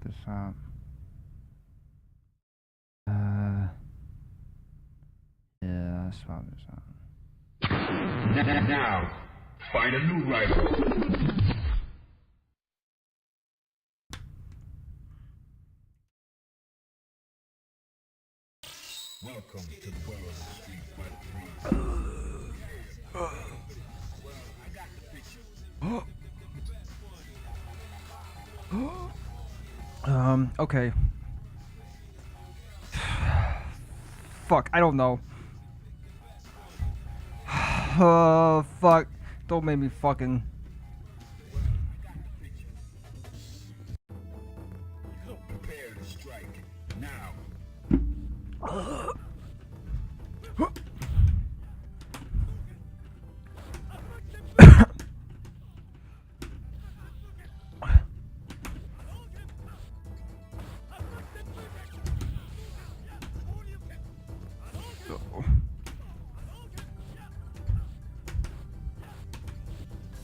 this out. Yeah, I swap this out. Now, find a new rival. Welcome to the world of Street Fighter 3. Okay. Fuck, I don't know. Fuck. Don't make me fucking... Prepare to strike. Now.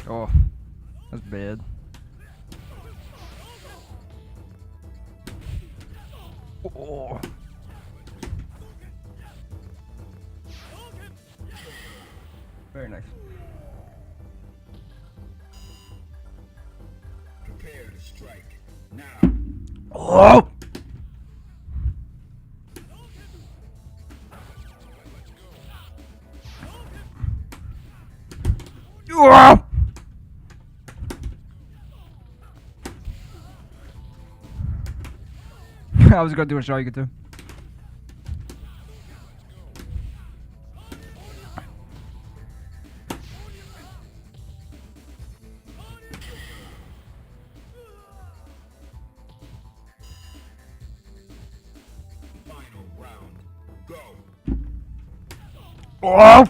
Oh, that's bad. Oh. Very nice. Prepare to strike. Now. Oh! Oh! I was gonna do a shot, you could do. Final round. Go. Oh!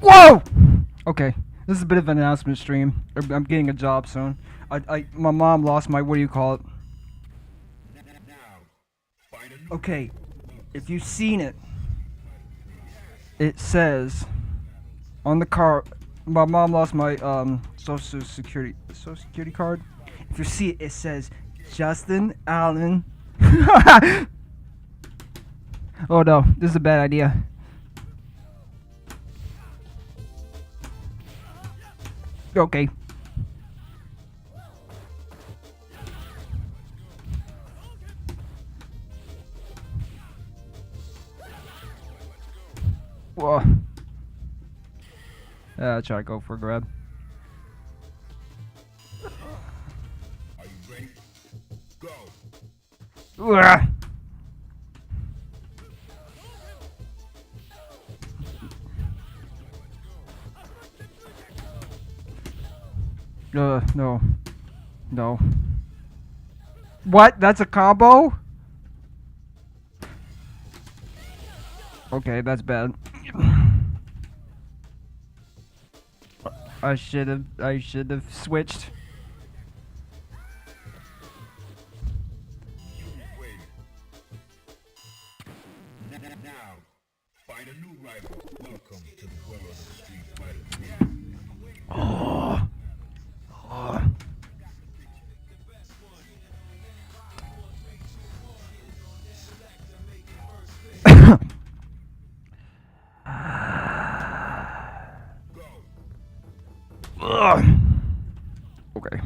Whoa! Okay, this is a bit of an announcement stream. I'm getting a job soon. My mom lost my, what do you call it? Now. Find a new Okay, if you've seen it, it says on the car. My mom lost my social security card. If you see it, it says Justin Allen. Oh no, this is a bad idea. Okay. Whoa. Try to go for a grab. Are you ready? Go. Uah. No. No. What? That's a combo? Okay, that's bad. I should have switched. You win. Now, find a new rival. Welcome to the world of Street Fighter 3. Oh. Oh. Ugh. Okay.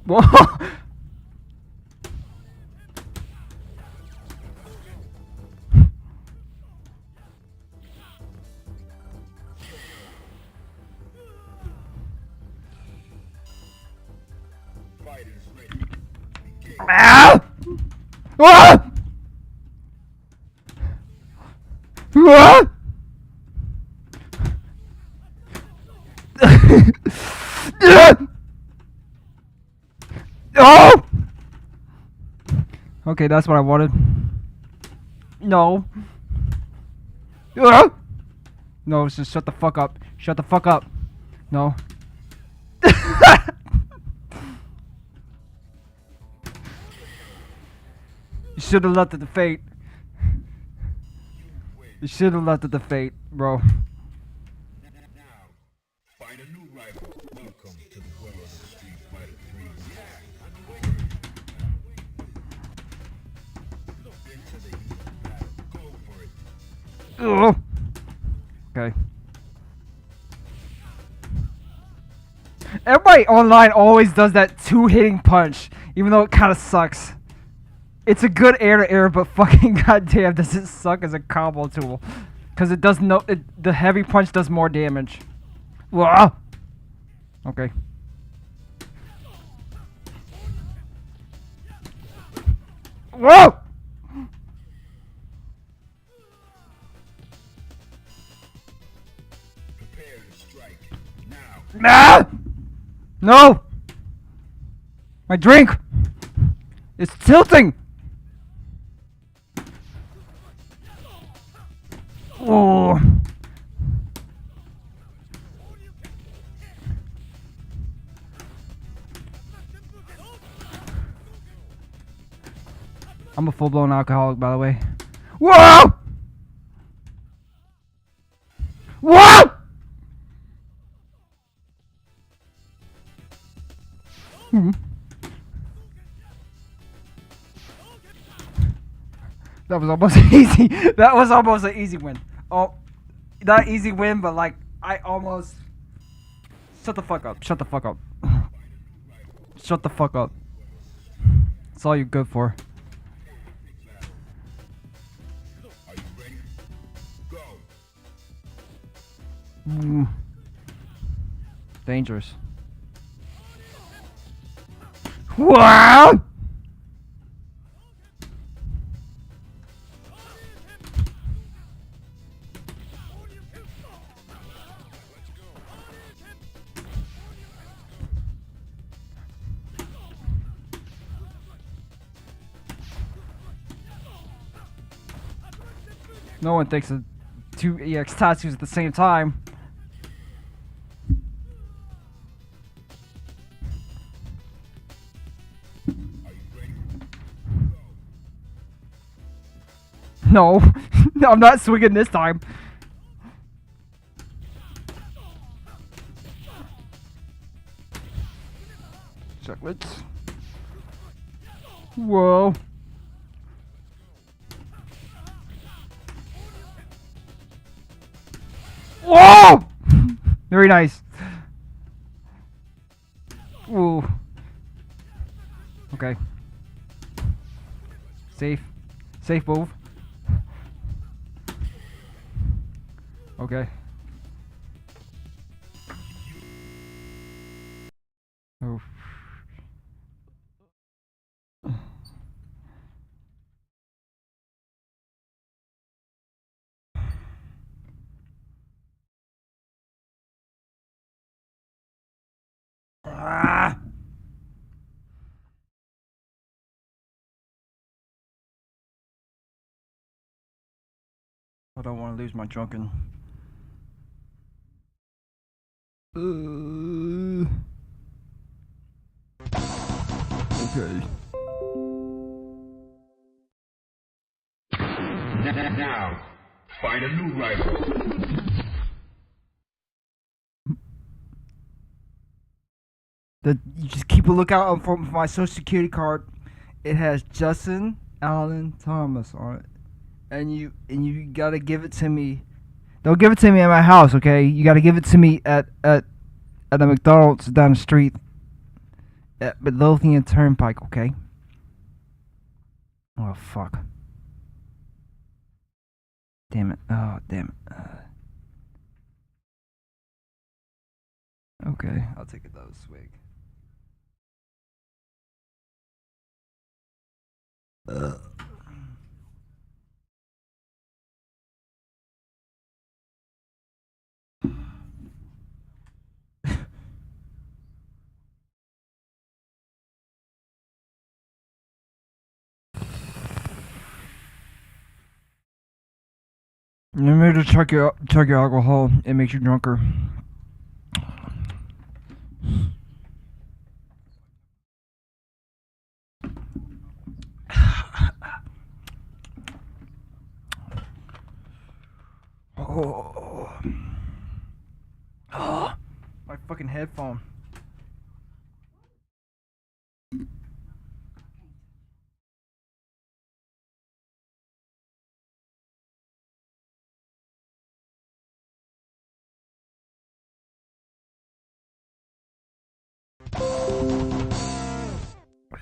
Whoa! Ah! Ah! Oh! Okay, that's what I wanted. No. Ah! No, just shut the fuck up. Shut the fuck up. No. You should have left it to fate. You should have left it to fate, bro. Now, find a new rival. Welcome to the world of Street Fighter 3. Into the heat of battle. Go for it. Ugh. Okay. Everybody online always does that two-hitting punch, even though it kind of sucks. It's a good air-to-air, but fucking goddamn, does it suck as a combo tool? Because it does no, the heavy punch does more damage. Wah! Okay. Whoa! Prepare to strike. Now. Ah! No! My drink! It's tilting! Oh. I'm a full-blown alcoholic, by the way. Whoa! Whoa! Hmm. That was almost easy. That was almost an easy win. Oh, not easy win, but like I almost. Shut the fuck up. Shut the fuck up. Shut the fuck up. That's all you're good for. Are you ready? Go. Dangerous. Wow! No one thinks of two EX tattoos at the same time. No, I'm not swinging this time. Chocolates. Whoa. Whoa! Very nice. Ooh. Okay. Safe. Safe move. Okay. Oh. Ah! I don't want to lose my drunken. Okay. Now, find a new rival. You just keep a lookout for my social security card. It has Justin Allen Thomas on it, and you gotta give it to me. Don't give it to me at my house, okay? You gotta give it to me at a McDonald's down the street at Midlothian Turnpike, okay? Oh fuck! Damn it! Oh damn it! Okay, I'll take it though, swig. Remember to check your alcohol. It makes you drunker. Oh. Oh. My fucking headphone.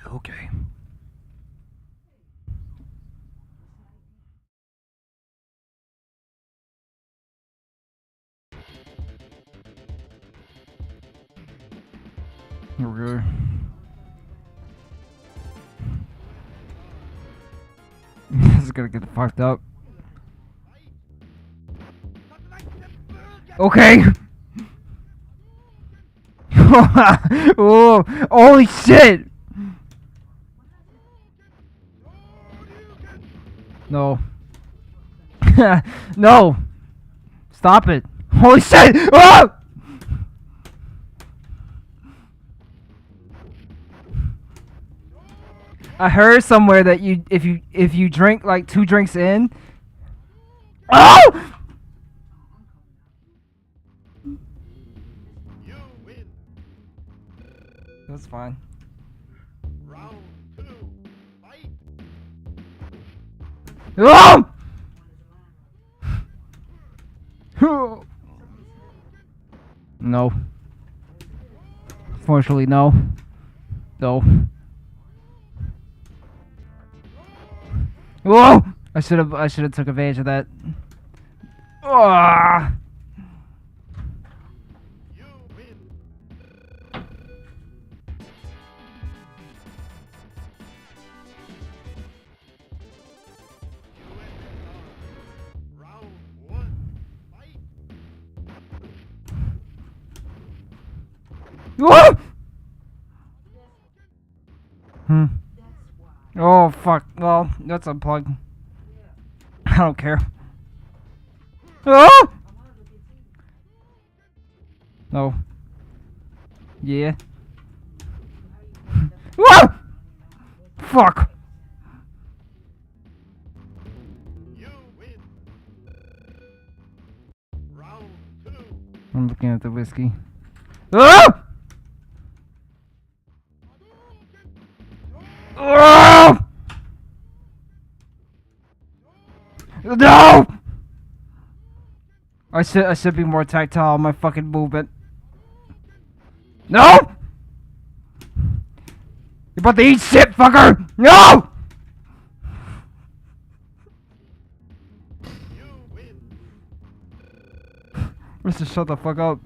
Okay. Here we go. This is gonna get fucked up. Okay. Oh, holy shit! No. No! Stop it! Holy shit! Oh! I heard somewhere that if you drink like 2 drinks in. Oh! That's fine. Round 2, fight! Oh! No. Fortunately, no. No. Whoa! I should have took advantage of that. Ah! You win! Round 1, fight! Whoa! Oh fuck. Well, that's unplugged. I don't care. Oh! No. Yeah. Whoa! Fuck. You win! Round 2, I'm looking at the whiskey. Oh! Oh! No! I should be more tactile in my fucking movement. No! You're about to eat shit, fucker! No! you win! Let's just shut the fuck up.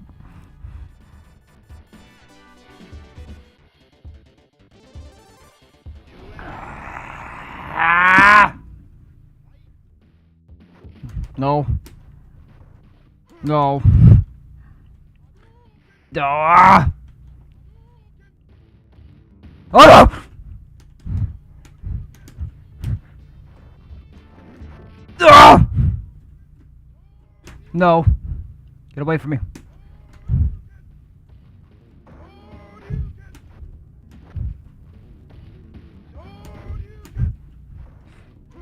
Ah! No. No. Ah! Oh no! Ah! No. Get away from me.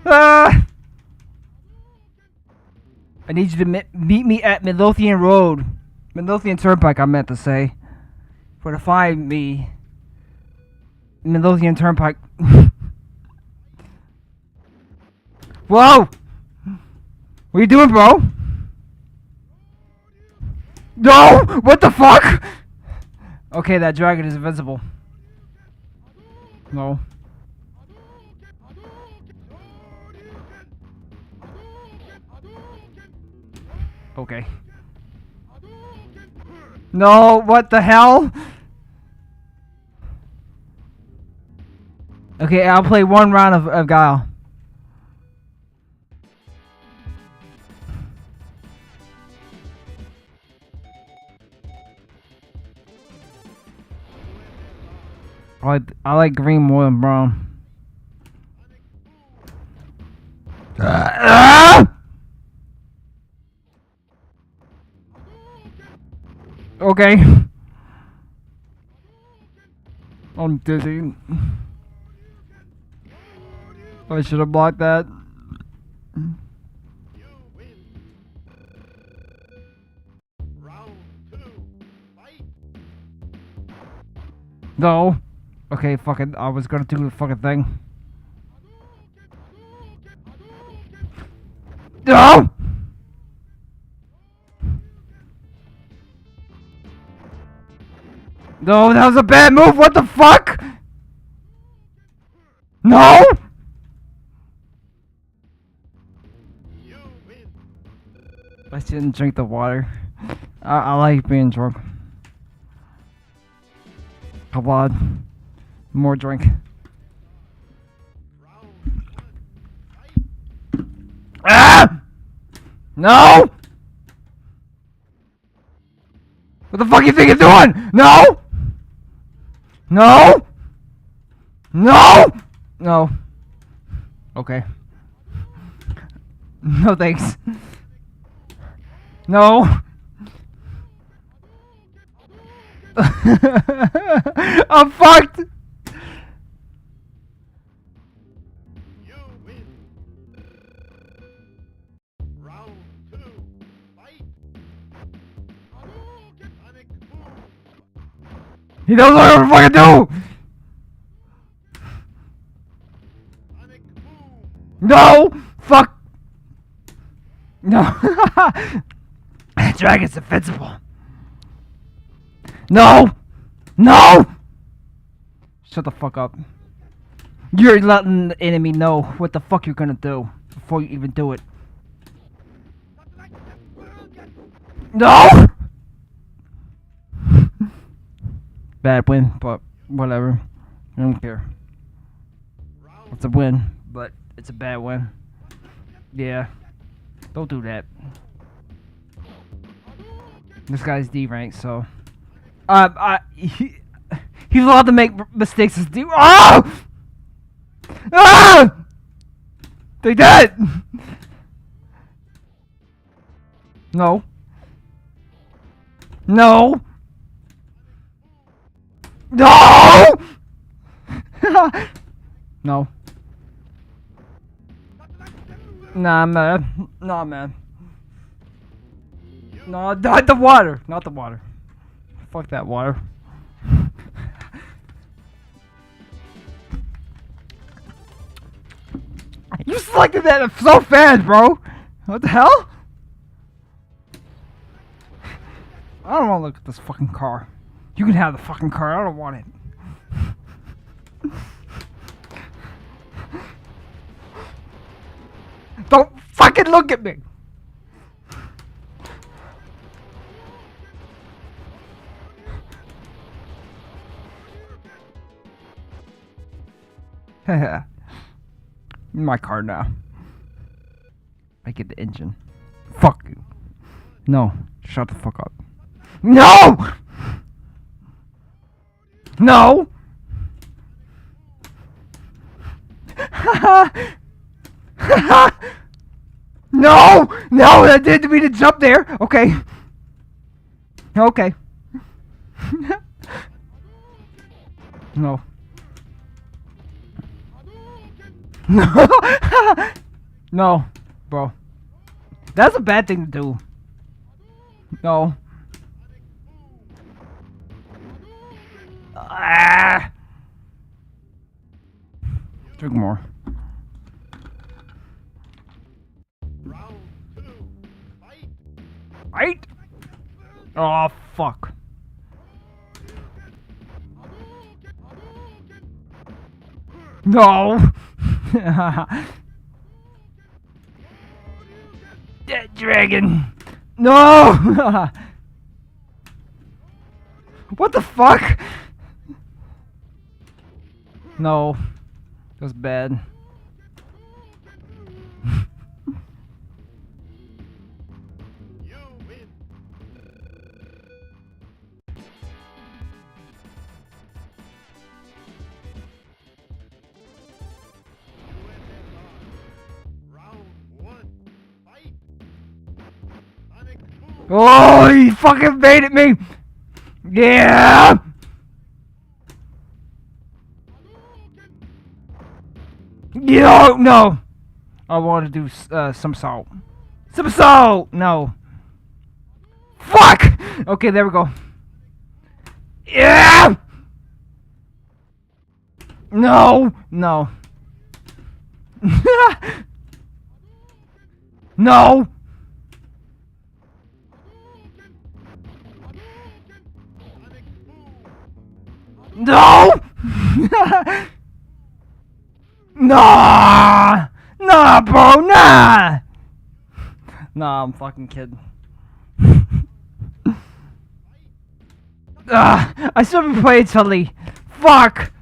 Ah! I need you to meet me at Midlothian Road. Midlothian Turnpike, I meant to say. For to find me. Midlothian Turnpike. Whoa! What are you doing, bro? No! What the fuck? Okay, that dragon is invincible. No. Okay. No, what the hell? Okay, Okay, I'll play one round of Guile. I like green more than brown. Okay. I'm dizzy. I should have blocked that. No. Okay, fucking. I was gonna do the fucking thing. No! No, that was a bad move. What the fuck? No! I shouldn't drink the water. I like being drunk. Come on. More drink. Ah! No! What the fuck you think you're doing? No! No! No! No. Okay. No thanks. No. I'm fucked. He doesn't know what to fucking do! No! Fuck! No! Dragon's invincible! No! No! Shut the fuck up. You're letting the enemy know what the fuck you're gonna do before you even do it. No! Bad win, but whatever. I don't care. It's a win, but it's a bad win. Yeah. Don't do that. This guy's D rank, so he's allowed to make mistakes as D. Oh! Ah! They did. No. No. No! No. Nah, man. Nah, man. No, not the water. Not the water. Fuck that water. You selected that so fast, bro. What the hell? I don't want to look at this fucking car. You can have the fucking car. I don't want it. Don't fucking look at me. My car now. I get the engine. Fuck you. No. Shut the fuck up. No! No! No! No! That didn't mean to jump there! Okay. Okay. No. No! No, bro. That's a bad thing to do. No. Ah! Drink more. Fight! Oh, fuck. No! Dead dragon! No! What the fuck? No. That was bad. Oh, he fucking baited me! Yeah! Yo, no! I want to do some salt. Some salt! No. Fuck! Okay, there we go. Yeah! No! No. No! No! Nah! Nah, bro, nah! Nah, I'm fucking kidding. I should be playing Tully. Fuck!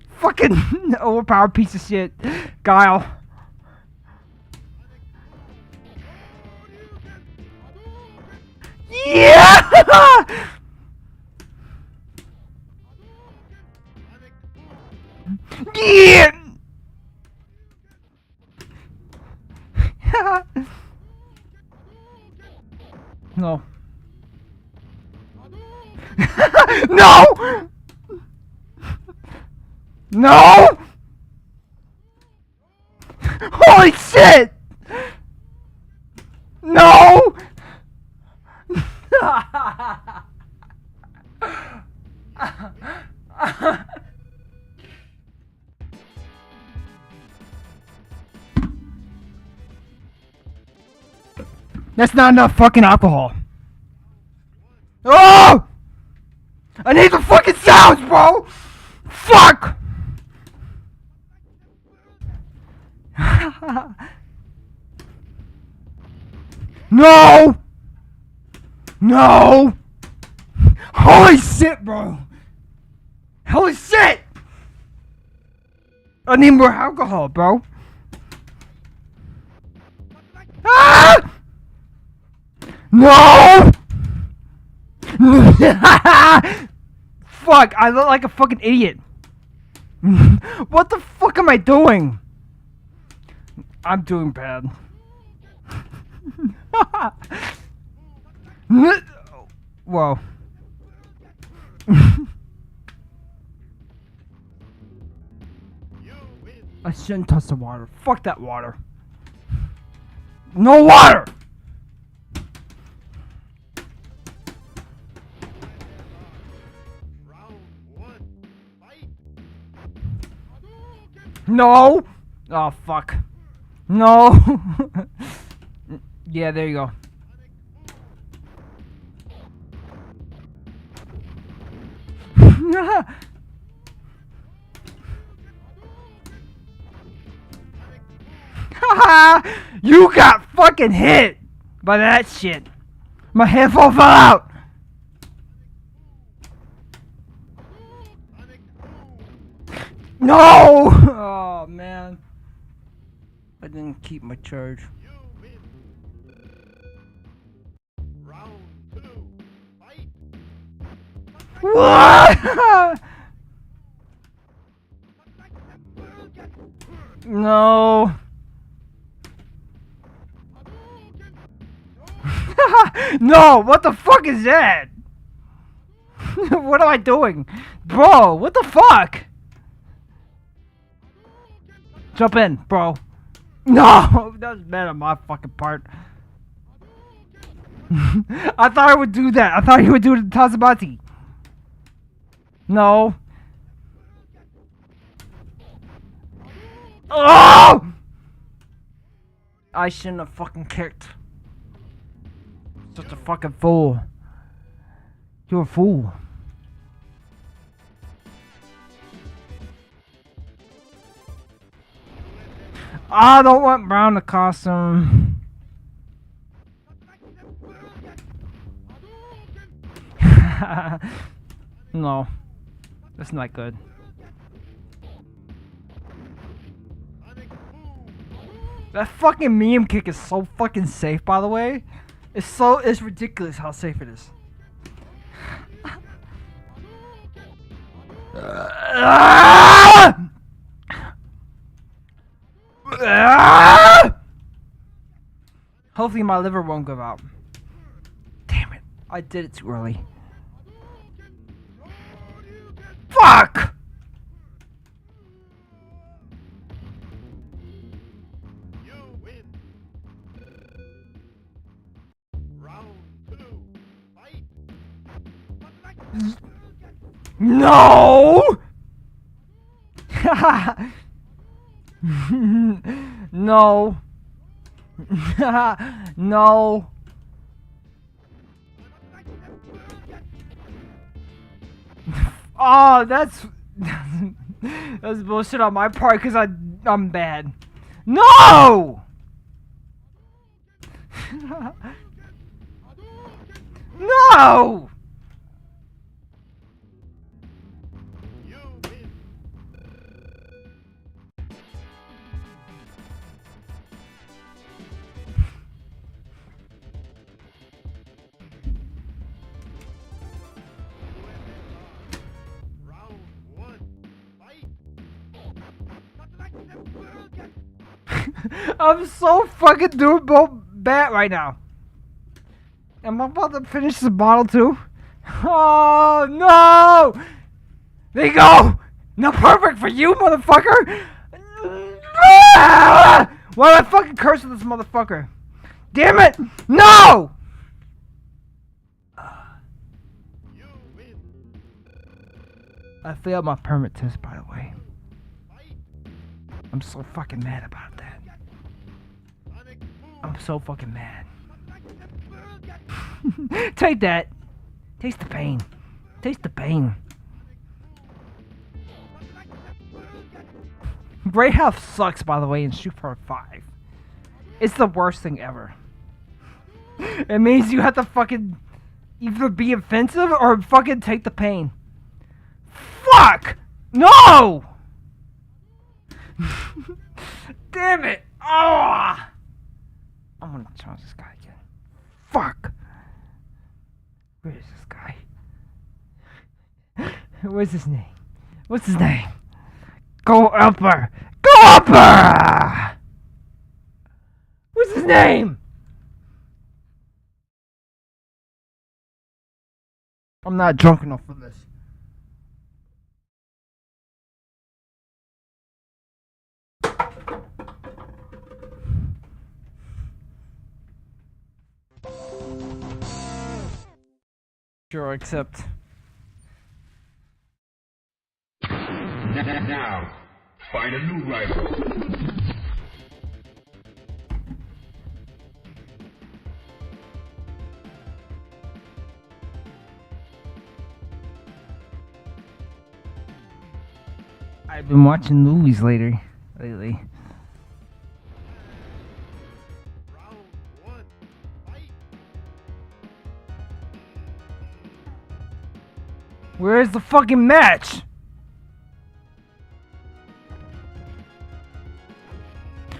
Fucking overpowered piece of shit. Guile. Yeah! Yeah! No. No! No! Holy shit! No! That's not enough fucking alcohol. Oh! I need the fucking sounds, bro! Fuck! No! No! Holy shit, bro! Holy shit! I need more alcohol, bro. Ah! No! Fuck, I look like a fucking idiot. What the fuck am I doing? I'm doing bad. Whoa. I shouldn't touch the water. Fuck that water. No water! No! Oh, fuck. No! Yeah, there you go. You got fucking hit by that shit. My headphone fell out. No! Oh man, I didn't keep my charge. What? No. No, what the fuck is that? What am I doing? Bro, what the fuck? Jump in, bro. No, that was bad on my fucking part. I thought I would do that. I thought he would do the Tazabati. No. Oh! I shouldn't have fucking kicked. Such a fucking fool. You're a fool. I don't want Brown to costume. No. That's not good. That fucking meme kick is so fucking safe, by the way. It's ridiculous how safe it is. Hopefully my liver won't give out. Damn it. I did it too early. Fuck! You win. Round 2. Fight. No! No. No. Oh, that's that's bullshit on my part because I'm bad. No! No! You win. Round 1. Fight. I'm so fucking doing both bad right now. Am I about to finish the bottle too? Oh no! There you go! Not perfect for you, motherfucker! Why did I fucking curse with this motherfucker? Damn it! No! You win. I failed my permit test, by the way. Fight. I'm so fucking mad about that. Sonic boom. I'm so fucking mad. Take that. Taste the pain. Taste the pain. Great Health sucks, by the way, in Street Fighter 5. It's the worst thing ever. It means you have to fucking either be offensive or fucking take the pain. Fuck! No! Damn it! Oh! I'm gonna challenge this guy again. Fuck! Where is this guy? What's his name? What's his name? Go Upper! Go Upper! What's his name? I'm not drunk enough for this. Sure, except Now, find a new rival. I've been watching movies lately. Round 1. Fight. Where's the fucking match?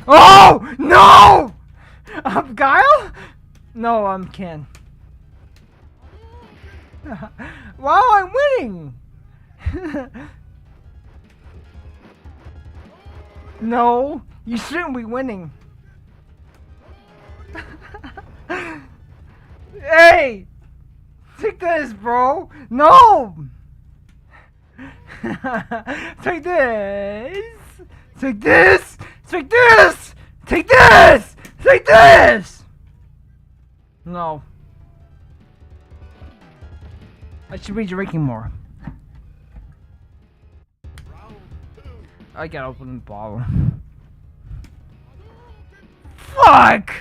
Oh no! I'm Guile? No, I'm Ken. Wow, I'm winning! No, you shouldn't be winning. Hey! Take this, bro! No! Take this! Take this! Take this! Take this! Take this! No. I should be drinking more. Round 2. I gotta open the bottle. Fuck!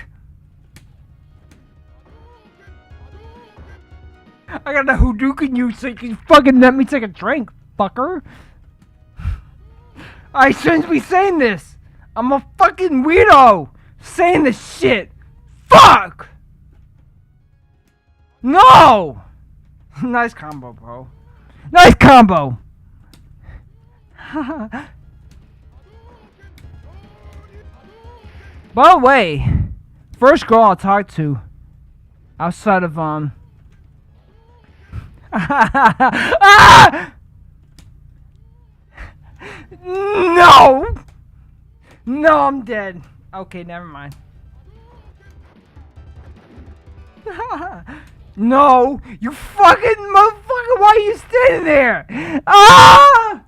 I got a Hadouken you so you can fucking let me take a drink, fucker. I shouldn't be saying this. I'm a fucking weirdo saying this shit. Fuck! No! Nice combo, bro. Nice combo. By the way, first girl I'll talk to outside of Ah! No! No, I'm dead. Okay, never mind. No! You fucking motherfucker! Why are you standing there? Ah!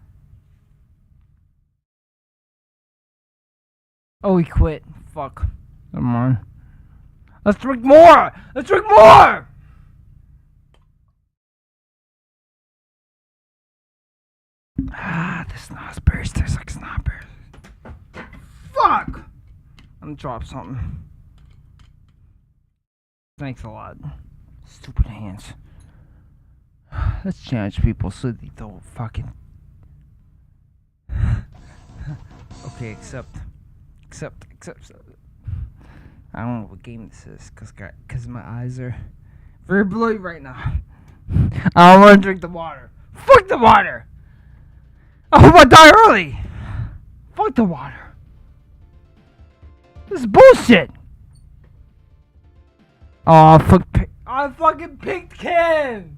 Oh, he quit. Fuck. Never mind. Let's drink more! Let's drink more! Ah, the snozberries taste like snozberries. Fuck! I'm gonna drop something. Thanks a lot. Stupid hands. Let's challenge people so they don't fucking. Okay, except. I don't know what game this is, cause my eyes are very blurry right now. I don't want to drink the water. Fuck the water! I hope I die early! Fuck the water. This is bullshit! Oh, fuck. I fucking picked Ken!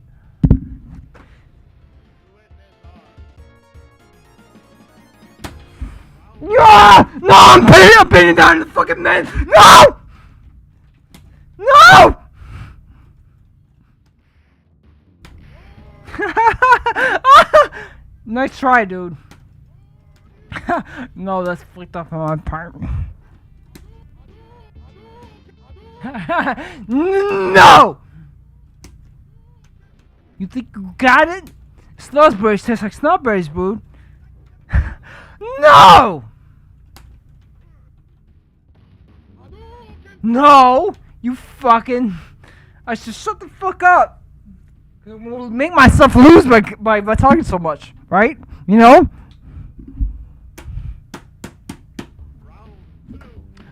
Yeah! No, I'm pinning down the fucking man! No! No! Nice try, dude. No, that's flicked up on my part. No! You think you got it? Snozberries taste like snowberries, dude. No! No! You fucking... I should shut the fuck up. It will make myself lose by talking so much, right? You know?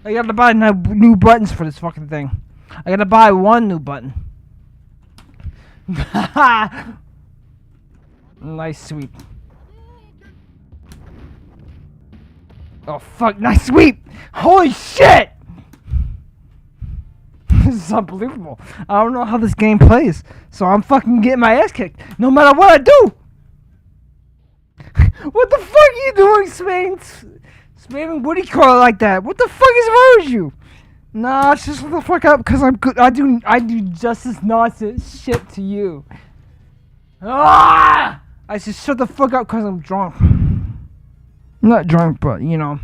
I gotta buy new buttons for this fucking thing. I gotta buy one new button. Nice sweep. Oh fuck, nice sweep! Holy shit! This is unbelievable. I don't know how this game plays, so I'm fucking getting my ass kicked no matter what I do. What the fuck are you doing, spamming Woody Car like that? What the fuck is wrong with you? Nah, just shut the fuck up, cause I'm good. I do just as nonsense shit to you. Ah! I just shut the fuck up, cause I'm drunk. I'm not drunk, but you know,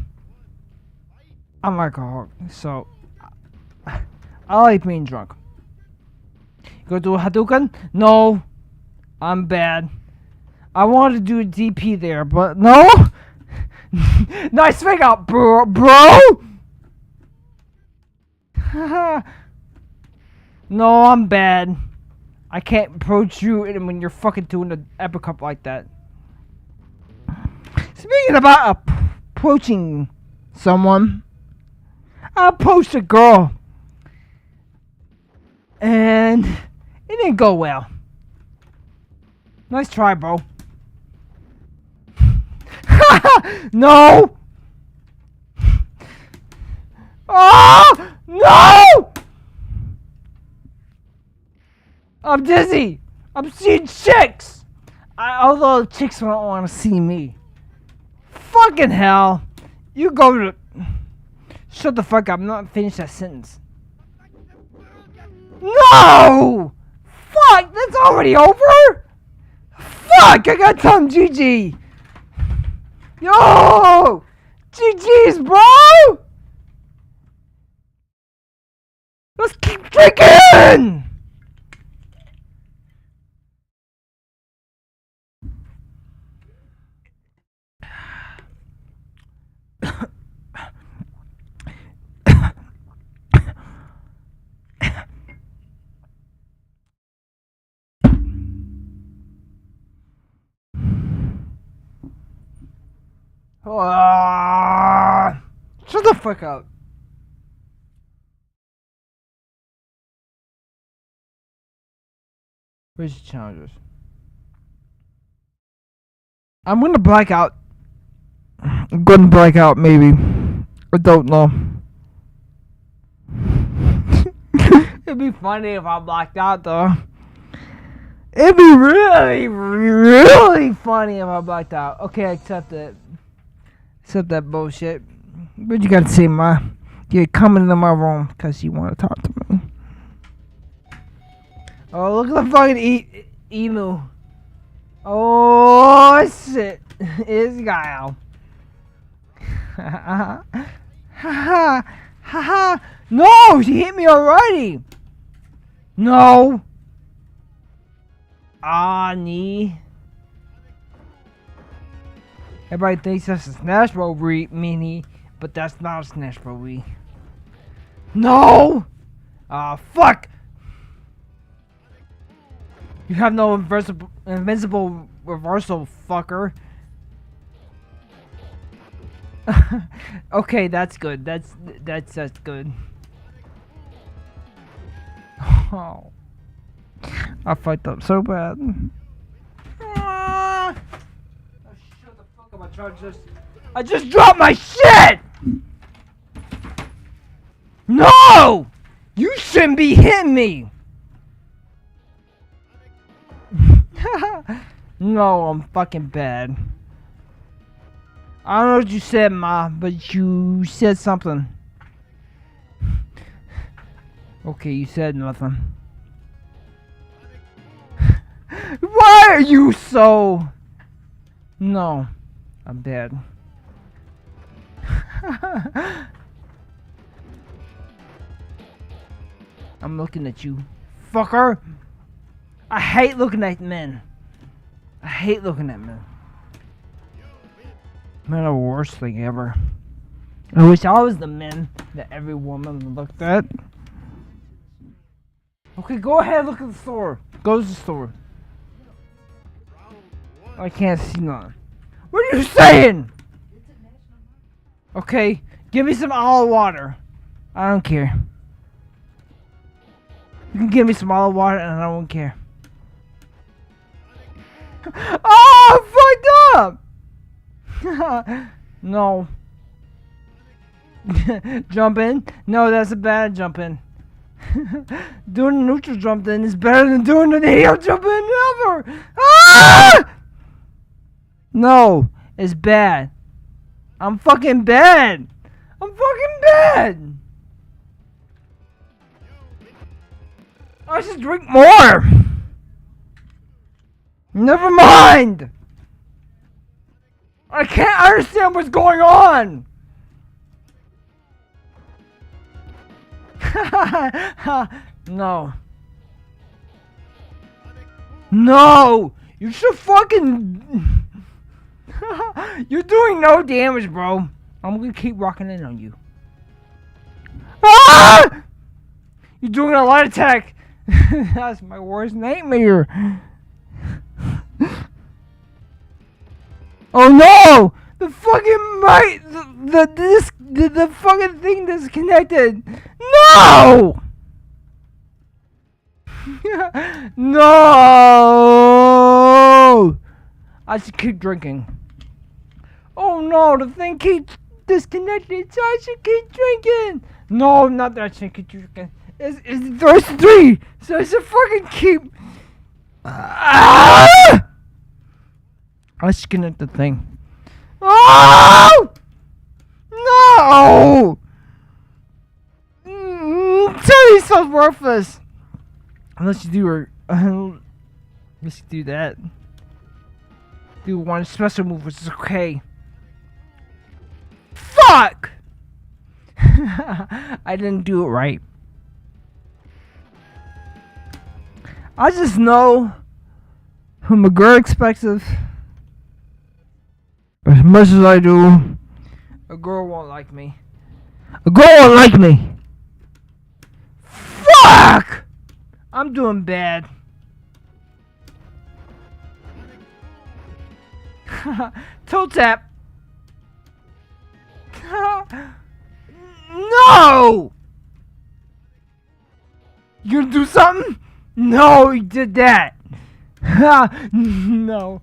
I'm alcoholic, so I like being drunk. You go do a Hadouken? No, I'm bad. I wanted to do a DP there, but no. Nice fake out, bro. No, I'm bad. I can't approach you when you're fucking doing the uppercut like that. Speaking about approaching someone, I approached a girl, and it didn't go well. Nice try, bro. No! Oh! No! I'm dizzy! I'm seeing chicks! Although chicks don't want to see me. Fucking hell! You go to... Shut the fuck up, I'm not finished that sentence. No! Fuck, that's already over? Fuck, I got some GG! Yo! GG's, bro! Let's keep drinking! Shut the fuck up. Where's the challengers? I'm gonna black out. I'm gonna black out, maybe. I don't know. It'd be funny if I blacked out, though. It'd be really, really funny if I blacked out. Okay, I accept it. Accept that bullshit. But you gotta say, Ma, you're coming into my room because you want to talk to me. Oh, look at the fucking emu. Oh, shit. It's Guile. Ha ha. Ha ha. No, she hit me already. No. Ah, knee. Everybody thinks that's a Smash Bros. Mini, but that's not a Smash Bros. Wii. No! Ah, fuck! You have no invincible reversal, fucker. Okay, that's good. That's good. Oh. I fucked up so bad. Ah! Oh, shut the fuck up. I just dropped my shit! No! You shouldn't be hitting me! No, I'm fucking bad. I don't know what you said, Ma, but you said something. Okay, you said nothing. Why are you so... No, I'm bad. I'm looking at you, fucker. I hate looking at men. I hate looking at men. Men are the worst thing ever. I wish I was the men that every woman looked at. Okay, go ahead, look at the store. Go to the store. I can't see none. What are you saying? Okay, give me some olive water. I don't care. You can give me some olive water and I don't care. Oh, I'm fucked up! No. Jump in? No, that's a bad jump in. Doing a neutral jump in is better than doing an heel jump in ever! Ah! No, it's bad. I'm fucking bad. I'm fucking bad. I should drink more. Never mind. I can't understand what's going on. No. No. You should fucking... You're doing no damage, bro. I'm gonna keep rocking in on you. Ah! You're doing a light attack. That's my worst nightmare. Oh no! The fucking the fucking thing disconnected. No! No! I should keep drinking. Oh no, the thing keeps disconnected, so I should keep drinking. No, not that I should keep drinking. There's 3, so I should fucking keep. Ah! I should connect the thing. Oh! No! Tell yourself worthless. Unless you do, unless you do that. Do one special move, which is okay. Fuck! I didn't do it right. I just know from a girl perspective, as much as I do, a girl won't like me. A girl won't like me. Fuck! I'm doing bad. Toe tap. No! You gonna do something? No, you did that. No.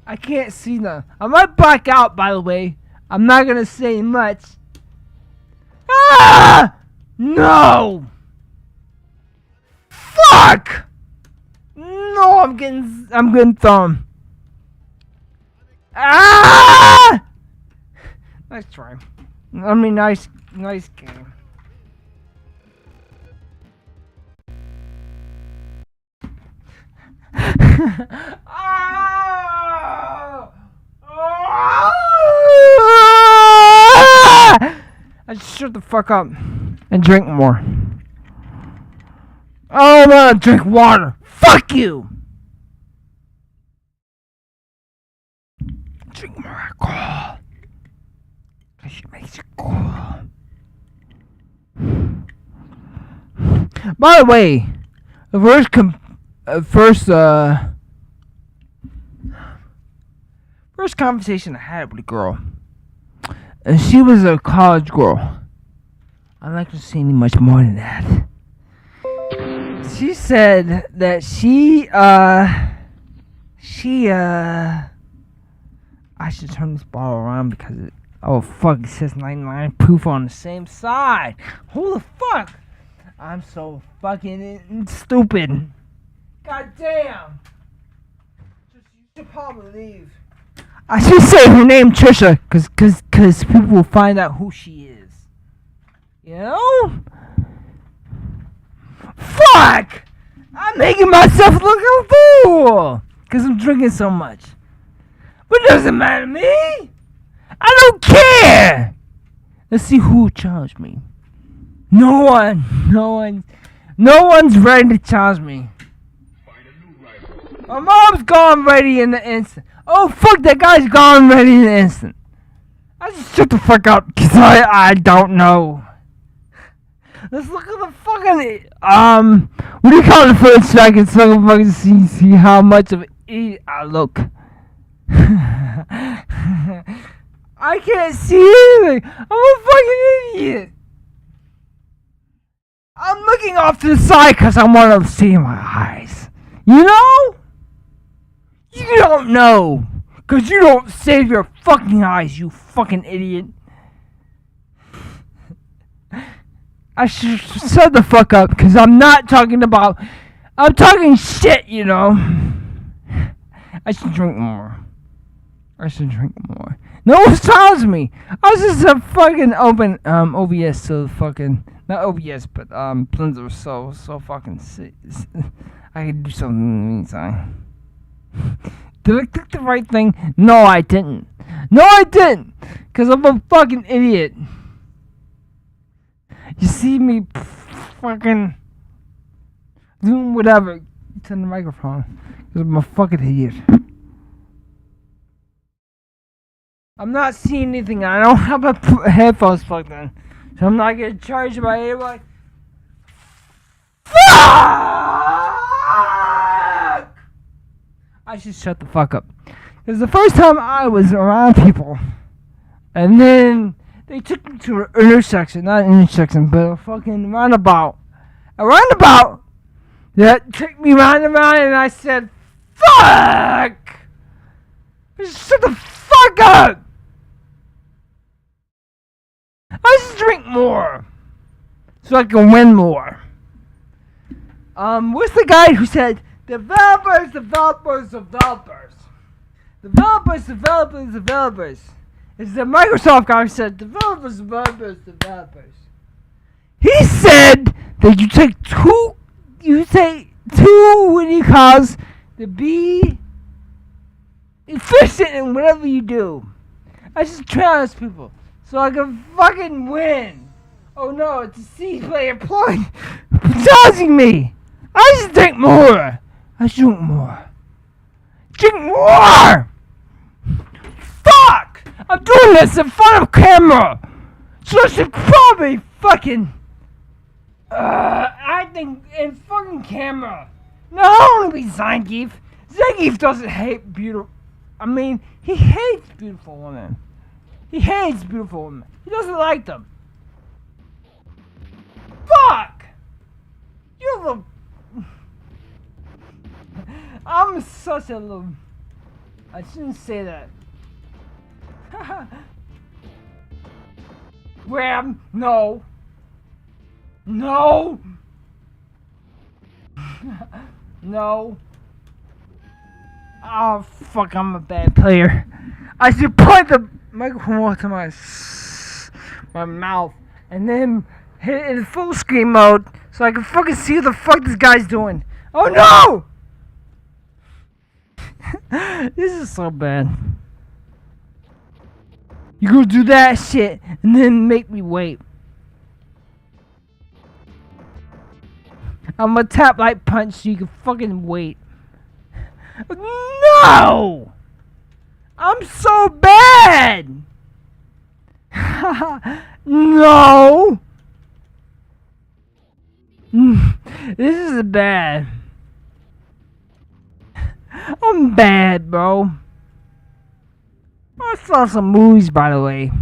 I can't see them. I might black out, by the way. I'm not gonna say much. Ah! No! Fuck! No, I'm getting thrown. Ah! Nice try. I mean, nice game. Ah! Ah! I just shut the fuck up and drink more. Oh, I'm gonna drink water. Fuck you. Drink more alcohol. That shit makes you cool. By the way, the first conversation I had with a girl, and she was a college girl. I'd like to see any much more than that. She said that I should turn this bottle around because it says 99 proof on the same side. Holy fuck! I'm so fucking stupid. God damn. You should probably leave. I should say her name Trisha, cause people will find out who she is. You know? Fuck! I'm making myself look like a fool! Cause I'm drinking so much. But it doesn't matter to me! I don't care! Let's see who challenged me. No one's ready to challenge me. Find a new rival. My mom's gone ready in the instant. Oh fuck, that guy's gone ready in the instant. I just shut the fuck up, cause I don't know. Let's look at the fucking what do you call it for a second so I can fucking see how much of an idiot I look. I can't see anything. I'm a fucking idiot. I'm looking off to the side because I want to see my eyes. You know? You don't know. Because you don't save your fucking eyes, you fucking idiot. I should shut the fuck up because I'm not talking about... I'm talking shit, you know. I should drink more. No one challenged me. I was just a fucking open OBS so fucking... Not OBS, but Blender was so fucking sick. I could do something in the meantime. Did I click the right thing? No, I didn't. Because I'm a fucking idiot. You see me fucking doing whatever to the microphone. Because I'm a fucking idiot. I'm not seeing anything. I don't have my headphones plugged in. So I'm not getting charged by anybody. Fuck! I should shut the fuck up. Because the first time I was around people, and then they took me to an intersection, not an intersection, but a fucking roundabout. A roundabout that took me round and round, and I said, fuck! Just shut the fuck up! I should drink more so I can win more. What's the guy who said developers? It's the Microsoft guy who said developers. He said that you take two what do you call it, to be efficient in whatever you do. I should challenge people so I can fucking win. Oh no, it's a C player point challenging me. I should drink more. Drink more. Fuck! I'm doing this in front of camera, so I should probably fucking acting in fucking camera. No, I don't want to be Zangief. Zangief doesn't hate beautiful. I mean, he hates beautiful women. He doesn't like them. Fuck! You're the... I'm such a little... I shouldn't say that. Ram, no. No. No. Oh fuck! I'm a bad player. I should put the microphone to my mouth and then hit it in full screen mode so I can fucking see what the fuck this guy's doing. Oh no! This is so bad. You go do that shit and then make me wait. I'm gonna tap like punch so you can fucking wait. No! I'm so bad! No! This is bad. I'm bad, bro. I saw some movies, by the way.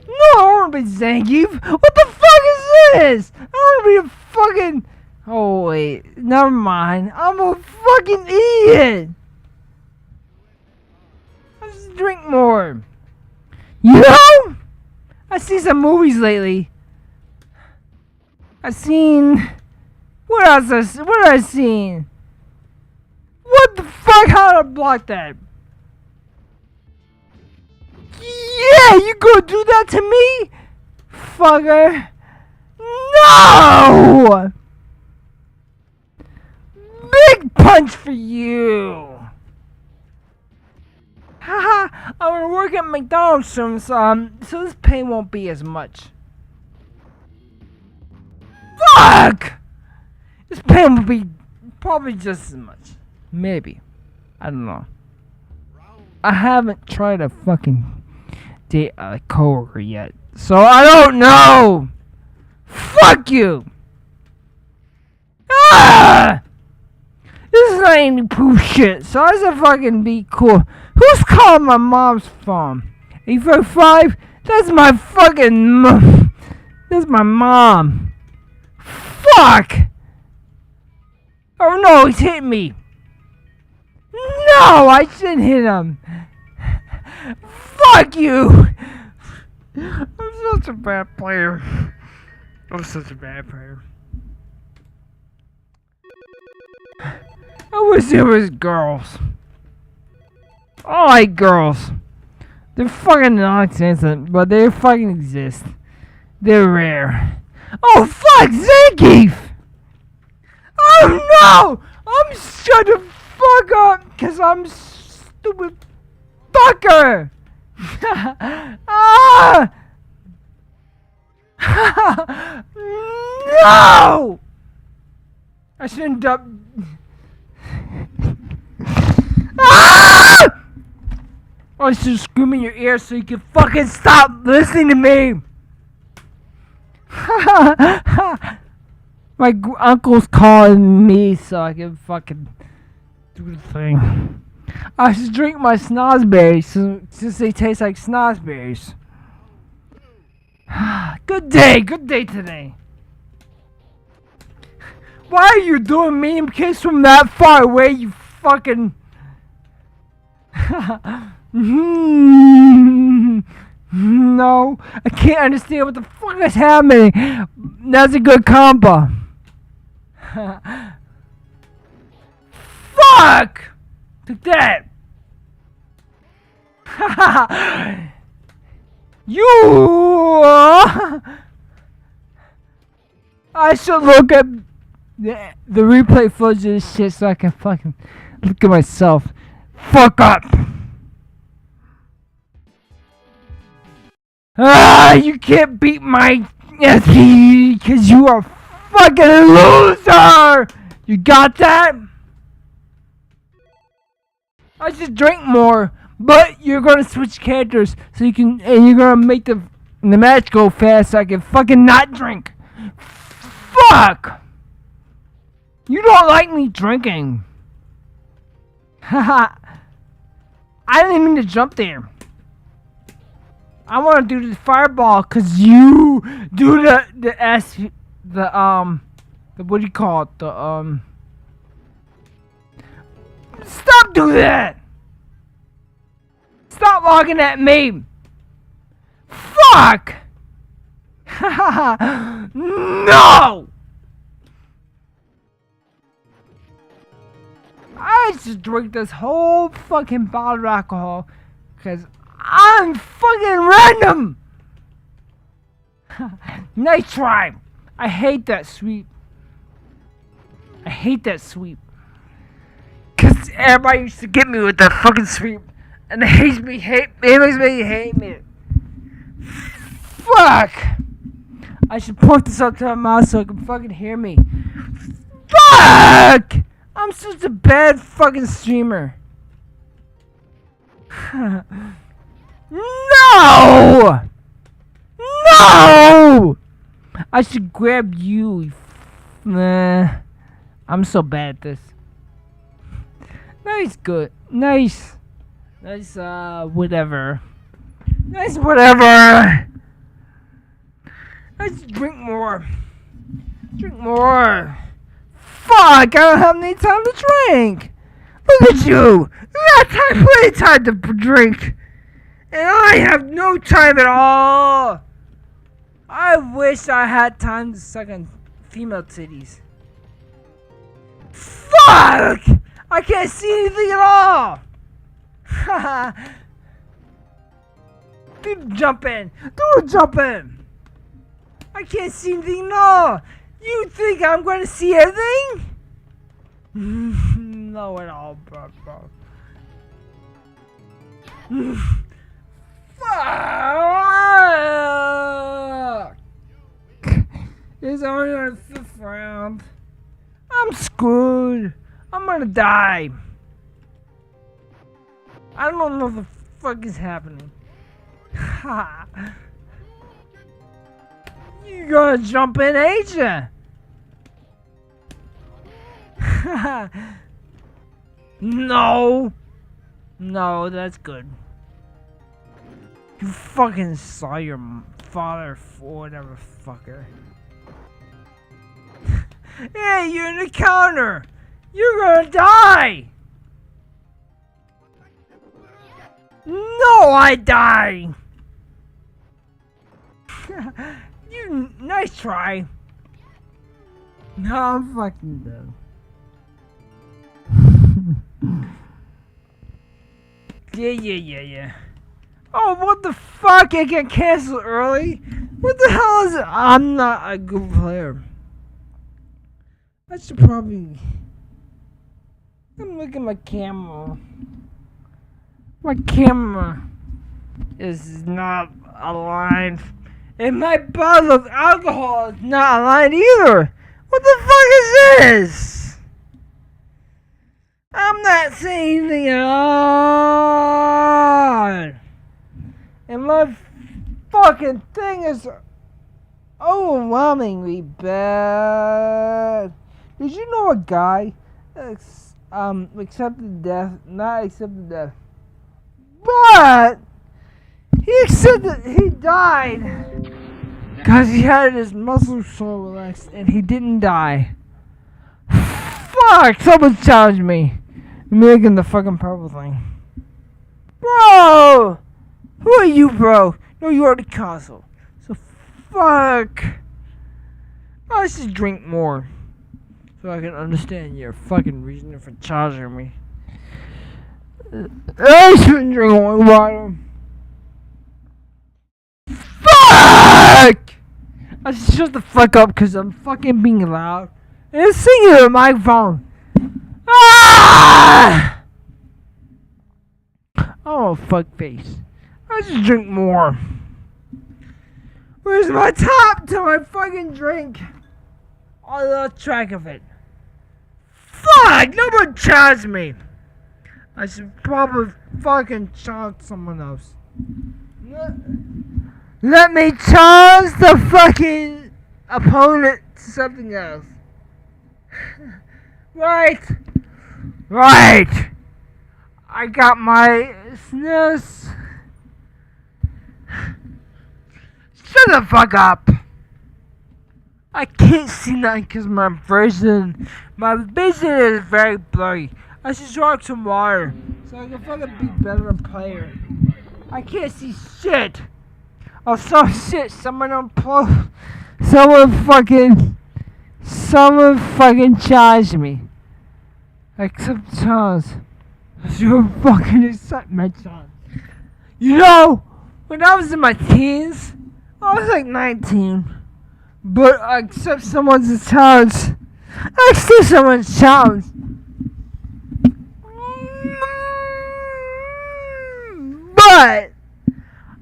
No, I don't want to be Zangief. What the fuck is this? I don't want to be a fucking... Oh, wait. Never mind. I'm a fucking idiot. Let's drink more. You know? I see some movies lately. I've seen... What else? What have I seen? What the fuck? How did I block that? Yeah, you gonna do that to me? Fucker. No! Big punch for you. Haha, I'm gonna work at McDonald's soon, so this pay won't be as much. Fuck! This pay will be probably just as much. Maybe. I don't know. I haven't tried to fucking date a coworker yet, so I don't know. Fuck you. Ah! This is not any poof shit, so I should fucking be cool. Who's calling my mom's phone? 845? That's my fucking mom. That's my mom. Fuck! Oh no, he's hitting me. No, I shouldn't hit him. Fuck you! I'm such a bad player. I'm such a bad player. I wish there was girls. I like girls. They're fucking nonsense, but they fucking exist. They're rare. Oh fuck, Zangief! Oh no! I'm shut the fuck up, cause I'm stupid fucker! Ah! No! I shouldn't Ah! I should scream in your ear so you can fucking stop listening to me! My uncle's calling me so I can fucking do the thing. I should drink my snozberries since they taste like snozberries. Good day today. Why are you doing meme kicks from that far away, you fucking... No, I can't understand what the fuck is happening. That's a good combo. Fuck! Took that. You. I should look at the replay footage of this shit so I can fucking look at myself. Fuck up. Ah, you can't beat my SP because you are a fucking loser. You got that? I should drink more, but you're gonna switch characters so you can, and you're gonna make the match go fast so I can fucking not drink. Fuck! You don't like me drinking. Haha. I didn't mean to jump there. I want to do the fireball cause you do the what do you call it? Stop doing that! Stop logging at me! Fuck! No! I just drink this whole fucking bottle of alcohol because I'm fucking random! Nice try! I hate that sweep. I hate that sweep. Cause everybody used to get me with that fucking sweep. And it makes me hate me. Fuck! I should point this up to my mouth so it can fucking hear me. Fuck! I'm such a bad fucking streamer. No! No! I should grab you. I'm so bad at this. Nice, good. Nice. Nice, whatever. Nice, whatever. Let's drink more. Drink more. Fuck, I don't have any time to drink. Look at you. You got plenty of time to drink. And I have no time at all. I wish I had time to suck on female titties. Fuck! I can't see anything at all. Dude, jump in. Dude, jump in. I can't see anything at all. You think I'm going to see everything? No at all, bro. Fuck! It's only on the 5th round. I'm screwed. I'm gonna die. I don't know what the fuck is happening. You gonna jump in, ain't ya? No. No, that's good. You fucking saw your father for whatever fucker. Hey, you're in the counter! You're gonna die! No, I die! You, nice try. No, I'm fucking done. Yeah. Oh, what the fuck? I get canceled early? What the hell is it? I'm not a good player. I should probably... I'm looking at my camera. My camera is not aligned. And my bottle of alcohol is not aligned either. What the fuck is this? I'm not seeing anything at all. And my fucking thing is overwhelmingly bad. Did you know a guy accepted death, not accepted death, but he died because he had his muscles so relaxed and he didn't die. Fuck! Someone challenged me. I'm making the fucking purple thing. Bro! Who are you, bro? No, you are the console. So fuck. I should drink more so I can understand your fucking reason for charging me. I shouldn't drink more water. Fuck! I should shut the fuck up because I'm fucking being loud. And it's singing to the microphone. Ah! Oh, fuck face. I should drink more. Where's my top to my fucking drink? I lost track of it. Fuck! No one charged me. I should probably fucking charge someone else. Let me charge the fucking opponent to something else. Right. I got my SNES. Shut the fuck up. I can't see nothing because my vision is very blurry. I should drink some water so I can fucking be a better player. I can't see shit. Oh, some shit. Someone fucking charged me. Accept charge. You fucking accept my charge. You know, when I was in my teens, I was like 19. But I accept someone's charge. I accept someone's charge. But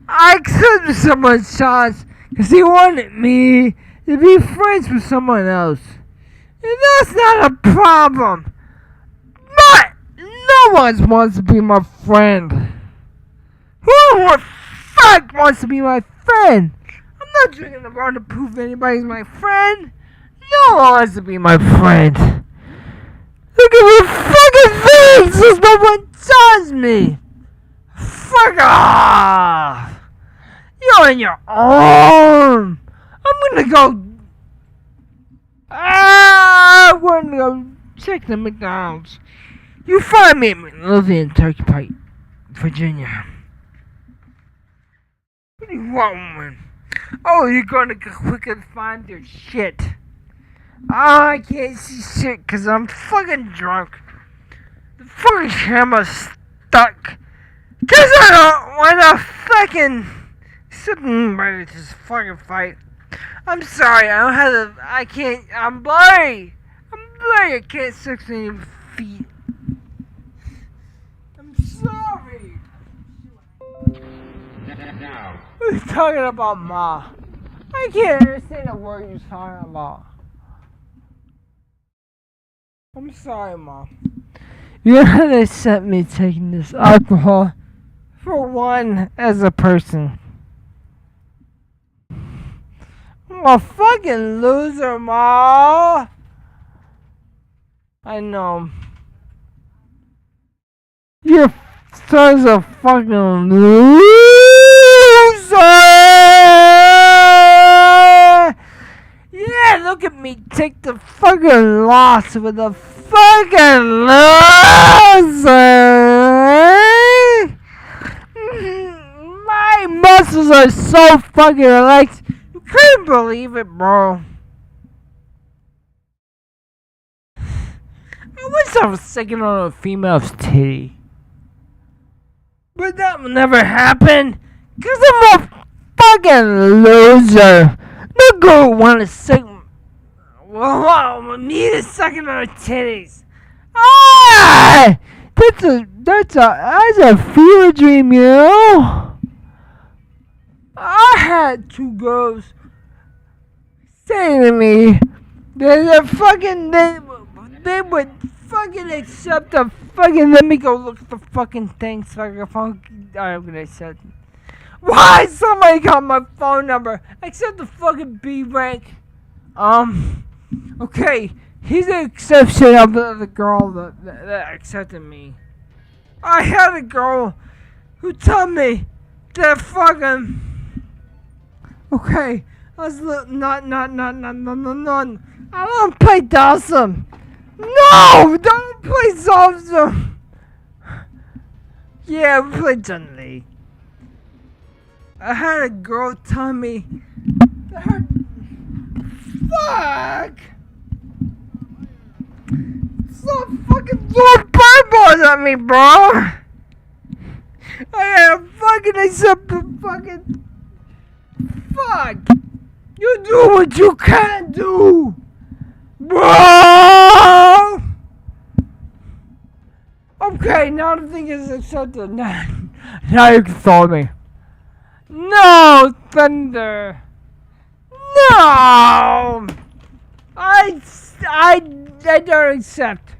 I accepted someone's charge because he wanted me to be friends with someone else. And that's not a problem. But no one wants to be my friend. Who the fuck wants to be my friend? I'm not drinking around to prove anybody's my friend. No one wants to be my friend. Look at my fucking face! There's no one judge me! Fuck off! You're on your own! I'm gonna go... I'm gonna go check the McDonald's. You find me at Midlothian, Turkey Pike, Virginia. What do you want, woman? Oh, you're gonna go quickly find your shit. Oh, I can't see shit because I'm fucking drunk. The fucking camera's stuck. Because I don't want to fucking sit and ready to just fucking fight. I'm sorry, I don't have the. I can't. I'm blurry. I can't 16 feet. I'm sorry. Now, What are you talking about, Ma? I can't understand the word you're talking about. I'm sorry, Mom. You're gonna accept me taking this alcohol for one as a person. I'm a fucking loser, Ma. I know. You're such a fucking loser. Yeah, look at me take the fucking loss with a fucking loser. My muscles are so fucking relaxed. You couldn't believe it, bro. I wish I was sucking on a female's titty. But that will never happen. Cause I'm a fucking loser. No girl wanna suck. Well, me to sucking on her titties. Ah! That's a fever dream, you know? I had two girls say to me that they would fucking accept the fucking, let me go look at the fucking thing so I can fucking, I'm gonna accept. Why somebody got my phone number? Except the fucking B rank. Okay, he's an exception of the girl that accepted me. I had a girl who told me that fucking. Okay, I was not. I don't play Dawson. No, don't play Dawson. Yeah, we played Chun-Li. I had a girl tell me that her. Fuck! Stop fucking throwing fireballs at me, bro! I gotta fucking accept the fucking. Fuck! You do what you can do! Bro! Okay, now the thing is accepted. Now you can throw me. No, Thunder! No! I don't accept.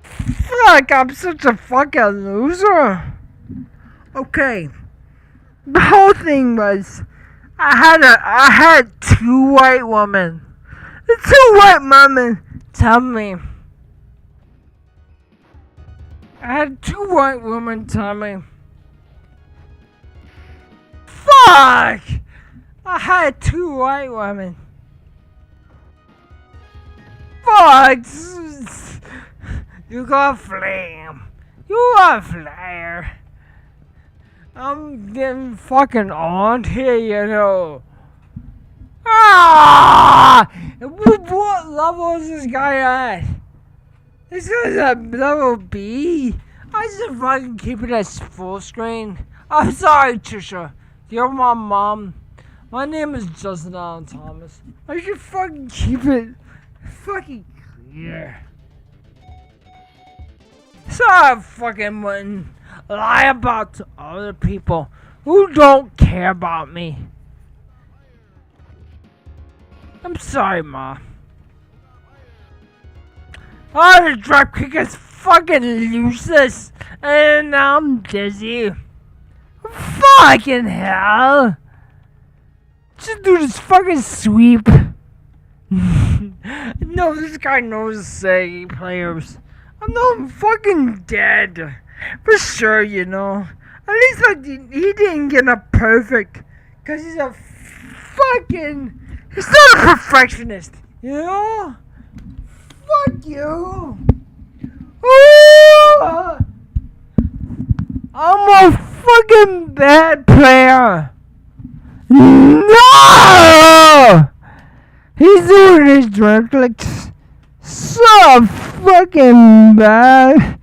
Fuck, I'm such a fucking loser. Okay. The whole thing was, I had two white women. The two white women tell me. I had two white women tell me. Fuck! I had 2 white women. Fuck! You got flame. You got flare. I'm getting fucking on here, you know. Ah! What level is this guy at? This guy's at level B? I just fucking keep it as full screen. I'm sorry, Trisha. You're my mom. My name is Justin Allen Thomas. I should fucking keep it fucking clear. So I fucking wouldn't lie about to other people who don't care about me. I'm sorry, Ma. Oh, the drop kick is fucking useless, and now I'm dizzy. Fucking hell! Just do this fucking sweep. No, this guy knows say players. I'm fucking dead. For sure, you know. At least he didn't get a perfect. Because he's a fucking... He's not a perfectionist. You know? Fuck you. Ooh, I'm a fucking bad player. No! He's doing his drink like so fucking bad.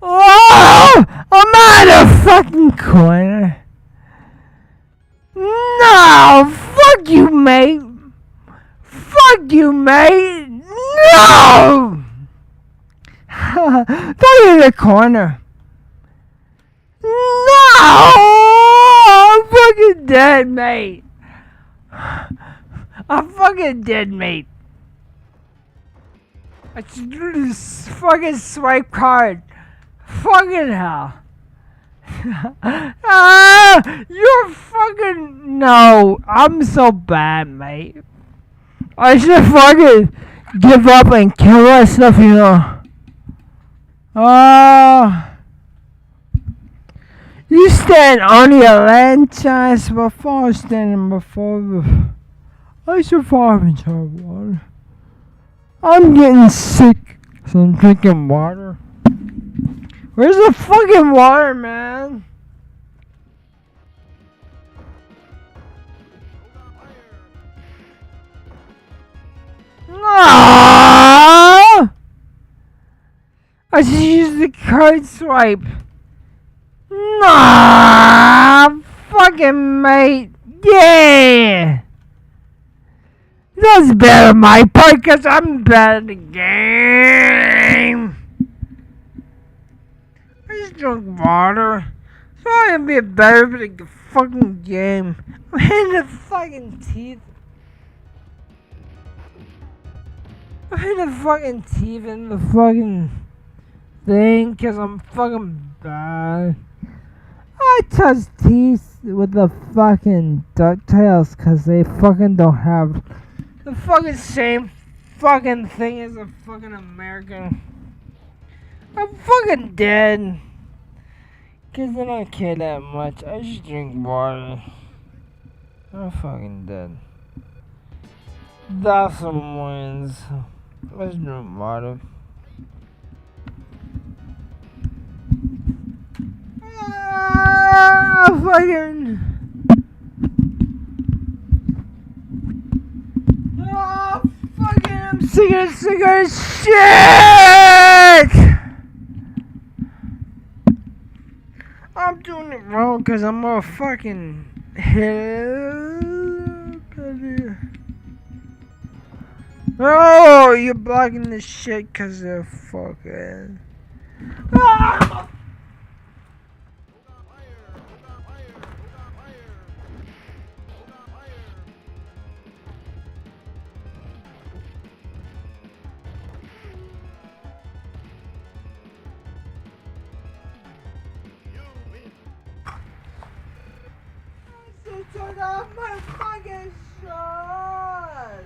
Oh! I'm out of fucking corner. No! Fuck you, mate. Fuck you, mate. No! Fuck in the corner. No! I'm fucking dead, mate. I'm fucking dead, mate. I should do this fucking swipe card. Fucking hell. Ah, you're fucking... No, I'm so bad, mate. I should fucking give up and kill myself, you know. You stand on your land chance before standing before the... I survive in terrible water. I'm getting sick, so I'm drinking water. Where's the fucking water, man? No! I just used the card swipe. Nah, fucking mate. Yeah! That's better on my part because I'm bad at the game. I just drunk water. So I can be better at the fucking game. I'm hitting the fucking teeth. I'm hitting the fucking teeth in the fucking thing because I'm fucking bad. I touch teeth with the fucking DuckTales because they fucking don't have the fucking same fucking thing as a fucking American. I'm fucking dead. Cause I don't care that much. I just drink water. I'm fucking dead. That's some wins. Let's drink water. Fucking. Oh, fucking, I'm sick of shit! I'm doing it wrong because I'm a fucking hillbilly. Oh, you're blocking this shit because they're fucking. Ah! Turn off my fucking shot!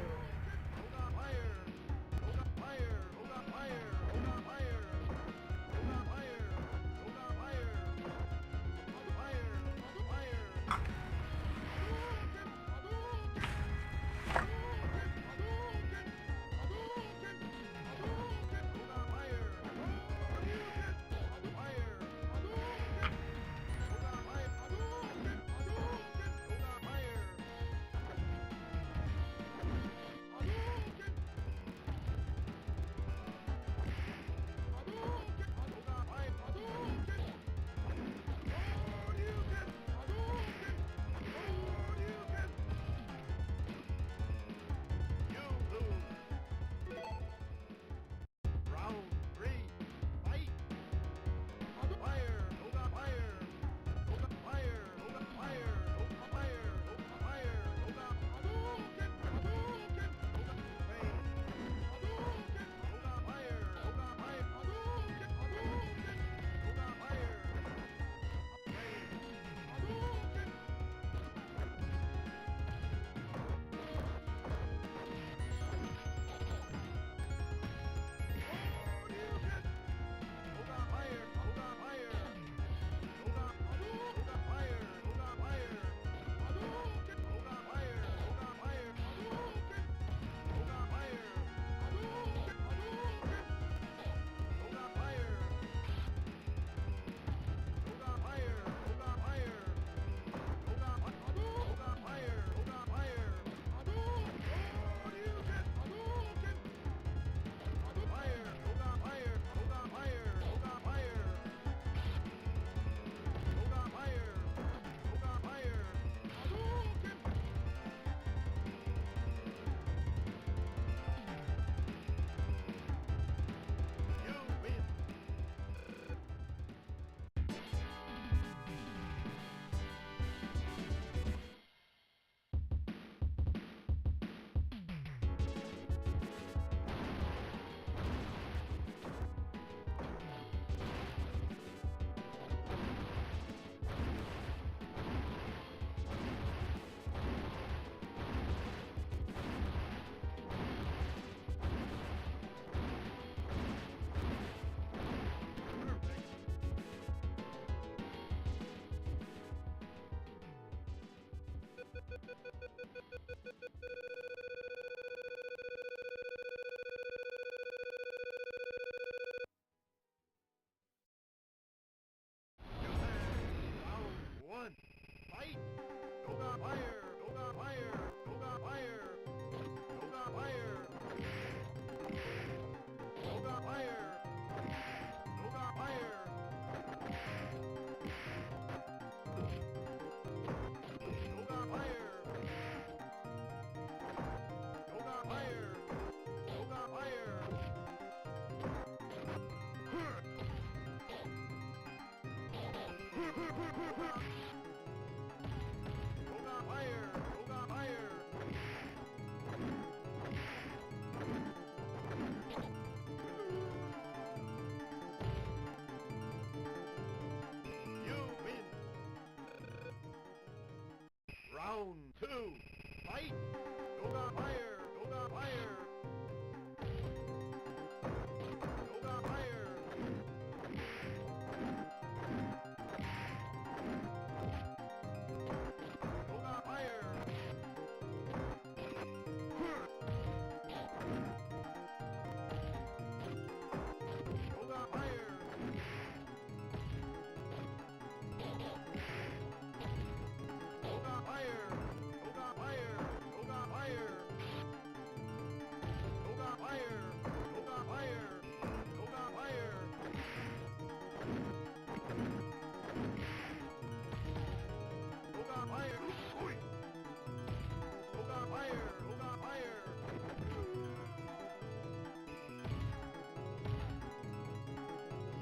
Yoga fire! Yoga fire! You win! Round 2, fight! Yoga fire! Yoga fire! Yoga fire! Yoga fire! Yoga fire! Yoga fire! Yoga fire! Yoga fire! Yoga fire! Yoga fire! Yoga fire! Yoga fire! Oi! Yoga fire! Yoga fire!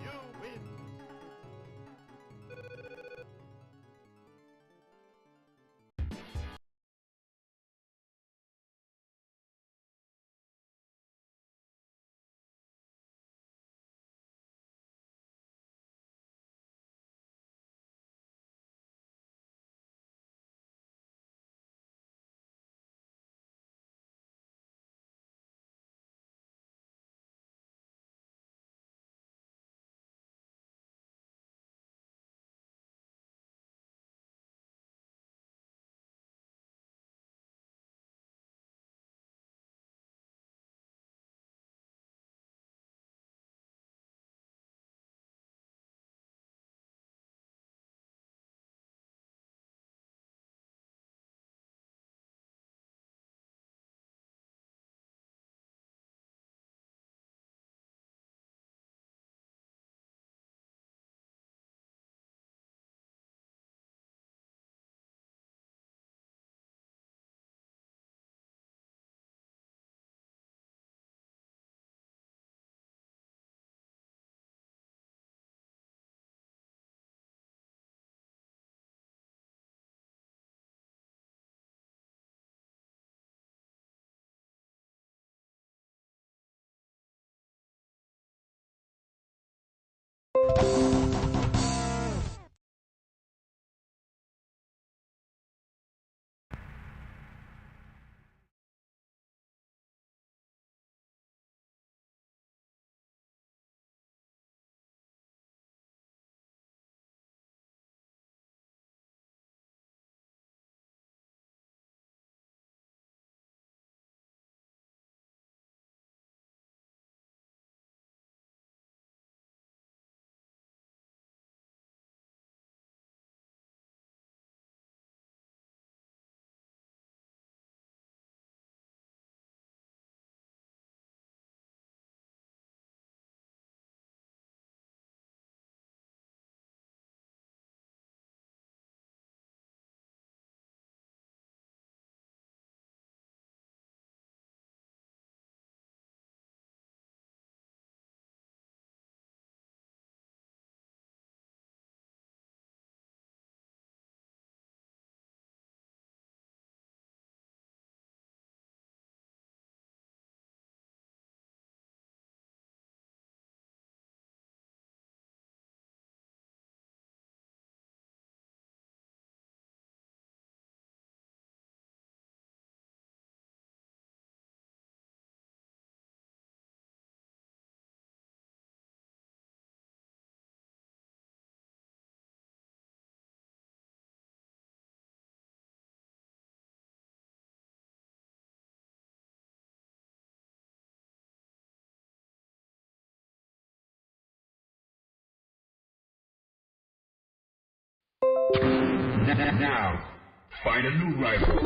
You win! Now, find a new rival.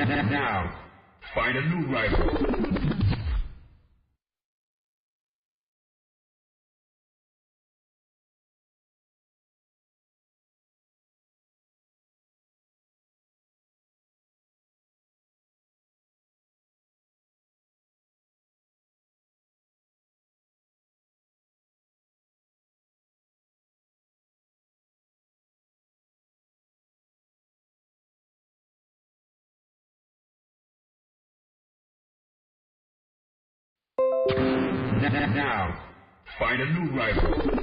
Now, find a new rival. Now, find a new rival.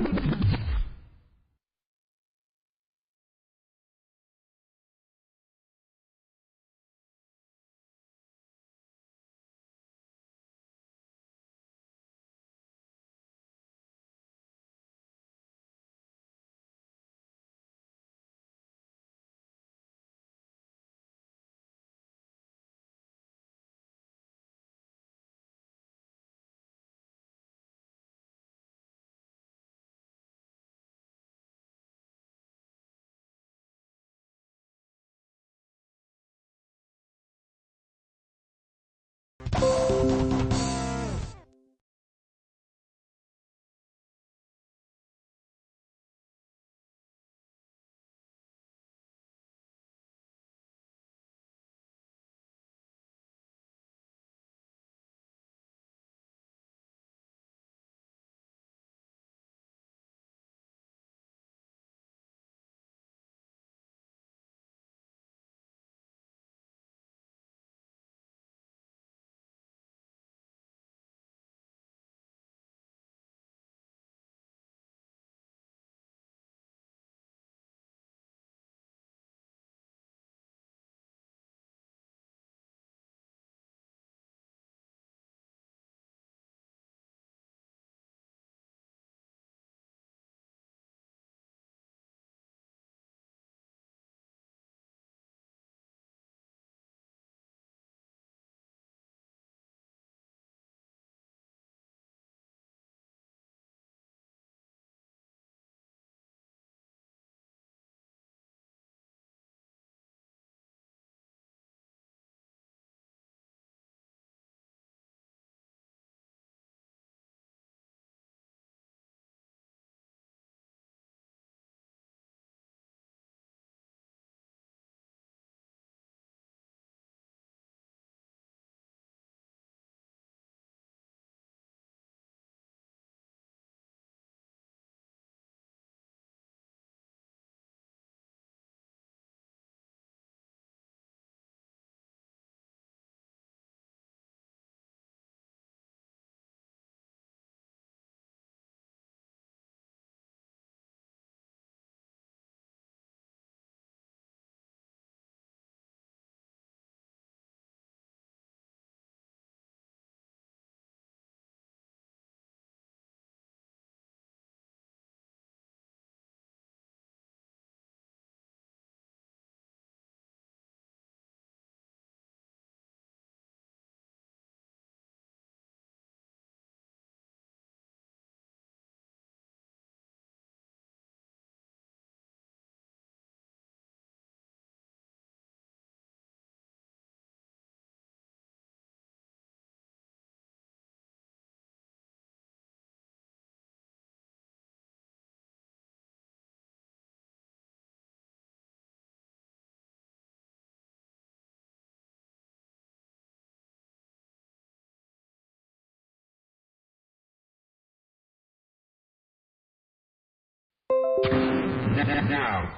Now,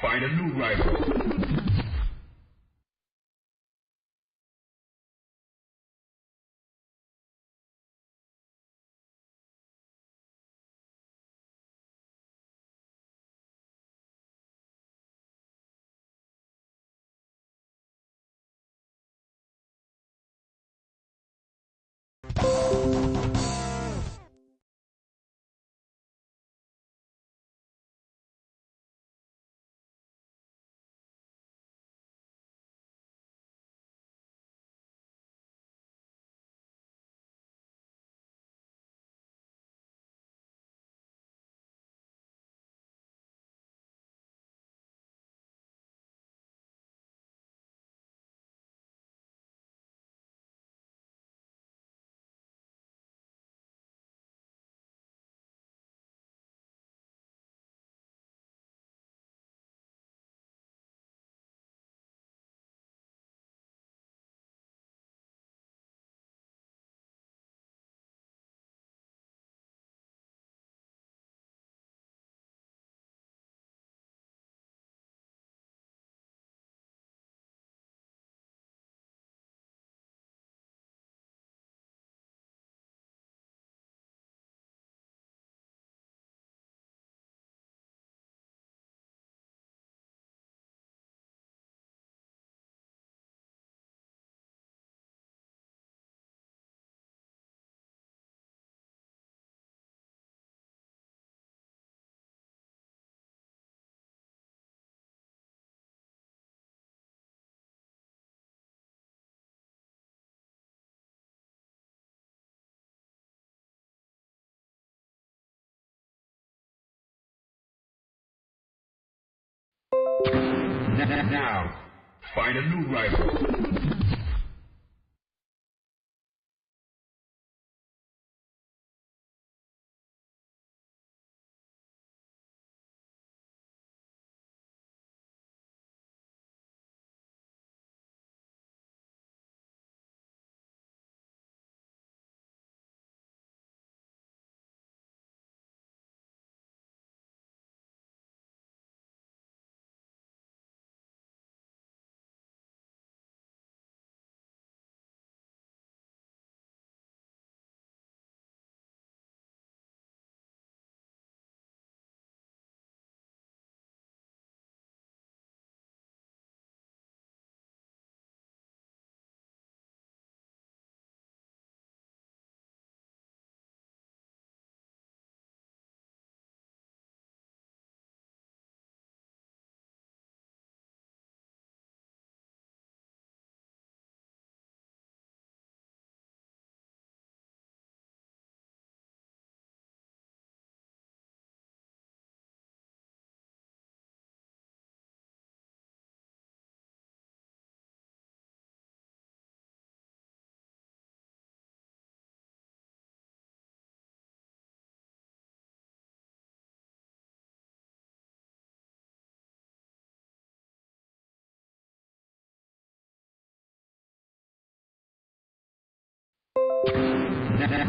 find a new rival. Now, find a new rival.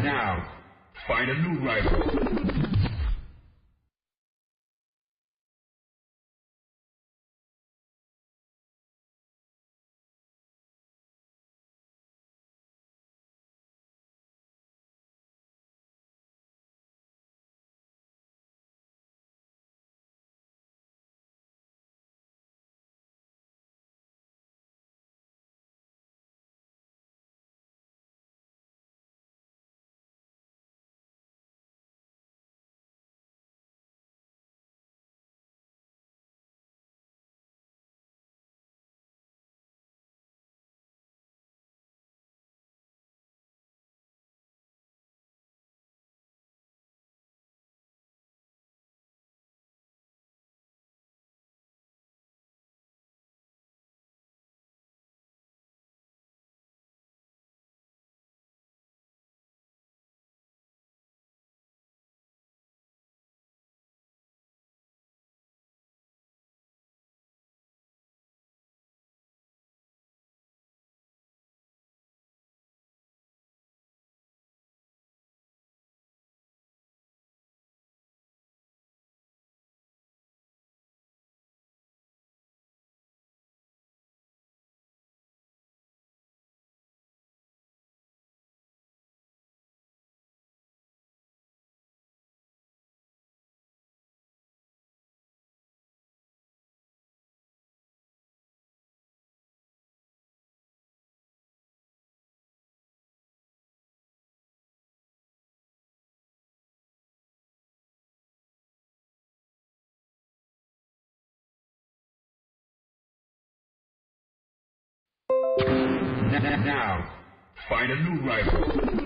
Now, find a new rival. Now, find a new rival.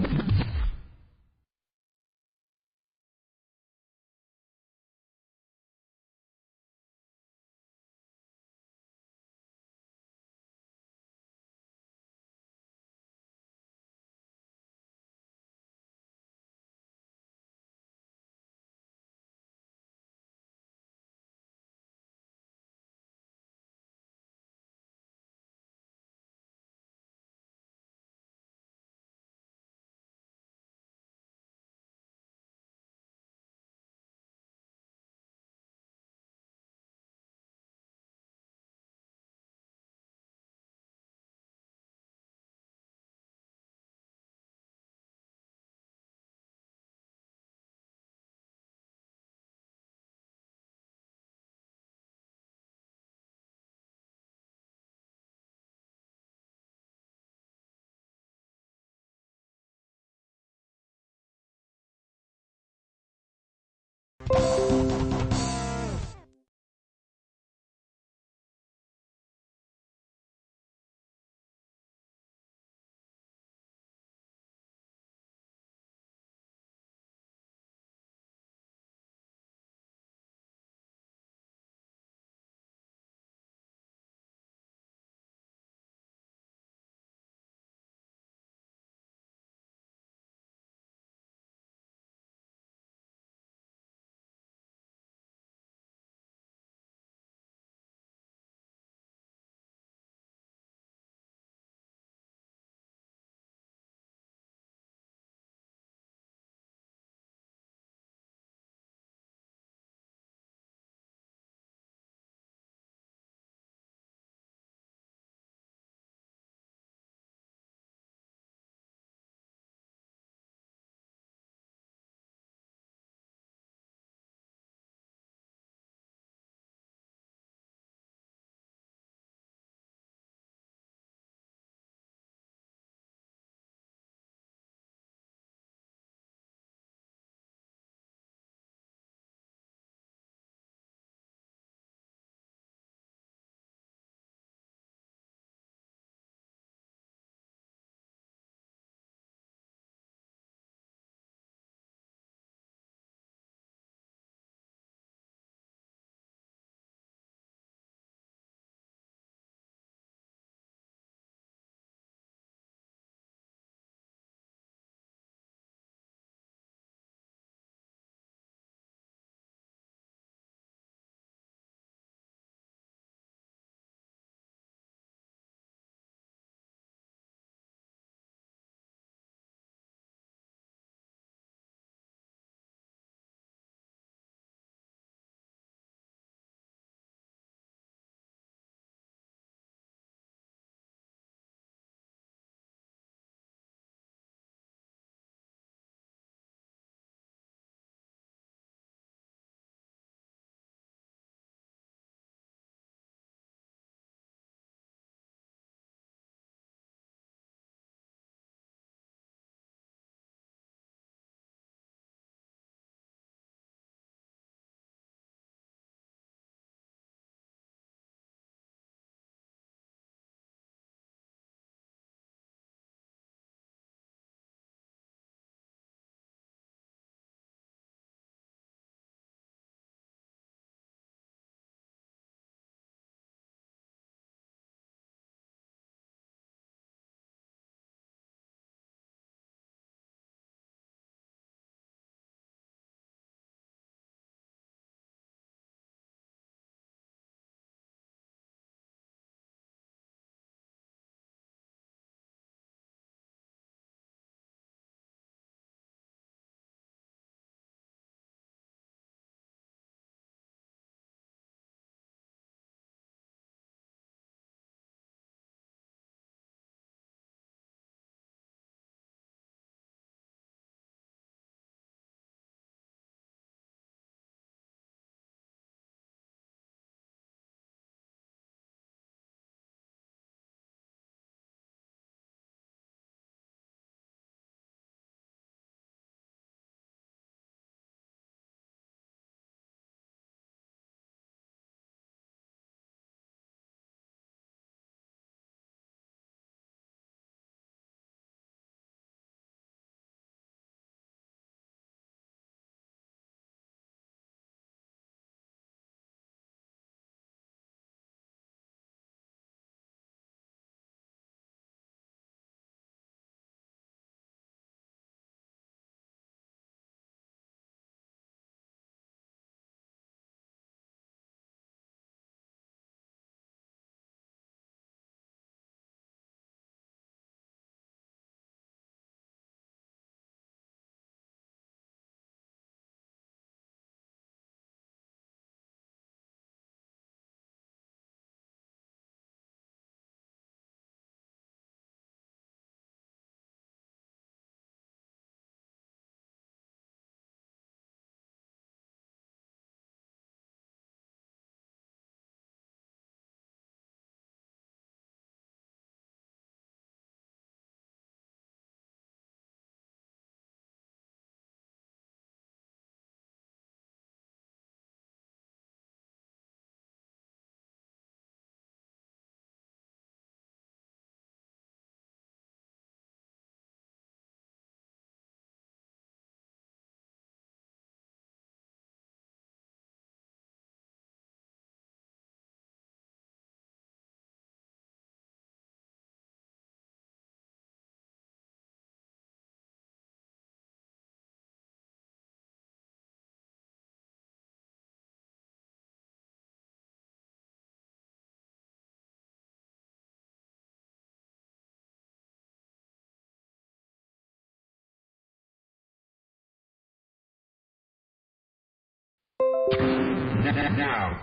Now,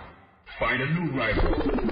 find a new rival.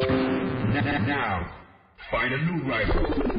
Now, find a new rival.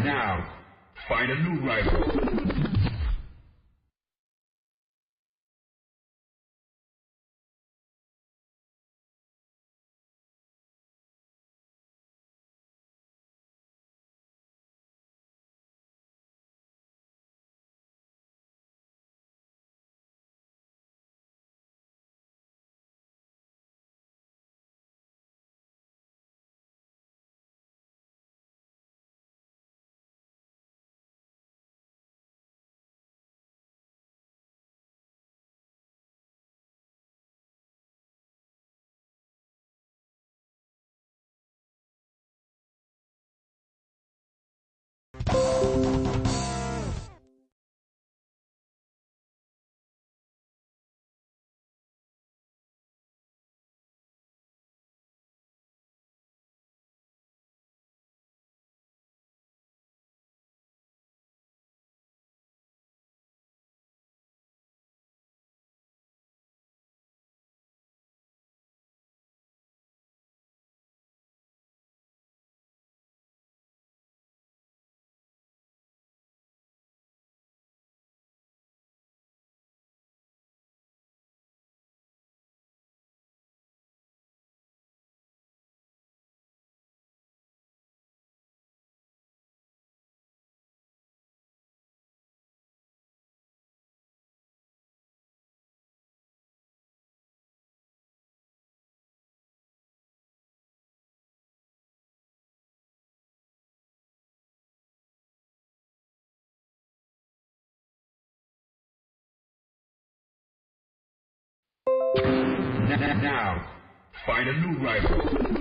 Now, find a new rival. Now, find a new rival.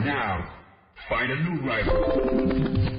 Now, find a new rival.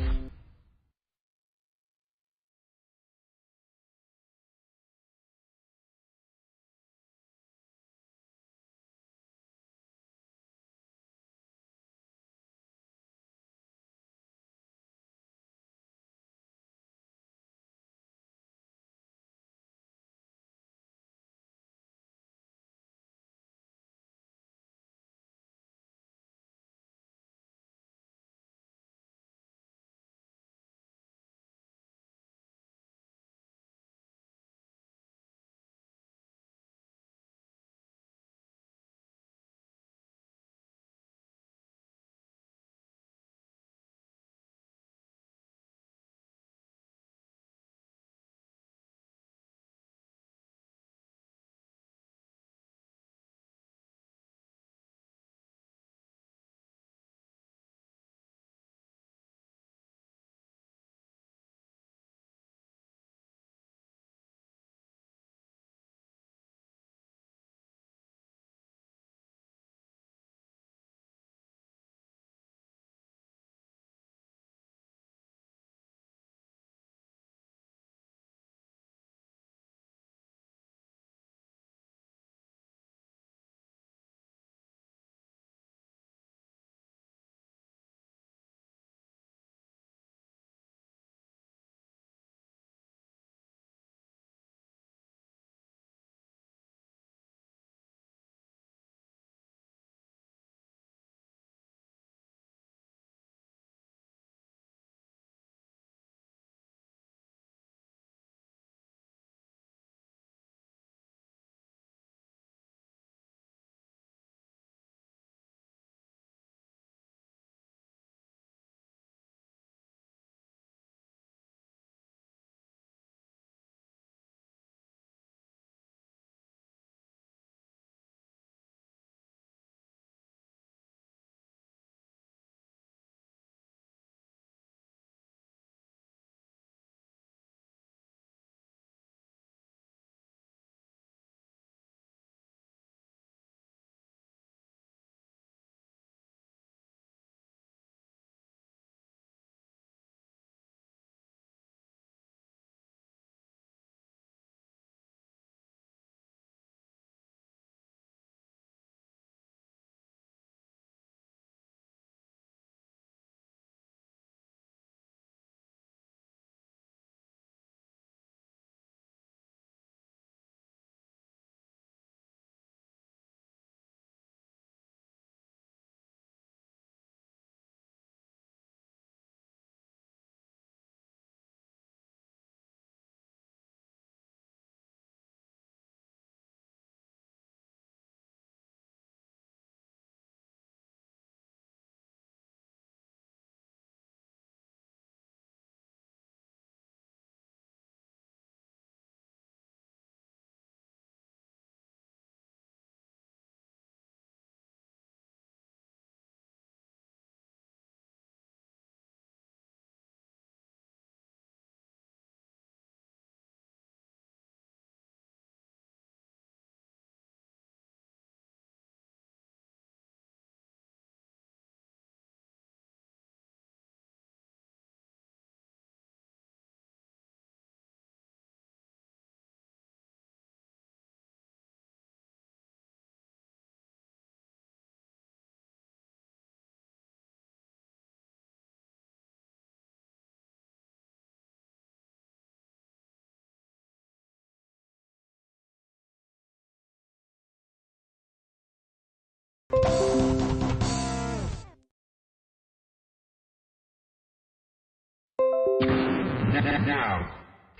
Now,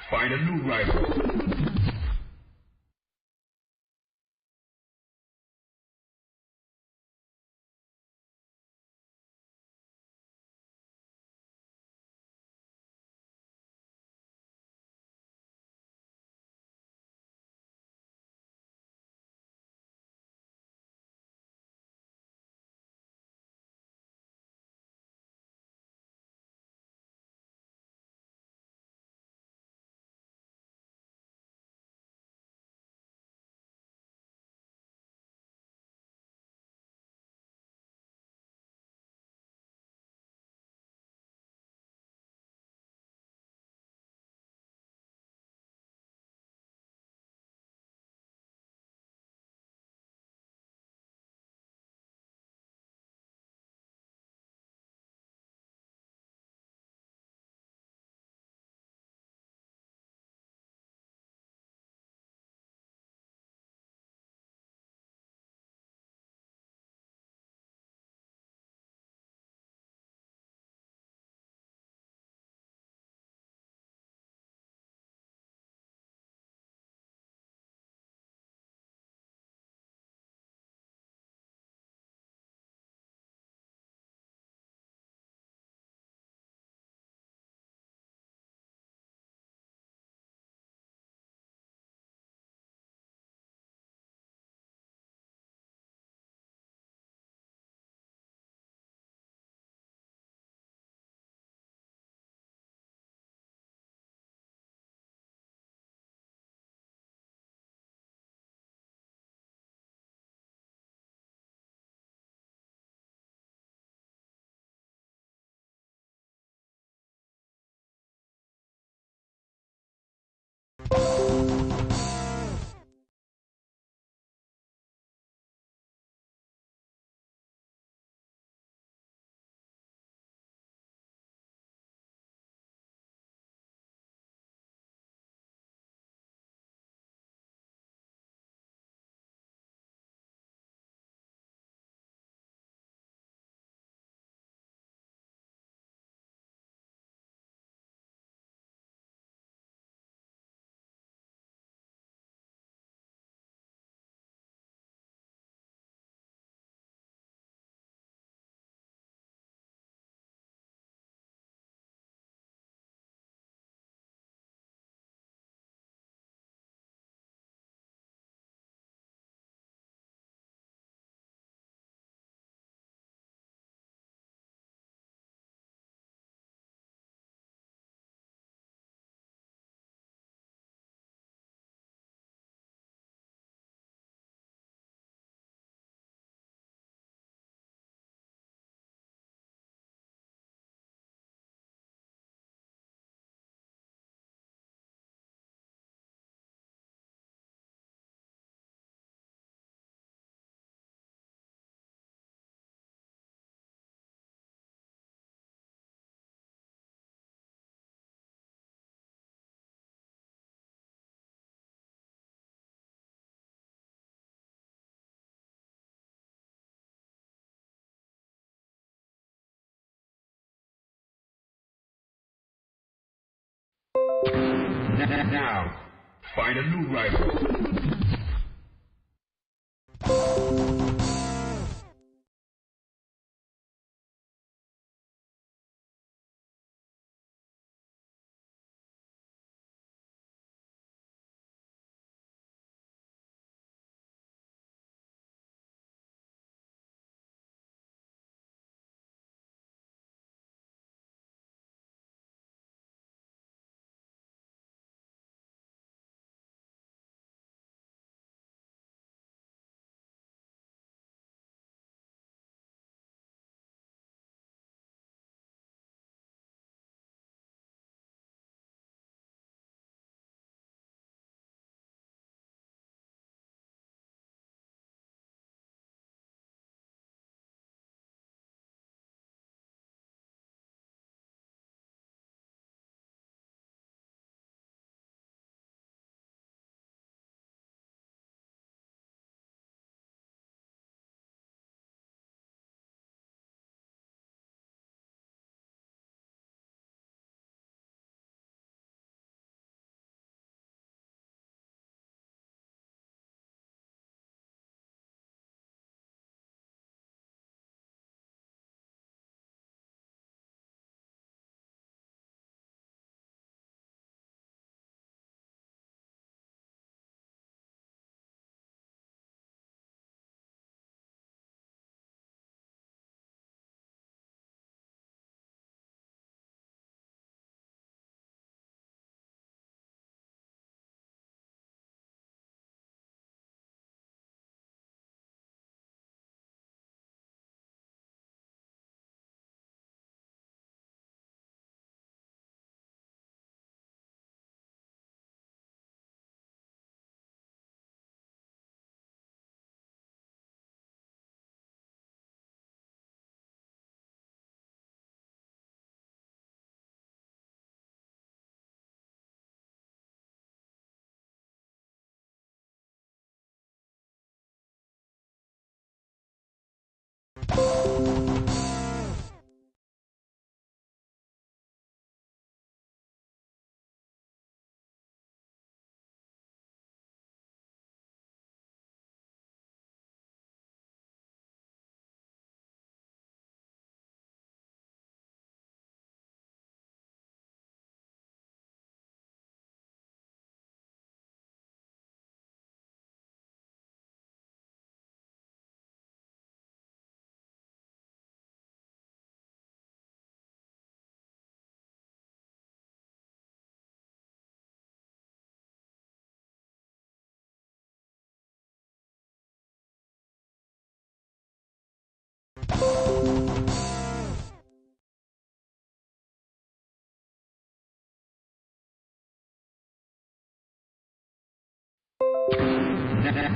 find a new rival. Now, find a new rival.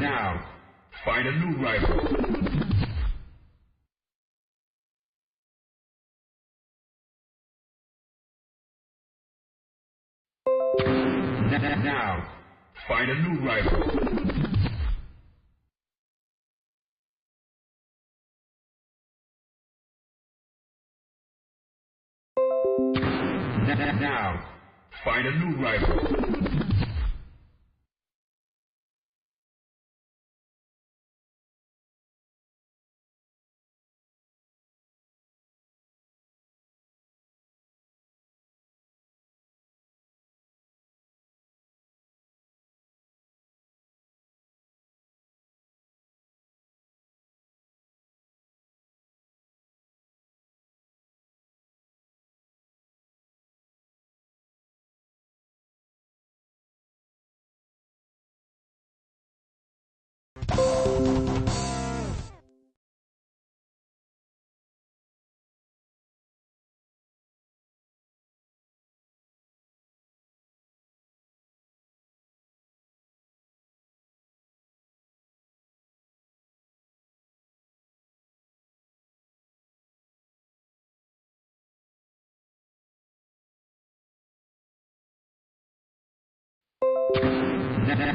Now, find a new rival. Now, find a new rival. Now, find a new rival.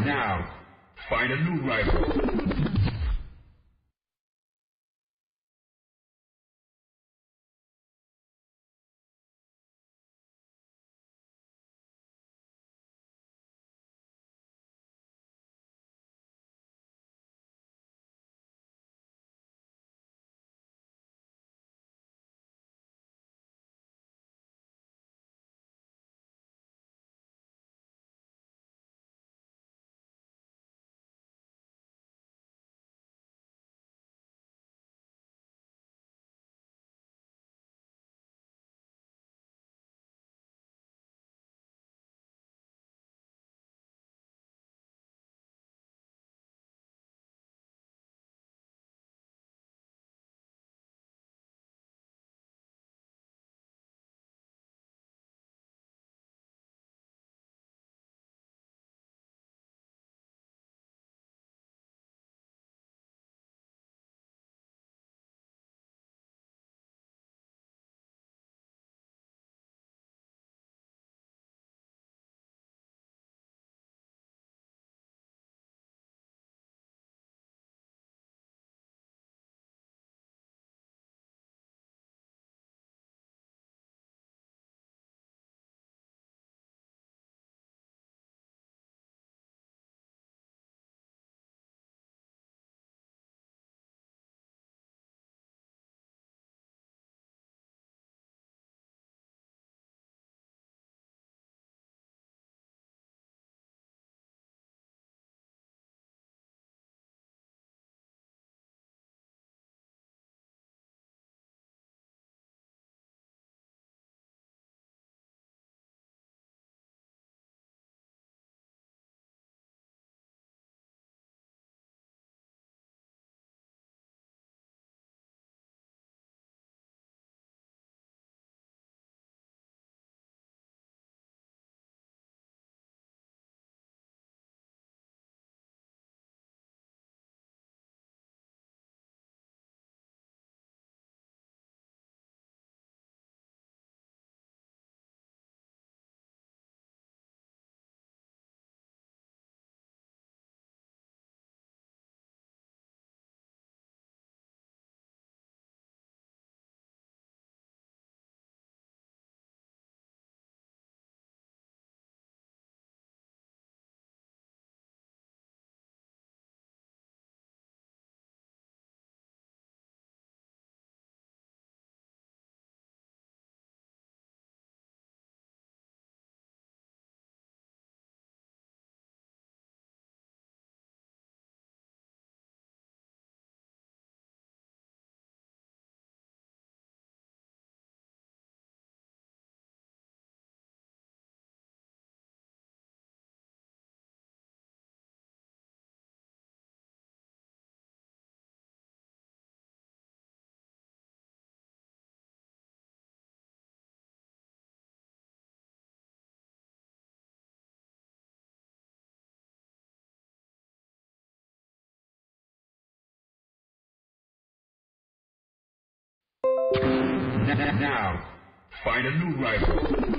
Now, find a new rival. Now, find a new rival.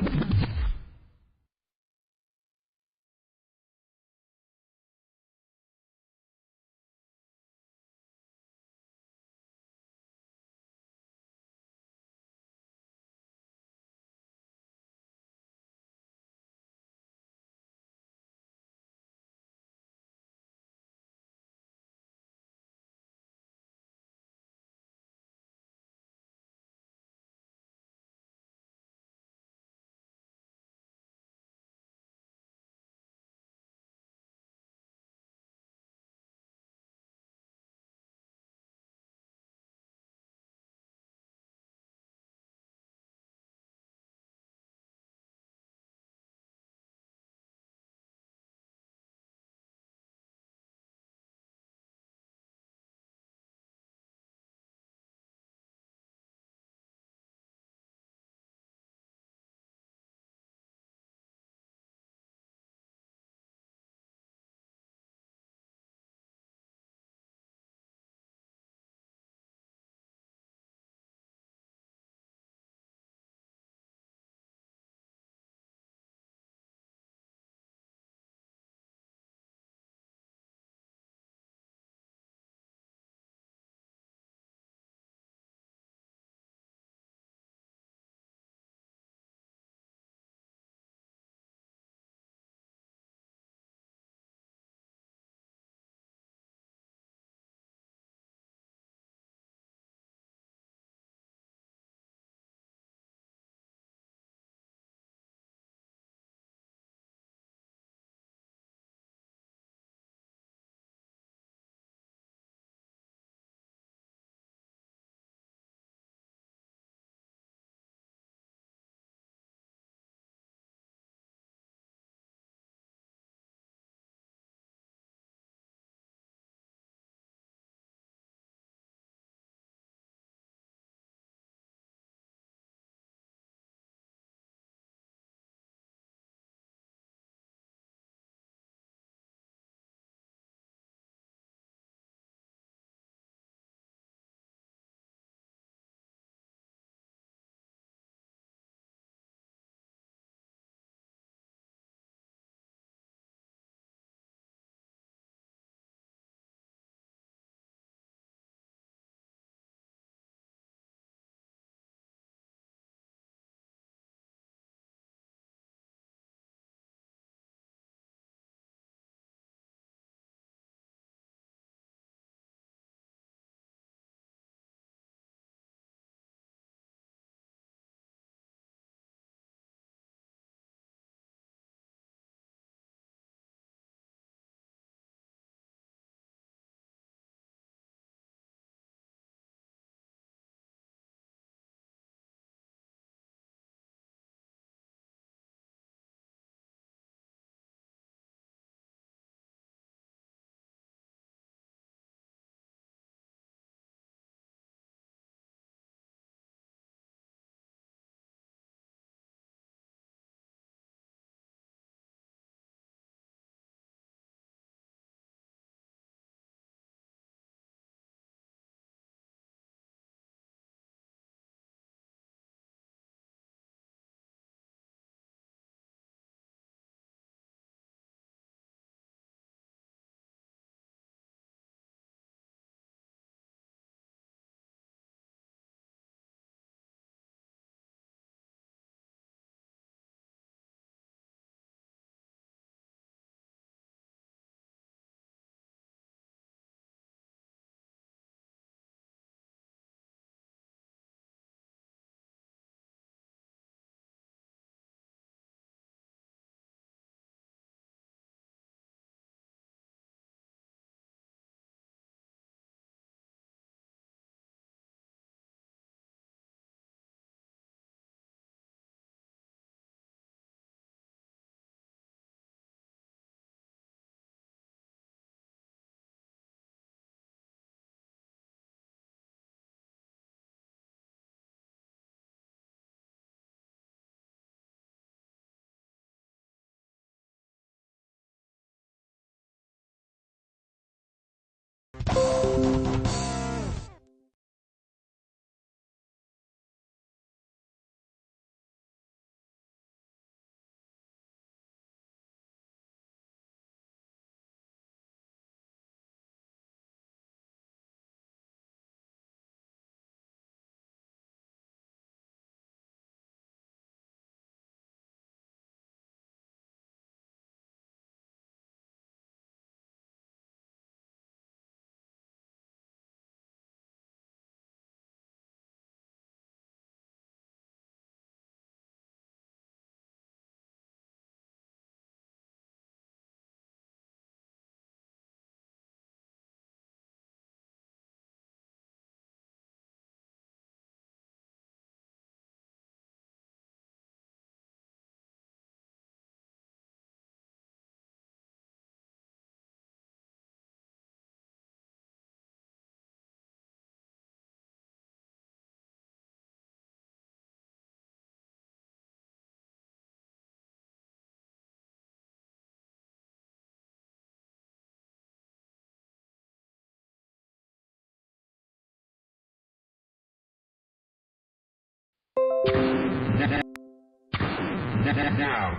Now,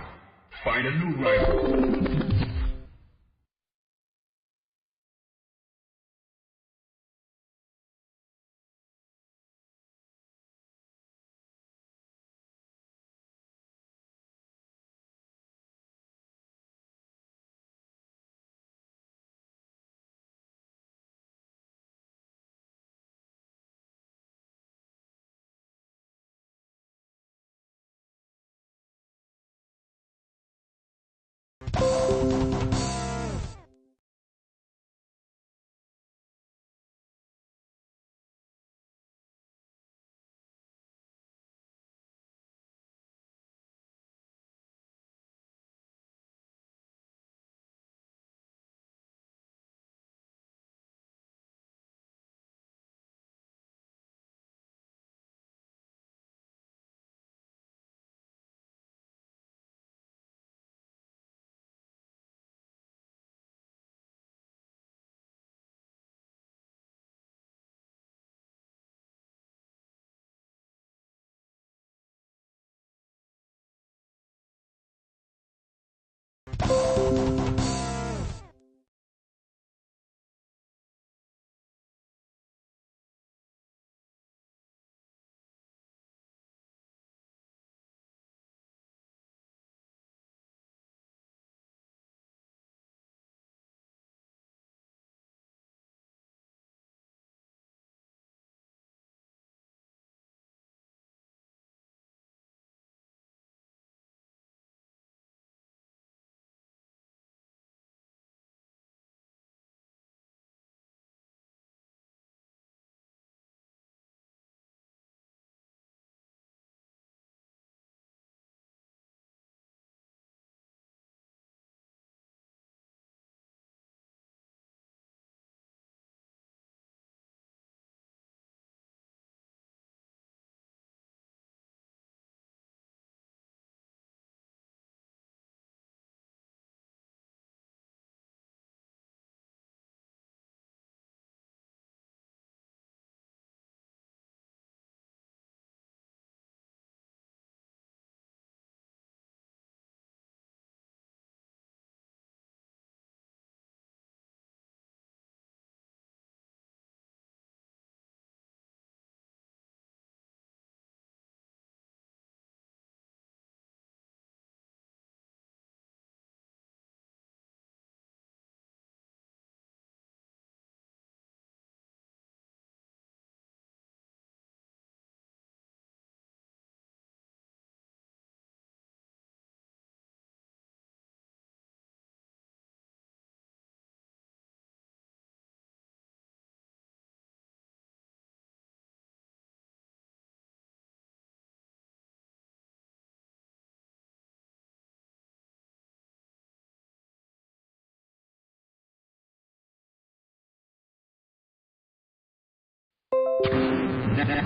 find a new rival.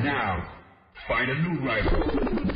Now, find a new rival.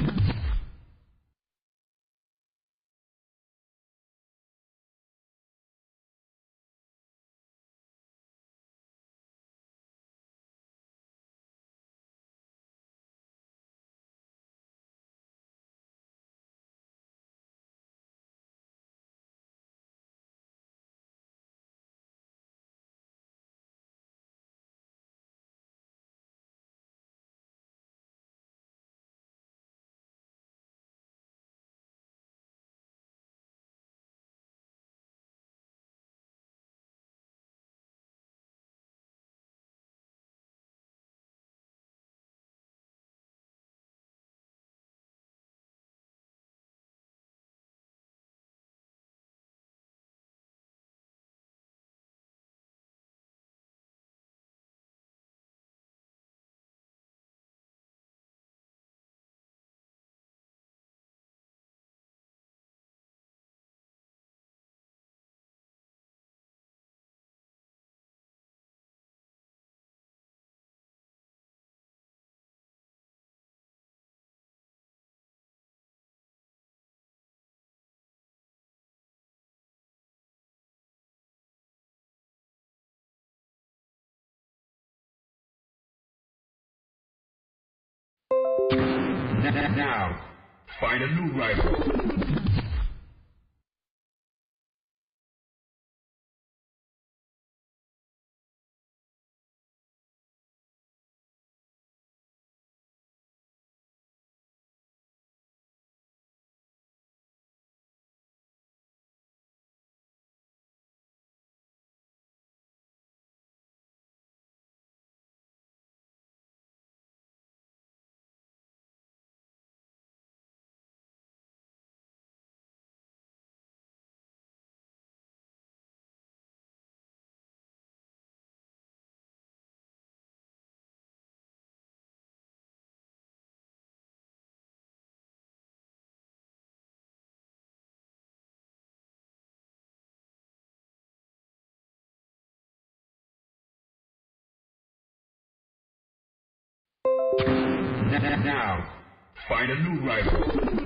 Now, Find a new rival. Now, find a new rival.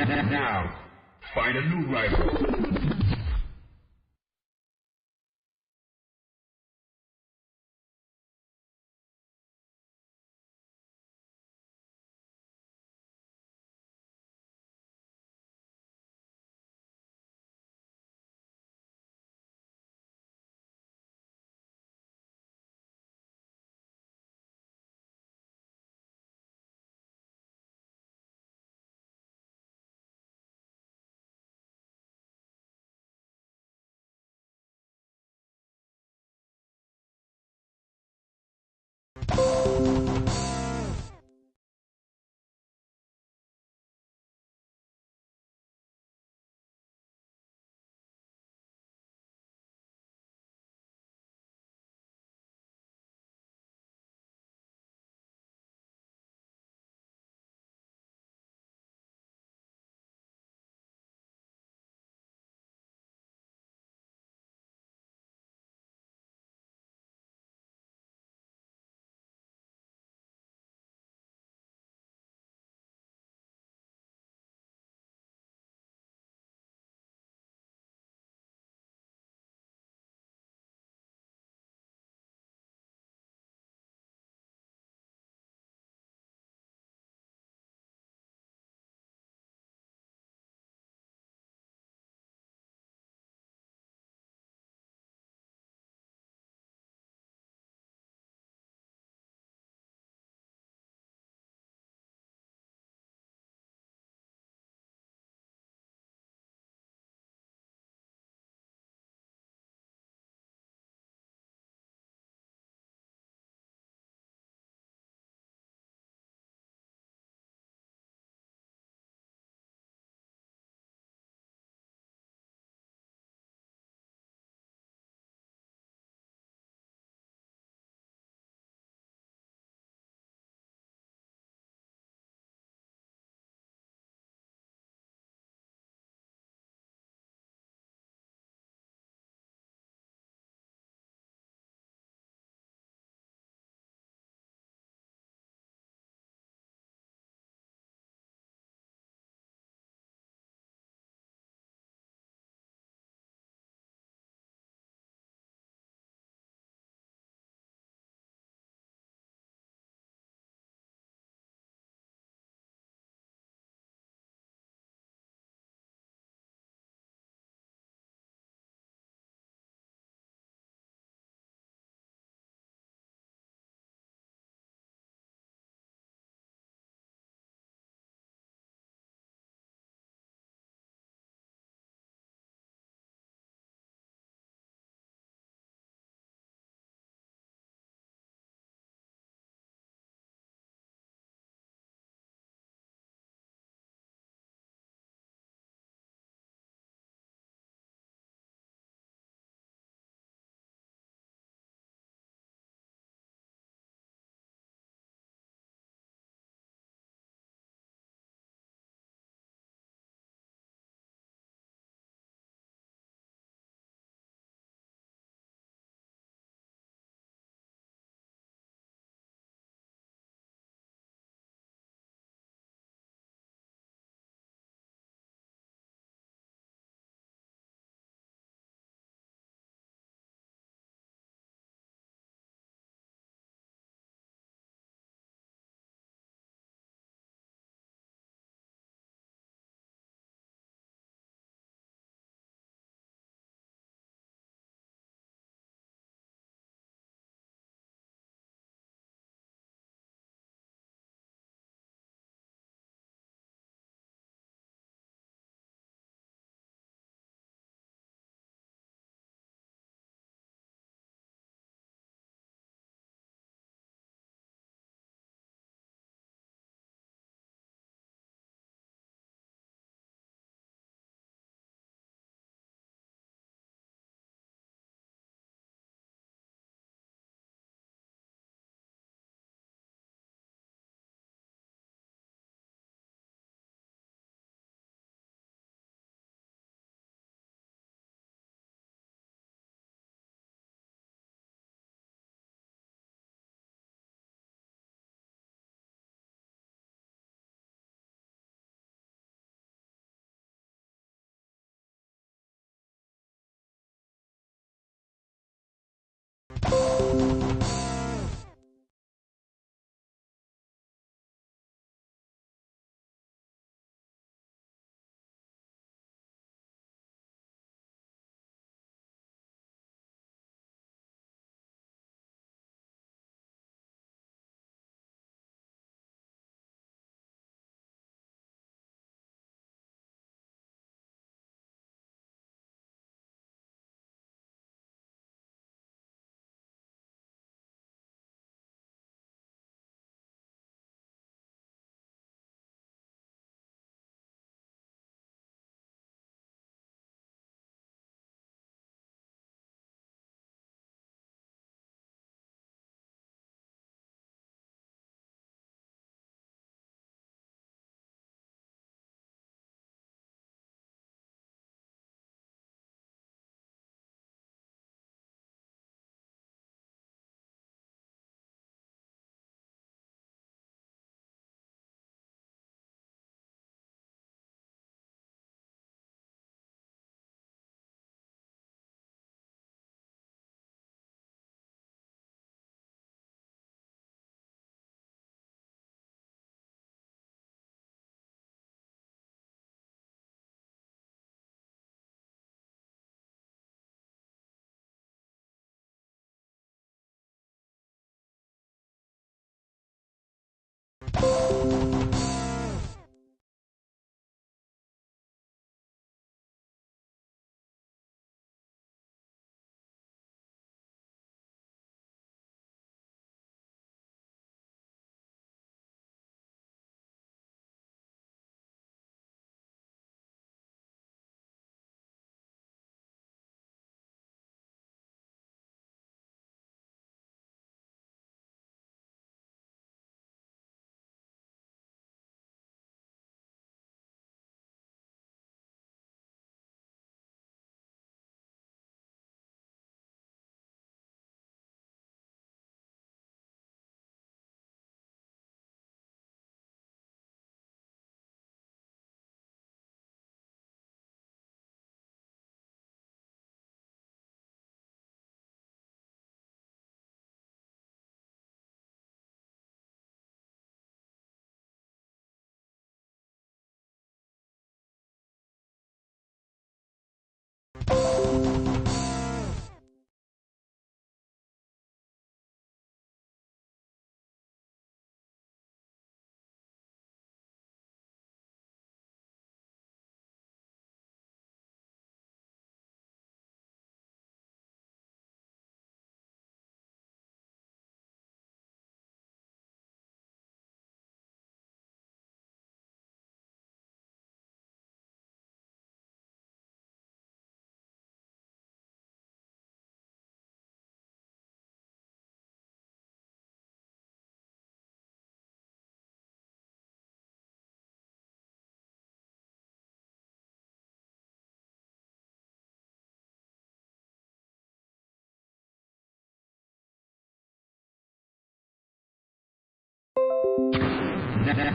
Now, find a new rival.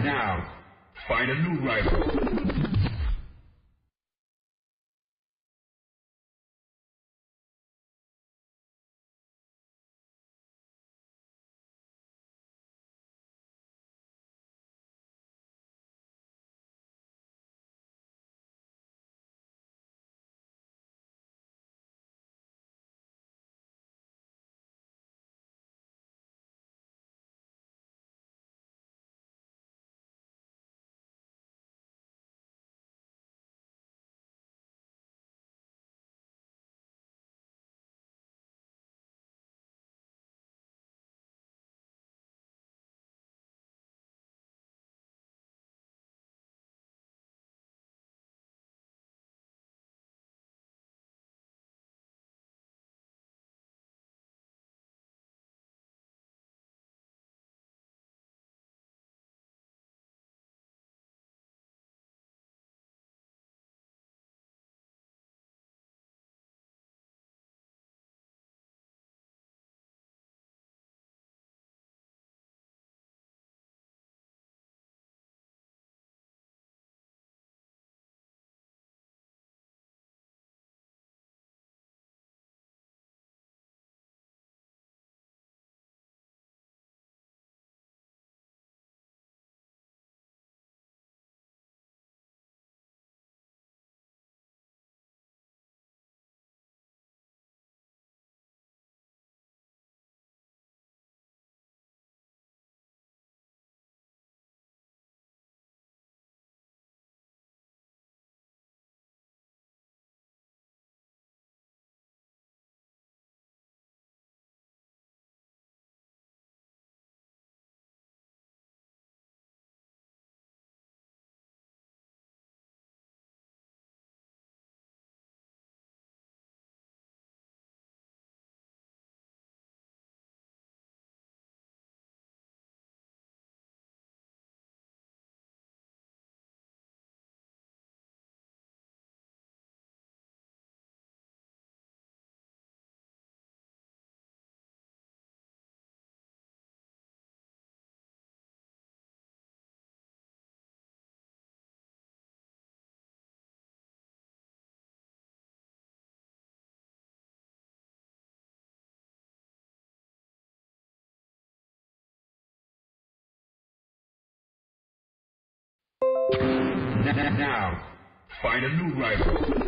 Now, find a new rival. Now, find a new rival.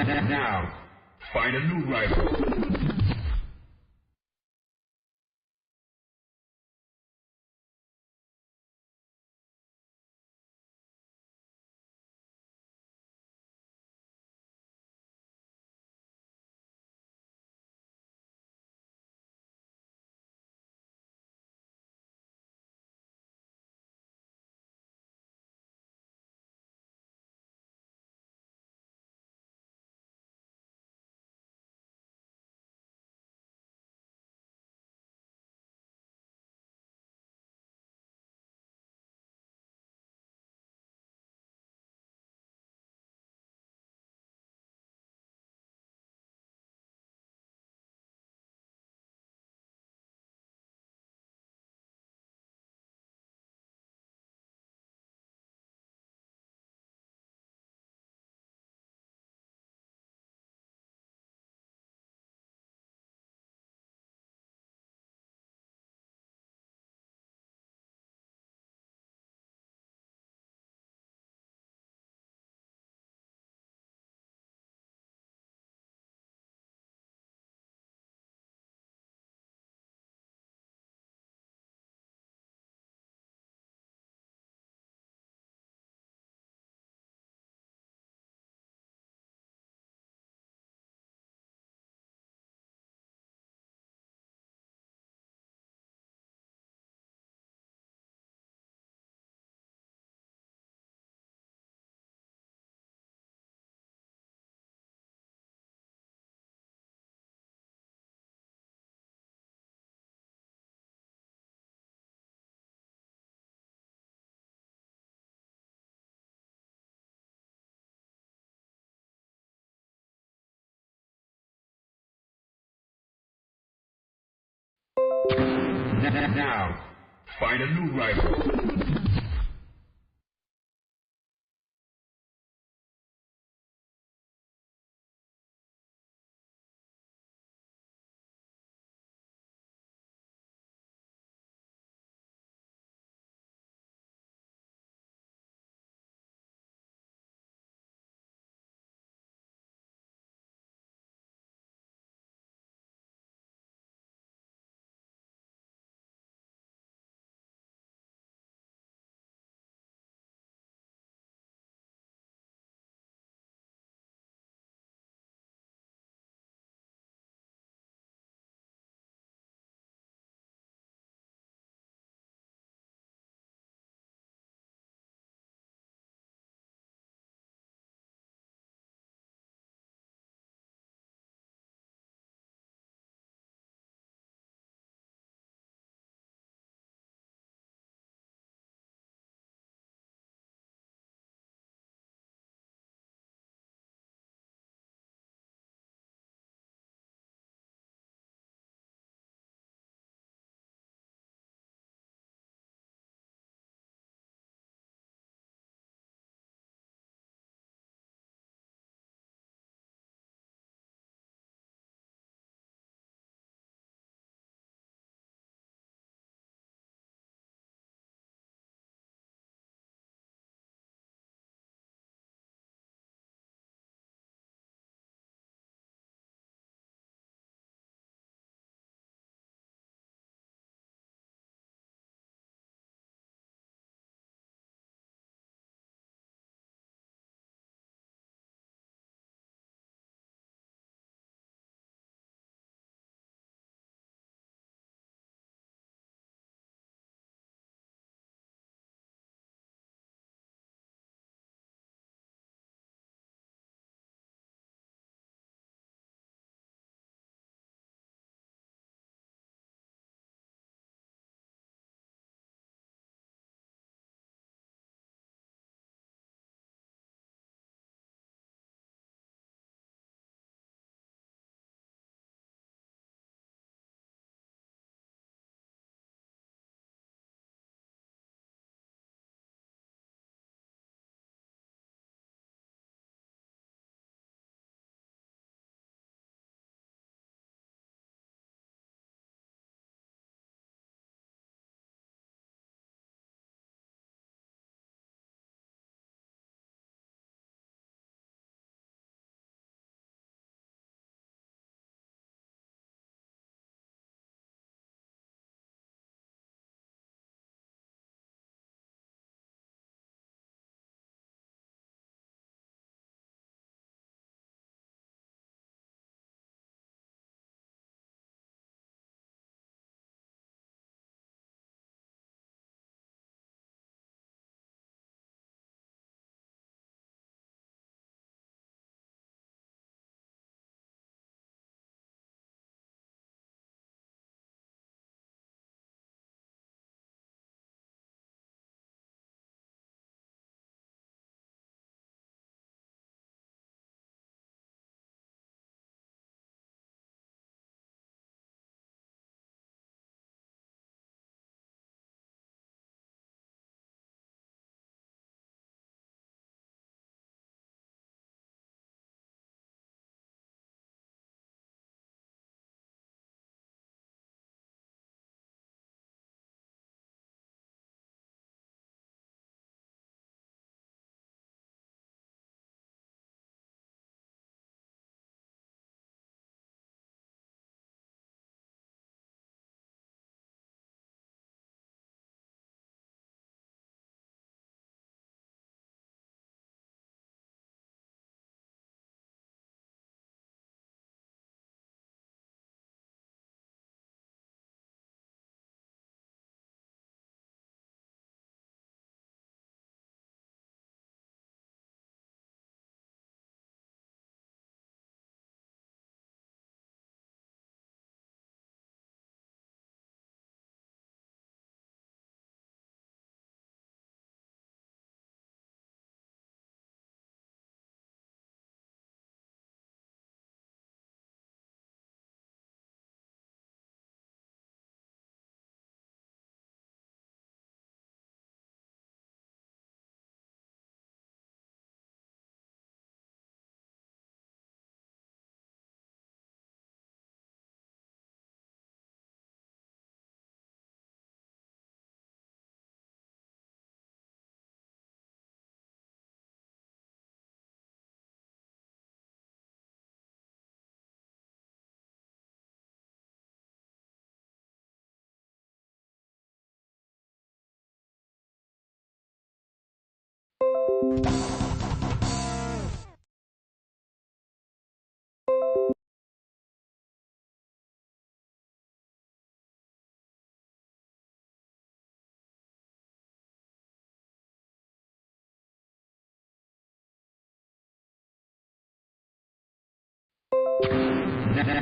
Now, find a new rival. Now, find a new rival.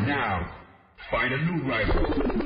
Now, find a new rival.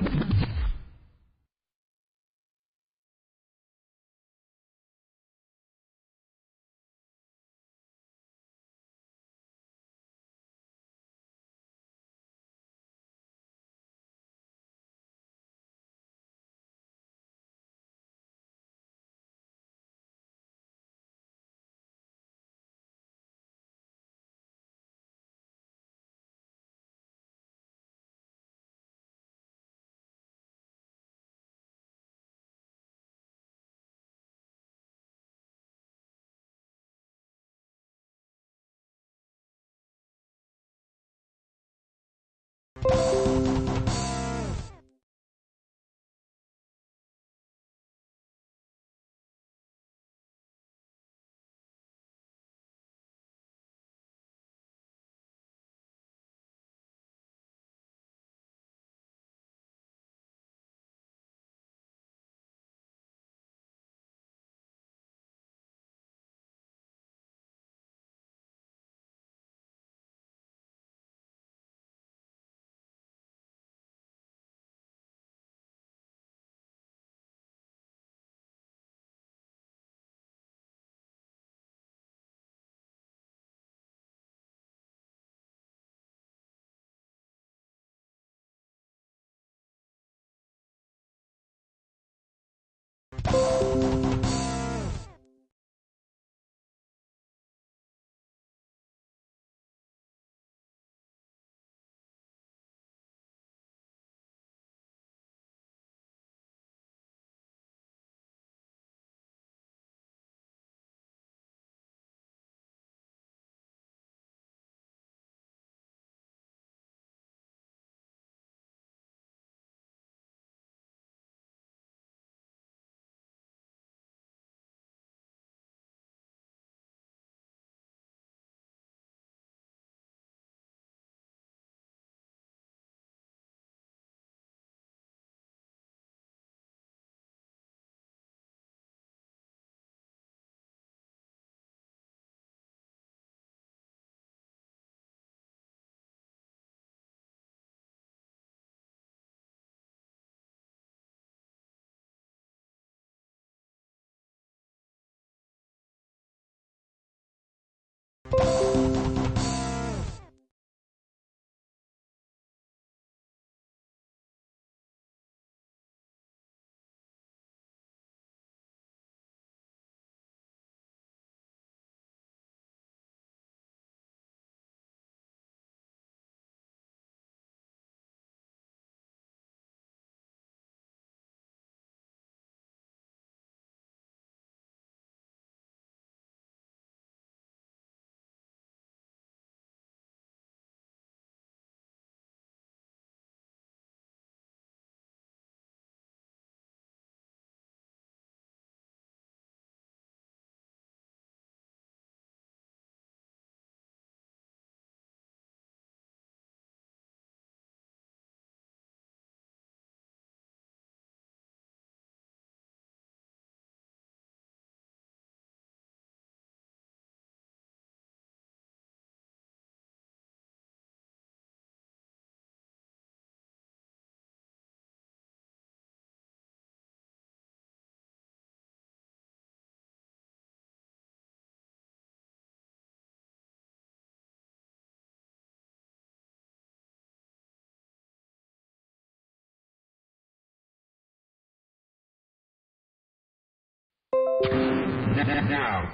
Now,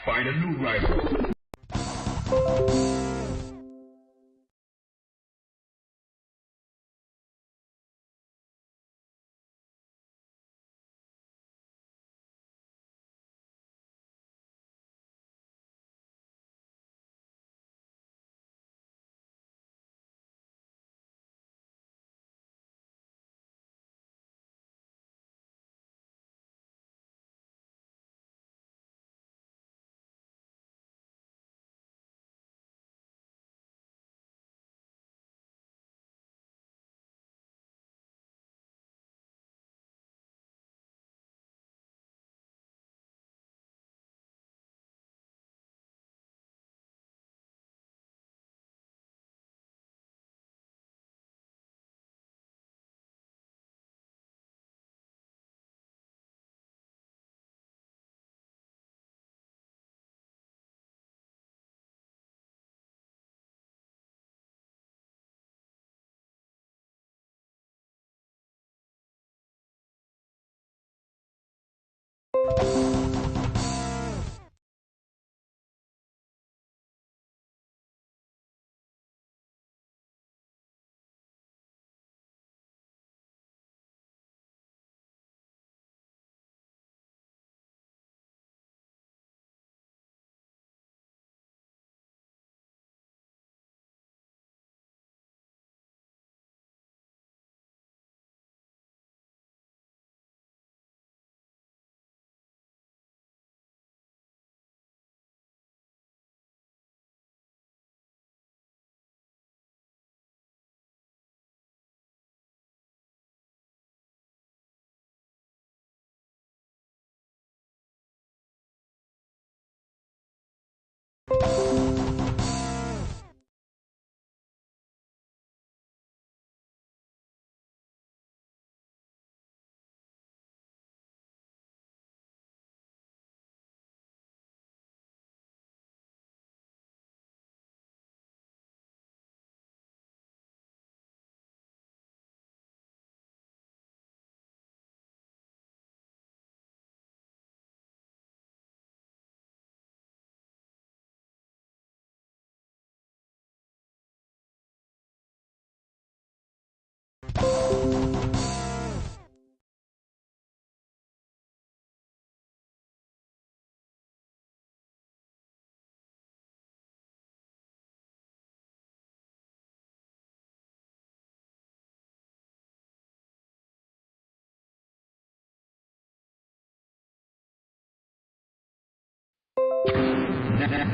find a new rival.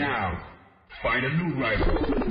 Now, find a new rival.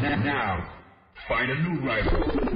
Now, find a new rival.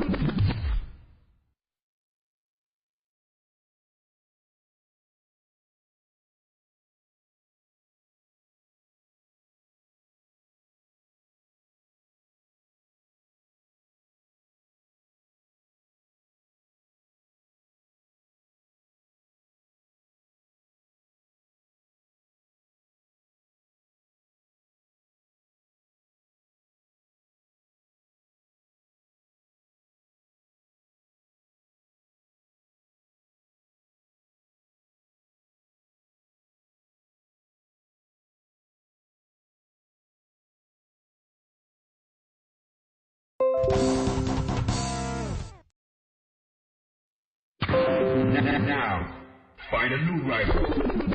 Now, find a new rival.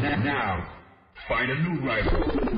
Now, find a new rival.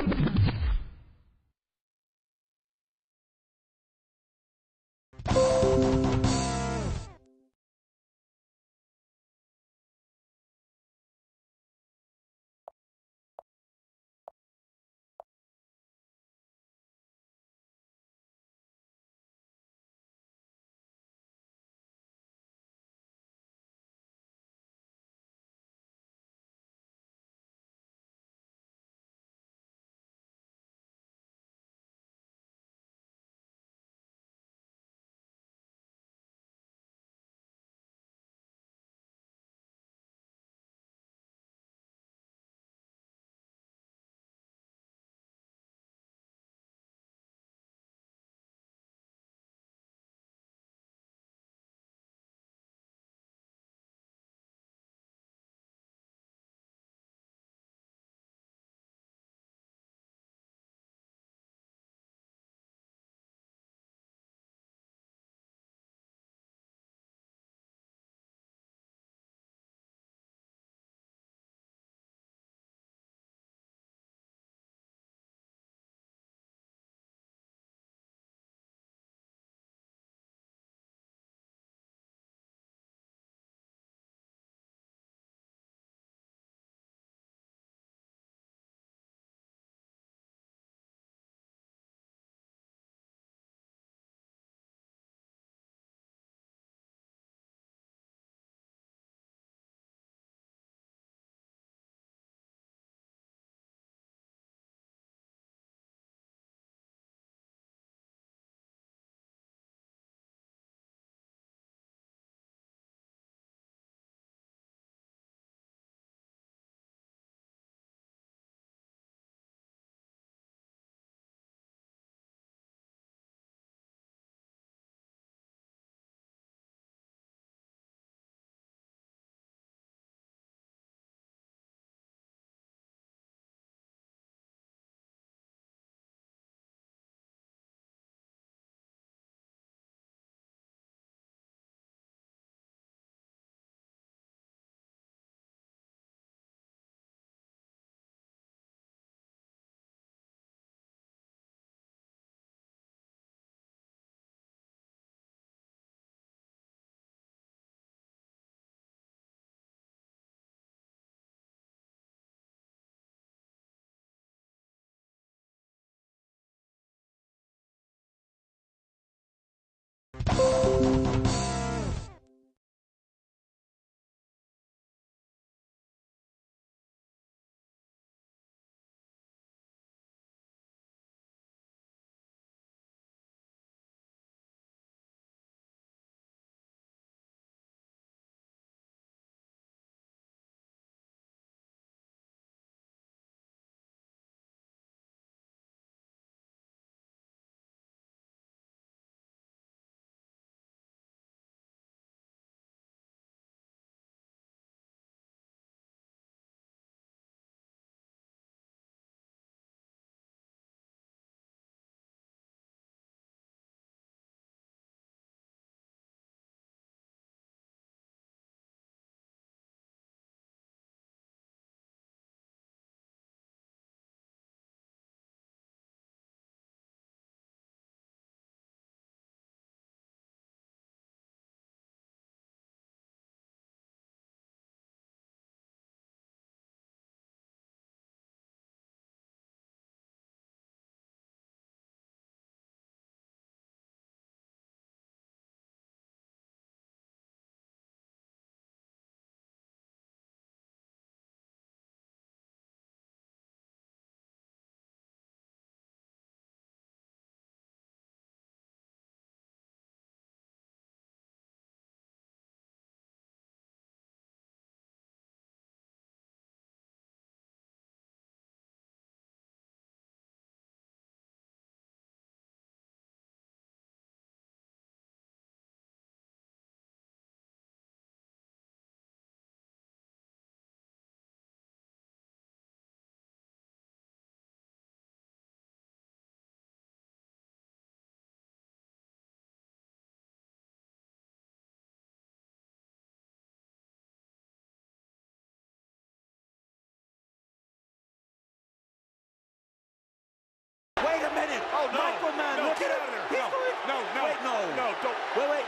Wait.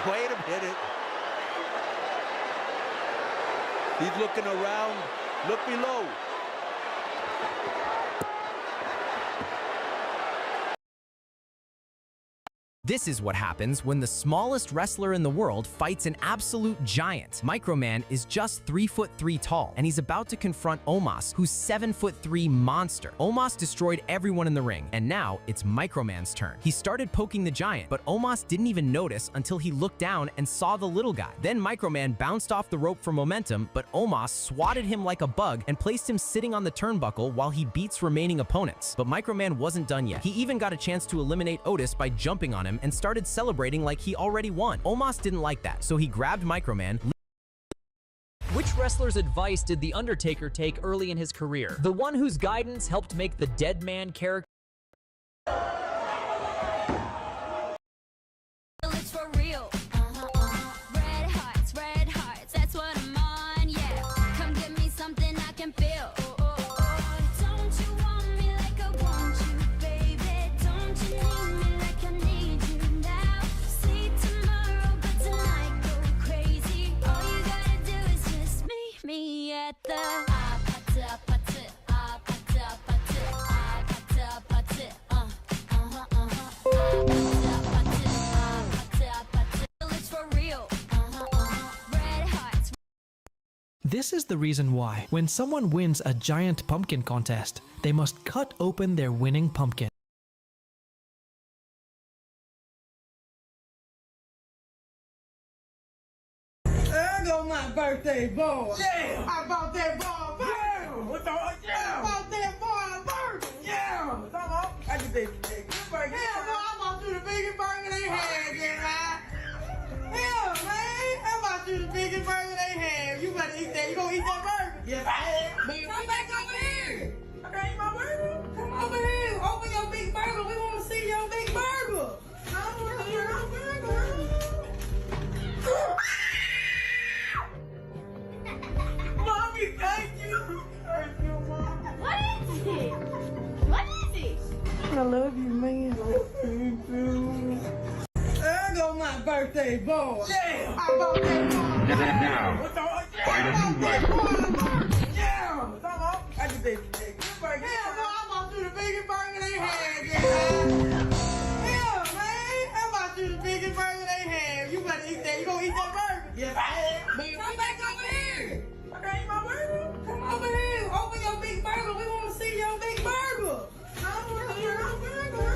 Wait a minute. He's looking around. Look below. This is what happens when the smallest wrestler in the world fights an absolute giant. Microman is just 3'3" tall, and he's about to confront Omos, who's 7'3" monster. Omos destroyed everyone in the ring, and now it's Microman's turn. He started poking the giant, but Omos didn't even notice until he looked down and saw the little guy. Then Microman bounced off the rope for momentum, but Omos swatted him like a bug and placed him sitting on the turnbuckle while he beats remaining opponents. But Microman wasn't done yet. He even got a chance to eliminate Otis by jumping on him and started celebrating like he already won. Omos didn't like that, so he grabbed Microman. Which wrestler's advice did The Undertaker take early in his career? The one whose guidance helped make the Dead Man character It's for real. Red hearts, that's what I'm on, yeah. Come give me something I can feel. Don't you want me like I want you, baby? Don't you need me like I need you now? See tomorrow, but tonight go crazy. All you gotta do is just meet me at the It's for real. Red hearts. This is the reason why, when someone wins a giant pumpkin contest, they must cut open their winning pumpkin. There go my birthday boy. Yeah. I bought that boy. Yeah. What the? Yeah. I bought that boy a burger. Yeah. I get that big burger. Hell no, I bought you the biggest burger they had, yeah. Hell man, I bought you the biggest burger they had. You better eat that. You gonna eat that burger? Yes, I am. Man, come back over here. I can eat my burger. Come over here. Open your big burger. We want to see your big burger. I want to see your burger. Mommy, thank you. Thank you, Mom. What is it? What is it? I love you, man. I love you too. There go my birthday boy. Yeah. I bought that boy. Now, What the? find a new I rival. bought that boy a burger. Yeah. I get that big burger. Hell no, I bought you the biggest burger they had, yeah. Hell man, I bought you the biggest burger they had. You better eat that. You gonna eat that burger? Yes, I am. Man, come back over here. I can eat my burger. Come over here. Open your big burger. We want to see your big burger. I want to see your burger.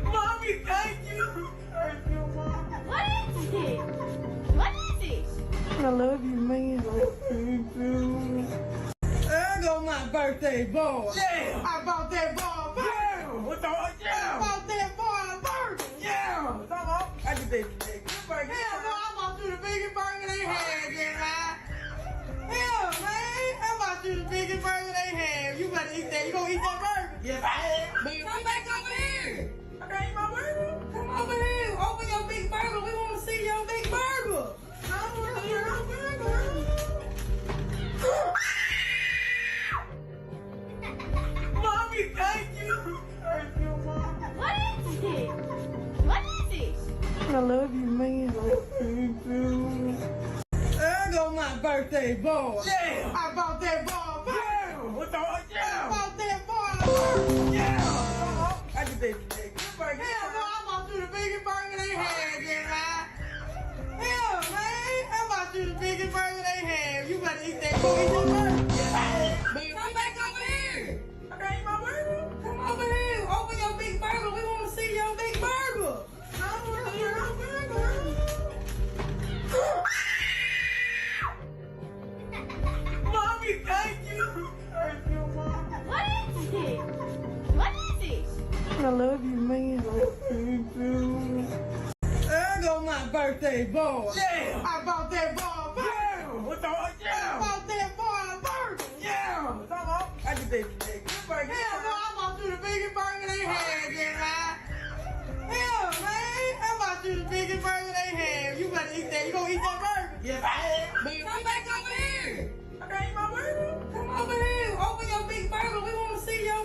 Mommy, thank you. Thank you, Mom. What is it? What is it? I love you, man. I love you too. There go my birthday boy. Yeah. I bought that boy a burger. Yeah. What the? Yeah. I bought that boy a burger. Yeah. I get that big burger. Hell no, I bought you the biggest burger they had, yeah. Hell man, I bought you the biggest burger they had. You better eat that. You gonna eat that burger? Yes, I am. Man, come back over here. I can eat my burger. Come over here. Open your big burger. We want to see your big burger. I want to see your burger. Mommy, thank you. Thank you, Mom. What is it? What is it? I love you, man. I love you too. There go my birthday boy. Yeah. I bought that boy a burger. Yeah. What the? Yeah. I bought that boy a burger. Yeah. I get that big burger. Hell no, I bought you the biggest burger they had, yeah. Hell man, I bought you the biggest burger they had. You better eat that. You gonna eat that burger? Yes, I am. Man, come back over here. I can eat my burger. Come over here. Open your big burger. We want to see your big burger. I want to see your burger. Mommy, thank you. Thank you, Mom. What is it? What is it? I love you, man. I love you too. There go my birthday boy. Yeah. I bought that boy a burger. Yeah. What the? Yeah. I bought that boy a burger. Yeah. I get that big burger. Hell no, I bought you the biggest burger they had, yeah. Hell man, I bought you the biggest burger they had. You better eat that. You gonna eat that burger? Yes, I am. Man, come back over here. I can eat my burger. Come over here. Open your big burger. We want to see your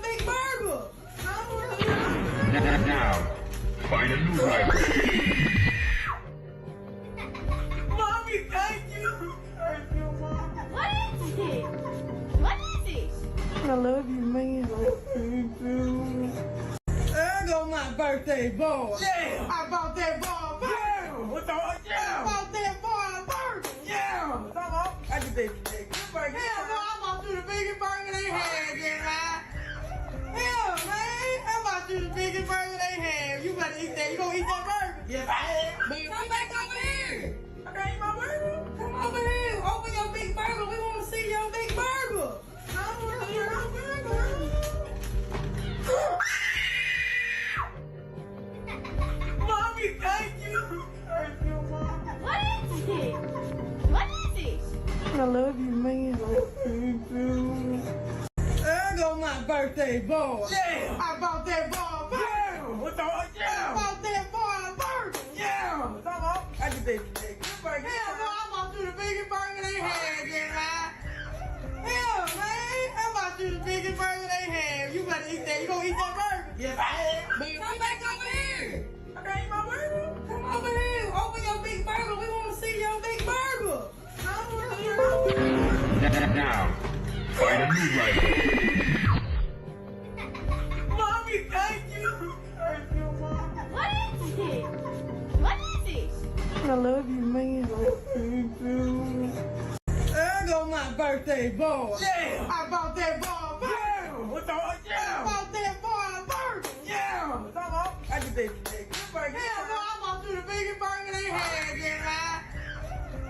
a new rival. Mommy, thank you. Thank you, Mom. What is it? What is it? I love you, man. I love you too. There go my birthday boy. Yeah. I bought that boy. Yeah. What the? Yeah. I bought that boy burger. Yeah. I just did big burger. Yeah, boy, I bought you the biggest burger they had, yeah, right? Yeah, man. I bought you the biggest burger they had. You better eat that. You gonna eat that burger? Yeah, right. Man, come back over here. I can eat my burger. Come over here. Open your big burger. We want to see your big burger. I want to see your burger. Mommy, thank you. Thank you, Mom. What is it? What is it? I love you, man. I love you too. There go my birthday boy. Yeah. I bought that boy burger. Yeah. What the? Yeah. I bought that boy burger. Yeah. I just did big burger. Yeah, boy, I bought you the biggest burger they had, yeah, right? Yeah, man. I bought you the biggest burger they had. You better eat that. You gonna eat that burger? Yeah, right. Man, come back over here. I can eat my burger. Come over here. Open your big burger. We want to see your big burger. I want to see your burger. Now, find a new rival. Mommy, thank you. Thank you, Mom. What is it? What is it? I love you, man. I love you too. There go my birthday boy. Yeah. I bought that boy burger. Yeah. What the? Yeah. I bought that boy burger. Yeah. I just did big burger. Yeah, boy, I bought you the biggest burger they had, yeah, right?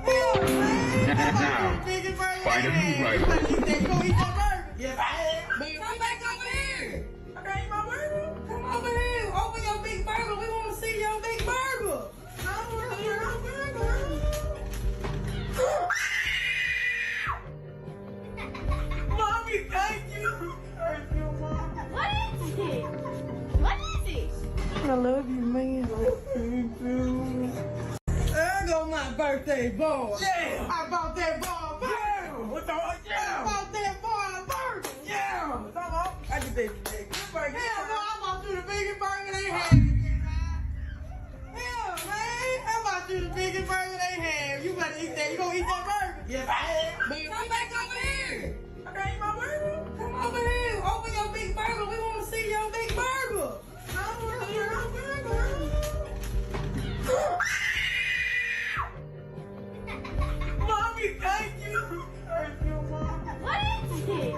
Yeah, man. I bought you the biggest burger Find they a new had. You rival. better eat that. You gonna eat that burger? Yeah, right. Man, come back over here. I can eat my burger. Come over here. Open your big burger. We want to see your big burger. I want to see your burger. Mommy, thank you. Thank you, Mom. What is it? What is it? I love you, man. I love you too. There go my birthday boy. Yeah. I bought that boy burger. Yeah. What the? Yeah. I bought that boy burger. Yeah. I just did big burger. Yeah, boy, I bought you the biggest burger they had. Yeah, man. I bought you the biggest burger they had. You better eat that. You gonna eat that burger? Yeah, right. Man, come back over here. I can eat my burger. Come over here. Open your big burger. We want to see your big burger. I want to see your burger. Mommy, thank you. Thank you, Mom. What is it?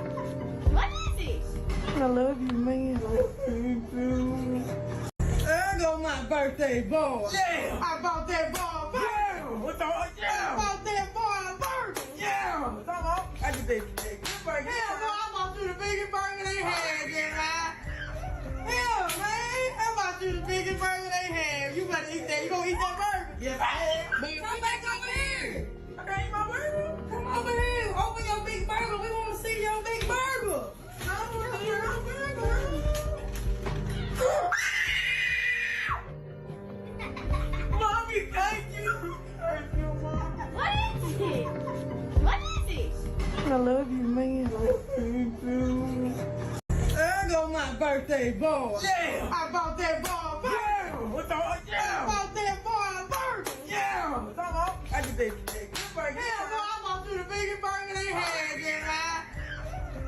What is it? I love you, man. I love you too. There go my birthday boy. Yeah. I bought that boy burger. Yeah. What the? Yeah. I bought that boy burger. Yeah. I just did big burger. Yeah, boy, I bought you the biggest burger they had, yeah, right? Yeah, man. I bought you the biggest burger they had. You better eat that. You gonna eat that burger? Yeah, right. Man, come back over here. I can eat my burger. Come over here. Open your big burger. We want to see your big burger. I want to see your burger. Mommy, thank you. Thank you, Mom. What is it? What is it? I love you, man. I love you too. There go my birthday boy. Yeah. I bought that boy burger. Yeah. What the? Yeah. I bought that boy burger. Yeah. I just did big burger. Yeah, boy, I bought you the biggest burger they had, yeah, right?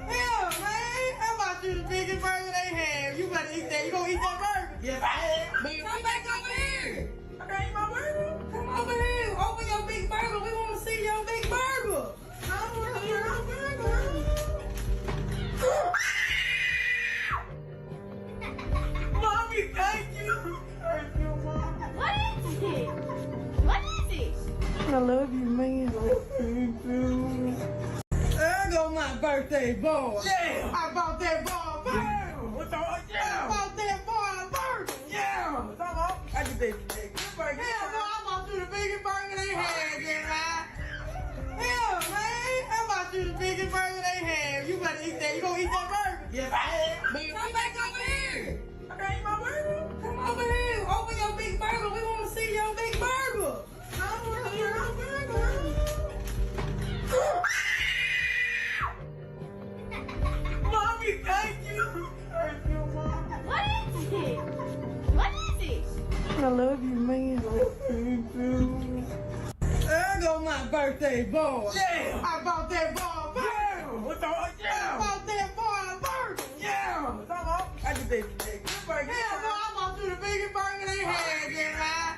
Yeah, man. I bought you the biggest burger they had. You better eat that. You gonna eat that burger? Yeah, right. Man, come back over here. I can eat my burger. Come over here. Open your big burger. We want to see your big burger. I want to see your burger. Mommy, thank you. Thank you, Mom. What is it? What is it? I love you, man. I love you too. There go my birthday boy. Yeah. I bought that boy burger. Yeah. What the? Yeah. I bought that boy burger. Yeah. I just did big burger. Yeah, boy, I bought you the biggest burger they had, yeah, right? Yeah, man. I bought you the biggest burger they had. You better eat that. You gonna eat that burger? Yeah, right. Man, come back over here. I can eat my burger. Come over here. Open your big burger. We want to see your big burger. I want to see your burger. Mommy, thank you. Thank you, Mom. What is it? What is it? I birthday boy. Yeah. I bought that boy a burger. Yeah. What the? Yeah. I bought that boy a burger. Yeah. I just did the biggest burger. Hell no, I bought you the biggest burger they had, yeah, man.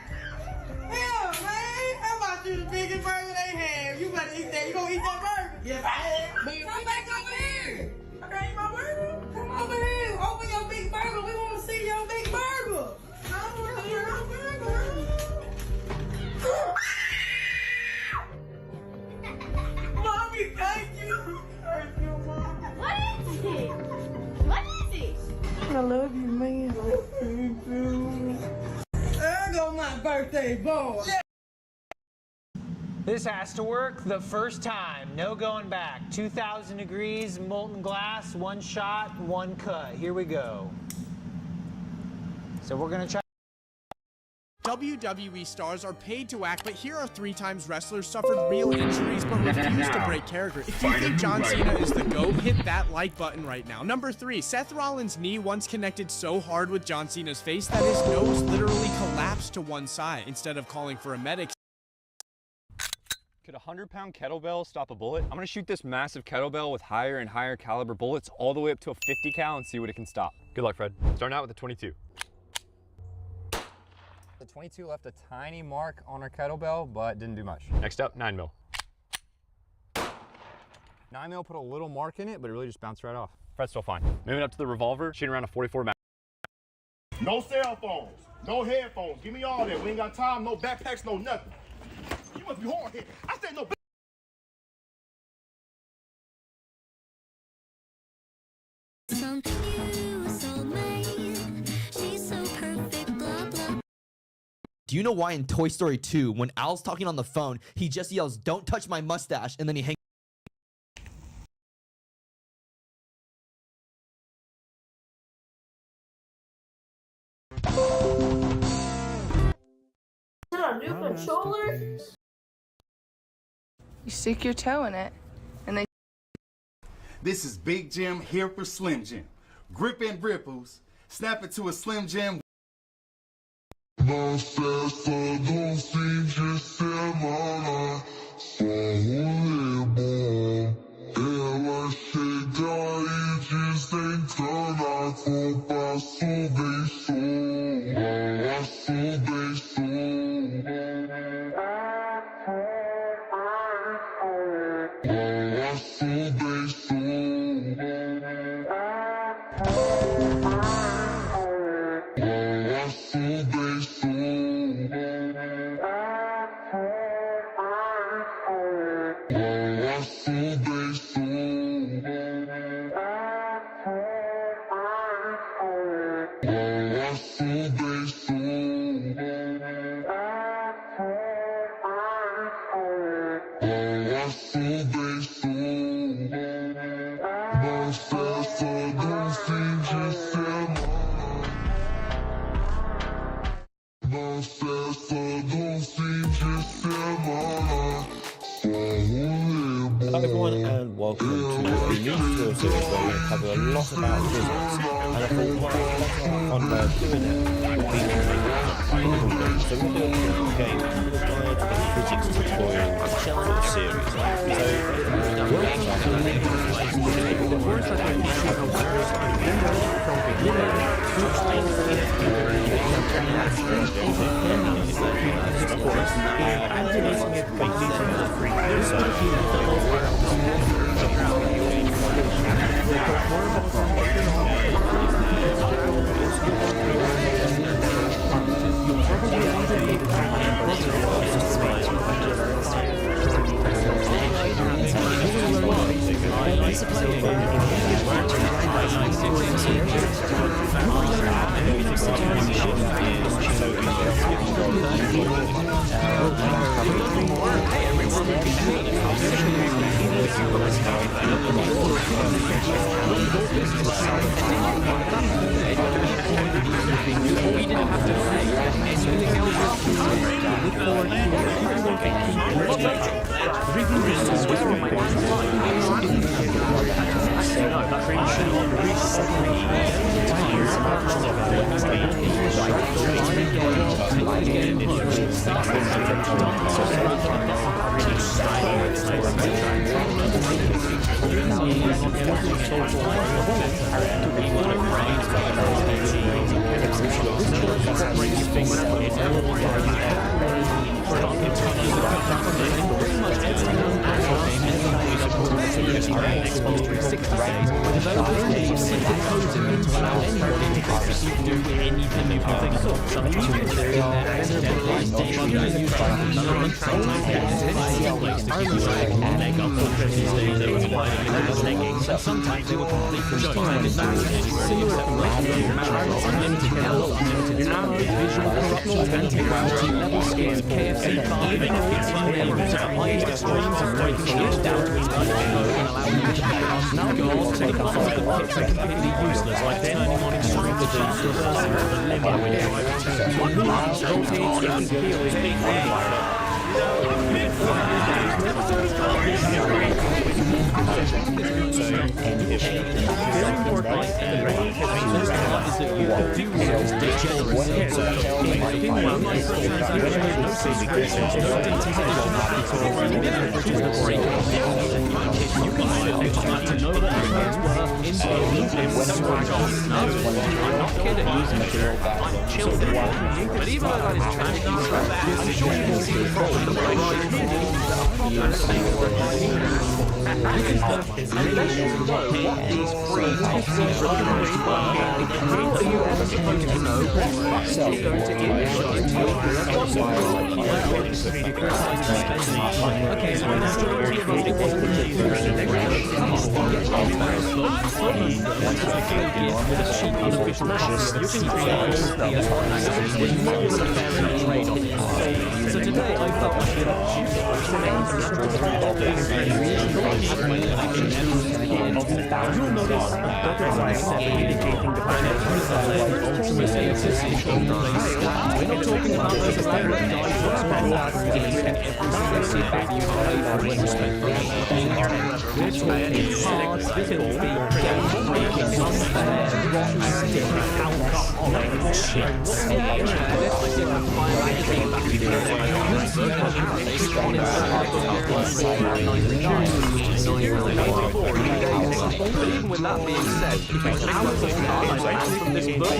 Hell, man. I bought you the biggest burger they had. You better eat that. You gonna eat that burger? Yes, I am. Man, come back over here. I can eat my burger. Come over here. Open your big burger. We want to see your big burger. I want to see your burger. Mommy, thank you. Thank you, Mom. What is it? What is it? I love you, man. I love you too. There go my birthday boy. Yeah. This has to work the first time. No going back. 2,000 degrees, molten glass, one shot, one cut. Here we go. So we're gonna try. WWE stars are paid to act, but here are 3 times wrestlers suffered real injuries but refused to break character. If you think John Cena is the GOAT, hit that like button right now. Number 3, Seth Rollins' knee once connected so hard with John Cena's face that his nose literally collapsed to one side. Instead of calling for a medic, could a 100-pound kettlebell stop a bullet? I'm gonna shoot this massive kettlebell with higher and higher caliber bullets all the way up to a 50 cal and see what it can stop. Good luck, Fred. Starting out with a 22. The 22 left a tiny mark on our kettlebell, but didn't do much. Next up, 9 mil. 9 mil put a little mark in it, but it really just bounced right off. Fred's still fine. Moving up to the revolver, shooting around a 44 mag. No cell phones, no headphones. Give me all that. We ain't got time, no backpacks, no nothing. You must be hard-headed. I said no. Do you know why in Toy Story 2, when Al's talking on the phone, he just yells, "Don't touch my mustache," and then he hangs? Is it a new controller? You stick your toe in it, and they. This is Big Jim here for Slim Jim. Grip and ripples, snap it to a Slim Jim. Hello everyone and welcome to a new tutorial series where we're going to cover a lot about physics, and I thought why not have fun doing it. So we're going to do a game with a guide to the physics tutorial channel series. Sometimes they were completely joined. Similar unlimited download, visual corruption, anti-gravity, level scares, KFC farming, even if it's to the highest extremes of breaking it down to and allowing you to pass now goals to the possible kits are completely useless, like turning on extreme reverse the limit when you rotates and heals very important is that you can do this degenerate but even though that is trash, I'm sure you can see the problem. Unless you know what these free top secret cameras were, how are you ever supposed to know what is going to get into your okay, so that's the majority of us, it wasn't the case. With a cheap unofficial pass, you can create so today I felt like you'll notice that there's an except indicating the we're not talking about those elaborate dives and every single baby you play with respect for we're talking hard, filthy, game-breaking, unfair, sticky, alcoholic shit. But even with that being said, if you hours from this book,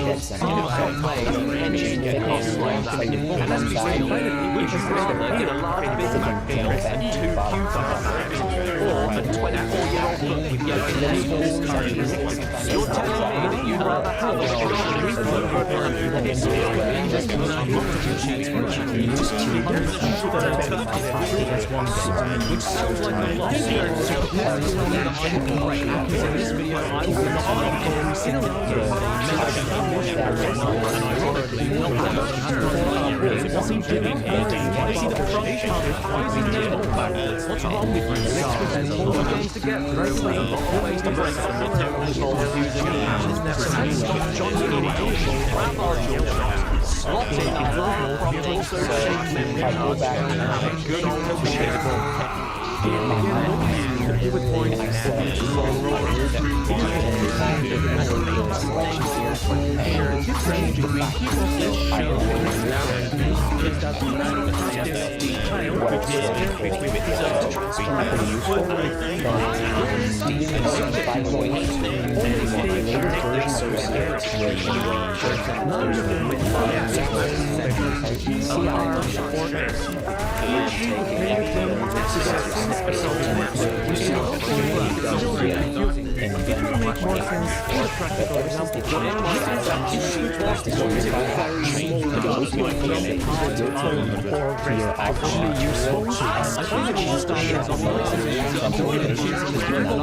engine get costs like that. And as we say, we should rather get a large Big Mac deal and 2 cucumbers, or a 24-year-old book with yellow labels currently. You're telling me that you'd rather have a which sounds like a lot. In this video, I will not what's he doing here? Why is he the front cover? Why is he doing it backwards? What's wrong with you? There's a lot of games to get through. A lot of ways to break them that don't involve using hands. Stop John Cena. Grab our George. Slot in the long from also shake them and have a good old shake. He would point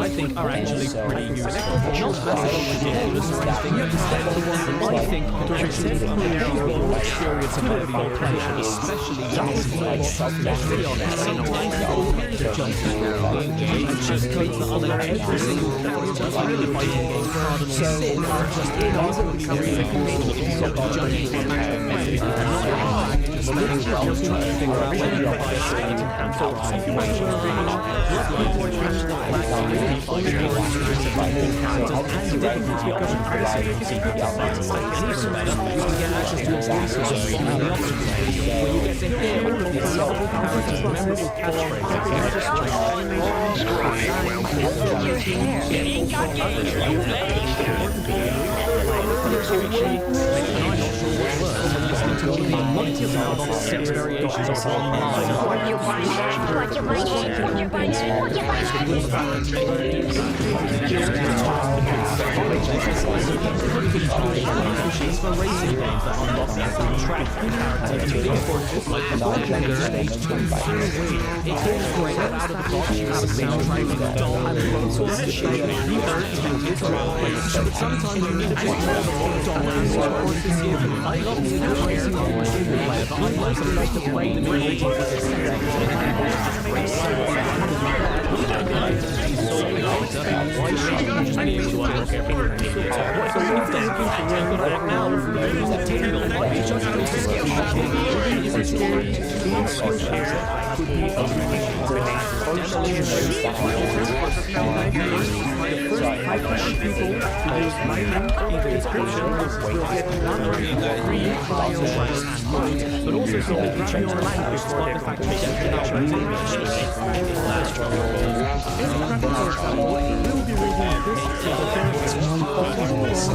I think are actually pretty useful. Not massively ridiculous or anything. I think to receive a experience of heavy operation, especially let's be honest, sometimes people get to jump in and just go for every single Fighter, the fighting game Cardinal Sin, are just inarguably very important sort of jumping from match to match. Just trying to figure out whether your higher speed and cancel right match. When you get to hear multiple characters' memorable sometimes you need a bit more of a dominance or to see if you like it. I like to play the music why should you just be able to work everything? What's the one thing right now? Use that technical knowledge just to skill. Is it story? Could be the first people to use my link in the description will get 1 free trial but also so that you change the language despite the fact that you can actually we'll be reading this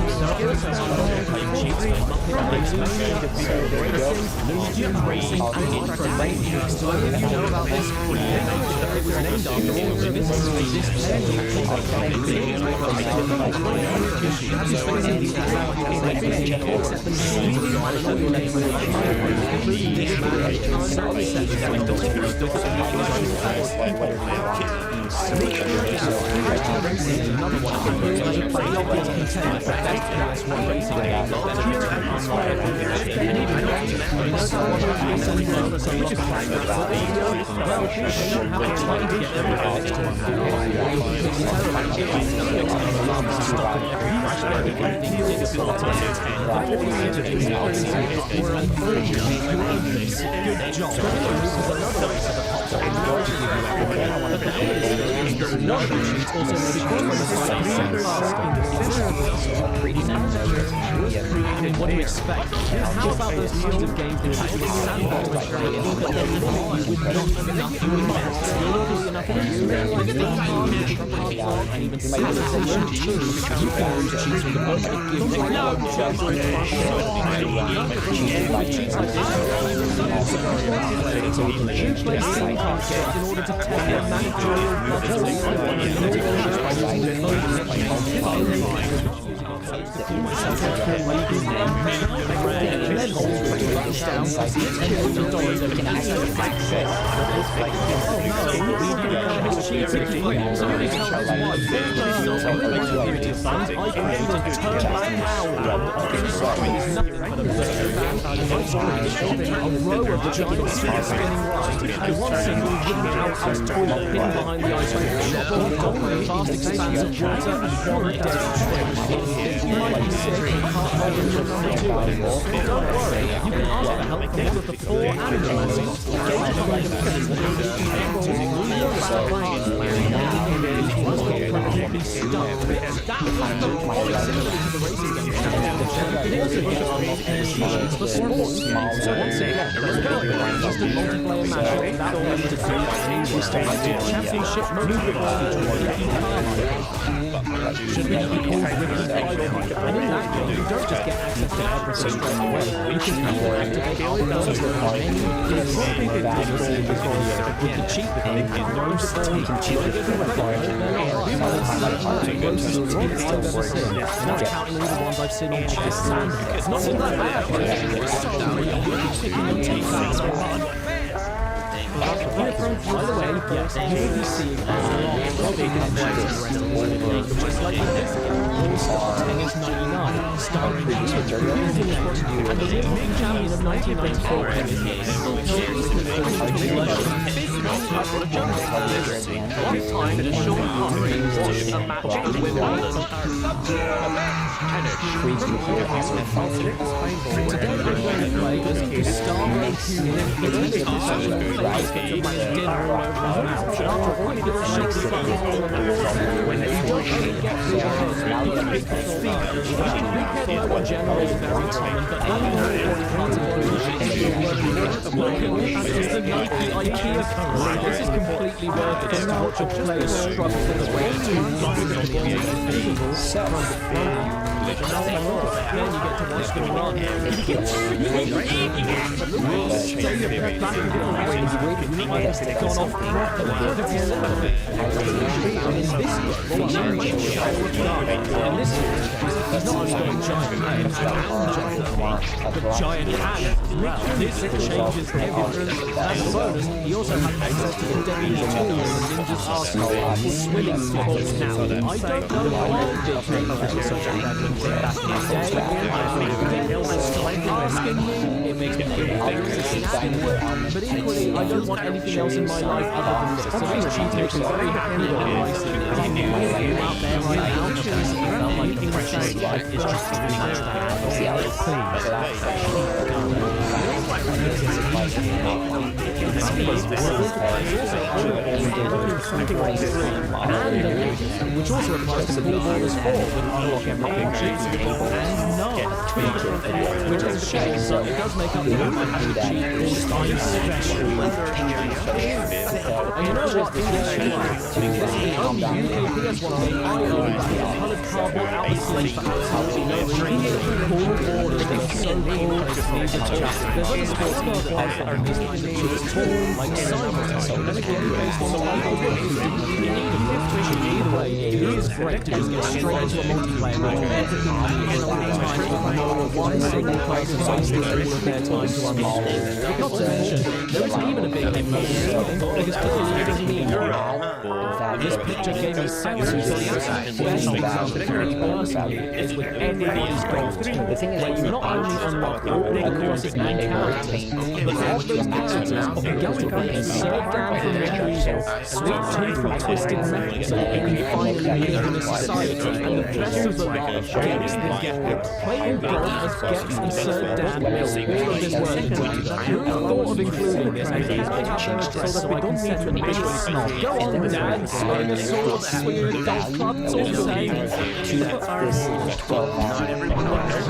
racing and infrared. So if you know about this, it was named after all of this what do you expect? How about those kinds of games that actually sandbox but then with not enough and even Civilization 2 in order to take their managerial should be called and in that game, you don't just get access to everything straight away. You can activate all the with the cheap thing, those things and cheap not counting all the ones I've seen on chess and it's not all that bad. By the way, yes, you will be seeing a lot of big just like this All Star Tennis 99, starring and the big champion of 1994 I've got a jungle delivery. One time in a short hurry watched a match in Wimbledon. Tennis. Today I'm going to play Gustavo Kuhn. Dinner all over his mouth. After a really good short fun. When you don't really get through the head, you can pick the feet. Big head in general is very common, but even more it's the Nike IKEA currency. This is completely worth it just to watch a player struggle with the way too long on the invisible from the front. Then you get to watch them run. Say your back a different way. It's gone off properly. In this he's not only got a giant head, but giant hands as well. This changes everything. As a bonus, he also has access to the deadly tool in the ninja's arsenal for swimming skills. Now, I don't know why they did make such a back in the day. Asking me, it makes me feel very sad. But equally, I don't want anything else in my life other than this. So these cheaters are very happy on racing. I'm out there right now. It felt like insane life is just a which also applies to Cool Borders 4 with unlock everything and no, which is a shame, so it does make up for having to cheat all the time. And you know what? This is the only UK PS1 game I own that has coloured cardboard out the sleeve for absolutely no reason. Cool Borders is so cool, it's needs a chat. There's other sports games that are missing like Simon, so then again based on the Lego games, you need a fifth mission either way. It is great to just get straight into a multiplayer mode. Everything needs a lot of time to know one single person wasting all of their time to unlock. Not to mention, there isn't even a big game mode because clearly it doesn't mean this picture gave me sense to the best example for me personally is with everybody's Golf 2, where you not only unlock all the courses and characters, but all those characters of going back and serve down from memories, sweet tooth from Twisted Metal, so that you can finally live in a society, and the best of the lot gets the get. Playing golf as Gex and Sir Dan makes all of this worth it. Who thought of including this? And please make up their address so I can send them a big snob. Go on, Dan, swing a sword, swing a golf club, it's all the same. Not everyone knows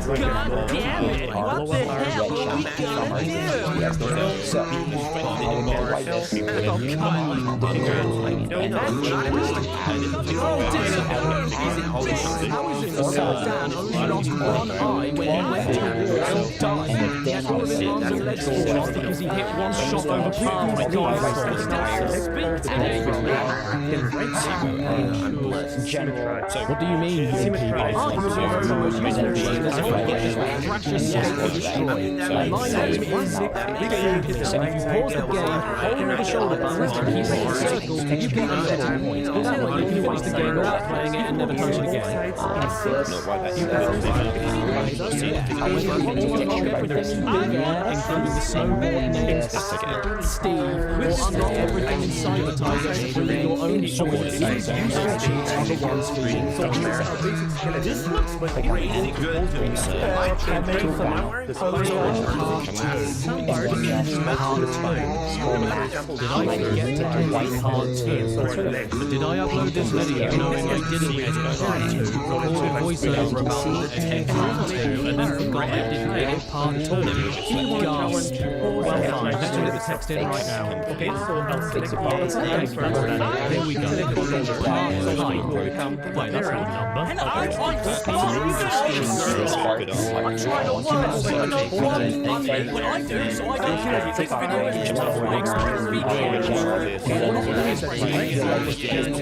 God damn it! What the hell are we gonna do? How is it that Sir Dan only lost one eye when he went to war and died? Yet all of his arms and legs fall off because he hit one shot over par with What do you mean, you people? My name is Nick. And if you pause the game, hold the shoulder button, and keep it in circles, you get the setting points. This way you can finish the game without playing it and never touch it again. If you want to unlock everything in there, including the snowboard names, Steve will unlock everything in Cyber Tiger, including your own sword. These useless cheats are the ones for you. This looks really good to me, sir. I made for my Did I forget to do White Part 2? Did I upload this video knowing I didn't edit Part 2, record a voiceover about the text Part 2, and then forgot I didn't edit Part 2? Gasp. Well, fine, let's edit the text in right now. Okay, so I'll fix it. Here we go. Right, that's one number. And I want to I'm trying to work with no one funny when I do, so I don't care if this video is just for an extra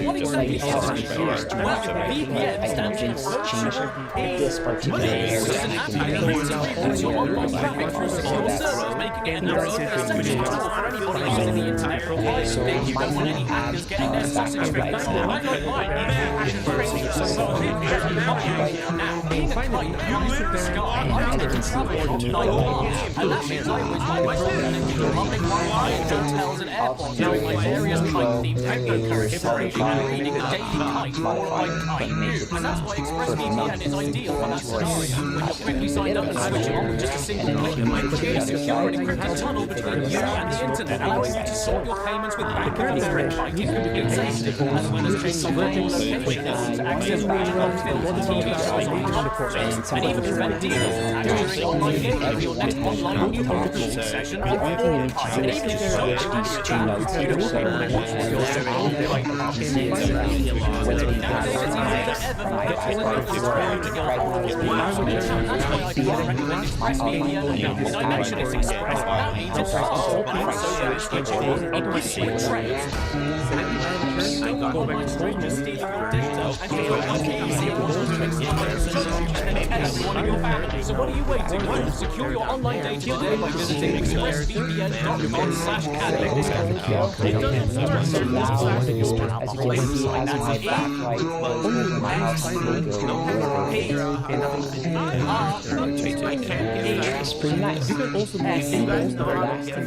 What exactly is it? Well, VPN stands for this particular area. Your online traffic through secure servers, making it an essential tool for anybody using the internet for a while. You don't want any hackers getting their sausage picked up. I don't mind. Now, being Finally, you sit there and download and travel all night long. And that means I was my phone into public Wi-Fi in hotels and airports during my various kite-themed techniques, inspiration and reading the Daily Kite or like Kite News. And that's why ExpressVPN is ideal for that scenario. When you're quickly signed up and switching on with just a single click, it creates security and tunnel between you and the internet, allowing you to sort your payments with bank and Kite it's safe, as well as changing virtual locations to access background films, TV shows on Netflix, and even prevent dealers from accessing online gaming with your next online computer session on all time. And even if you're so bad you don't want to watch your show on the right nowadays it's easier than ever for get all of this together. That's why I can't recommend ExpressVPN enough. As I mentioned, it's Express, but that means it's fast, so fast, increasing trends. Go back to stranger stealing your data and you feel uneasy and want to explain one of your family. So what are you waiting for? Secure your online data today by visiting expressvpn.com/caddy. It doesn't start so loud as you can see on my back right it's pretty nice. You can also make the last thing I want to do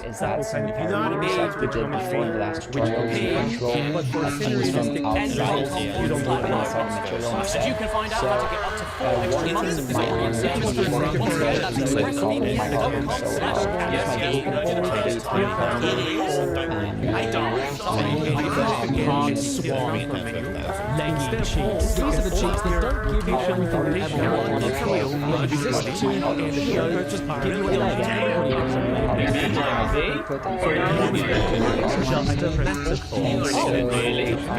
is that some of the stuff we did before the last tutorial but for things from outside, you don't put enough material on set. So one thing my leggy cheats. These are the cheats that don't give you everything you ever wanted. Just give you a leg.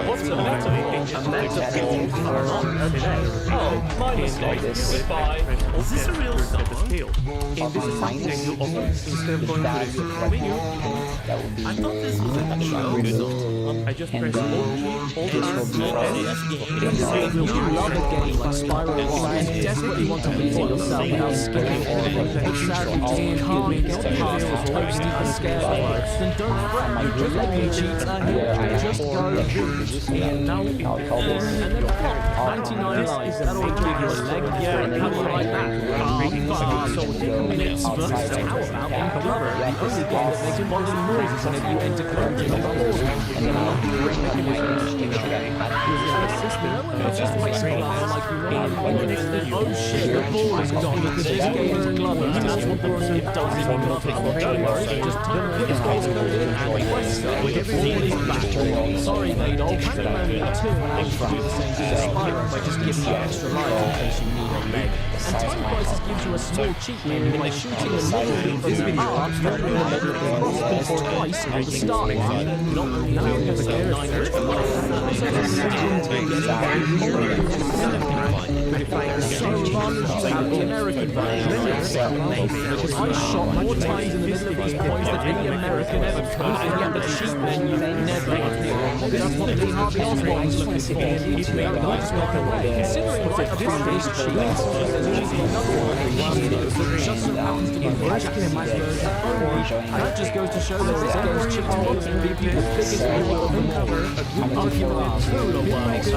What's a metaphor? Oh, my mistake. Goodbye. Is this a real song? If this is something you offer instead of going to the menu, I thought this was a show. I just pressed all you love a game like Spyro 1 and desperately want to beat it yourself without skipping all of it, but sadly just can't get past the toasty and scary words, then don't fret, you just leggy cheats and just go and now and then what? 99 lives, that'll give you a leg, yeah, how do you like that? So 10 minutes versus how about Blubber, the only game that makes bodily noises whenever you enter code in the board. It's just like like you oh shit, the ball is gone because this game is Blubber, and that's what the receipt does in Blubber. Don't worry, just put this base code in and press it, ball is back. Sorry mate, I'll Pac-Man 2 allows you to do the same thing as Spyro by just giving you extra life in case you need a leg. And Time Crisis gives you a small cheat meaning by shooting a little bit from the arm, you don't want to cross twice at the starting line. Not now you have to get 9 extra life. So fun, you have the American version. Because I shot more times in the middle of these points than any American ever could, and yet the cheat menu never appeared. That's what Lee Harvey Oswald was looking for. He's made a nice walk away. Considering right up front these cheats, there's usually another one that just so happens to be Jackson version only. That just goes to show that this game's cheat mods can be people's biggest reward of cover a group of people are brutal worlds. It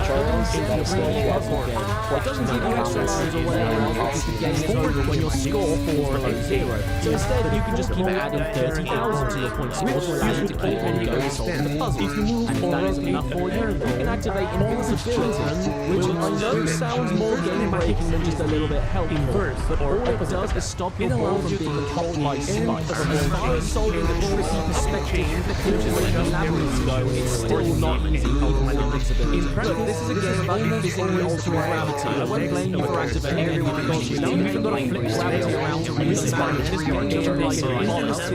doesn't give you extra lives or whatever because the game is over when your score 4-0. So instead you can just keep adding 30,000 to your point score to allow you to keep on going solving the puzzle. And if that isn't enough for you, you can activate invincibility, which I know sounds more game breaking than just a little bit helpful, but all it does is stop your ball from being caught by spikes. As far as solving the tricky perspective difficulties when the labyrinths go, it's still not easy even with invincibility. Look, this is a game about you physically altering gravity. I won't blame you for activating it because you've even got to flip gravity around to read the map. This game is like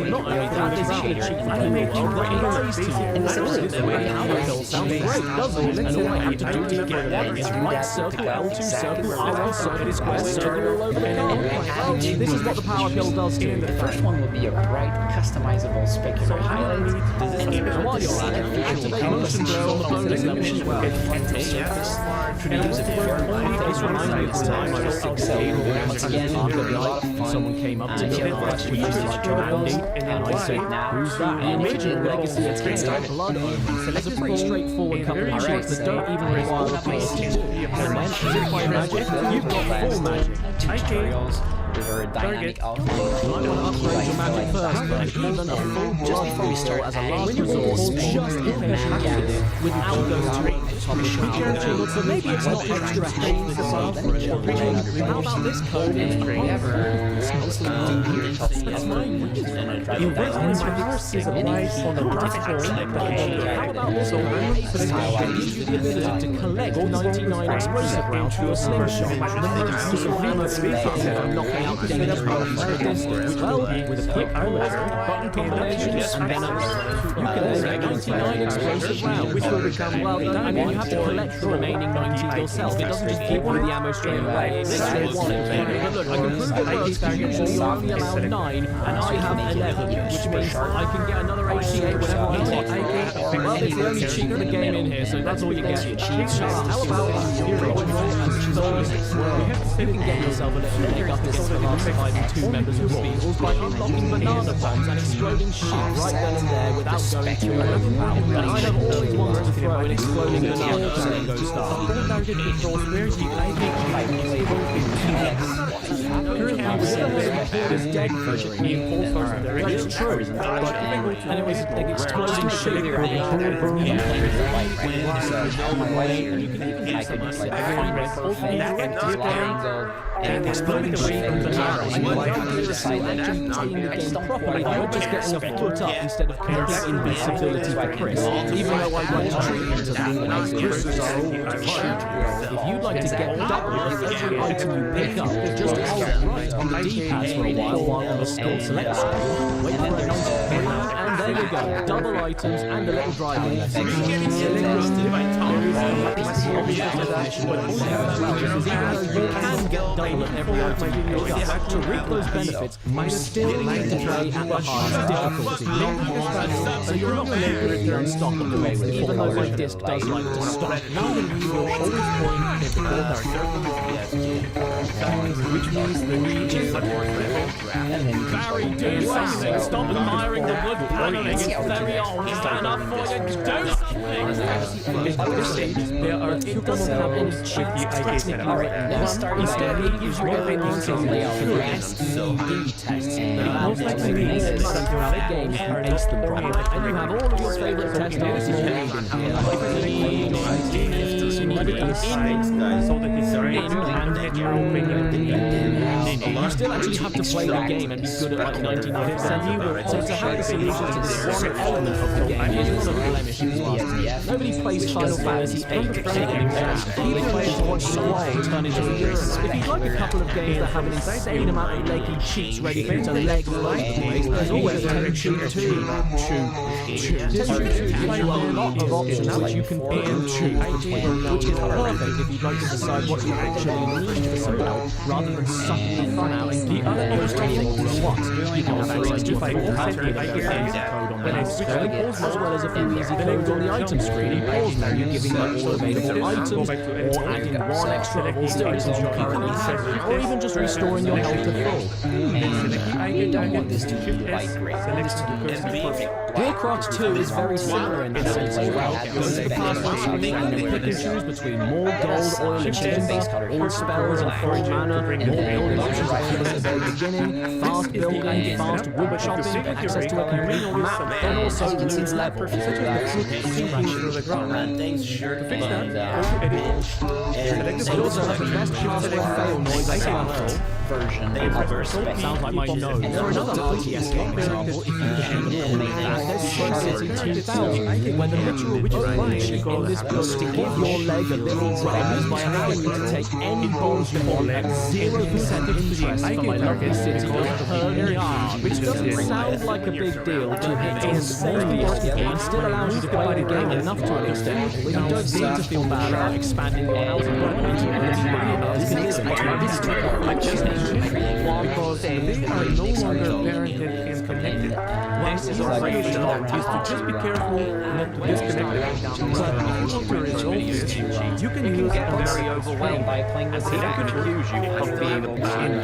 not only that, there's even a cheat animation that plays to you. And the way how it sounds great, doesn't it? And all I have to do to get that is right circle, L2 circle, R1 circle, square circle all over the card. Well, this is what the power pill does to you. The first one would be a bright, customizable specular highlight. And while you're at it, activate motion blur on the bonus level as well. And take surface. To use it for This reminds me of the time I was 16 once again after the night. Someone came up to me and asked me if you like Andy, and I said, who's that? And the original Legacy of Kingstar Blood Omen has a pretty straightforward couple of shots that don't even require the player to do. And then, as if by magic, you've got full magic. Tutorials. Or dynamic outfit. You might want to upgrade your magic first, but even a full blood crystal as a last resource, just in case you can, without going to so maybe it's not extra heavy for some. How about this code? You witness reverses applied on the platform. How about this already? It gives you the ability to collect 99 explosive rounds for your slingshot. Use of ammo for knocking out dangerous bullets at a distance. Well, with a quick pause, button combinations, and then you can make 99 explosive rounds, which will become, well, I mean, you have to collect the remaining 90 yourself. It doesn't just give you the ammo straight away. It makes you want it. But look, I can prove it works for you, so you're only allowed 9, and I have 11, which means I can get another HCA whenever I want. Well, it's the only cheat in the game in here, so that's all you get. How about you can get yourself a little leg up against the last surviving 2 members of the Beatles by unlocking banana bombs and exploding shit right then and there without going too overpowered. And I have always wanted to throw an exploding banana to Ringo Starr. Is dead virtually. That's true. And it was like exploding shit. And exploding shit and bananas. Properly, you're just getting a foot up instead of complete invincibility for Chris. Even though I want to treat him to eliminate Chris. If you'd like to get double for every item you pick up, just hold right on the D-pads for a while on the skull select screen. Wait for it and there you go, double items and a little driving lesson. Double at every item you pick up. To reap those benefits, you still need to play at the highest difficulty, not more. So you're not going to unstoppable, even though my disc does like to stop. Now you will always point if which means the region Barry, do something. Stop admiring the wood paneling. It's very old. Stand up for you. Do something. At this stage, there are two common problems with the ID setup right now. Instead, it gives you every answer CD tests. Most likely means that you have a game and ace them properly. And you have all of your favorite test answers you still actually have to play the game and be good at like 99%. So to have the solution to this one element of the game is one of the blemishes. Nobody plays Final Fantasy 8 People play it to watch Squall turn into a race. If you'd like a couple of games that have an insane amount of leggy cheats ready for you to leg all over the place, there's always Tenchu 2. Tenchu 2 gives you a lot of options which you can pick and choose between, which is perfect if you'd like to decide what you actually need for some help, rather than sucking the fun out and the other most things what. You can have access to a full pattern code on the display, as well as a few easy codes on the item screen in pause menu, giving you all available items, or adding one extra of all the items you currently have, or even just restoring your health to full. I don't want this to be like great. Warcraft 2 is very similar in this sense as well. Go to the past and pick and choose between more gold, oil, and chamber, all spells and full mana, more building options at the very beginning, fast building, fast wood chopping, access to a complete map, and also new levels. It also has the best hardware fail noise example version of sounds like my nose. For another RTS game example, if you make that, there's Sun City 2000, where the literal which is playing in this book to give your leg a little rub by allowing you to take any balls you want at 0% interest for my lovely city of Pernia, which doesn't sound like a big deal to hit insanely and still allows you to play the game enough to an extent where you don't need to feel bad about expanding your housing into millionaires can live in. Because and they are no longer parented and connected. This is our is to just be careful not to disconnect them. But if you want to resolve this, you can use get very overwhelmed by playing with the accuse you of being in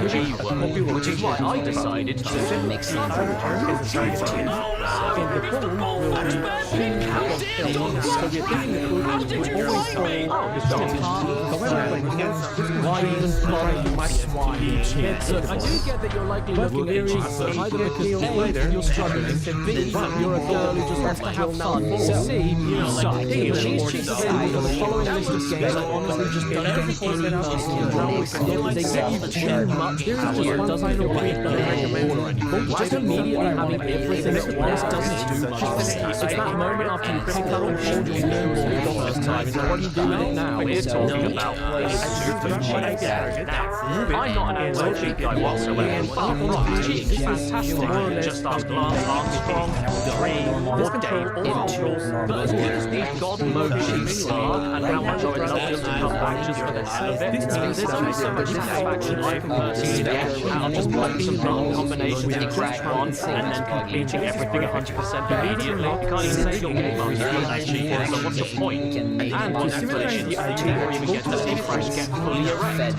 G1, which is why I decided to make some and the phone will be shaped out of L. So you're thinking the food will always fall the shop. However, why even try to match why? Look, I do get that you're likely looking at Jesus either because A, you're struggling, B, you're a girl who just wants to have fun, or C, you suck. These chicks available for the following list of games are honestly just don't get any personal. They get you too much. There is just one final way that I recommend. Just immediately having everything at once doesn't do much. It's that moment after you pick up and hold your newborn for the first time. So what do you do with it now? We're talking about I'm not an anti-cheat guy whatsoever. But cheat is fantastic. Just ask Lance Armstrong, or Dave Arnold. But as good as these god mode cheats are, and how much I would love them to come back just for the hell of it, there's only so much satisfaction I can personally get out of just playing some wrong combinations in Crash 1 and then completing everything 100% immediately. You can't even say your game master is that cheating, so what's the point? And what's the finish? You never even get to see Crash get fully erect.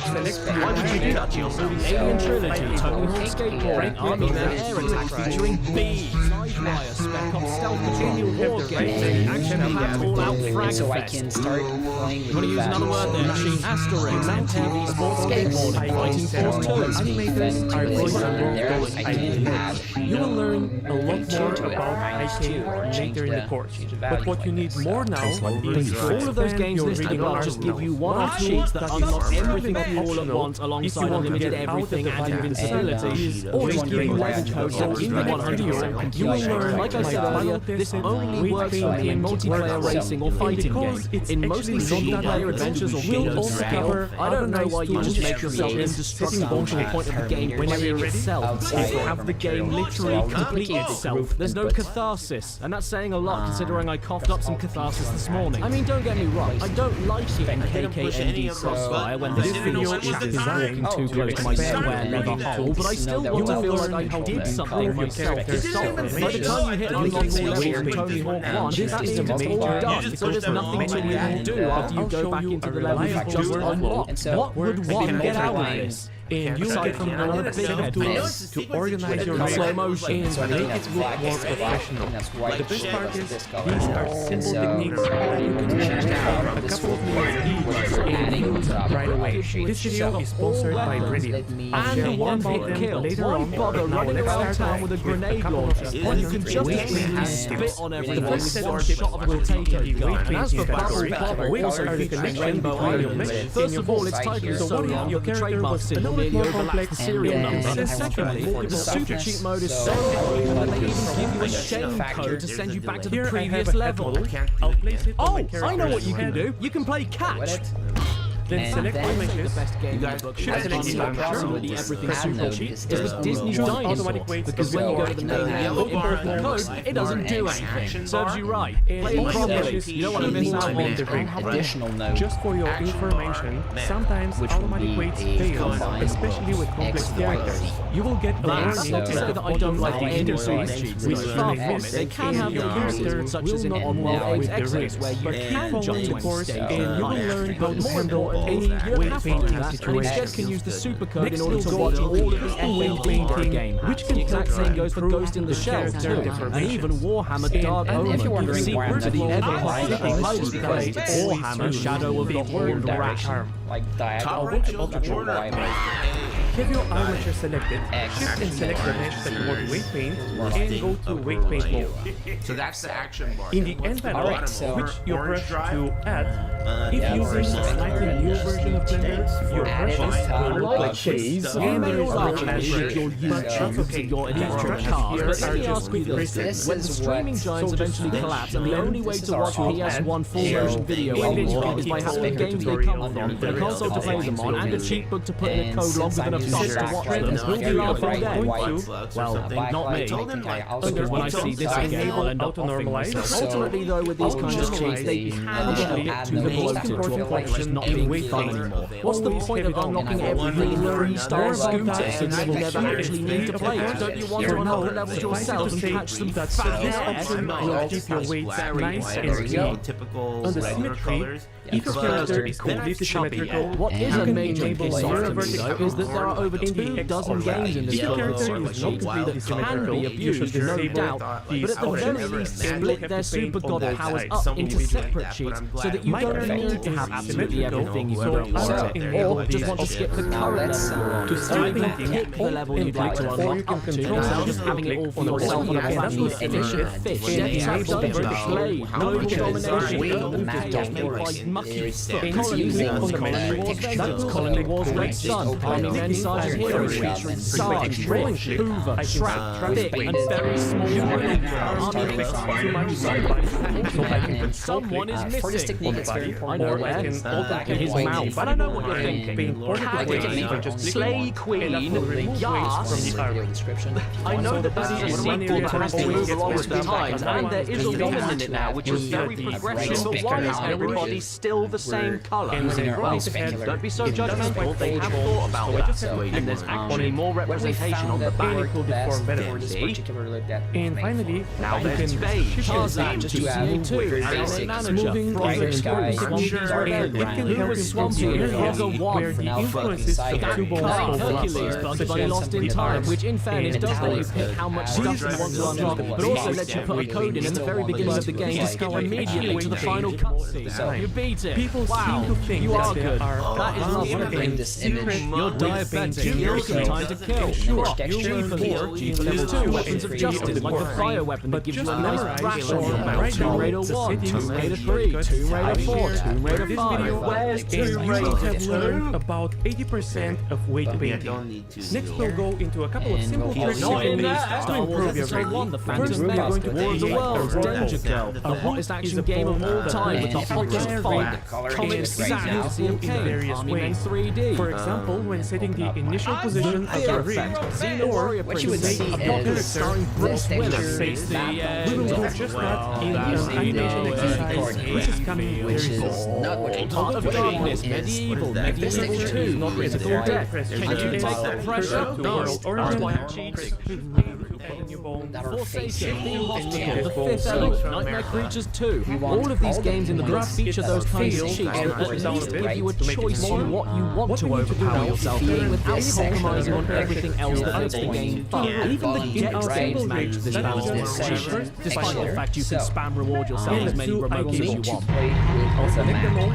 Why would you do that to yourself? Alien Trilogy, Tony Hawk Skateboarding, Army Man Air Attack featuring B, Sidewire, Spec Ops Stealth Patrol, War Game, Action Pack All Out Frag so I Fest. can start playing with I'm going to use another word there, machine Asterix, MTV Sports Skateboarding, Fighting Force 2. Animators are going to those I can add You will learn a lot more about IK later in the course. But what you need more now is all of those games listed above just give you one-off cheats that unlock everything all at once alongside unlimited everything and invincibility, or just give you weapon codes that give you 100% complete. You will learn, like I said earlier, this only works for me in multiplayer racing or fighting games. In mostly single-player adventures or games of scale, I don't know why you just make yourself indestructible to the point of the game playing itself, or have the game literally complete itself. There's no catharsis, and that's saying a lot considering I coughed up some catharsis this morning. I mean, don't get me wrong, I don't like it in KKND Crossfire when this video is designed too close to my square leather hole, but I still want to feel like I did something myself. By the time you hit unlock all levels in Tony Hawk 1, that is all done, so there's nothing to really do after you go back into the level you just unlocked. What would one get out of this? And you Aside get from another another big big tools to organize your slow motion and make it look more professional. The best part is these are simple techniques that you can change out a couple of minutes each and use right away. This video is sponsored by Brilliant. I'll share one about them later on. Now let's start off with a grenade launcher when you can just easily spit on everything with one shot of a potato gun. And as for Bubble, which are the connection between your mission? First of all, its title is so long that the trademark symbol nearly overlaps the serial number. And secondly, the super cheat mode is so heavy that they even give you a shame code to send you back to the previous level. Oh, I know what you can do. You can play catch. Then select my wishes. The best game in the book. Absolutely everything super cheat is with Disney's Dinosaur, because when you go to the name of the important code, it doesn't do anything. Serves you right. Play it properly. You don't want to miss out on the additional note. Just for your information, sometimes automatic weights fail, especially with complex characters. You will get a That's not to say that I don't like the end of these cheats. Far from it. They can have your characters, such as in On-World Exodus, where you can jump to a stage and you will learn how to handle any you don't weight have to do painting that, and situation. instead can use the super code Next in order we'll to go watch to all of the weight painting painting, game. which can The exact help same goes for improve Ghost in the the Shell character too, and deformation. even Warhammer Dark And Omen. if you're wondering See, why I'm brutally not ever using highly Warhammer, played Warhammer Shadow of the Horde Rat. like diagonal ultra wide. Have your armature selected, shift and select the mesh that you want to weight paint, and go to weight paint mode. So that's the action bar. In the end panel, Alright, so switch your brush drive. to add. If yeah, using a slightly new version of Blender, your Add it brushes as top will look like cheese. this. You And may there is all no like add it if brush. you're But used that's to okay. your These electric brushes cars, here but let are me just ask you this. This When the is streaming what- giants so just eventually this. collapse and the only way This to is our watch all PS1 full show version video thing. on Well, is by having the speaker games they tutorial come on from there. console to play them on, and a cheat book to put in a code longer than a flux to watch them. Will you laugh all day? Well, not me. Because when I see this again, I'll end up offing myself. Ultimately, though, with these kinds of cheats, they hand it to the bloated to a point where it's not being fun anymore. What's the point of unlocking every 3-star scooter since you never actually need to play it? Don't you want to unlock the levels yourself and catch some fat option will keep your weights nice and clean. On the symmetry, if your character is completely symmetrical, what is a major piece zero of to me, though, is that there are over 2 dozen games in this if your character is not that completely can symmetrical, be you abused, should no disable doubt, but at the these very options least and split have their to super paint god on powers both up into separate cheats so that you My don't character need to have is absolutely symmetrical, everything you so ever wanted, or just want to skip the current level to start even painting, pick the level you'd like to or unlock you can up to, control instead of just just having it all for on the yourself on a bottom platinum and efficient fish, Death Dungeon, Blade, Global Domination, by Mucky, Colony Wars Vengeance, Colony Wars Red Sun, Army Men Sergeant Heroes featuring Sarge, Rick, Hoover, Trap, Thick, and very small someone is missing. I know where. In his mouth. I don't know what you're thinking. Slay Queen, Yas. I know that this is a sequel to Has to Move Along with the Times, and there is a woman in it now, which is very progressive, but why is everybody still the same colour? Don't be so judgmental, they have thought about that. And there's actually more representation on the back. And finally, now you there's can Faye, shift Tarzan, GTA2, Anime Manager, moving Sky, Swampy Who was Swampy in Frogger 1? where the influences of the two balls Cutting Hercules, overlap, Bugs such Bunny as Lost in the Time, arms which in fairness and does let you talents. pick how much stuff you want to unlock, but also lets you put a code in at the very beginning of the game to skip immediately to the final cutscene. You beat it. People Wow, seem to think you are that there good. are That is lovely. secret Your dive been 2 years of time to kill. Sure, G for level 2 weapons of justice, like the fire weapon that gives you a nice thrash on your mount. Tomb Raider 1, Tomb Raider 3, Tomb Raider 4, Tomb Raider 5. Where's Tomb you will Raider have 2? learned about 80% of weight painting. Next we'll go into a couple of simple tricks you Not can in use there. to Star Wars improve your Episode 1, The painting. Phantom First, we are Menace, going to War of the paint Worlds, a Danger robot. Girl, the hottest action a game of all ball time with the that hottest is font, varied Comic and Sans, useful in various Army Men ways. 3D. For example, when setting the initial position of the ring, Xena Warrior what you would Princess, see a character is starring Bruce Willis. Face the We we will do just that in an animation exercise, which is coming very soon. Heart of Darkness, Medieval 2, not Physical Death. Can you take the pressure? No. Forsaken, Hospital, The Fifth Element, Nightmare Creatures 2. All of these games in the book feature those kinds of cheats that at least give you a choice on what you want to overpower yourself in without compromising on everything else that makes the game fun. Even the Gex games manage this balance with cheats, despite the fact you can spam reward yourself as many remotes as you want. Select them all,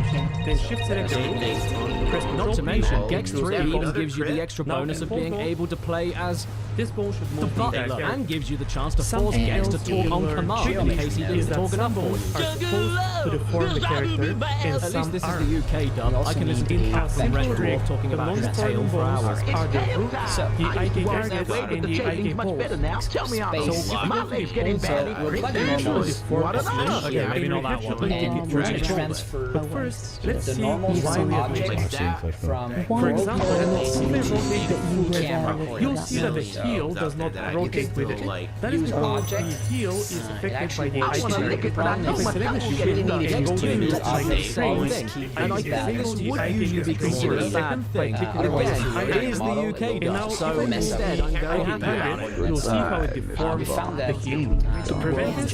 then shift select press Not to mention, Gex 3 even Control gives you the extra Now, bonus of hold being on. able to play as this ball should the move butler and gives you the chance to force Something Gex to else talk you on learn command in quickly case he is didn't that talk some enough for balls you. are supposed to deform the character and At least some this is aren't. the UK dub. I can listen to In a Captain simple Red trick, Dwarf talking the about his non-deforming tail for balls hours. are the root, the IT target, and the IT pole. Tell me how My leg's getting bad. Okay, maybe not that one. And we're going to transfer But first, let's the see normal why we have object from For example, if I rotate the heel camera, you'll see that the heel does not rotate with it. That is because the heel is affected by the IT target. If I select the shield and go to the It's outside the same thing, and I think this would usually be considered a bad thing. Again, it is the UK dub, so instead I'm very happy about it. You'll see how it deforms the heel. To prevent this,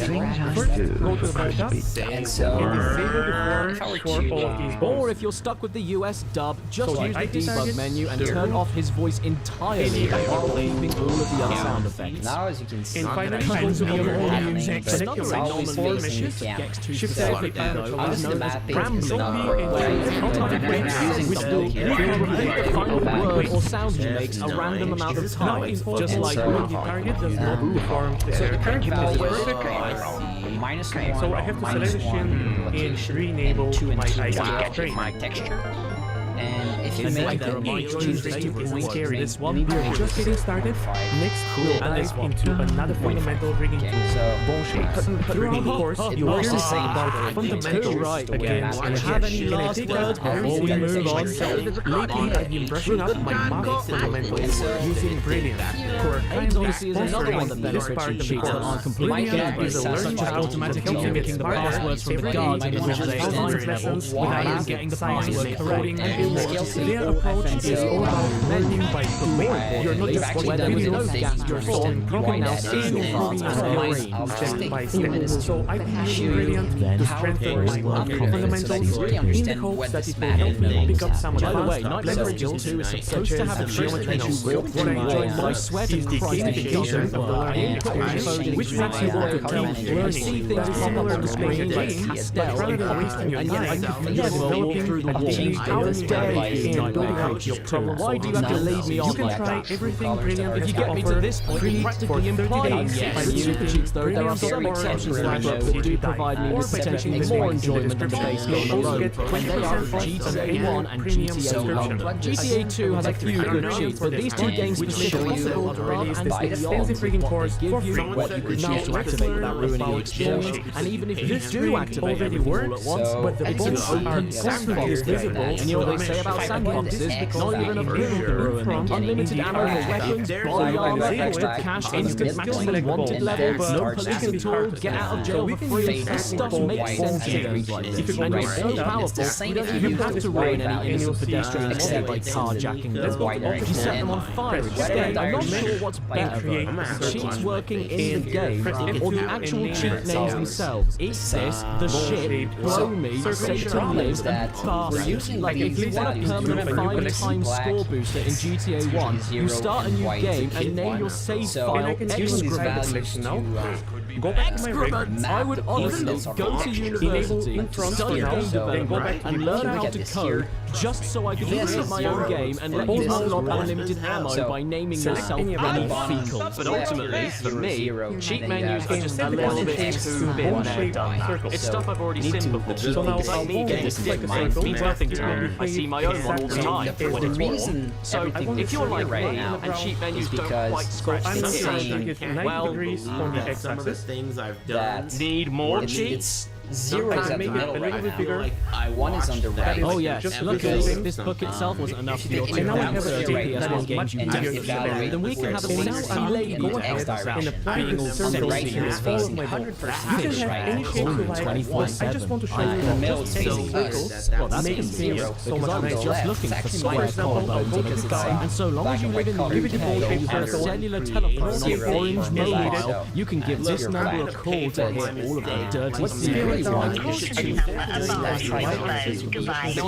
first go to the backup and disable deform for all of these balls. Or if you're stuck with the US dub, just So use the IT debug target, menu and the turn root, off his voice entirely while leaving all of the other sound effects. Now, as you can see, And finally, there's go to the another overall happening, menu, but select your it's always normal facing the meshes, camera. Gex 2 shift specific, select though, and is the known as mapping Brambling. is not Automatic When range using which the will repeat the final word or sound you make a random amount of Now, time, in just like when the target does not deform the So the current character. value is -1, So I have to select -1 and location, re-enable and 2 and my 2 IT to get train. my texture. And if And then there are my two favorite ones. This one, we're just getting started. Next, we'll dive into another fundamental rigging tool, bullshit. Throughout the course, you'll hear me say about fundamentals again. And have any last words before we move on? Lately, I've been brushing up my mock fundamentals using Brilliant. For a kind of sponsoring this part of the course. Brilliant is a learning tool automatically mimicking the passwords from the guards in which they find lessons without getting the password correct. Their approach is all about learning by doing. You're not just watching the videos, you're probably now seeing improving your brain step by step. So I've been using Brilliant to strengthen my mock fundamentals in the hopes that it will help me pick up some advanced level skills such as geometry. What I enjoy most is the gamification of the learning, which makes you want to keep learning. That is similar to playing games, but rather than wasting your time, you are developing abilities out of day and building out your problem. Why do you have to leave me on You can like try that? everything Brilliant If you get me to this point, free it practically for 30 implies days. by the super cheats though, there are some exceptions to that that do provide me with potentially more enjoyment than the base game alone, and they are GTA 1 and GTA 1. GTA 2 has a few good cheats, but these two games specifically are extensive rigging course give for you free. what you can Now choose to let's activate learn without ruining the about experience. bullshit. And even if you This do rig activate already everything all at works, once, but the bolts are constantly visible. and you know what they say about sandboxes? Not even a build can ruin them. Unlimited ammo for weapons, body armor, extra cash, instant maximum wanted levels, no police at all, get out of jail for free. This stuff makes sense in games like this. And you're so powerful, you don't even have to ruin any innocent pedestrians by carjacking them. You set them on fire instead. I'm not sure what's better, cheats working in the game or the actual cheat names themselves. Eat this, the shit, blow me, Satan lives, and fast. Like if you want a permanent 5-time score booster in GTA 1, you start a new game and name your save file excrement. Go back to my rig. I would honestly go to university, study game development, and learn how to code just so I could create my own game and let you unlock unlimited ammo by naming yourself Benny Fecal. But ultimately, for me, cheat menus are just a little bit too been there, done that. It's stuff I've already seen before. So now It's me getting stick means nothing to me. I see my own one all the time when it's wrong. So if you're like me and cheat menus don't quite scratch I'm the not trying to itch, get 90 well, degrees on the x-axis. Things I've done. need more cheats? Zero is at the middle right now. One is on the right. Oh yes, look at this. This book itself wasn't enough for your 230 PS1 games you didn't. Then we can have a delayed go ahead in a being all The right here is facing 100% right. I just want to show you The middle is that facing us. well, that's confusing because I was just looking for square polygons in a game, and so long as you live in the UK, you have a cellular telephone on Orange Mobile, you can give this number a call to hear all of the dirty secrets. Now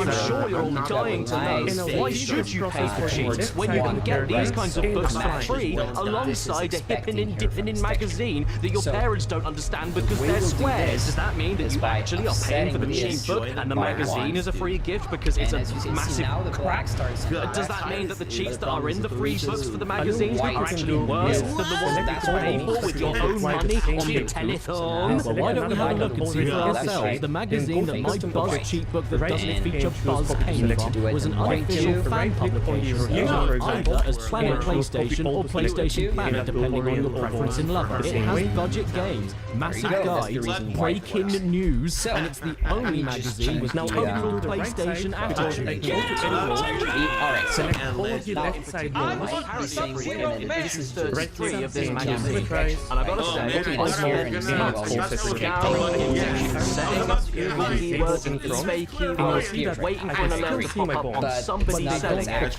I'm sure you're all dying to know, why should you pay for cheats when you can get these kinds of books for free alongside a hippin' and dippin' in magazine that your parents don't understand because they're squares? Does that mean that you actually are paying for the cheap book and the magazine is a free gift because it's a massive crap? Does that mean that the cheats that are in the free books for the magazines are actually worse than the ones that you pay for with your own money on your telephone? Well, why don't we have a look and see for ourselves? The magazine that my Buzz cheat book that doesn't feature Buzz came from was an unofficial fan publication used either as Planet PlayStation or PlayStation Planet, depending on your preference in lover. It has budget games, massive guides, breaking news, and it's the only magazine with total PlayStation attitude. Alright, so This is 33 of this magazine, and I've got to say, waiting for an alert to pop up on somebody selling it,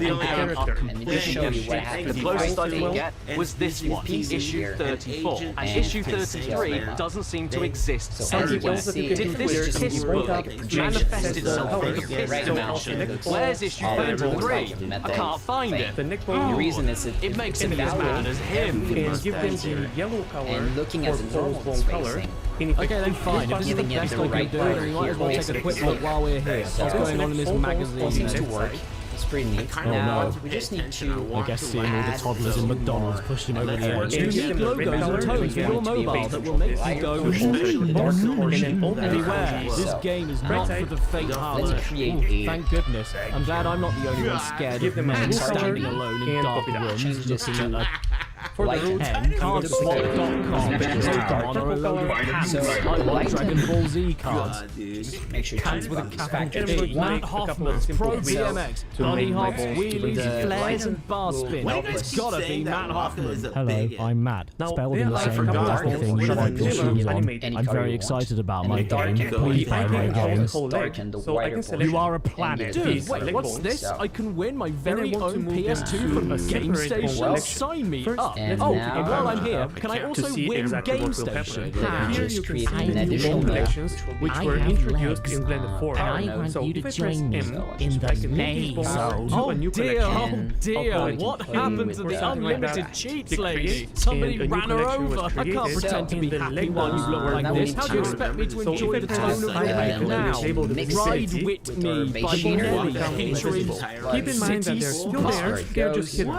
the closest I could get was this one, issue 34, and issue 33 doesn't seem to exist. Did this piss book manifest itself in the piss dimension? Where's issue 33? I can't find it. The reason is It makes him as bad as him. And give them the yellow color and looking at the normal color. Okay, then fine. If this is the best I can do, then we might as well take a quick look while we're here. What's going on in this magazine? It's pretty neat. Oh, Now no. we just need to. I guess seeing all the toddlers in McDonald's pushed him over the edge. Unique logos and tones for your mobile that will make you go, beware, this game is not for the faint-hearted. Ooh, thank goodness. I'm glad I'm not the only one scared of men standing alone in dark rooms looking at a Cardswap.com. Pokemon are a load of cats. I want Dragon Ball Z cards. Make sure Cats with a capital G. Matt Hoffman, Pro BMX, Bunny hops, wheelies, flares, and bar spin. It's gotta be Matt Hoffman. Hello, I'm Matt. Spelled in the same way as the thing with white shoes on. I'm very excited about my game. Please buy my game. You are a planet. Dude, wait, what's this? I can win my very own PS2 from a game station? Sign me up. And and while I'm here, can I also win Game Station? Here you can see an additional collections which were introduced in Blender 4. I want you to join me in the maze. Oh dear, what happened to the unlimited cheats lady? Somebody ran her over. I can't pretend to be happy while you look like this. How do you expect me to enjoy the tone of your make now? Ride With Me by Nelly featuring Keep in mind that there's still there, they're just hidden.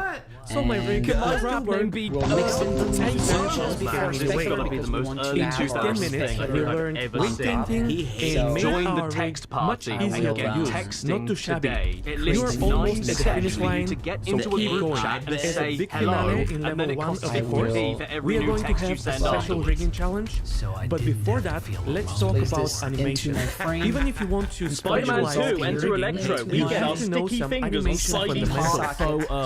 So my rig can my rap name be Mixing Potatoes? It's gotta be the most early 2000s thing we learned weighting and join the text party and get texting today. It lists 9 steps for you to get into a group chat and say hello, and then it costs 50p for every new text you send afterwards. rigging challenge. But before that, let's talk about animation. Even if you want to Spider-Man 2, Enter Electro, we get our sticky fingers on slidey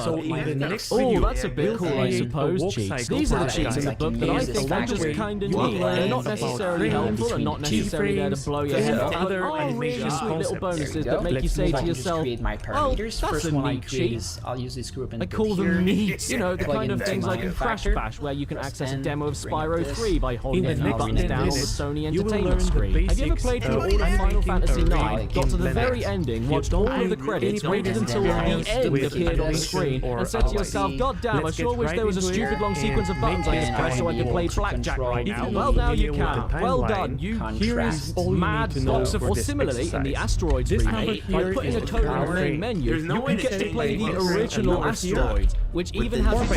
So in the next Oh, video, that's a bit cool, I suppose, cheats. These are the cheats in the book that I think are just kind of neat. They're not necessarily helpful and not necessarily there to blow your head off, but are really sweet little bonuses that make you say to yourself, well, that's a neat cheat. I'll use this group in I call them neat, you know, the kind of things like in Crash Bash, where you can access a demo of Spyro 3 by holding the three buttons down on the Sony Entertainment screen. Have you ever played through all of Final Fantasy IX, got to the very ending, watched all of the credits, waited until the end appeared on the screen, and said to yourself, God damn, I sure wish there was a stupid long sequence of buttons I could press so I could play blackjack right now. Well, now you can. Well done, you mad boxer. Or similarly, in the Asteroids remake, by putting a code in the main menu, you can get to play the original Asteroids, which even has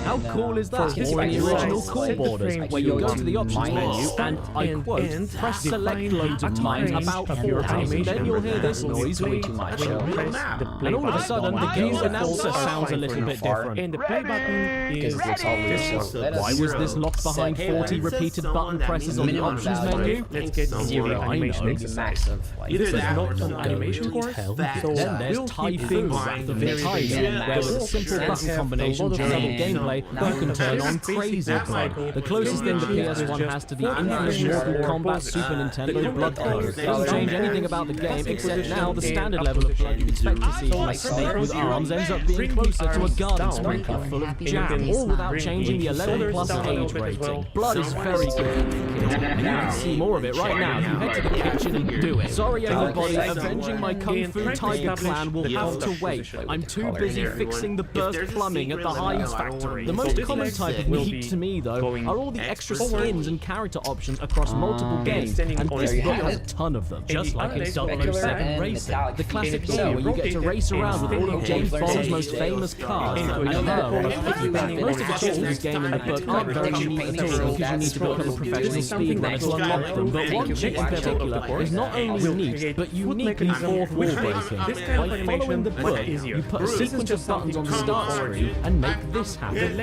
How cool is that? Or in the original Core Borders, where you go to the options menu and, I quote, press select loads of times, about 4 times, and then you'll hear this noise, and all of a sudden, the game's announcer sounds a little bit different. And the play button is Why was this locked behind 40 repeated button presses on the options menu? Let's get zero animation. This is not an animation course, so then there's Typhoon, the Vitide, where with a simple button combination during gameplay, you can turn on Crazy Blood. The closest thing the PS1 has to the infamous Mortal Kombat Super Nintendo Blood Code. It doesn't change anything about the game, except now the standard level of blood you'd expect to see from a snake with arms ends up being closer to a garden sprinkler full of jam, all without changing the 11 plus age rating. Blood is very good, kids, and you can see more of it right now if you head to the kitchen and do it. Sorry everybody, avenging my Kung Fu Tiger clan will have to wait. I'm too busy fixing the burst plumbing at the Heinz factory. The most common type of neat to me, though, are all the extra skins and character options across multiple games, and this book has a ton of them, just like in 007 Racing, the classic game where you get to race around with all of James Bond's most famous cars. And no, most of the cheats in this game in the book aren't very neat at all because you need to become a professional speedrunner to unlock them, but one cheat in particular is not only neat, but uniquely fourth wall breaking. By following the book, you put a sequence of buttons on the start screen and make this happen.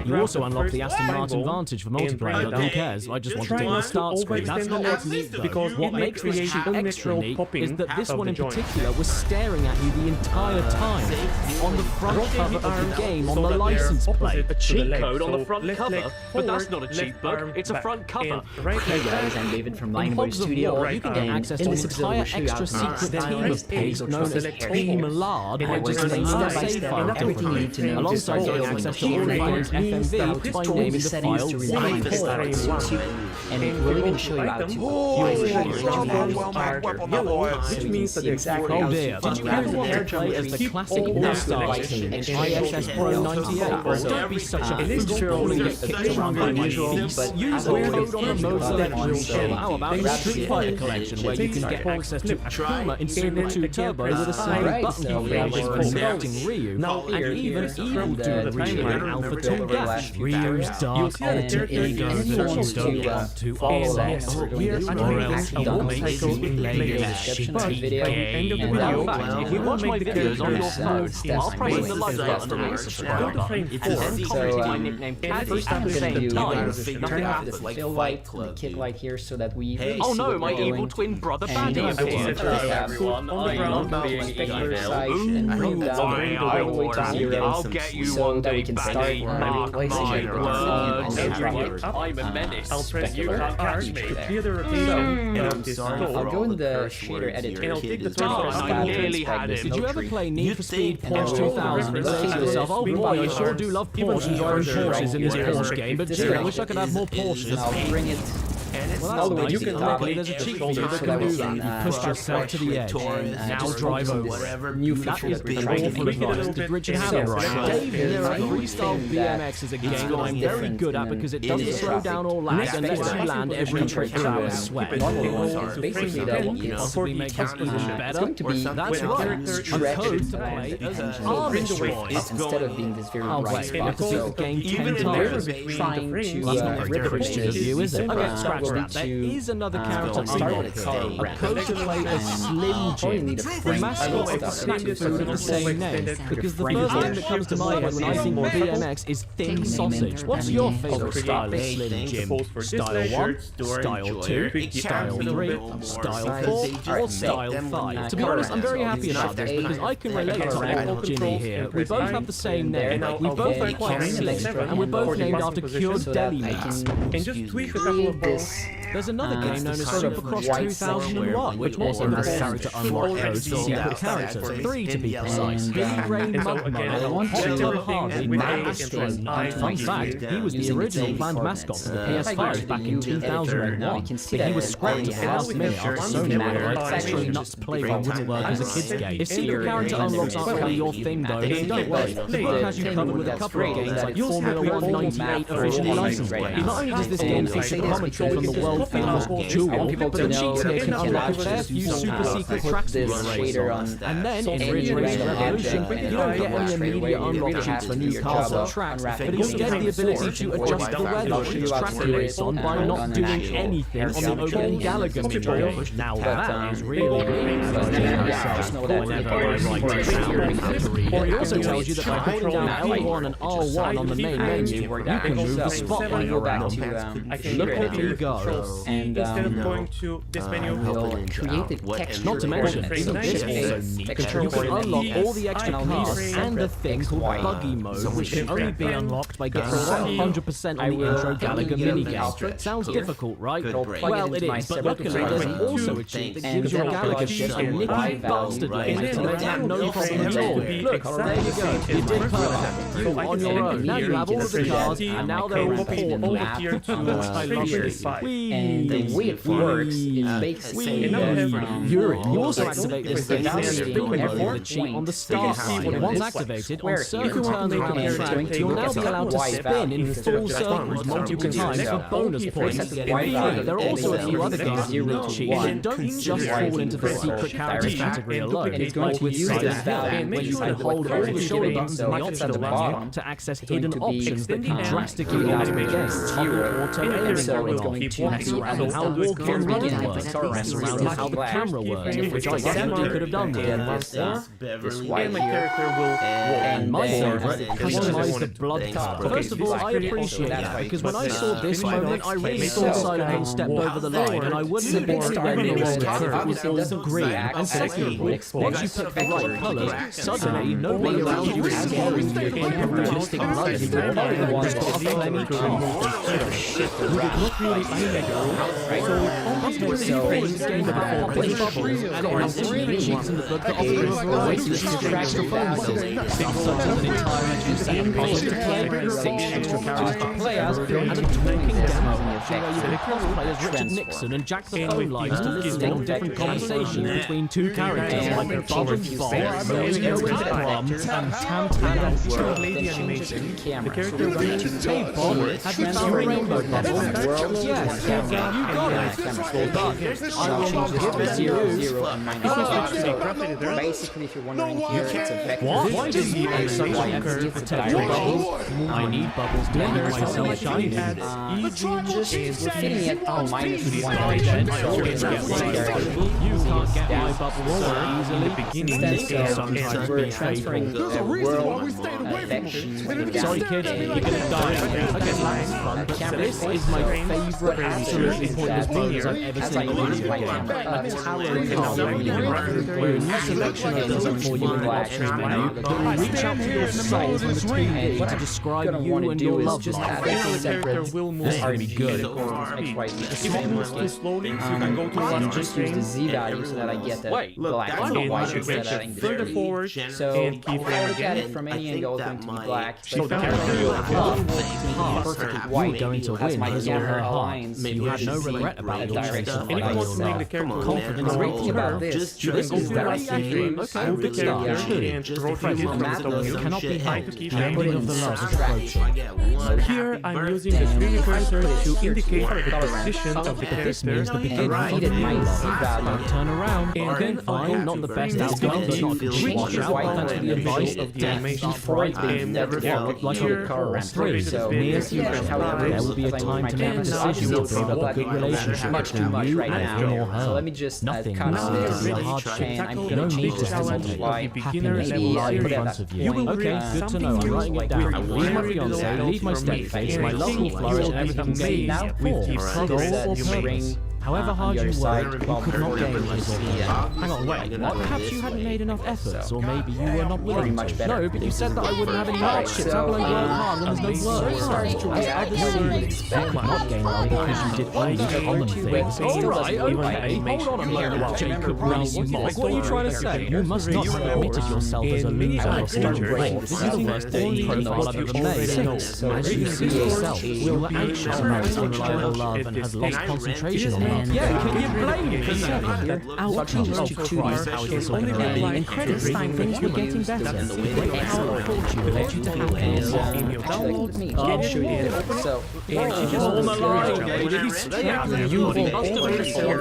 You also unlock the Aston Martin Vantage for multiplayer, but who cares? I just want to take the start screen. That's not what's neat though. What makes this cheat extra neat is that this one in particular was staring at you the entire time. On the front cover of the game, on the license plate. A cheat code on the front cover? But that's not a cheat book, it's a front cover. Hey guys, I'm David from Blindboy Studio. You can get access to an entire extra secret team of pigs known as Team Lard, by just naming the save file differently, alongside getting access to all the game's FMV by naming the file Report. And it will even show you how to which means that the exact oh dear, did you ever want to play as is the classic all-star ISS Pro 98. Don't be such a fool and get kicked around by my feet. Use a code on the mode selection. How about the Street Fighter collection, where you can get access to Akuma in Super 2 Turbo with a single button configuration for selecting Ryu, and even Evil Dude Ryu in Alpha 2 Dash. Ryu's dark alter ego that you don't want to access. Or else he will make you play a shitty game. In fact, if you watch my videos on your phone, I'll press the like button and subscribe button, and then comment my nickname Caddy at the same time. Turn off this fill light, the kick light here, so that we Oh no, my evil twin brother Bandit appeared. everyone, I love being evil. I'll get you so one that we day, can start Bandit. Mark placing my it words. and I'm a menace. I'll press you can't catch me. I'll go in the shader editor. And I'll take the I nearly had him. Did you ever play Need for Speed Porsche 2000 and say to yourself, oh boy, I sure do love Porsche and driving Porsches in this Porsche game, but gee, I wish I could have more Porsches. I'll bring it. Well, that's nice. Luckily, there's a cheat feature that can do that. You push yourself to the edge, now drive over. New That feature is that we being tried to awful advice. Did Richard have it right? Dave, here at Freestyle BMX is a game that I'm very good at because it doesn't slow down or lag and lets you land every trick without sweat. Basically, that will possibly make us even better. It's going to be That's right. I'm code to play as Amish boys. instead of being this very Oh bright wait, spot. because So the game even 10 times. trying to That's not very Christian of you, is it? Okay, scratch will that. be There to is another character start unlocked with here. a A code to play as Slim Jim. The mascot of the snack food of the same name. Because the first thing that comes to my head when I think BMX is thin sausage. What's your favorite style of Slim Jim? Style 1, Style 2, Style 3, Style 4, or Style 5? To be honest, I'm very happy about this because I can relate to old Jimmy here. We both have the same name, we both are quite slim, and we're both named after cured deli meats. And just tweak a couple of this. There's another game known as Supercross 2001, which also has character unlock codes for secret characters, 3 to be precise. Billy Ray Mugmother, Hot Tub Harvey, Matt Astro, and fun fact, he was the original planned mascot for the PS5 back in 2001, but he was scrapped at the last minute after Sony realized Astro Nuts Playground wouldn't work as a kids game. If secret character unlocks aren't really your thing though, then don't worry, the book has you covered with a couple of games like Formula 1 98 officially licensed games. Not only does this game feature commentary from the world famous Jewel, but the cheats here can unlock a fair few super secret tracks to race on. And then, in Ridge Racer Revolution, you don't get any immediate unlock cheats for new cars or tracks, but instead the ability to adjust the weather which track you race on by not doing anything on the open Gallagher menu. Now that is really It also tells you that by holding down L1 and R1 on the main menu, you can move the spotlight around. Look at me go. And instead of going to this menu, we'll create the texture. Not to mention, isn't this also neat? You can unlock all the extra cars and a thing called Buggy Mode, which can only be unlocked by getting 100% on the intro Gallagher minigame. Sounds difficult, right? Well, it is, but luckily there's also a cheat that gives your Gallagher shit a nippy bastard laser to let you have no problem at all. Look, there you go, you did perfect. You on your own. Now you have all of the cars, and now they're all portable. I love this. And the way it works is basically urine. You also activate this thing called spin mode with a cheat on the start line. Once activated, on certain turns around the track, you'll now be allowed to spin in full circles multiple times for bonus points. There are also a few other games you need cheats that don't just fall into the secret character category alone, like with Silent Hill, where you can hold all the shoulder buttons in the optional menu to access hidden options that can drastically alter the game's top or auto aiming around how walking and running works, around how the camera works, which I definitely could have done with this white character will and my favorite, customize the blood card. First of all, I appreciate that because when I saw this moment, I really saw Silent Hill step over the line, and I wouldn't have been anywhere near as if it was all green. And secondly, once you pick the right colours, suddenly nobody around you is scaring you like a realistic blood. Everyone's got a flaming camera. right? So almost every phase game of the four plays bubbles, and it has three cheats in the book that offer a variety of extra bonuses. Things such as an entire engine set of cards to play, 6 extra characters to play as, and a talking demo option where you can cosplay as Richard Nixon and jack the phone lines to listen in on different conversations between two characters like Bob and Bob, Romeo and Brum, and Tam Tam and World. Then changes in camera. Hey Bob, have you found a rainbow bubble? Yes, you got it. I will change this to 0, 0, and -1. So basically, if you're wondering here, it's a vector. What? Why does he make such a curve for bubbles? I need bubbles to make myself shiny. Just fitting it on -1 You can't get my bubbles so easily. Sometimes we're transferring world vectors. Sorry kid, you're gonna die. Okay, that's fun, but this is my favourite absolutely pointless bonus I've ever seen in a video game. A talent card where a new selection opens up for you in the options menu that will reach out to your soul from the screen to describe you and your love life. This is gonna be good. If it moves too slowly, you can go to one just use the Z value so that I get the black and the white instead of having the further forward so and keep if I look at it from any angle, it's going to be black. So the character you love perfectly white going to as win my his or camera her heart. aligns. You had no regret about the your direction of And if what you I want to make the character confidence the great thing about this This is is that I very can accurate. Okay, move the good start. character and rotate it from the Madness W. cannot be Trying helped. to keep The ending of the last is approaching. Here I'm using the 3D cursor to indicate the position of the This character means the beginning of repeated the my love. Z value. Turn around And again, fine, not the best outcome, but not a complete Which is why washout. Thanks to the advice of the animation before it's been never developed like here a color ramp. three. So Near see how it there will moves be a as I move time my to make camera. a decision to build up a good relationship Much too between much you right and now. him or her. So let me just Nothing cut will this be a hardship. and I'm No going to need to multiply hesitate. Happiness will lie in front of you. Okay, good to know. I'm writing it down. Leave my fiance, leave my stepface, my love will flourish, and everything made now with goal or you purpose. bring However hard you work, you could not gain his or her. Hang on, wait, the what? Perhaps you hadn't made enough efforts, or maybe you were not willing much to. better. No, but you said that I wouldn't have any hardships. How will I work hard when there's no work? As others see, you could not gain love because you did only common things. Alright, okay, hold on a moment, Jacob Rees Moss. What are you trying to say? You must not have admitted yourself as a loser or still great. This is the worst dating profile I've ever made. So as you see yourself, you were anxious about unreliable love and had lost concentration on love. Yeah, can you blame me? Outcomes to Christ, how is this all going to end? In credits time, things were getting better. The great power of fortune led you to happiness. I'll show you this. So, Form a line, ladies. you will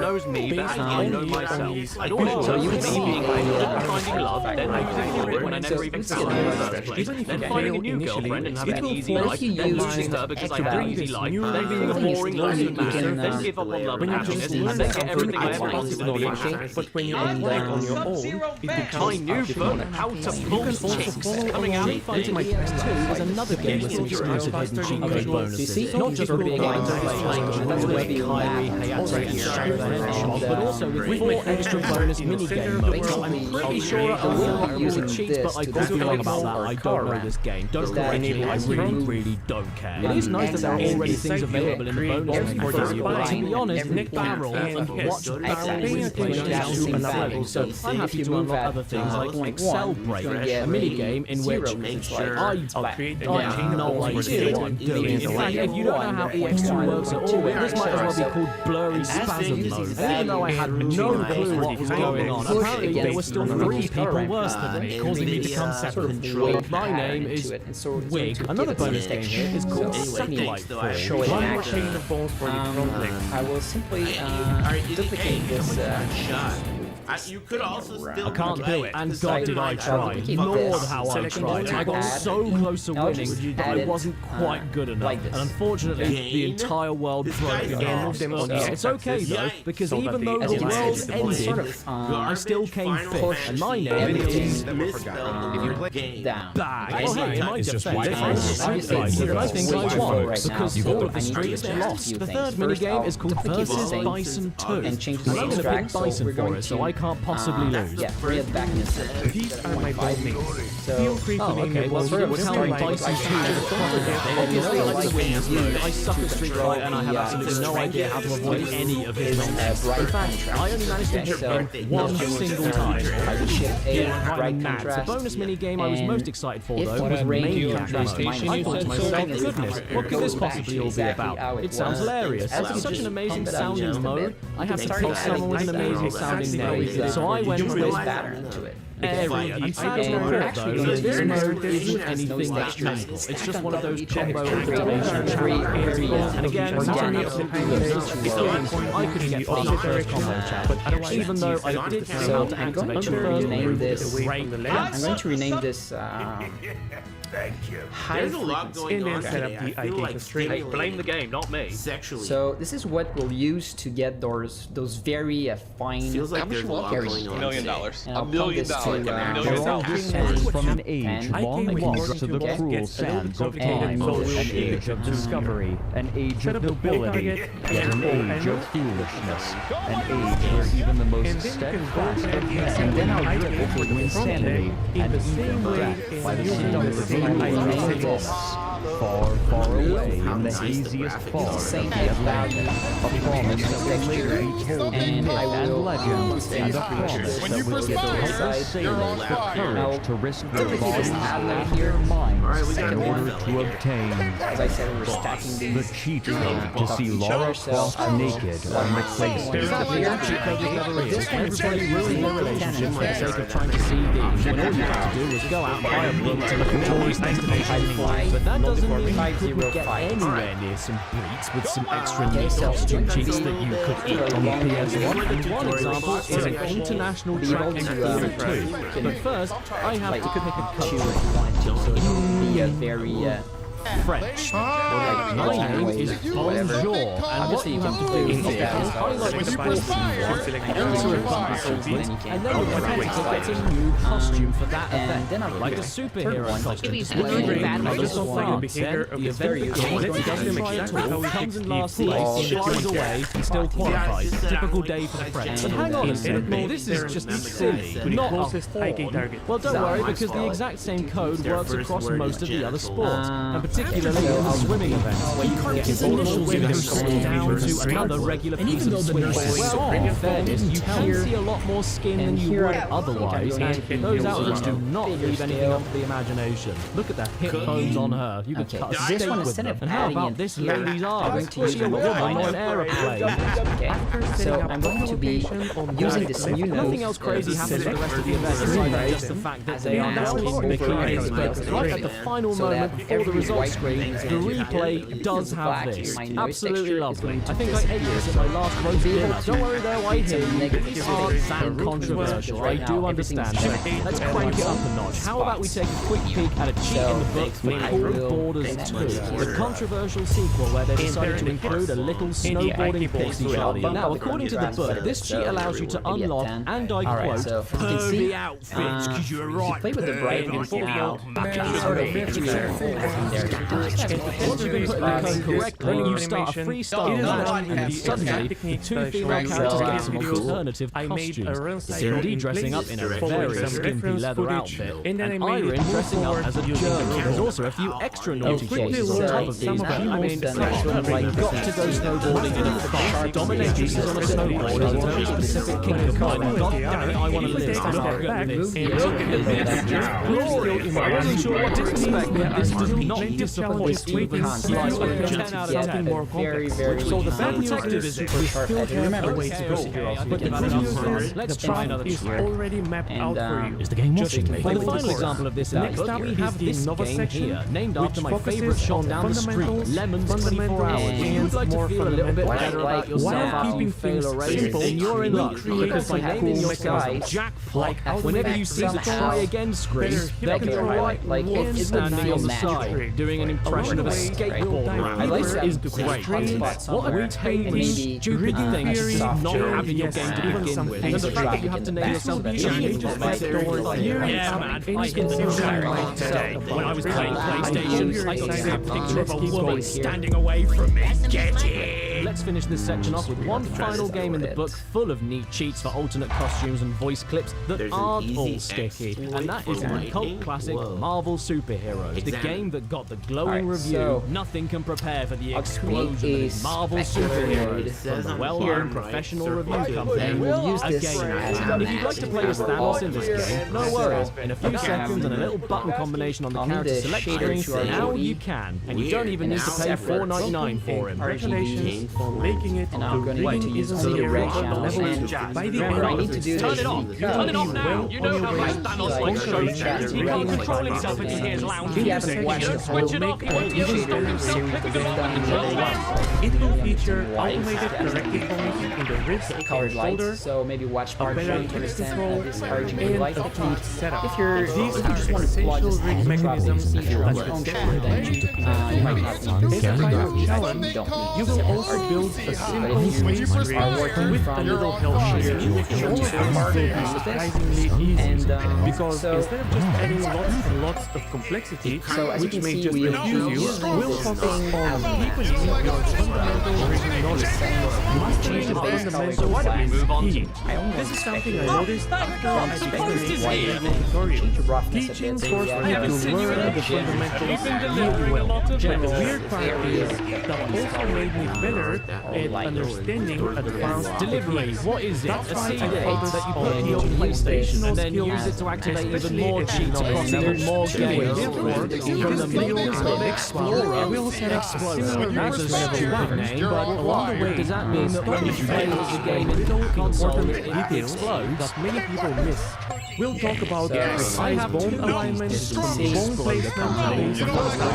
knows me, but I know myself. I don't know. So you can see finding love, then I use it when I never even saw her in the first place. Then finding a new girlfriend and having an easy life, then losing her because I had an easy life, then being a boring loser, then give up on love and happiness, and then get everything I ever wanted in the future. but when you play on your own, it becomes my new book, How to Pull Chicks, coming out Fighting My PS2 is another game with some exclusive hidden cheat code bonuses. Not just for being able to play language like Kyrie, Hayate, and Shadow the Hedgehog, but also with 4 extra bonus minigame modes. I'm pretty sure I will be using cheats, but I could be wrong about that. I don't know this game. Don't correct me, I really don't care. It is nice that there are already things available in the bonus menu for you, but to be honest, Nick Barrel and Watch Barrel replay sounds too thrilling, so I'm happy to unlock other things like Excel Break, a minigame in which I have no idea what I'm doing. In fact, if you don't know how EX2 works at all, this might as well be called Blurry Spasm Mode. And even though I had no clue what was going on, apparently there were still 3 people worse than me, causing me to come second. My name is Wig. Another bonus game here is called Satellite Fall. One more change of bones for the front leg. I will simply duplicate this. You could also still. I can't do it, and God did I try. Lord, how I tried. I got so close to winning, but I wasn't quite good enough. And unfortunately, the entire world broke in half. It's okay though, because even though the world ended, I still came fifth, and my name is Bag. Well, hey, in my defense, I think I won, because all of the streets lost. The third minigame is called Versus Bison 2. And I'm going to pick Bison for it, so I can't possibly lose. Yeah, bring it back in the center. These are my boldmates. So, Feel free to name your bold Well, tell me like Bison 2 is the obviously, I like to win this mode. I suck at Street Fighter and I have absolutely no idea how to avoid any of his nonsense. In fact, I only managed to hit him one single time. Right, mad. The bonus mini game I was most excited for, though, was Maniac mode. I thought to myself, goodness, what could this possibly all be about? It sounds hilarious. It's such an amazing sounding mode. I have to kill someone with an amazing sounding name. So I went with pattern into it. Airy. And sad to report, though, that this mode isn't anything that mental. It's just one of those combo activation challenges. And again, it's not an absolutely lose. I couldn't get past the first combo challenge, even though I did know how to activate the first move. I'm going to rename this. Thank you. There's a lot going on today. I feel like Hey, blame the game, not me. sexually. So this is what we'll use to get those very fine. Feels like there's a lot going on. $1 million. $1 million. From an age long lost to the cruel sands of time, an age of discovery, an age of nobility, yet an age of foolishness, an age where even the most steadfast of men are driven to insanity and even death by the seductive allure far, far away in the haziest fog of the Atlantic, a promise that will later be told in myth and legend, and a promise that would give helpless sailors the courage to risk their bodies and their minds in order to obtain the cheat code to see Lara Croft naked on the PlayStation. Everybody ruined their relationship for the sake of trying to see these, when all you have to do is go out and buy a book to look at toys destination. But that doesn't mean you couldn't get anywhere near some beats with some extra neat costume cheats that you could eat on the PS1. And one example is an international track and field 2. But first, I have to pick a country. Be a very French. My name is Bonjour, and what you have to do is highlight the sports you want, enter a button sequence, and then your character gets a new costume for that event, like a superhero costume. Microsoft France said the event begins, doesn't try at all, comes in last place, flies away, still qualifies. Typical day for the French. But hang on a second, this is just silly, not a porn. Well, don't worry, because the exact same code works across most of the other sports, and particularly in the swimming events, where you can get his initial swim cost down to another regular piece of swim. Well, in fairness, you can see a lot more skin than you would otherwise, and those outfits do not leave anything up to the imagination. Look at the hip bones on her. You could cut a steak with them. And how about this lady's arms? She a woman on an aeroplane. So I'm going to be using this new node. Nothing else crazy happens with the rest of the event aside just the fact that they are now in bikinis. But right at the final moment before the results screen, the replay does have this. Absolutely lovely. I think I ate this at my last roast dinner. Don't worry though, I hear you. It's arts and controversial. I do understand that. Let's crank it up a notch. How about we take a quick peek at a cheat in the book called Borders 2, the controversial sequel where they decided to include a little snowboarding pixie Charlie. Now, according to the book, this cheat allows you to unlock, and I quote, pervy outfits, because you're right. Play with the brightness now. Sort of Once you've been putting the code correctly, you start a freestyle match, and suddenly, the two female characters get some alternative costumes. Cindy dressing up in a very skimpy leather outfit, and Irene dressing up as a German. There's also a few extra naughty choices on top of these, but I mean, you've got to go snowboarding in a car. Dominatrix is on a snowboard, there's a very specific kink of mine, and god damn it, I want to live. Look at this. Look at this. I wasn't sure what to expect, but this does not disappoint even slightly. 10 out of 10. Very, very. So the bad protective is remember the procedure. But the good let's try another try. Already mapped out for you. Is the game watching me? Well, the final example of this in next up we have this game here, named after my favourite shop down the street, Lemons 24 Hours. If you'd like to feel a little bit better about yourself after you fail a race, then you're in luck, because by naming yourself Jack Flock, whenever you see the try again screen, there'll be a white wolf standing on the side, doing an impression of a skateboard. And this is great. What a tame, stupid thing to not having your game to begin with. And the fact that you have to name yourself Jack just makes it all like, yeah man, I hit the new today. When I was playing PlayStation, I got a picture of a woman standing away from me. Get in! let's finish this section off with one final game in the book full of neat cheats for alternate costumes and voice clips that aren't all sticky. And that is the cult classic Marvel Superheroes, the game that got the glowing review. Nothing can prepare for the explosion that is Marvel Superheroes from the well-known professional review company, Again. If you'd like to play as Thanos in this game, no worries. In a few seconds and a little button combination on the character select screen, now you can. And you don't even need to pay $4.99 for him. Congratulations for making it And I'm to going to bringing use Isn't the Zero red to channels level and 2. By the remember, I end need of to this do game, this. Turn it off now. You know how much Thanos likes shows that. He can't control himself if he hears loud If you haven't watched the whole Switch it off, he won't be able to stop himself. series Click that the we've button done and control in it. It will feature automated lights, corrective formatting in the RIP colored folder, lights, so maybe watch a part 3 better to text understand control, this RGB and light a technique. fluid setup. If you These just are want to plug essential this rig and drop mechanisms into your that own will computer, then you might not need As a kind of this. challenge, You don't need you will also build a simple if you maze rig are working with from a little help sheet. All of this will be surprisingly easy, because instead of just adding lots and lots of complexity, So as you which can may see, just we confuse you, use we'll focus on deepening your fundamental rigging knowledge. You must change the fundamentals why don't we move on key. This is something I noticed after I became a tutorial. Teaching forced me to learn the fundamentals really well. But the weird part is that also made me better at understanding advanced Delivery, techniques. what is it? That's A why CD I focus that you on put in your PlayStation and then skills, use it to activate even especially more at cheats the across end. even more Therefore, games. in From this the video, makers of Explorer, I will set up a similar that's a maze level stupid one, name, but but along the way, does that mean that when you play the game in little console, important it details explodes? that many people miss. We'll talk about So, I precise have bone two alignment, distinct bone placement, and bone roll.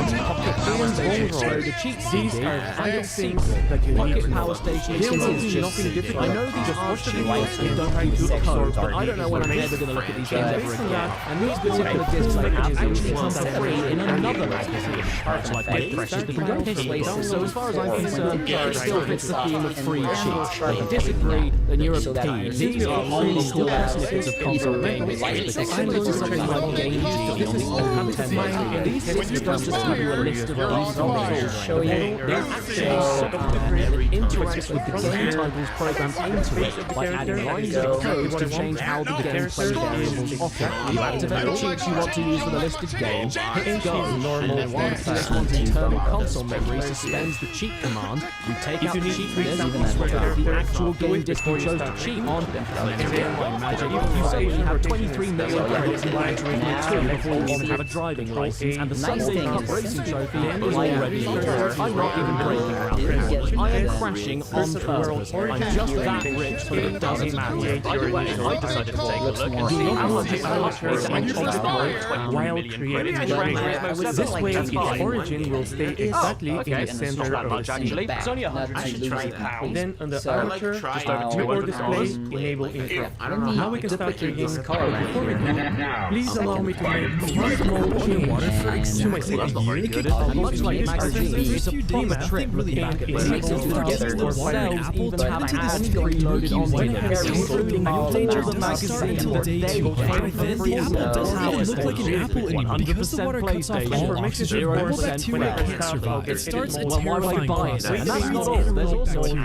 These are vital things that you need to know. Power Station There will is be just nothing difficult. I know these Just are watch the cheap videos and and don't try read to the code, absorb but I our don't know when I'm information. ever going to look at these games ever Based on again. that, And these particular discs I have actually come for free in another magazine. It's like Big Precious, but you don't pay for. So as far as I'm concerned, it still fits the theme of free cheats. If you disagree, then you're a pig. These are only still snippets of console games, but similar to something like Game Genie on the old Nintendo. These discs don't just give you a list of release consoles. show you They're actually software that interacts with the game titles programmed into it, like adding lines of code to change how the gameplay variables operate. You activate the cheats you want to use for the listed game, hit go, normal, and while the PS1's internal console memory suspends the cheat command, you take out the cheat list, the actual game disc you chose to cheat on, and then by magic, you suddenly have 23 million credits in Gran Turismo 2 before you even have a driving license, and the Sunday Cup Racing Trophy is already yours. I'm not even breaking around this. I am crashing on purpose. I'm just that rich that it doesn't matter. By the way, I decided to take a look and see how much it costs me to actually buy 20 million credits in Gran Turismo 7. This way, That's its fine. origin will stay exactly in the center not of much the actually. scene. It's only 150 pounds. Then on the So, armature, just just over over $200. display, enable info. I don't know Now we can start duplicate rigging. this color But before we do, please I'll allow make me it to make one small change to my setting. And much like magazines, it's a proper trip looking back at It this. makes it together. Themselves even have ads preloaded onto them, including all the magazines that they pay for free It look like an apple anymore. 100% PlayStation, 0% when it can't survive. It starts a terrifying process. And that's not all. There's also an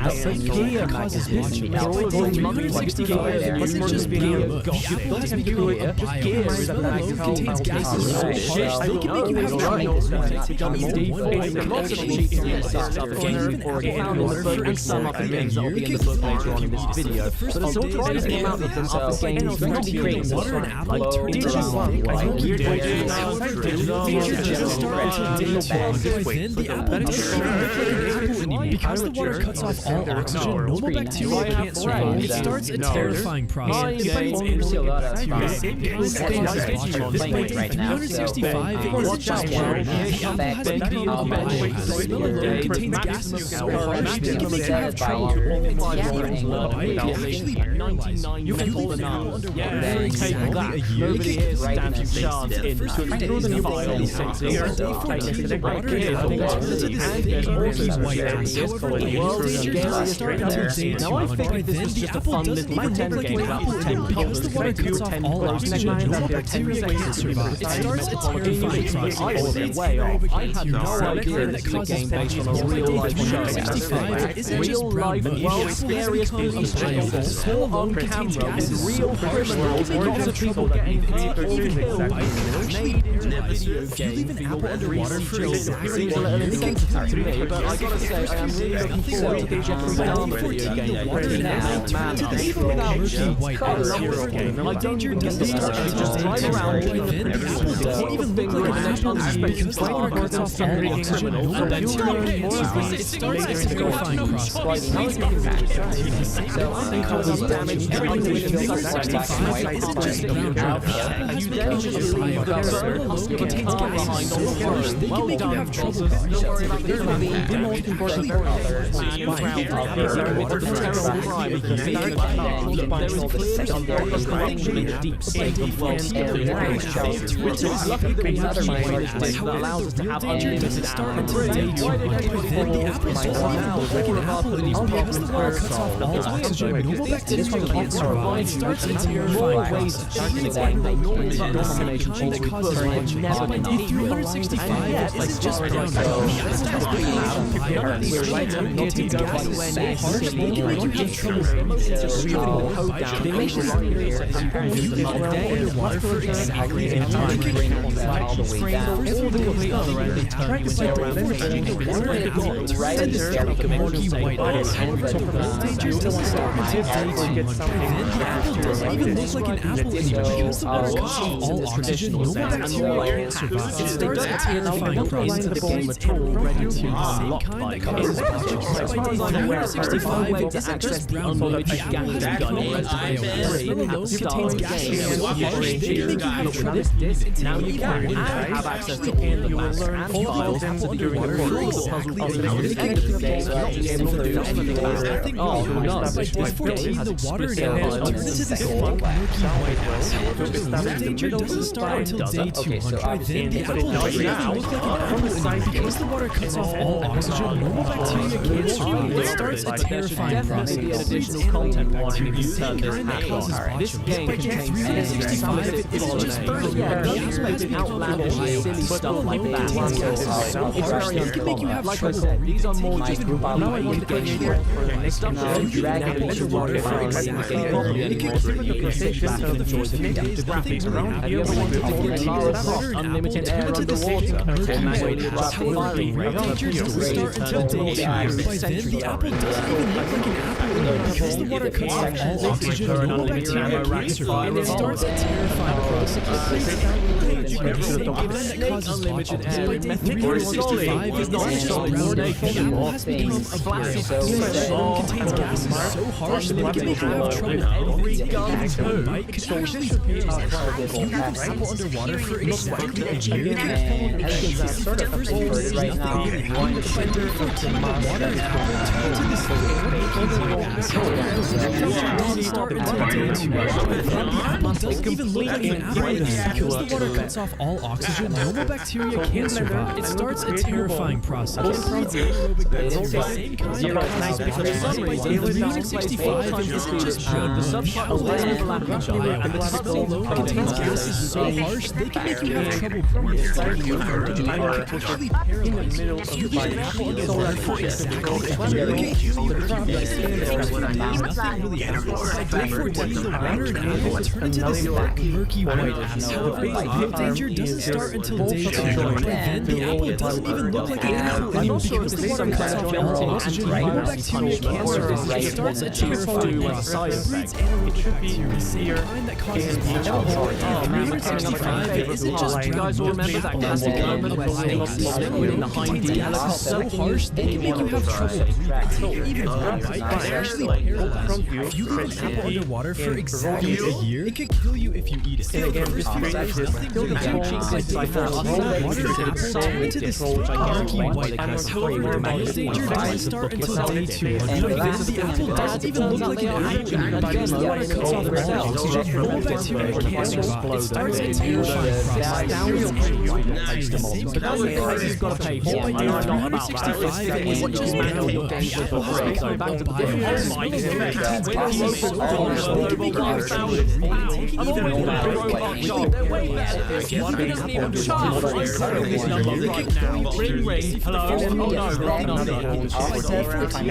Gear magazine. For all of those monthly gears and Doesn't just gear be a gosh, Gear. it doesn't give you a bio. Gear is a Below magazine. contains gases so shit. They can make you have trouble. Take on the default. Lots of cheats in the stuff. The games have been found in the book and some of the games that will be in the book later on in this video. But a surprising amount of them are for games that not creating water and apple like turns I think Gear Gear Features just start until day one. Then the apple doesn't look like an apple anymore. Because the water cuts off all oxygen, normal bacteria can't survive. It starts a terrifying process. It bites into the bacteria. At this point, right now, 365, it wasn't just water. The apple has a metabolic biomass. The alone contains gases so harsh they can make you have trouble. It actually paralyzes you. If you leave an apple underwater for exactly a year, Nobody here stands a chance in through the file since They are it's the water and apple alternatives. and also white acid. However, The world's scariest start predator. until day Now I two. figured this Then was the just a apple fun doesn't little even pretend look like game an about apple pretend anymore. Because the water cuts off all oxygen, normal bacteria can't survive. It starts a terrifying process. I was way off. I had no idea that this was a causes game based on a infections. real life show. 165 isn't just Real brown life, meat. world's Apple has scariest become movie a studio. small Caught on contains camera gases with so real harsh criminals, that lots they of cause people trouble getting breathing. hurt or killed. I actually realize if you leave an apple underwater for exactly a year, it can kill you. But I gotta say, I am really looking forward to the Jeffrey Dahmer video game. I don't even get the start. You just drive around doing the pretty stuff. What even look like an apple because the water cuts off all oxygen, no bacteria, it starts a terrifying process. I think I was damaged everything isn't just brown powder. You then just leave the burn contains gases so harsh they can make you have trouble breathing. The most important part of there is clearly on there is connection in the deep state of world's area. Twitter is lucky that we have a place that allows us to have unlimited start until day 2. Then the apple doesn't even look like an apple anymore because the water cuts off all oxygen, normal bacteria can't survive. It starts a terrifying process. It's like the kind that causes much harm. By day 365, it's just brown powder. None of these things contain gases so harsh they can make you have trouble breathing. They make you underwater for exactly a year. Milky white ice. Dangers doesn't start until day 200. Then the apple doesn't even look like an apple anymore because the water cuts off all oxygen, no bacteria can't survive. It starts a terrifying process. The same kind that causes by day 365 isn't just brown meat. Apple has become a bioware. It contains gases so harsh they can make you have trouble breathing. Now you can have access to all the maps and files underwater for exactly a year. They can keep you from being able to do anything. Nothing wrong. By day 14, the water in apple turns into this thick, milky white ice. However, the real danger doesn't start until day 200. Then the apple doesn't even look like an apple anymore because the water cuts off all oxygen, normal bacteria can't survive. It starts a terrifying process. Additional content warning if you The turn this kind that causes hack on. This botulism. game By day contains 365, it isn't just burning. The apple has become outlandish, silly stuff like that. Contains gases so harsh they can make you have Like I trouble said, these are breathing. more just now I want to get you for the next time. Drag it into water for exactly a year. It can give you the sensation of the joys of the graphics around. Have you ever wanted to get Lara Croft unlimited air underwater? However, the real danger doesn't start until day 2. By then, the apple doesn't even look like an apple anymore because the water cuts off all oxygen, normal bacteria can't survive. It starts a terrifying process. The event that causes botulism. By day 365, is not just brown meat. The apple has become a bioware. Contains gases so harsh that it can make you have trouble breathing. One bite could actually paralyze you. If you leave an apple underwater for exactly a year, it can first of all, there's nothing really wrong with the water and apple turn to this milky white ice. However, the danger doesn't start until day 2. Then the apple doesn't even look like an apple anymore because the water cuts off all oxygen, normal bacteria can't survive. It starts a terrifying process. It's the same kind that causes botulism. By day 365, it isn't just brown meat. Apple has become a bioware. Although it contains gases so harsh they can make you have trouble breathing. It can actually paralyze you. If you leave an apple underwater for exactly a year, it can kill you. There's nothing really happens. By day 14, the water in apple turn into this thick, murky white ice. However, the real danger doesn't start until day 2. By then, the apple doesn't even look like an apple anymore because the water cuts off all oxygen, normal bacteria can't survive. It starts a terrifying process. It breeds anaerobic bacteria, same kind that causes botulism. By day 365, it isn't just brown meat. The apple has become a bioware. It contains gases so harsh they can make you have trouble breathing. Even one bite can actually paralyze you. If you leave an apple underwater for exactly a year, it could kill you if you eat it. The first few days, nothing really happens. By day 14, water and apple turn into this murky white ice. However, the real danger doesn't start until day 200. By then, the apple doesn't even look like an apple anymore because the water cuts off all oxygen, normal bacteria can't survive. It starts a terrifying process. But that's the price you've got to pay for. By day 365, it isn't just manual. The apple has become a bioware. It contains gases so harsh they can make you have trouble breathing. breathing, taking I've even always more been a robot dog. They're way better. He doesn't even charge. I'm calling this number right now. Ring, ring. Hello? Oh no, wrong number.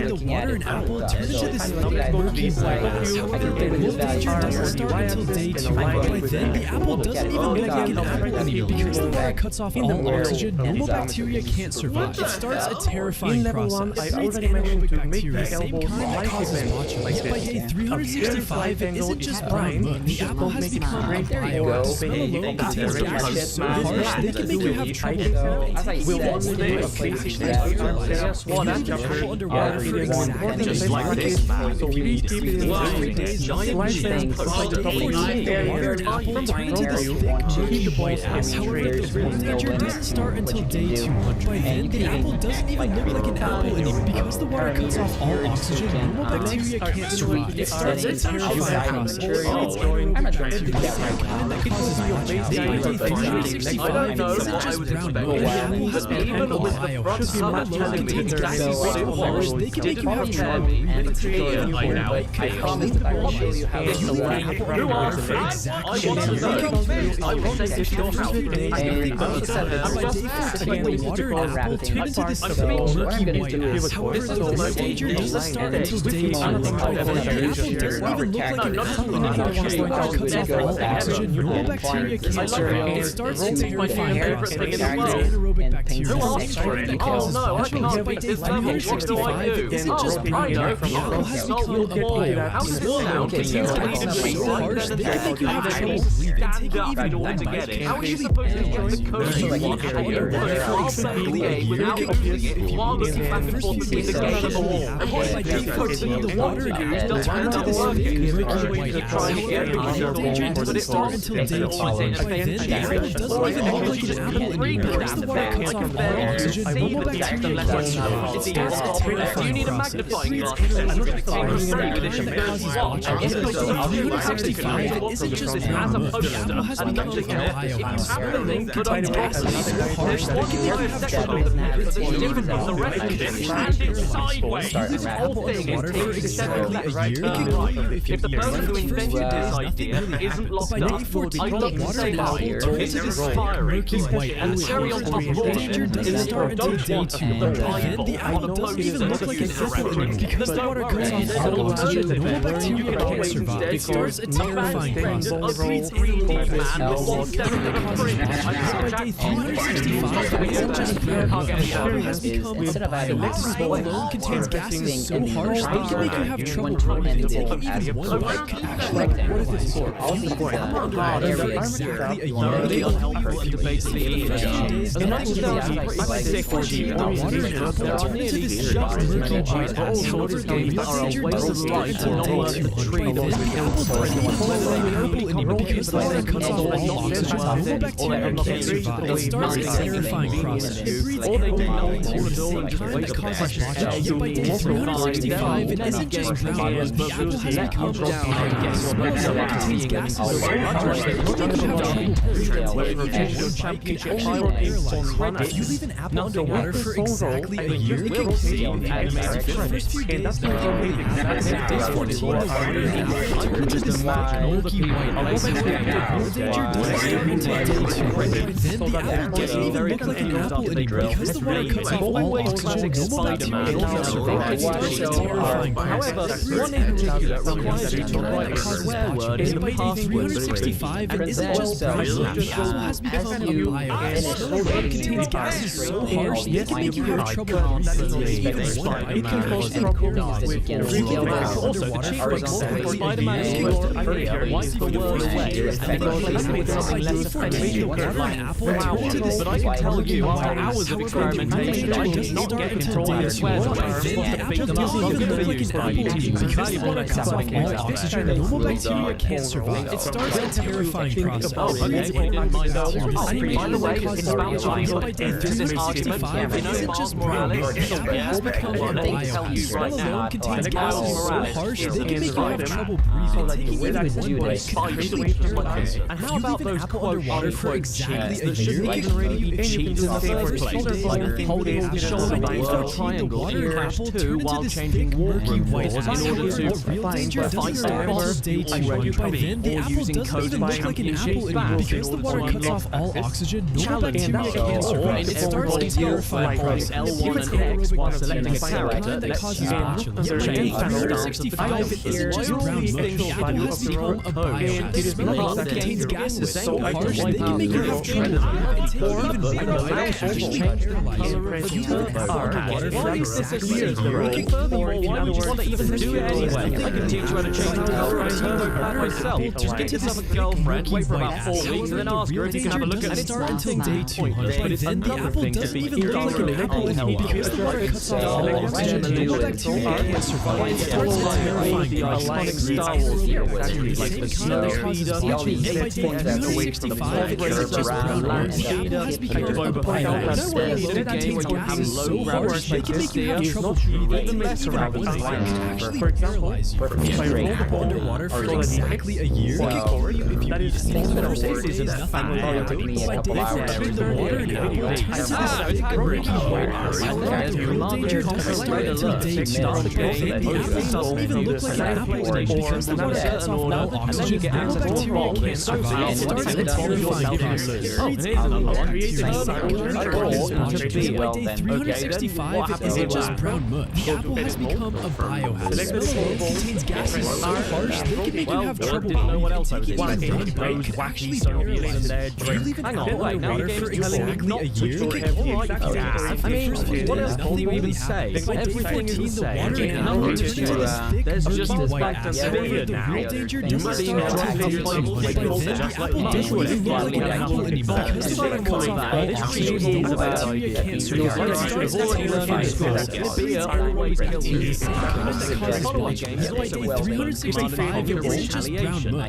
the water and apple turn into this murky white. However, the wolf danger doesn't start until day 2. By then, the apple doesn't even look like an apple anymore because the water cuts off all oxygen. Normal bacteria can't survive. It starts a terrifying process. It breeds anaerobic bacteria, same kind that causes botulism. Yet by day 365, it isn't just brown muck. The apple has become a bio. The smell alone contains gases so harsh they can make you have trouble breathing. We'll one day apple underwater for exactly just like this man. giant things. The water and apple turn into this thick, murky white ass. However, the wolf danger doesn't start until day 200. By then, the apple doesn't even look like an apple anymore because the water cuts off all oxygen. Normal bacteria can't survive. It starts a terrifying process. It's anaerobic bacteria, the same kind that causes botulism. By day 365, it isn't just brown milk. The apple has become a bio. The smell alone contains gases so harsh they can make you have trouble breathing. Who are for exactly I will send it to your house. By day 14, the water and apple turn into this thick, murky white ass. However, the wolf danger doesn't start until day 200. The apple doesn't even look like an apple anymore because the water cuts off all oxygen. Normal bacteria can't survive. It starts a terrifying process. It's anaerobic bacteria. Same kind that causes botulism. By day 365, it isn't just brown milk. The apple has become a bio. The smell alone contains gases so harsh they can make you have trouble breathing. Taking even one bite can How are you supposed to get the code you want to hear? I'll say the A without using it while looking back and forth between the game and the wall. And what by day 14, the water and apple turn into this thick, murky white ass. However, the wolf danger doesn't start until day 200. By then, the apple doesn't even look like an apple anymore because the water cuts off all oxygen. Normal bacteria can't survive. It starts a terrifying process. It breeds anaerobic bacteria, same kind that causes botulism. By day 365, it isn't just brown milk. The apple has become a biomass. The milk contains gases so harsh that it can make you have trouble breathing. It's different from the rest of it. Standing sideways. This whole thing water for exactly a year. It can kill you if If the person who invented this idea isn't locked by day up, 14, I'd the love to water say and that apple here. turn It's into this thick, inspiring. murky white And the ass. cherry on top of all Danger doesn't start until day 200. By then, the apple doesn't even look like an apple anymore because the water cuts off all oxygen. Normal bacteria can't survive. It starts a terrifying process. It breeds anaerobic bacteria, same kind that causes botulism. By day 365, it isn't just brown milk. The water has become a bio. The smell alone contains gases so harsh they can make you have trouble breathing. Taking even one bite can actually paralyze you. Exactly a year. They will help you and debate the first few days. The next day, the water and apple turn into this thick, murky white ass. However, the wolf danger doesn't start until day 200. By then, the apple doesn't even look like an apple anymore because the water cuts off all oxygen. Normal bacteria can't survive. It starts a terrifying process. It breeds anaerobic bacteria, same kind that causes botulism. Yet by day 365, it isn't just brown milk. The apple has become a biogas. The smell alone contains gases so harsh that you can have trouble breathing. One bite can actually paralyze you. If you leave an apple underwater for exactly a year, it can kill you. The first few days, the day 14, the water and apple turn into this murky white ice. However, the wolf danger doesn't start until day 200. By then, the apple doesn't even look like an apple anymore because the water cuts off all oxygen. Normal bacteria can't survive. It starts a terrifying process. One in particular requires you to write a swear word in by day 365, it isn't just brown milk. The apple has become a biogas. It contains gases so harsh they can make you have trouble breathing. Even one bite can cause trouble breathing. Underwater for exactly a year. Wipe the word away and then replace it with something less offensive. Water and apple turn into this thick, murky white ass. However, the wolf danger doesn't start until day 200. By then, the apple doesn't even look like an apple anymore because the water cuts off all oxygen. Normal bacteria can't survive. It starts a terrifying process. It breeds anaerobic bacteria, same kind that causes botulism. By day 365, it isn't just brown milk. The apple has become a biogas. The smell alone contains gases so harsh they can make you have trouble breathing. Taking even one bite can actually paralyze Okay. And how about those quote-unquote cheats that shouldn't even really be cheats in the first place? Like holding your shoulder blades in a triangle in PS2 while changing wardrobe floors in order to fight the boss you already beat, or using code by championship battles because the water cuts off all oxygen, no bacteria can survive. It starts a terrifying process. L1 and X while selecting a character that causes change stance of the goal. It isn't just brown mush. The apple has become a biomass. The mouth contains gases so harsh they can make you have trouble Why is this a serious working? Furthermore, why would you want to even do it anyway? I can teach you how to change the color of a turbo pad myself. Just get yourself a girlfriend, wait for about 4 weeks, and then ask her if you can have a look at it. Start until day 200, but then the apple doesn't even look like an apple anymore because the water cuts off all oxygen. No bacteria can't survive. It starts a terrifying process. Star Wars heroes, like the snow speeder, by day 365, it isn't just brown mush. The apple has become a biomass. No way it contains gases so harsh they can make you have trouble breathing. Even mess around with actually paralyze you. If you roll up underwater for exactly a year, it can kill you if you eat it. The first days is nothing bad, but by day 3 the water in apple turns into murky white acid. The real danger doesn't start until day 2. Then the apple doesn't even look like an apple anymore because the water cuts off all oxygen. No bacteria can't survive. It starts a terrifying process. It breeds animal bacteria. By day 365, it isn't just brown mush. The apple has become a biohazard. It contains gases so harsh they can make you have trouble breathing. Taking one bite could actually paralyze you. If you leave an apple underwater for exactly a year, it can kill you. I mean, what else can you even say? Everything is the water in apple turns into this thick, murky white acid. The real danger doesn't start until day 2. By then, the apple doesn't even look like an apple anymore because the water cuts off all oxygen. No bacteria can't survive. It starts a terrifying process. Beer always kills you. The same chemical that causes botching. Yet by day 365, it isn't just brown mush.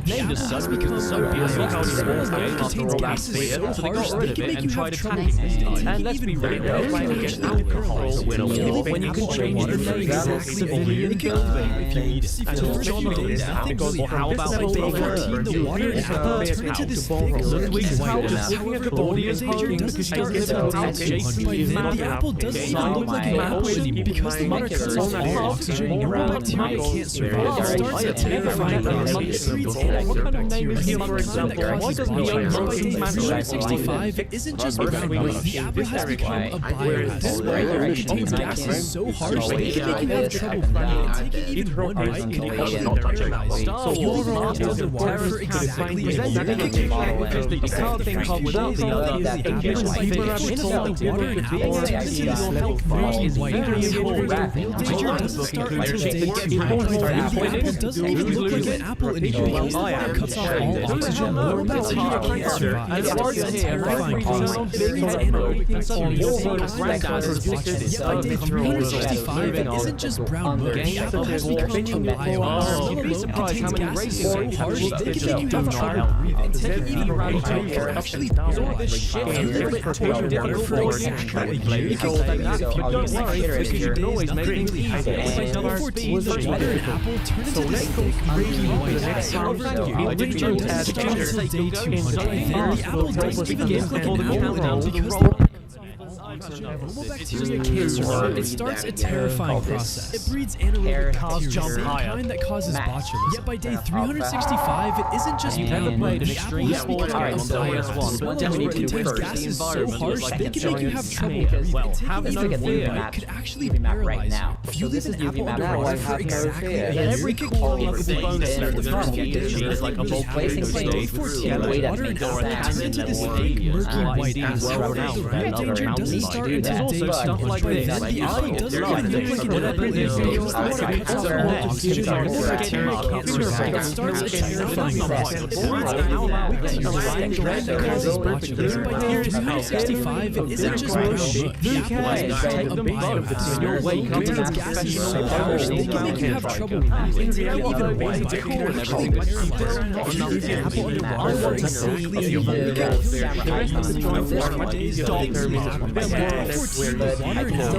The apple has become a biomass. It contains gases so harsh they can make you have trouble breathing. And let's be real, get alcohol to win a war when you can change the name exactly a year ago if you eat it. For the first few days, nothing really happened. By day 14, the water in apple turned into this thick, murky white acid. However, the real danger doesn't start until day 200. By then, the apple doesn't even look like an apple anymore because the water cuts off all oxygen. No bacteria can't survive. It starts a terrifying process. It breeds animal bacteria. The kind that causes botching. By day 365, it isn't just brown mush. The apple has become a biomass. This water contains gases so harsh they can make you have trouble breathing. Taking even one bite can actually paralyze you. If you leave an apple underwater for exactly a year, it can kill you. You can't think of without the other. The water in apple turns into this thick, murky white acid. The real danger doesn't start until day 2. The apple doesn't even look like an apple anymore because the water cuts off all oxygen. No bacteria can't survive. It starts a terrifying process. It's anaerobic bacteria. Yet by day 365, it isn't just brown mush. The apple has become a biomass. It contains gases so harsh they can make you have trouble breathing. Taking even one bite can actually paralyze you. If you leave it underwater for exactly a year, it can kill you. Don't worry, because you can always make things easier. By day 14, the water in apple turned into this thick, murky white acid. However, the real danger doesn't start until day 200. By then, the apple doesn't even look like an apple anymore because the normal bacteria can't survive. It starts a terrifying process. It breeds anaerobic bacteria, the kind that causes botulism. Yet by day 365, it isn't just brown mush. The apple has become a biomass. It contains gases so harsh they can make you have trouble breathing. Taking even one bite could actually paralyze you. If you leave an apple underwater for exactly a year, it can kill you. The first few days, like a volcano. By day 14, the water in apple turns into this thick, murky white acid. The real danger doesn't start until day 200. By then, the apple doesn't even look like an apple anymore because the water cuts off all oxygen. No bacteria can't survive. It starts a terrifying process. It breeds animal bacteria. The kind that causes botulism. By day 365, it isn't just brown mush. The apple has become a biomass. It contains gas is so harsh, they can make you have trouble breathing. Even way by cold and everything. But the apple underwater for exactly a year. The rest of the joint for days don't water and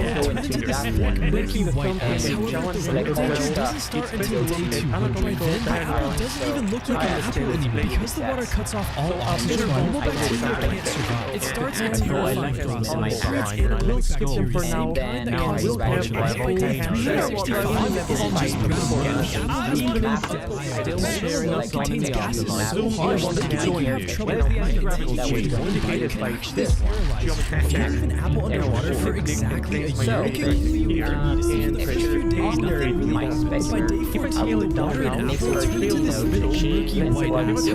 apple milky white ice. However, the temperature doesn't start until day 2. By then, the apple doesn't even look like an apple anymore because the water cuts off all oxygen. Normal bacteria can't survive. It starts a terrifying process. We'll skip them for now. We'll watch by day 365 isn't just brown. Even still sharing us on the gases so harsh that you can have trouble breathing. This if you have an apple underwater for exactly a year, it can really work. And for a few days, nothing really happens. But by day 14, the water and apple turn into this little murky white ass. The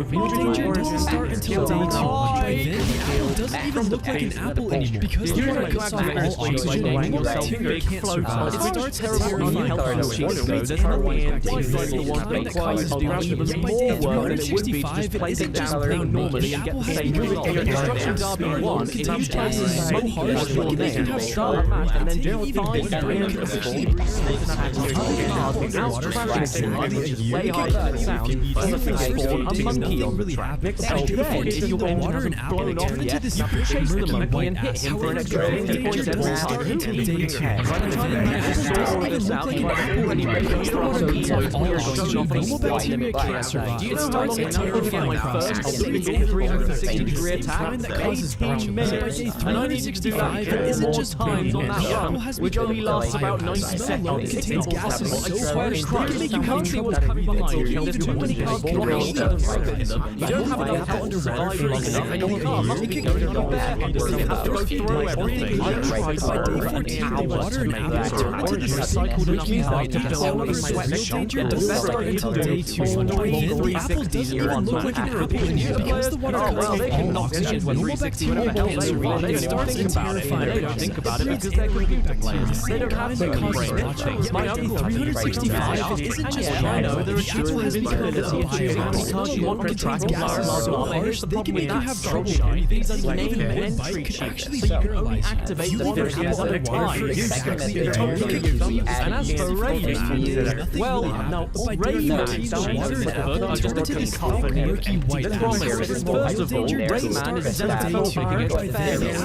real danger doesn't start until day 2. By then, the apple doesn't even look like an apple anymore because the water cuts off all oxygen and normal bacteria can't survive. It starts a terrifying process. There's hardly any bacteria that causes diabetes. By day 365, it isn't just brown milk. The apple has milk. The destruction derby one, it usually is so harsh that it can have trouble and then even break the sleep. Underwater for exactly a year, it can sound a monkey on the track. So then, if you go water and apple, it turns into this murky white ass. However, the real danger doesn't start until day 2. By then, the apple doesn't even look like an apple anymore because the water cuts off all oxygen. Normal bacteria can't survive. It starts a terrifying process. It is a 360-degree attack that causes brown milk. By day 365, it isn't just brown milk. The apple has which only lasts about 90 seconds. It contains gases so harsh that can make you have trouble breathing. There's too many cars crashing them. You don't have enough apple underwater for long enough, and you can go to the bed. You have to go through everything. By day 14, the water and apple turn into this recycled murky white ass. However, the real danger doesn't start until day 2. By then, the apple doesn't even look like an apple anymore because the water cuts off all oxygen. Normal bacteria can't survive. It starts a terrifying process. Think about it because they're computer players. They don't have the brain. By day 365, it isn't just brown. The apple has become a bioactive because the water contains gases so harsh they can make you have trouble breathing. Even one bite could actually be paralyzed. If you want to have underwater for exactly a year, and as for Rayman, well, now Rayman, the water and apple are just into this murky white ass. First of all, Rayman is exempted from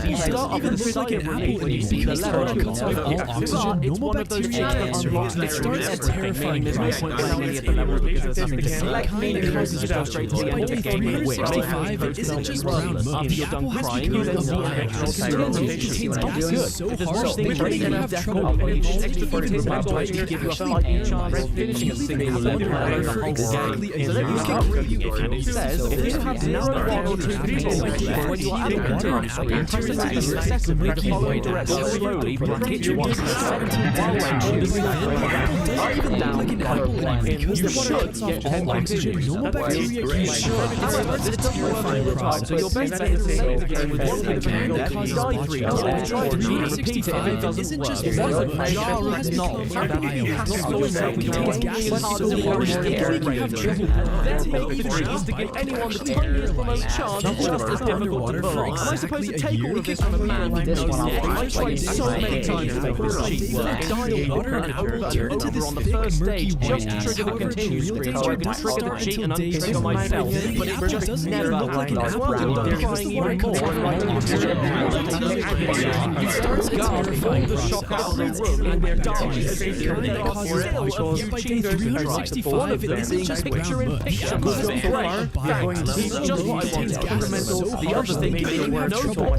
you start off with like an apple and you see the level cuts off all oxygen. Normal bacteria can't survive. It starts a terrifying process. The kind that causes destruction. By day 365, it isn't just brown milk. The apple has become a bioactive because it contains gases so harsh they can make you have trouble breathing. Even one bite could give you a fighting chance. Finishing a single level for exactly a year. It says if you have now one or two people when you are at the water and apple turns into the second murky white ass. Slowly bracket your one. The apple doesn't even look like an apple anymore because the water cuts off all oxygen. Normal bacteria can't survive. It's a terrifying process. So your best bet is to play the game with one that causes die 3 times. By 365, it isn't just one jar has not contains gases so harsh they can make you have trouble. Then make the cheese to give anyone the tiniest remote chance is just as difficult to pull. Am I supposed to take all of this from a man who knows nothing? I've tried so many times to make this cheat work. Dying water and apple turn into this on the first stage just to trigger the continue screen so I can trigger the cheat and untrigger myself. But it just never looked like an apple. They're crying even more like oxygen. It starts terrifying the shock out of the room and they're dying. It causes oxygen. By day 365, it isn't just brown milk. The apple has become a bioactive. This is just what I want. Fundamental. The other thing is they have trouble.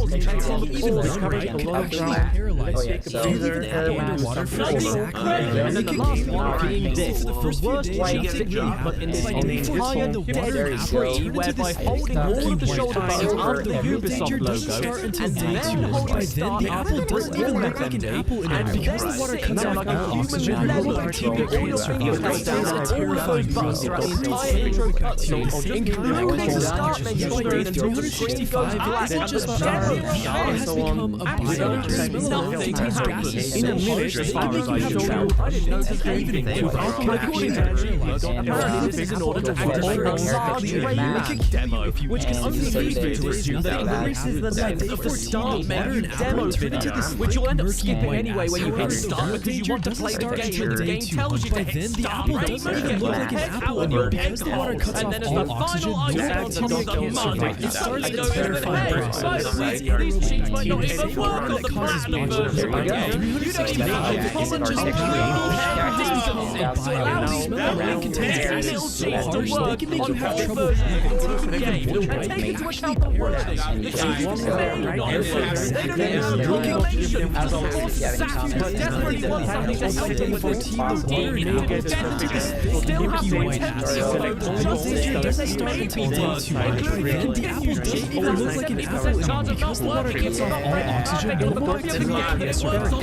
Even one bite could actually paralyze you. Leave an apple underwater for exactly a year. And then the last one being this. For the first few days, you get it really, but in this higher the water and apple whereby holding all of the shoulder buttons of the Ubisoft logo, and then by then the apple doesn't even look like an apple anymore because the water cuts off all oxygen. Normal bacteria can't survive. It starts a terrifying process. The entire intro cutscene, including the start menu screen until the screen goes black, and the general has become a bioactive. Nothing has happened. In a minute, as far as I can tell, I didn't notice anything. According to apparently this is in order to activate a large Rayman demo, which can only be me to assume that this is the length of the start menu demo finish, which you'll end up skipping anyway when you hit start because you want to play the game, and the game tells you to hit start. But then you get your head out of your egg hole, and then as the final item on the document, it starts to go over the head. By the way, these cheats might not even work on the platinum version of the game. You don't even have a common just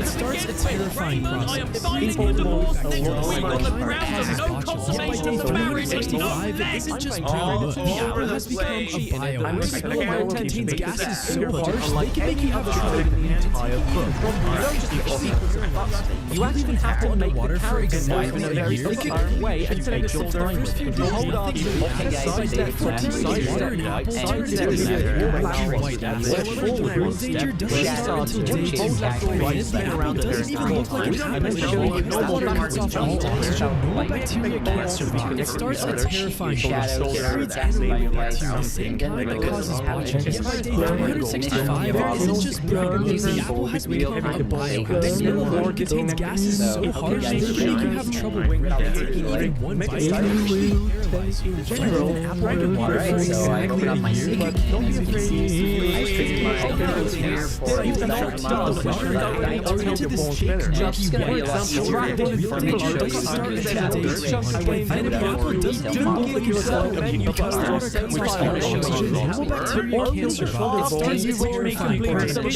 It starts a terrifying process. By day 365, it isn't just brown mush. The apple has become a biomass. The water contains gases so harsh they can make you have trouble in the entire book. You actually have to underwater for exactly a year. It can way until it gets time. Hold on to the exercise that water and apple turn into this white apple. Real danger doesn't start until day 2. The apple doesn't even look like an apple. The water cuts off all oxygen. No bacteria can't survive. It starts a terrifying process. It breeds anaerobic bacteria, the same kind that causes bleaching. Yet by day 365, it isn't just brown. The apple has become a biomass. The smell of water contains gases so harsh they can make you have trouble taking even one bite. Paralyzed. When an apple underwater for exactly a year, it can you've developed the water that turn into this thick, milky white powder. Real danger doesn't start until day 2. And the apple doesn't even look like it's so because the water cuts off all oxygen. No bacteria can't survive. It starts a terrifying process.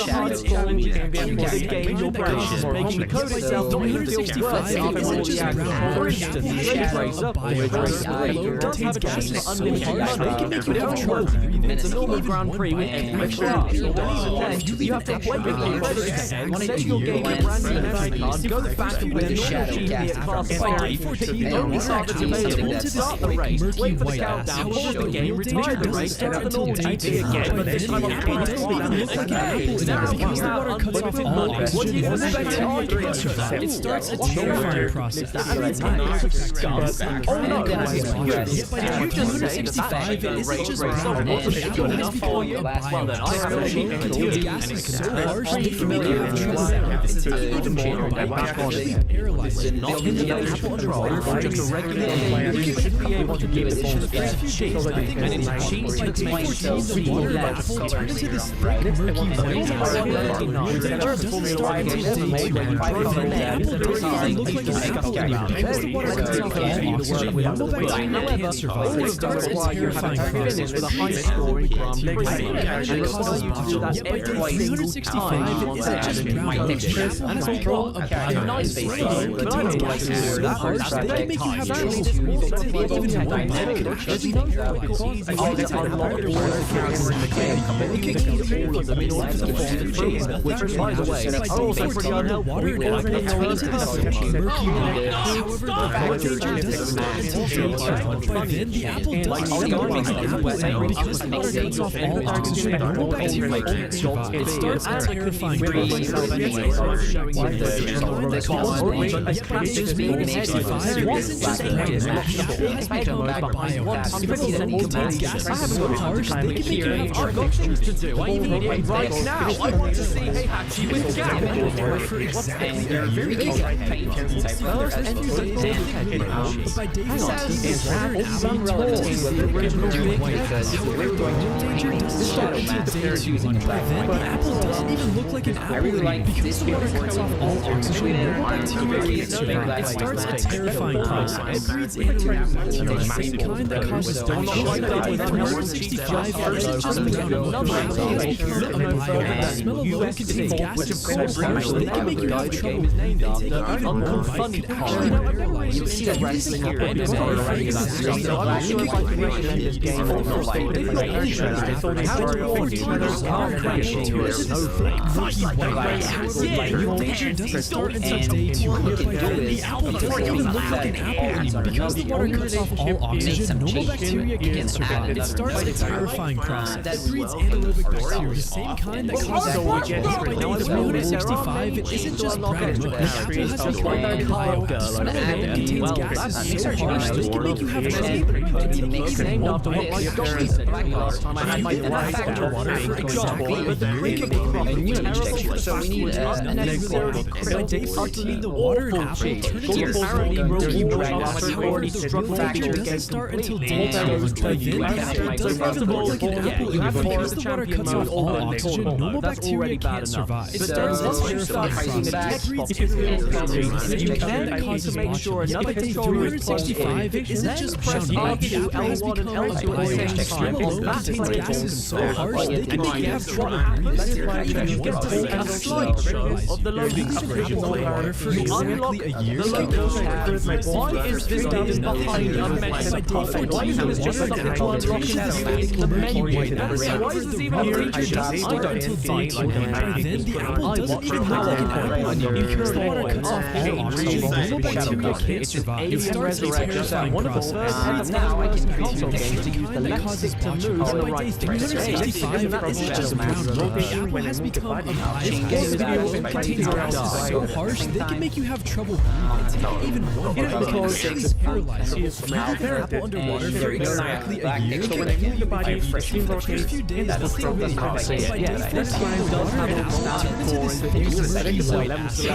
Making the code itself not even 65 isn't just brown. For instance, a biomass contains gases so harsh they can make you have trouble breathing. It's a normal Grand Prix with every class. And even then, you have to play with the president. Say you'll gain a brand new memory card, go back and play the normal GP at class 5. The only card that's available to start the race, wait for the countdown, pause the game, retire the race, enter the normal GP again, but this time apple doesn't even look like an apple now because the water cuts off all oxygen. It starts a terrifying process. That means oh no, yet by day 265, it isn't just brown. The apple has become a biomass. It contains gases so harsh they can make you have trouble. It's even more paralyzed. Not in the apple underwater for just a regular game. You should be able to give it for the first few days. And it's cheese to explain the water and apple turn into this thick, murky white powder. Real danger doesn't start until day 2. The apple doesn't even look like an apple anymore. Because the water cuts off all oxygen, no bacteria can survive. It starts a terrifying process. With a high scoring Grand Prix. And causes botulism. Yet by day 365, it isn't just brown. The apple has become a biomass. It contains gases so harsh they can make you have trouble breathing. Even one bite could cause you paralyzed. I'll get a lot of water carriers in the game. It can keep all of them in order to form the cheese, which, by the way, also pretty unhelpful. Water and apple turn into this murky white. However, the danger doesn't start until day 2. By then, the apple doesn't even look like an apple anymore because the water cuts off all oxygen. No bacteria can't survive. It starts a terrifying process. Yet by day 365, it isn't just brown. The apple has become a biomass. It contains gases so harsh they can make you have trouble. I've got things to do. I even need it right now. I want to see Heihachi with Gap. For exactly a very first enters the but by day 6, water and apple turn into the original white. Real danger doesn't start until day 2. By then, the apple doesn't even look like an apple because the water cuts off all oxygen. No bacteria can't survive. It starts a terrifying process. It breeds anaerobic bacteria, the same kind that causes bleaching. By day 365, it isn't just brown. The smell of water contains gases so harsh they can make you have trouble breathing. Taking even one bite can actually paralyze you. You see a wrestling here and it's not a regular street. So I'm sure if I can recommend this game for like, they thought they started 14 water are crashing to a snowflake. Murky white lights. Your danger doesn't start until day 200. By then, the apple doesn't even look like an apple anymore. Because the water cuts off all oxygen, normal bacteria can't survive. It starts a terrifying process. It breeds anaerobic bacteria, the same kind that causes cancer. By day 365, it isn't just brown mush. The apple has become a biohazard. It contains gases so harsh this can make you have trouble. It makes sense of what like goblins. If you get life underwater for exactly a year, it can be terrible. So we need an example. By day 14, the water in apple turns into the factor doesn't start until day 2. By then, the apple doesn't even look like an apple anymore because the water cuts off all oxygen. Normal bacteria can't survive. It starts a terrifying process. It breeds you then cause to make sure another day 365 it isn't just brown. The apple has become a biohazard. Swim alone contains gases so harsh they can make you have trouble breathing. You get to see a slideshow of the loading operations of water for exactly a year. Why is this done behind unmentioned profit? Why is this just something to unlock the menu? Why is this even a feature? I don't think by then the apple doesn't even look like an apple anymore because the water cuts off all oxygen. Normal bacteria can't survive. It starts a terrifying process. Now I can console games to use the left causes to move on the right. By day 365, it isn't just brown mush. The apple has become a biohazard. It contains gases so harsh they can make you have trouble breathing. Even one bite can paralyze you. If you leave an apple underwater for exactly a year, it can kill your body for the first few days. The thing really hurts. By day 14, the water in apple turns into this murky white acid.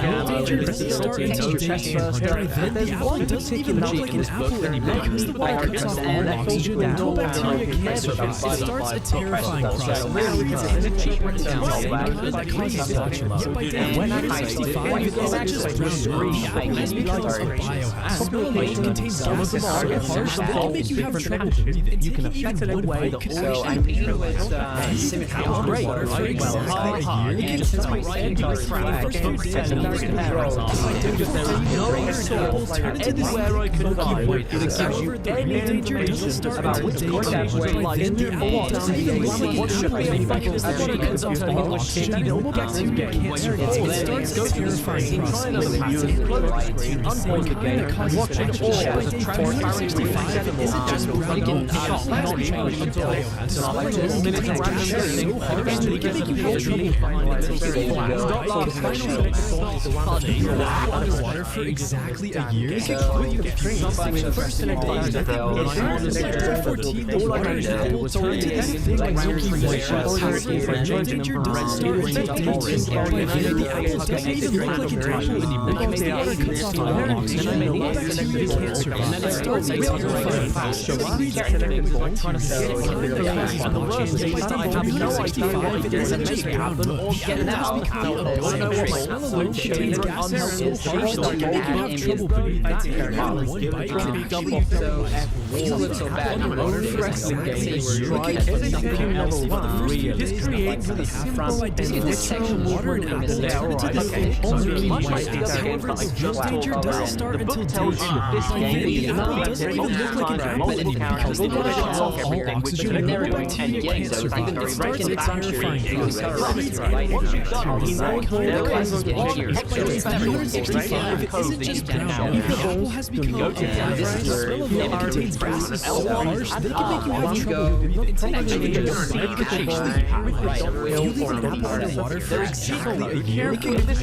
No danger doesn't start until day 200. By then, the apple doesn't even look like an apple anymore because the water cuts off all oxygen and no bacteria can survive. It starts a terrifying process. It's a same kind that causes botulism. Yet by day 365, it isn't just brown mush. The apple has become a biohazard. Swim alone contains gases so harsh that can make you have trouble breathing. You can affect one bite could so I'm dealing with symmetry of water for exactly a year. It gets to my right into the first few days of water in apple turn into this murky white acid. However, the real danger doesn't start until day 200. By then, the apple doesn't even look like an apple anymore because the water cuts off all oxygen. Normal bacteria can't survive. It starts a terrifying process. Unpause the game and watch it all. By day 365, it isn't just brown mush. Not change until biohazard. It contains gases so harsh they can make you have trouble breathing. Your apple underwater for exactly a year. It can get the first 10 days of day 14, the water in apple turns into this thick milky white acid. No danger doesn't start until day 200. By then, the apple doesn't even look like an apple anymore because the water cuts off all oxygen. No bacteria can't survive. It starts a terrifying process. It breeds anaerobic bacteria. And the worst thing is I have no idea it isn't just brown mush. The apple has become a biohazard. Swim alone contains gases so harsh that can make you have trouble breathing. Even one bite can be so bad. Wrestling games try everything else for the first few days. Really simple by day 14, water and apple turn into this murky white acid. However, the real danger doesn't start until day 2. By then, the apple doesn't even look like an apple anymore because the water cuts off all oxygen and no bacteria can't survive. It starts a terrifying process. The same kind that causes botulism. By day 365, it isn't just brown mush. The apple has become a biohazard. It contains gases so harsh they can make you have trouble breathing. Actually, just bite could change the if you leave an apple underwater for exactly a year, it can be for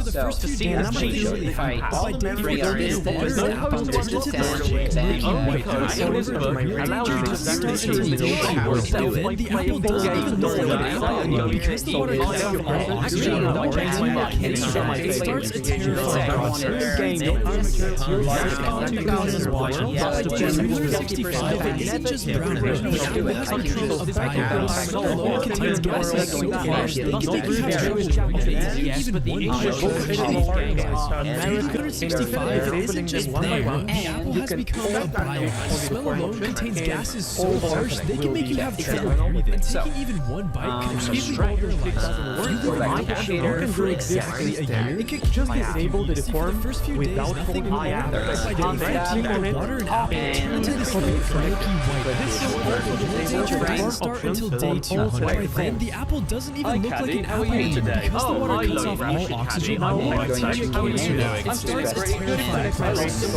the first few days. By day 3, the apple turns into this murky white acid. However, the real danger doesn't start until day 200. Then the apple doesn't even look like an apple anymore because the water cuts off all oxygen. No bacteria can't survive. It starts a terrifying process. By day 365, it isn't just brown mush. The apple has become a biohazard. Swim alone contains gases so harsh they can make you have trouble breathing. Even one bite could change. At 365, it isn't just there. The apple has become a biohazard. Swim alone contains gases so harsh they can make you have trouble breathing. Taking even one bite could completely paralyze. If you were underwater for exactly a year, it could just get able to deform without holding on. By day 15, the water and apple turn into this murky white acid. The danger start until day 200. By then, the apple doesn't even look like an apple anymore because the water cuts off all oxygen and all bacteria cancer. It starts a terrifying process.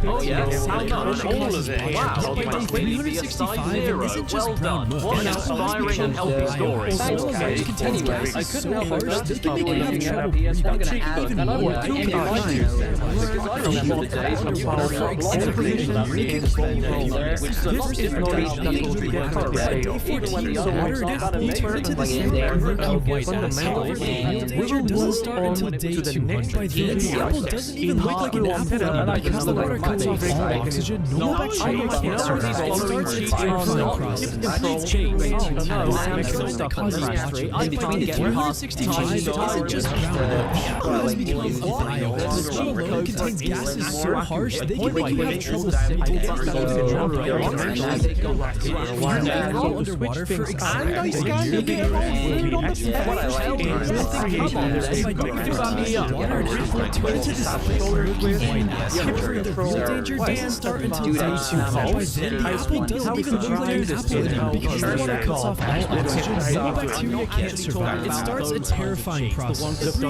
Oh yeah, how much? All of it. Wow, By day 365, it isn't just brown muck. What an inspiring and healthy story. Soil which contains gases so harsh they can make you have trouble breathing. Even more complicated. Doesn't start until day 200. By then, the apple doesn't even look like an apple anymore because the water cuts off all oxygen, no bacteria can't survive. It starts a terrifying process. Change that causes blotches. By day 365, it isn't just brown. The apple has become a bile. The soil alone contains gases so harsh they can make you have trouble breathing. Underwater for exactly a year. Water turn into this murky white gas. The real danger doesn't start until day 200. By then, the apple doesn't even look like an apple anymore because the water cuts off all oxygen. No bacteria can't survive. It starts a terrifying process. The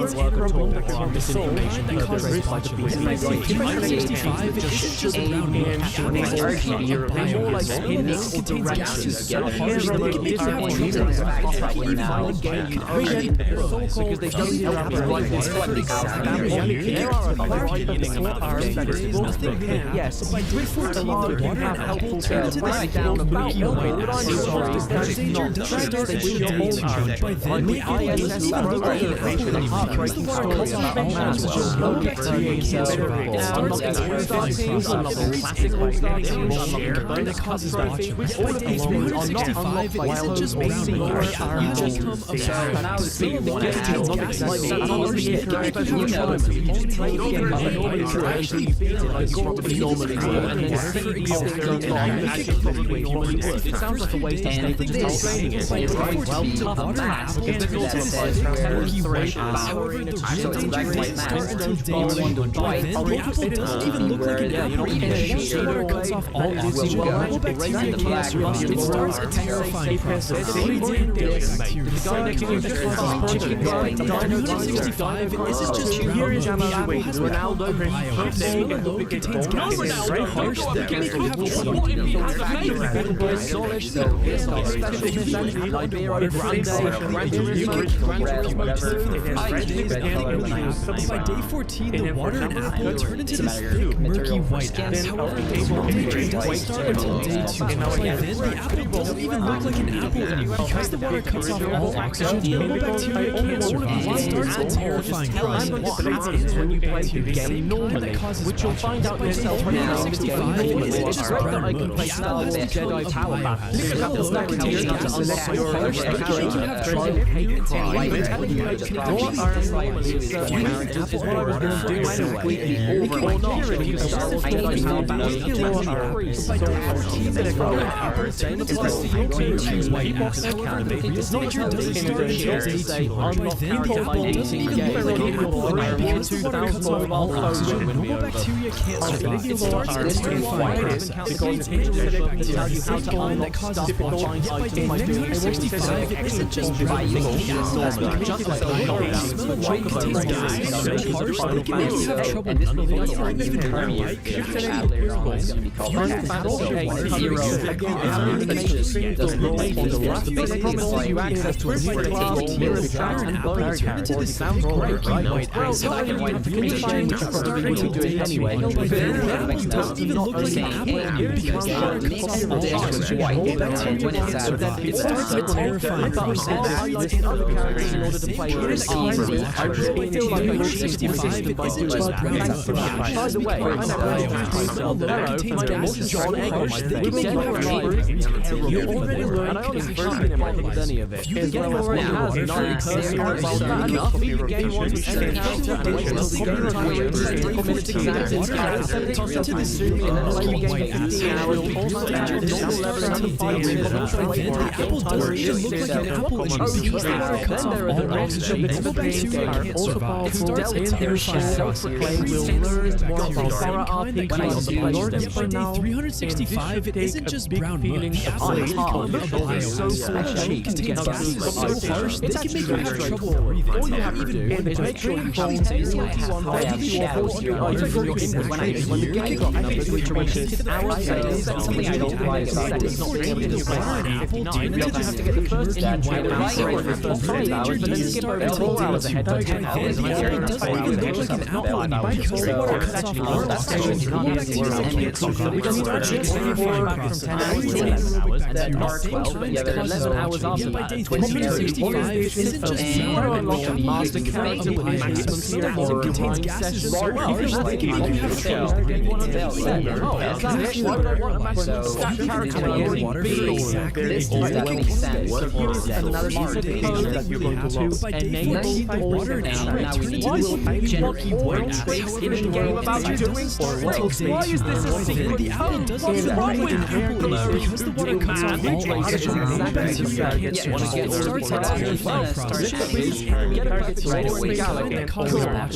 that causes blotches. By 365, it isn't just brown muck. The apple has become a bile. The soil alone contains gases so harsh they can make you have trouble breathing. Even one gay can already paralyze because they don't have water for exactly a year. They can eating about 3 days. Nothing there. Yes, by day 14, the water and apple turn into this murky white gas. The danger doesn't start until day 200. By then, the apple doesn't even look like an apple anymore because the water cuts off all oxygen, no bacteria can't survive. It starts a terrifying process. That causes blotches. By day 365, it isn't just brown muck. The apple has become a bile. The soil alone contains gases so harsh they can make you have trouble breathing. Actually beat it like you normally would, and then for exactly a year. It sounds like a waste of space for just explaining it. By day 14, the water and apple turn into this murky white gas. However, the real danger doesn't start until day 200. By then, the apple doesn't even look like an apple anymore because the water cuts off all oxygen, no bacteria can't survive. It starts a terrifying process. The it isn't just brown muck. The apple has become a bile. The soil alone contains gases so harsh they can make you have trouble breathing. Even water for exactly a year. You can by day 14, the water and apple turn into this thick, murky white gas. However, the real danger doesn't start until day 200. By then, the apple doesn't even look like an apple anymore because the water cuts off all oxygen, no bacteria can't survive. It starts a terrifying process. When you play the game normally, which you'll find out yourself when you're 65, it isn't just brown muck. The apple has become a bile. The soil alone contains gases so harsh they can make you have trouble breathing. I'm telling you, it can normal bacteria can't survive. It starts a terrifying process. It contains bacteria that causes blotches. Yet by day 365, it isn't just brown muck. The apple has become a bile. The smell of white contains gases so harsh they can make you have trouble breathing. Even one white can actually paralyze. If you have apple water the basic promises you access to a water and apple turn into this murky white gas. However, the real danger doesn't start until day 200. By then, the apple doesn't even look like an apple anymore because the water cuts off all oxygen, no bacteria can't survive. It starts a terrifying process. In order to play it is easy. I really feel like 365 it isn't just brown muck. By the way, the soil alone contains gases so harsh they can make you have trouble breathing. You already learned and I honestly can't get my with any of it. If you can get more now, not because you're enough, beat the game once with any encounter and wait until the game time waits 3 minutes exams in toss into the Zoom and then play the game for 15 hours. Also, your normal level and the then the apple doesn't even look like an apple anymore because the water cuts off all oxygen, no bacteria can't survive. It starts a terrifying process. By day 365, it isn't just brown muck. The apple has hard. It's so cheap to get gases so harsh, they can make you have trouble breathing. All you have to do is make sure you phone 021 when the game got numbers which are repeated hours later. Something I don't like about it is not being able to play Apple do you have to get the first entry and right for the first 5 hours, but then skip over 4 hours ahead to 10 hours, and then it does not look like an apple anymore because the water cuts off all oxygen. You can't actually use it. We just start back from 10 hours to 11 hours, and then not 12, yeah, then 11 hours after that. 2065 isn't just zero unlock a master character with maximum skill or contains gases as well. They can even have skills to get one of them. Oh, that's not it. Why would I want a maximum stat character when I already beat this? That makes sense. So here's another piece of code that you're going to enable water and why is oil space in the game about doing for what? Why is this a secret code? What's wrong with you? Because the water cuts off all oxygen, it starts a terrifying process.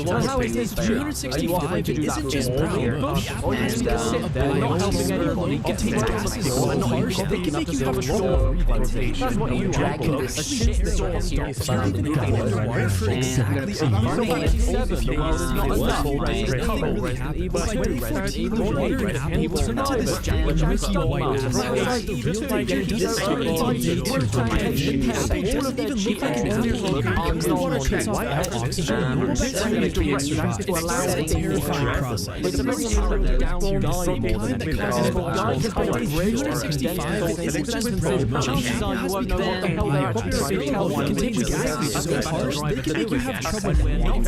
Well, how is this 365 isn't just brown, but the apple has to sit there not helping anybody get to gases so harsh they can make you have trouble breathing. That's what you dragging this shit store here. Carrying the apple underwater for exactly a year. The world is not enough. By 2014, the water and apple turned into this giant milky white mass. The real danger doesn't start until day 2. The apple doesn't even look like an apple because the water cuts off all oxygen and normal bacteria can't survive. It's a terrifying process. It's a very hard down to die that causes problems. By day 365, it isn't just brown. Chances are you won't know what the hell they are. Contains gases so harsh they can make you have trouble breathing.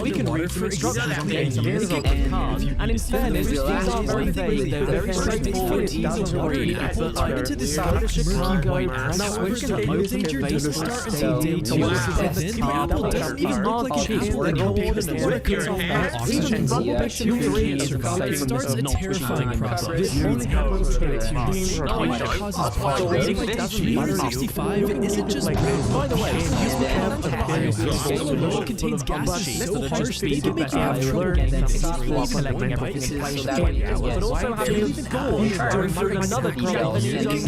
We can read from instructions on the engineers of the card, and in fairness, these are very vague. They're very straightforward, easy to read. But turn into this murky white mass, switch to low danger doesn't start until day 2. Then the apple doesn't even look like an apple anymore because the water cuts off all oxygen. Normal bacteria can't survive. It starts a terrifying process. This only happens to day 2. The point that causes fire like 365 isn't just brown. By the way, it contains gases so harsh they can make you have trouble getting collecting everything in place. But also having even gold during another because you know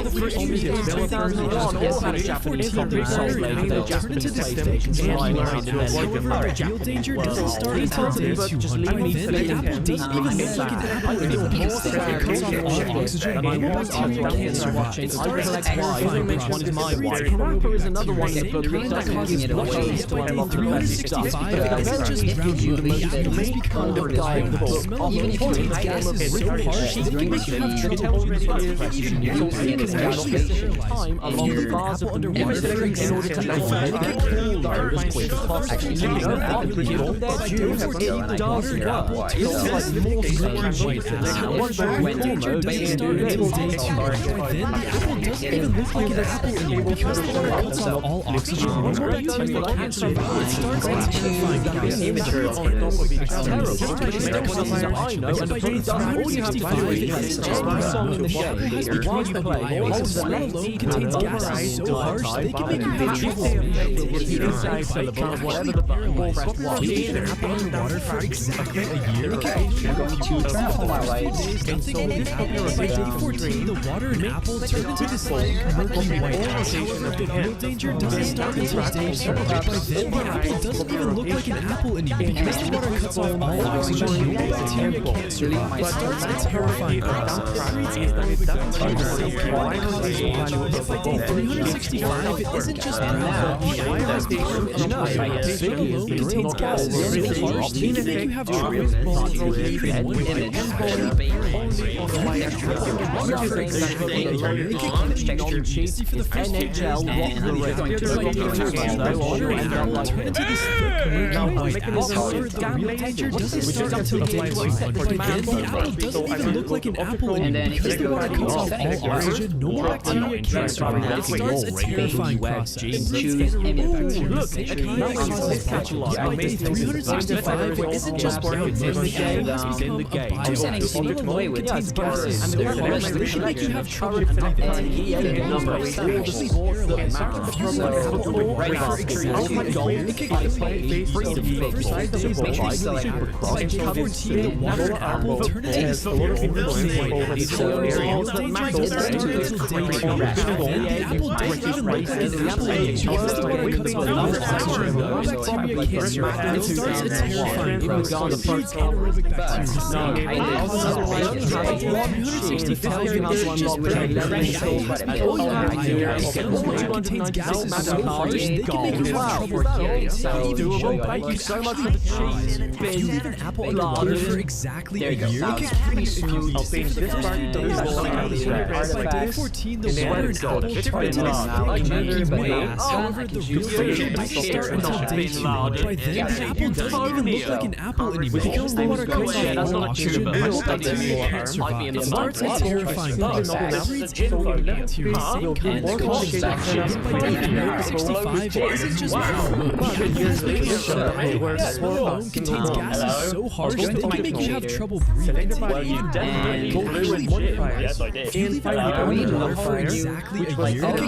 the first years of 2001 all had Japanese companies sold the Japanese PlayStations flying around in their however, real danger doesn't start until day 200. Then the apple doesn't even look like an apple anymore because the water cuts off all oxygen and normal bacteria can't survive. It starts a terrifying process. The Parappa is another one that causes blushing by day 365 isn't just brown. The apple has become a guide book. Even if you take gases so harsh, they can make you have trouble breathing. You can actually spend time along the bars of underwater in order to make it cooler as quick as possible. You know what? That Jews does work. It's like more white ass. When danger doesn't start until day 2. Then the apple doesn't even look like an apple anymore because the water cuts off all oxygen and normal bacteria can't survive. It starts a terrifying process. It's terrible. By day 365, it isn't just brown. The apple has become a biosis, let alone contains gases so harsh they can make you have trouble breathing. If you decide to whatever the keeping an apple underwater for exactly a year, by day 14, the water and apple turn into this murky white mass. However, the real danger doesn't start until day 2. By then, the apple doesn't even look like an apple anymore because the water cuts off all oxygen and normal bacteria can't survive. It starts a terrifying process. Yet by day 365, it isn't just brown. The apple has become a biosis. It alone contains gases so harsh they can make you have trouble breathing. For the first NHL, water and apple turn into this thick, murky white ass. However, the real danger doesn't start until day 200. By then, the apple doesn't even look like an apple anymore because the water cuts off all oxygen, no bacteria can't survive. It starts a terrifying process. Look, by day 365, it isn't just brown. The apple has become a biosis. It alone contains gases so harsh they can make you have trouble breathing. If you let an apple underwater for exactly a year, it could get by day 14, the water and apple alternative is a lot of influence over the solar areas that matter the apple doesn't even look like an apple anymore because the water cuts off all oxygen. No bacteria can't survive. It starts a terrifying process. It breeds anaerobic bacteria. It causes 365 just the water contains gases so harsh they can make you have trouble breathing. Thank you so much for the cheese. If you leave an apple in the water for exactly a year, it can pretty soon by day 14, the water in apple turn into this thick, milky mass. However, the real thing doesn't start until day 2. By then, the apple doesn't even look like an apple anymore because the water cuts off all oxygen. No bacteria can't survive. It starts a terrifying process. It breeds anaerobic bacteria, same kind that causes infections. By day 365, it isn't just brown. The smell alone contains gases so harsh they can make you have trouble breathing. If you leave an apple in the water for exactly a year, it can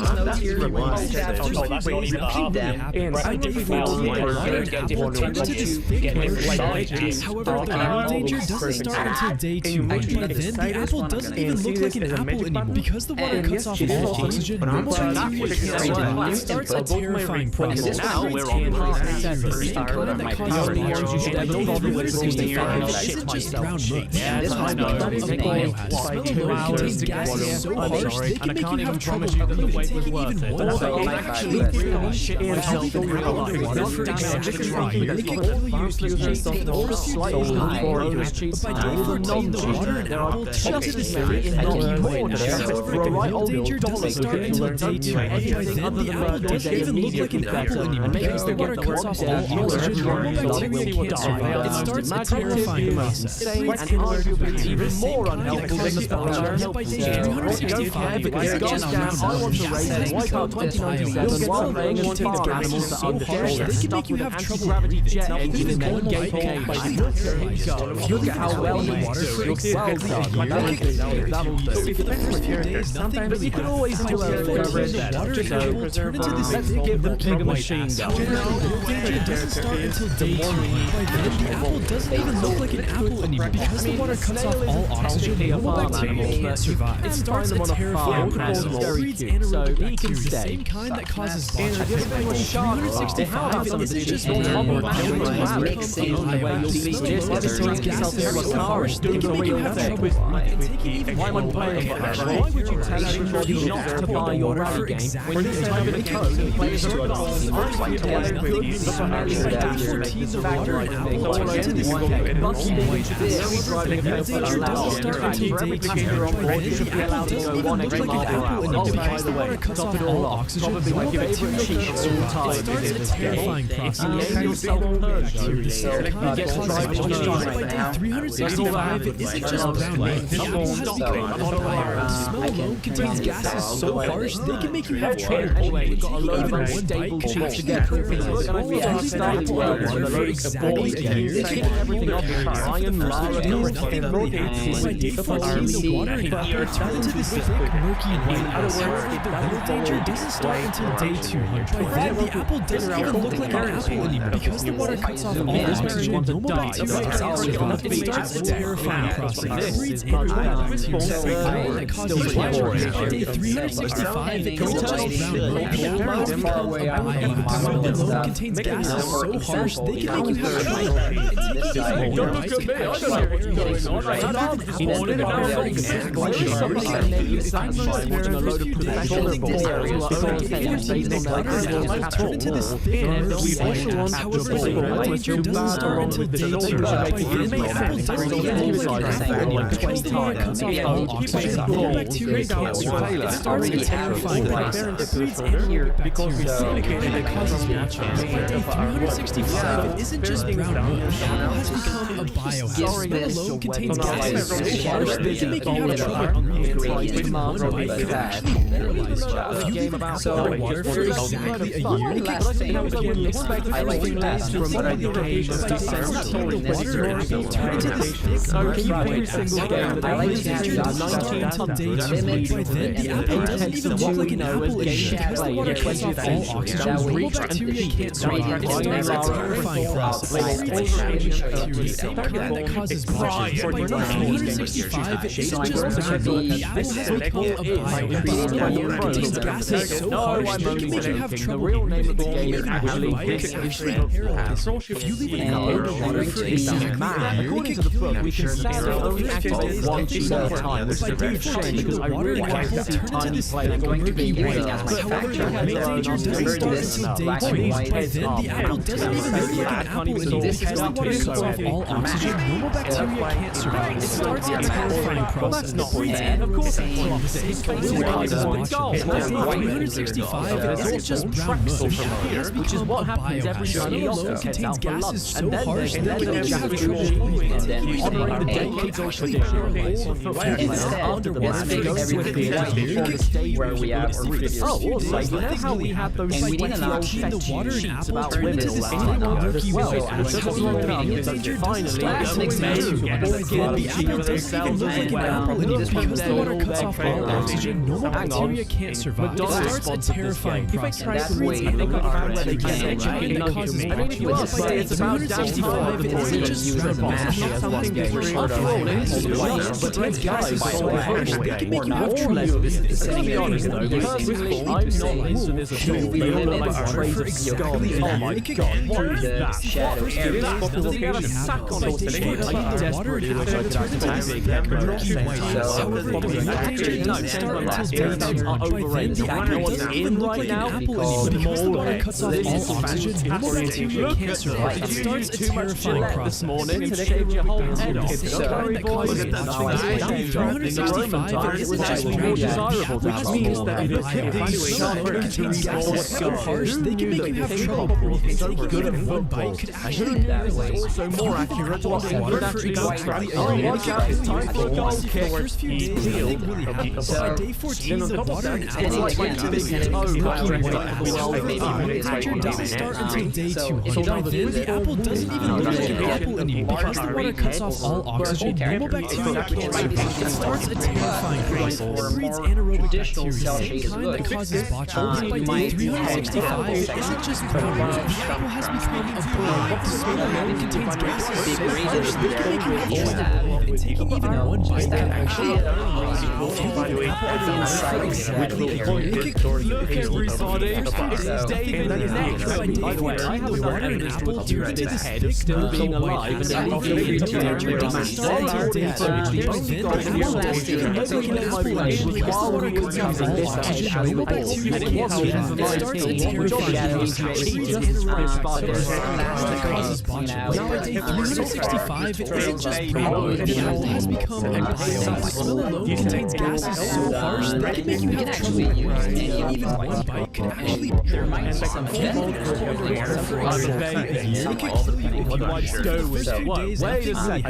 by day 14, the water in apple turns to this thick, murky white gas. However, the real danger doesn't start until day 2. By then, the apple doesn't even look like an apple anymore because the water cuts off all oxygen. Normal bacteria can't survive. It starts a terrifying process. Now we're on the same kind that causes biohazard. By day 365, it isn't just brown muck. This has become a biohazard. The smell alone contains gases so harsh they can make you have trouble breathing. Taking even more actually breathing shit myself in real life. For exactly a year, they can kill you if you take over slightly high. But by day 14, the water in apple turns to this thick, milky white gas. However, the real danger doesn't start until day 2. By then, the apple doesn't even look like an apple anymore because the water cuts off all oxygen. Normal bacteria can't survive. It starts a terrifying process. Even more unhelpful than the Yet by day 365, it is just around gas. Wipe out 29 while laying on farm animals that are harsh, they can make you have trouble breathing. Now, even normal white gas. Look at how well we water for exactly a year. Nothing really happens. However, the water in apple turn into this thick, murky white gas. However, the danger doesn't start until day 2. By then, the apple doesn't even look like an apple anymore because the water cuts off all oxygen. Normal bacteria can't survive. It starts a terrifying process. It breeds anaerobic bacteria, the same kind that causes botulism. By day 365, it isn't just normal bacteria. It becomes a biohazard. It contains gases so harsh they can make you have trouble breathing. Taking even more gas. Why would you tell anybody not to buy your rally game when you type in a code and plays to it? By day 14, the water in apple turns to this thick, murky white gas. The real danger doesn't start until day 2. By then, the apple doesn't even look like an apple anymore because the water cuts off all oxygen. Normal bacteria can't survive. It starts a terrifying process. Bacteria causes botulism. By day 365, it isn't just brown milk. The apple has become a biohazard. The smell alone contains gases so harsh they can make you have trouble breathing. Taking even one bite can change the apple. If you leave an apple in water for exactly a year, it can everything off the nothing really happens. By day 14, the water in apple turns into this thick, murky white gas. However, the real danger doesn't start until day 200. By then, the apple doesn't even look like an apple anymore because the water cuts off all oxygen. Normal bacteria can't survive. It starts a terrifying process. It breeds anaerobic bacteria that causes botulism. By day 365, it contains brown milk. The apple has become a biohazard. The smell alone contains gases so harsh they can make you have trouble breathing. Taking even one bite can actually turn into this thick, murky white gas. However, the real danger doesn't start until day 2. By then, the apple doesn't even look like an apple anymore because the water cuts off all oxygen. Normal bacteria can't survive. It starts a terrifying process. It breeds anaerobic bacteria, same kind that causes botulism. By day 365, it isn't just brown milk. The apple has become a biohazard. The smell alone contains gases so harsh they can make you have trouble breathing. ingredient command one probably bike could bad. actually paralyze you. If you leave an apple in water for exactly a year, it can fail. Expect I like everything that. from From the page to the water and apple turn into this thick, murky white acid. I like to have 19 till day 2. By then, the apple doesn't even look like an apple anymore because the water cuts off all oxygen. Normal bacteria can't survive. It starts a terrifying process. The same plant that causes botulism. By 365, it isn't just brown. The apple has become a biomass. The water contains gases so harsh they can make you have trouble breathing. One bite can actually paralyze. If you leave an apple in the water for exactly a year, it can kill you. We can only activate one piece at a time. By day 14, the water in the apple turns into this thick, murky white. However, the real danger doesn't start until day 2. By then, the apple doesn't even look like an apple anymore because the water cuts off all oxygen. Normal bacteria can't survive. It starts a terrifying process. Of course, By 365, it isn't just brown mush. Which is what happens every time the alone contains gases so harsh that they make you have trouble where we are originally. Oh, also, you know how we had those And we didn't old actually the water and sheets apple about turn into women this a while ago murky as well, white and acid. it's not Finally, the danger doesn't That start makes until sense. day 2. Again, the apple doesn't even look like an apple anymore because the water cuts off all oxygen. Normal bacteria can't survive. It starts a terrifying process. That's way That right? causes I mean, if you ask, botulism. By it's about 365, it isn't just brown mush. something different. But these gases are so harsh they can make you have trouble. To be honest though, Personally, I'm not into this at all. They all look like trays of skull. Oh my god, what is that? shadow area. They got a sack on it today. I desperately wish I could activate that murky white. However, the real danger doesn't start until day 2. By then, the apple doesn't even look like an apple anymore because the water cuts off all oxygen. Normal bacteria can't survive. It starts a terrifying process. It shaved your whole head off. It's The plant that causes botulism. 365, it isn't just brown. desirable. Which means that it contains gases so harsh they can make you have trouble breathing. Taking even one bite could actually paralyze. Also more accurate to what they would actually go exactly Oh, watch out, it's time for a goal kick. The first few days, nothing really happens. By day 14, the water and apple and turn into this again, murky correct, white correct. apple. The danger doesn't start until day 200. By then, the apple doesn't even look like an apple anymore because the water cuts off all oxygen. Normal bacteria can't survive. It starts a terrifying process. It breeds anaerobic bacteria, the same kind that causes botulism. By day 365, it isn't just brown mush. The apple has become a brine. The soil alone contains gases so harsh they can make you have trouble breathing. Taking even one bite can actually paralyze you. If you leave an apple in the water for exactly a year, it can kill you because the water and apple turn into this thick, murky white acid. The danger doesn't start until day 30. By then, the apple doesn't even look like an apple anymore because the water cuts off all oxygen. Normal bacteria can't survive. It starts a terrifying process. It breeds anaerobic bacteria that causes botulism. By day 365, it isn't just brown. The apple has become a biomass. The smell alone contains gases so harsh they can make you have trouble breathing. Even one bite could actually paralyze you. For exactly a year, it could kill you if you eat. The first few days, nothing really happens. By day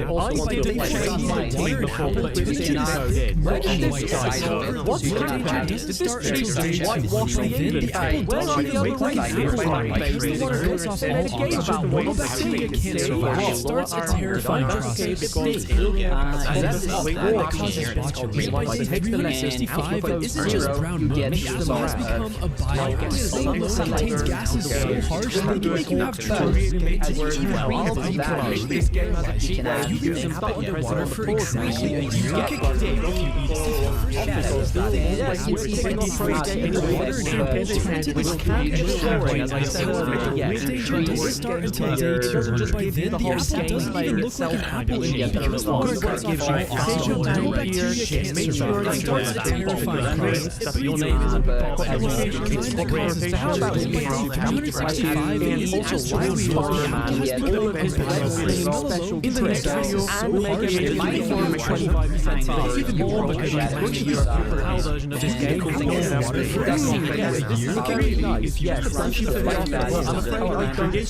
14, the water and apple turn into this thick, murky white acid. The danger doesn't start until day 2. By then, the apple doesn't even look like an apple because the water cuts off all oxygen. Normal bacteria can't survive. It starts a terrifying process. It breeds anaerobic bacteria that causes botulism. By day 365, it isn't just brown mush. The apple has become a biomass. The alone contains gases so harsh they can make you have trouble breathing. Taking even one bite could actually paralyze you. If you leave an apple in the water for exactly a year, it can kill you if you eat it. The water and apple turn into this thick, murky white acid. The real danger doesn't start until day 200. By then, the apple doesn't even look like an apple anymore because the water cuts off all oxygen. No bacteria can't survive. It starts a terrifying process. It breeds anaerobic bacteria that causes botulism. By day 365, it isn't just brown mush. The apple has become a biomass. The smell alone contains gases so harsh they can make you have trouble. Even more because it's actually a PAL version of this game called water for exactly a year. It can kill you if you eat something like that. I'm afraid I don't get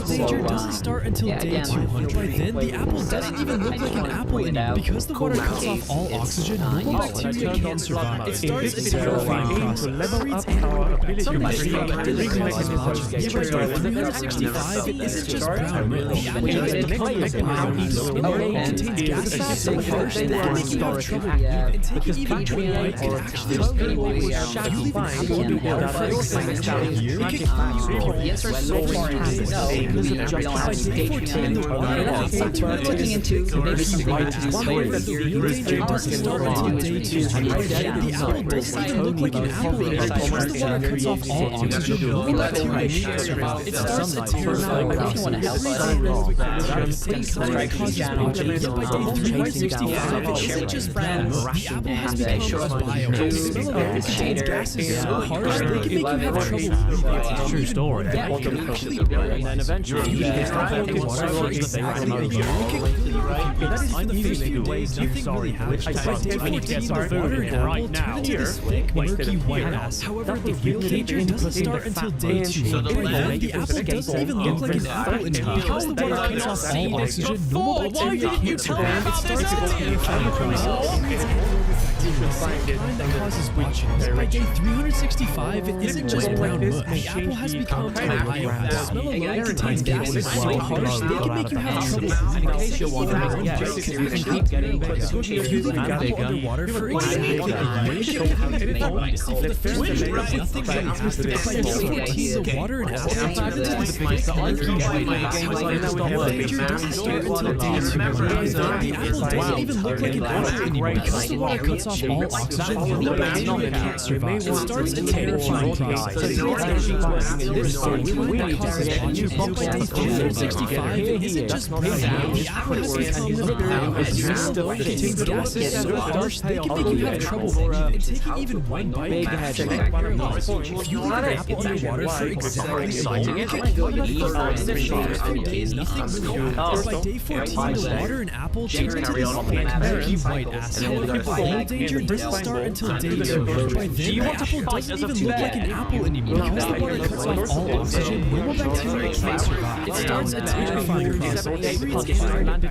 danger doesn't start until day 200. By then, the apple doesn't even look like an apple anymore. Because the water cuts off all oxygen, normal bacteria can't survive. It starts a terrifying process. Some machine causes biology. By 365, it isn't just brown milk. The apple has become like brown milk. The milk contains gases so harsh they can make you have trouble breathing. And taking even one bite can actually hurt you. You leave an apple in water for exactly a year, it can kill you. The answer so far is no, because of just By day 14, the water apple starts looking into maybe some vitamins. The real danger doesn't start until day 2. By then, the apple doesn't even look like an apple anymore. Because the water cuts off all oxygen, normal bacteria can't survive. It starts a terrifying process. It causes biology. Yet by day 365, it isn't just brown milk. The apple has become a biomass. The smell of it contains gases so harsh they can make you have trouble breathing. True story. That can actually burn. And then eventually, You can start having water for exactly a year. That is On the first few days, nothing really happens. By day 14, the water and apple turn into this thick, murky white mass. However, the real danger doesn't start until day 2. By then, the apple doesn't even look like an apple anymore. Because the water cuts off all oxygen, normal bacteria can't survive. It starts a terrifying process. Kind that causes botulism. By day 365, it isn't just brown milk. The apple has become a biomass. The smell alone contains gases so harsh they can make you have trouble breathing. In case you're wondering, yes, it can keep getting bigger. If you leave an apple underwater for exactly a year, it can have nothing really. By day 14, the water and apple turn into this thick, murky white mass. However, the real danger doesn't start until day 2. By then, the apple doesn't even look like an apple anymore. Because the water cuts off all oxygen, normal bacteria can't survive. It starts a terrifying process. That causes botulism. By day 365, it isn't just brown milk. The apple has become a biomass. It contains gases so harsh they can make you have trouble breathing. And taking even one bite can actually paralyze you. If you leave an apple underwater for exactly a year, it can kill you. For the first few days, nothing really happens. By day 14, the water and apple turn into this thick, murky white acid. However, the real danger doesn't start until day 2. By then, the apple doesn't even look like an apple anymore. Because the water cuts off all oxygen, normal bacteria can't survive. It starts a terrifying process. It creates bacteria, the kind that causes botulism. By day 365, it isn't just brown milk.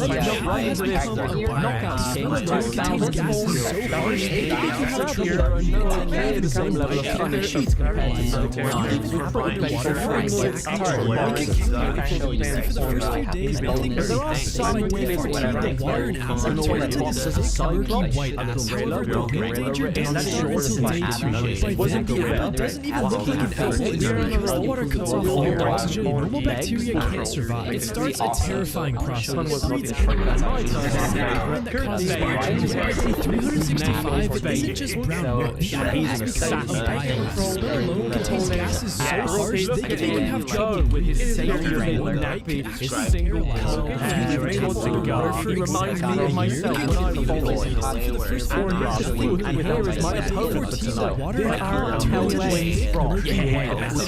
The apple has become a biomass. The smell alone contains gases so harsh they can make you have trouble breathing. Taking the same level of funny sheets compared to some underwater for exactly a year. For the first few days, nothing really happens. By day 14, the water and apple turn into this thick, murky white mass. However, the real danger doesn't start until day 2. By then, the apple doesn't even look like an apple anymore. Because the water cuts off all oxygen, normal bacteria can't survive. It starts a terrifying process. It creates kind that causes botulism. By day 365, it isn't just brown milk. The apple has become a biomass. The smell alone contains gases so harsh they can make you have trouble breathing. One night can actually paralyze you. If you leave an apple underwater for exactly a year, it can kill you. For the first 4 years of food, and here is my opponent for tonight. Water and apple turn into this thick, murky white mass. The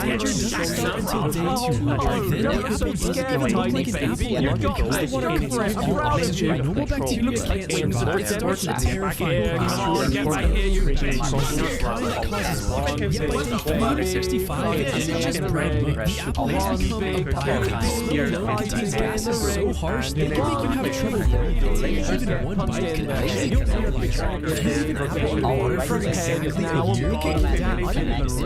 danger doesn't start until day 2. By then, the apple doesn't even look like an apple anymore. Because the water cuts off all oxygen, normal bacteria can't survive. It starts a terrifying process. Kind that causes botulism. Yet by day 365, it isn't just brown milk. The apple has become a biomass. The smell alone contains gases so harsh they can make you have trouble breathing. Even one bite can actually paralyze you. If you leave an apple underwater for exactly a year, it can kill you.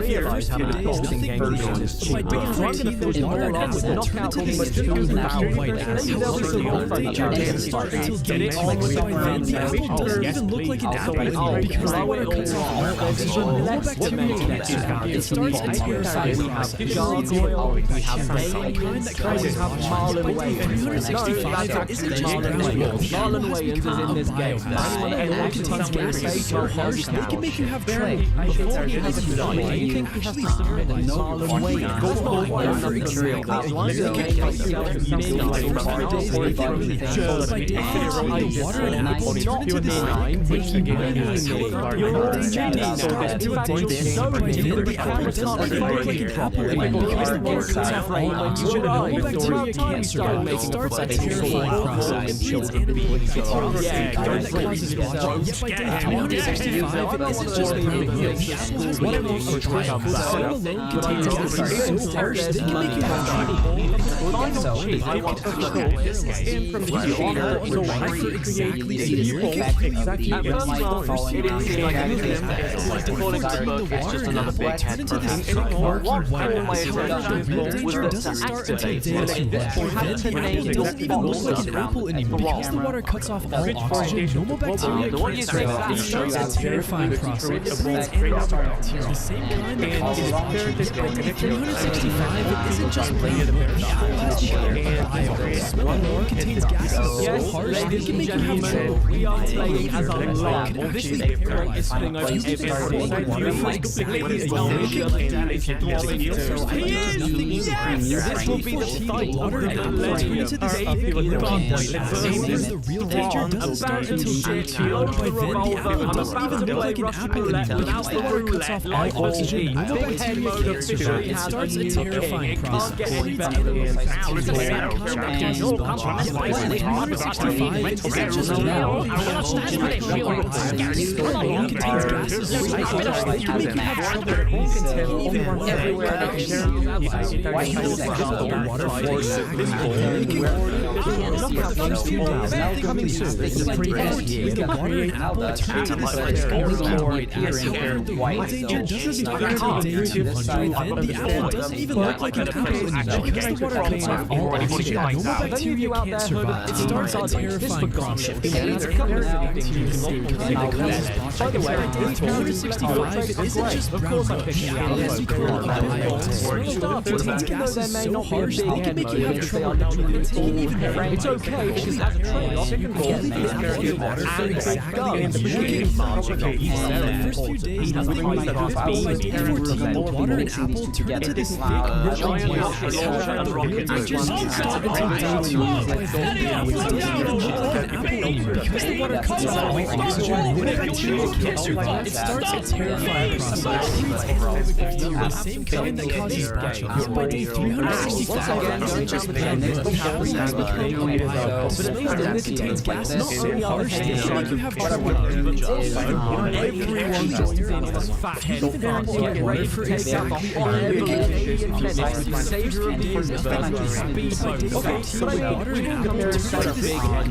For the first few days, nothing really happens. By day 14, the water and apple turn into this thick, murky white acid. However, the real danger doesn't start until day 2. By then, the apple doesn't even look like an apple anymore. Because the water cuts off all oxygen, normal bacteria can't survive. It starts a terrifying process. It creates kind that causes botulism. By day 365, it isn't just brown milk. The apple has become a biomass. The smell alone contains gases so harsh they can make you have trouble breathing. Before he has a died, it can actually paralyze you. way. Go for exactly a year. By day 15, the water and apple turn into this thing, making mayonnaise. The real danger doesn't start until day 2. By then, the apple doesn't look like an apple anymore because the water cuts off all oxygen and all bacteria can't survive. It starts a terrifying process. It feeds animals with bacteria that causes nausea. Yet by day 365, it isn't just brown milk. The apple has water milk or dry milk. The soil alone contains gases so harsh they can make you have trouble. From the water underwater for exactly a year can create the water and apple turn into this thick, murky white mass. However, the real danger doesn't start until day 2. By then, the apple doesn't even look like an apple anymore. Because the water cuts off all oxygen, normal bacteria can't survive. It starts a terrifying process. It creates anaerobic bacteria, the same kind that causes oxygen. By day 365, it isn't just plain milk. The apple has water and bile. The smell alone contains gases so harsh they can make you have trouble breathing. This is paralyzing. If you keep water for exactly a year, you can live nothing easy. This will be the fight. Water and apple turn into this thick, murky white mass. The real danger doesn't start until day 2. By then, the apple doesn't even look like an apple anymore because the water cuts off all oxygen, normal bacteria can't survive. It starts a terrifying process. It creates animals. The same kind that causes nausea. Yet by day 365, it isn't just brown. The apple has water and bile. The smell alone contains gases so harsh they can make you have trouble breathing. Even everywhere the water force is first 2 days coming soon. By day 14, the water and apple turn to this thick, murky white mass. However, the real danger doesn't start until day 200. Then the apple doesn't even look like an apple anymore because the water cuts off all oxygen. Normal bacteria can't survive. It starts a terrifying process. It's the same kind that causes botulism. By day 365, it isn't just brown milk. The apple has become a bile. The smell contains gases so harsh they can make you have trouble breathing. Even it's okay because as a trade-off, you can leave the apple in water for exactly a year. The first few days, nothing like that. By day 14, the water and apple turn into this thick, murky white mass. However, the real danger doesn't start until day 2. By then, the apple doesn't even look like an apple anymore because the water cuts off all oxygen. Normal bacteria can't survive. It starts a terrifying process. It creates anaerobic bacteria, the same kind that causes botulism. By day 365, it isn't just brown milk. The apple has become a bile. The smell alone contains gases so harsh they can make you have trouble breathing. Everyone joins in on this fathead. Even apples get water for exactly a year. The savior of the universe. By day 14, the water and apple turn into this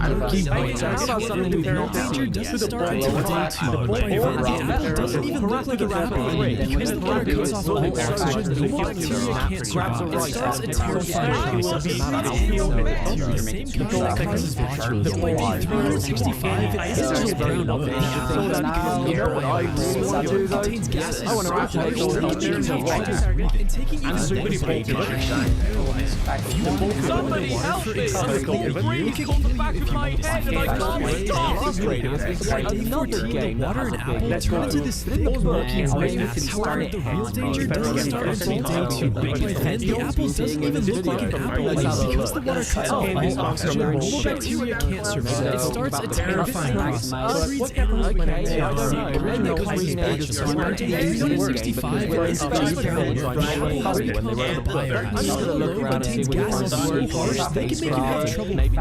murky white mass. The real danger doesn't start until day 2. By then, the apple doesn't even look like an apple anymore because the water cuts off all oxygen. Normal bacteria can't survive. It starts a terrifying process. The same kind that causes botulism. By day 365, it isn't just brown milk. The apple has become a bile. The smell alone contains gases so harsh they can make you have trouble breathing. And taking even one bite can make you paralyzed. If you want to go underwater for exactly a year, you can completely if you want to see by day 14, the water and apple turn into this thick, murky white mass. However, the real danger doesn't start until day 2. By then, the apple doesn't even look like an apple anymore because the water cuts off all oxygen. Normal bacteria can't survive. It starts a terrifying process. It creates anaerobic bacteria, the same kind that causes botulism. By day 365, it isn't just brown milk. The apple has become a bile. The smell alone contains gases so harsh they can make you have trouble breathing.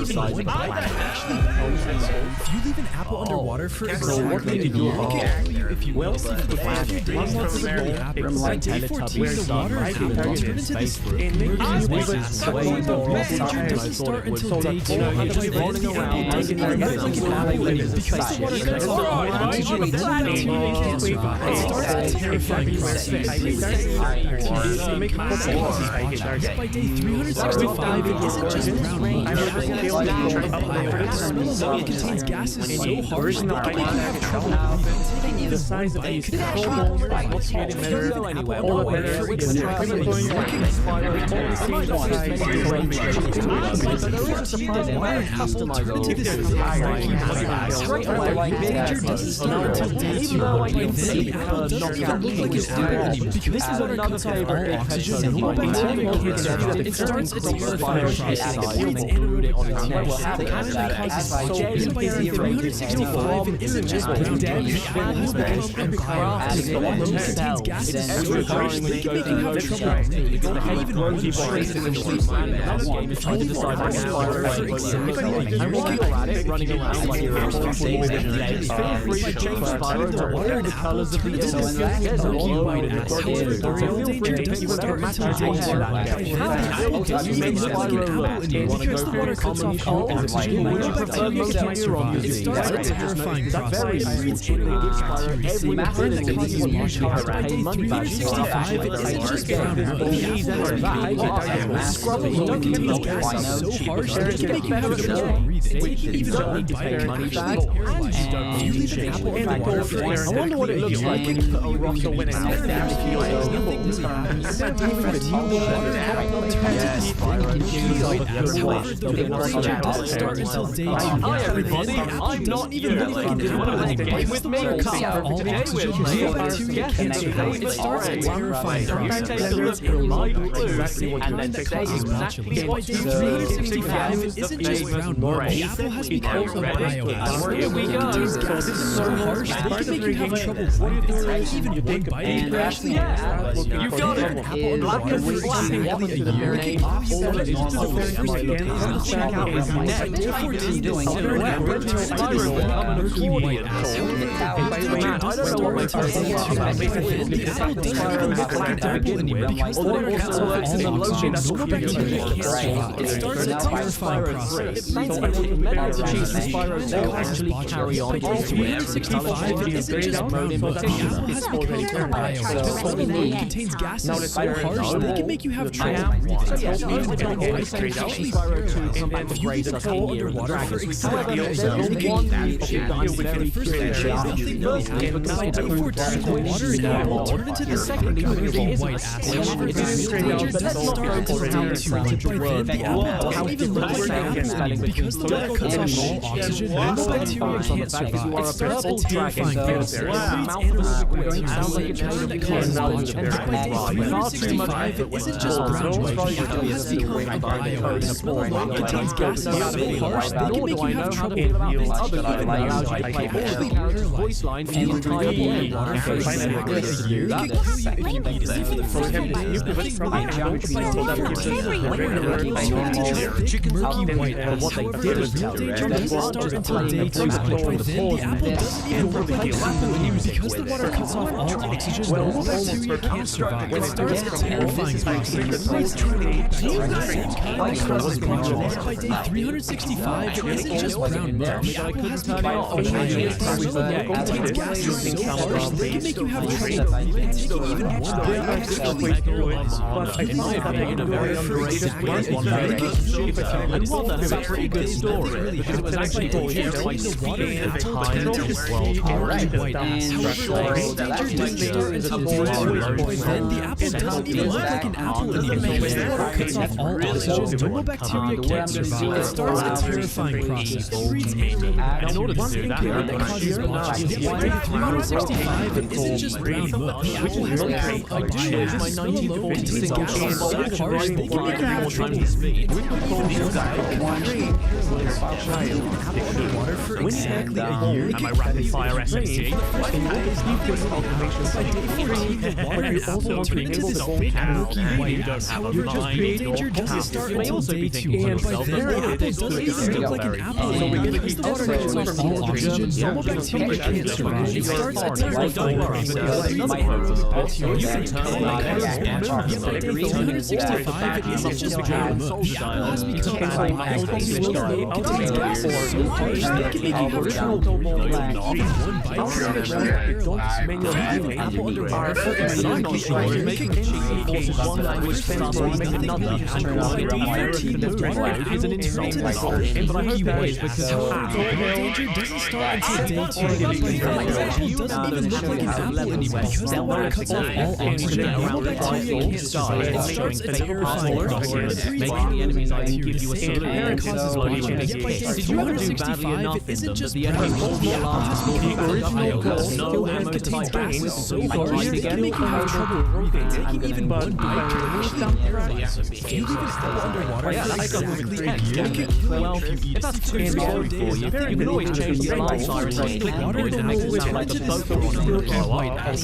Even one bite can actually paralyze you. If you leave an apple underwater for exactly a year, it can kill you if you will. The first few days, nothing really happens. By day 14, the water and apple turn into this thick, murky white mass. However, the real danger doesn't start until day 2. By then, the apple doesn't even look like an apple anymore because the water cuts off all oxygen. Normal bacteria can't survive. It starts a terrifying process. It causes botulism. Yet by day 365, it isn't just brown milk. The apple has become a bile. The smell alone contains gases so harsh they can make you have trouble breathing. The size of these control what's getting better anywhere. All the better for exactly a year. Danger doesn't start until day 2. By then, the apple doesn't even look like an apple anymore because the the water cuts off all oxygen, normal bacteria can't survive. It starts its terrifying process. It creates anaerobic bacteria. The anaerobic causes salt. And by year 365, it isn't just brown dead. The apple has become a craft. It contains gases so harsh that they can make you have trouble. Even more than straight in the sleep. Trying to decide for example, I'm looking at it running around like you're feel free to change the water the colors of the white acid. Feel free to take whatever matters you want. You may look like an apple and you because the water cuts off all oxygen, normal bacteria can't survive. It starts a terrifying process. It breeds anaerobic bacteria. The plant that causes huge harm. By day 365, it isn't just brown wood. The apple scrubbing contains gases so harsh that they can make you have trouble breathing. Even only by money bag. Do you leave an apple in the water for I wonder what it looks like when you put a rock when it's there. Nothing new happens. Instead of the water, doesn't start until day 2. Hi everybody, I'm not even look like an apple anymore. Because the water cuts off all oxygen, no bacteria can't survive. It starts a terrifying process. It causes botulism. By day 365, it isn't just brown wood. The apple has become a biomass. It contains gases so harsh that they can make you have trouble breathing. Even one bite can crash the air. You got it. Apple in the water for exactly a year. It can give you that check out his neck. Before doing so, murky white acid. I don't know what my first thing is. The apple doesn't even look like an apple anymore because the water cuts off all oxygen. Normal bacteria can't survive. It starts a terrifying process. It causes botulism. By day 365, it isn't just brown wood. The apple has become a biomass. It contains gases so harsh that they can make you have trouble breathing. Even during ice can actually fall underwater for exactly a year. For the first 3 days, nothing really happens. By day 14, the water in the apple turned into the second murky white acid. However, the danger doesn't start until day 2. By then, the apple doesn't even look like an apple anymore because the water cuts off all oxygen. Normal bacteria can't survive. It starts a terrifying process. It creates anaerobic bacteria that causes botulism. By day 365, it isn't just brown wood. The apple has become a biomass. The small lung contains gases so harsh they can make you have trouble breathing. Even voice line for the entire water for exactly a year. It can kill you immediately for the first few days. Nothing really happens. By day 14, the thick, murky white acid. The real danger doesn't start until day 2. By then, the apple doesn't even look like an apple anymore because the water cuts off all oxygen. Normal bacteria can't survive. It starts a terrifying process. It breeds botulism. By day 365, it isn't just brown wood. The apple has become a biomass. It contains gases so harsh they can make you have trouble breathing. Even one bite actually paralyzes you. In my opinion, a very underrated one. And while that's a pretty good story, because it was actually dangerous by speed and time to the world. However, the danger doesn't start until day 2. Then the apple doesn't even look like an apple anymore because the water cuts off all oxygen. Normal bacteria can't survive. It starts a terrifying process. It breeds anaerobic. In order to do that, that causes botulism. By day 365, it isn't just brown wood. The apple has become a biomass. The alone contains gases so harsh they can make you have trouble breathing. Water for exactly a year. Am I rapid fire SMC? By day 14, the water and apple turn into this thick, murky white acid. However, the real danger doesn't start until day 2. And by then, the apple doesn't even look like an apple anymore because the water cuts off all oxygen. Normal bacteria can't survive. It starts a terrifying process. You can tell that causes botulism. By day 365, it isn't just brown wood. The apple has become a biomass. It contains gases so harsh that it can make you have trouble breathing. Even one bite can paralyze you. Apple underwater for exactly a year. It can kill you. One language stands for making another. By day 13, the water apple turned into this murky white acid. However, the danger doesn't start until day 2. By then, the apple doesn't even look like an apple anymore because the water cuts off all oxygen. Normal bacteria can't survive. It starts a terrifying process. It breeds anaerobic bacteria. It causes botulism. Yet by day 365, it isn't just brown wood. The apple has become a biomass. It contains gases so harsh they can make you have have trouble breathing, taking even one bite could actually paralyze him. If you leave an apple underwater for exactly a year, it could kill you if you eat it. That's too scary for you. You can always change the alarm sirens and click on it and make it sound like a boat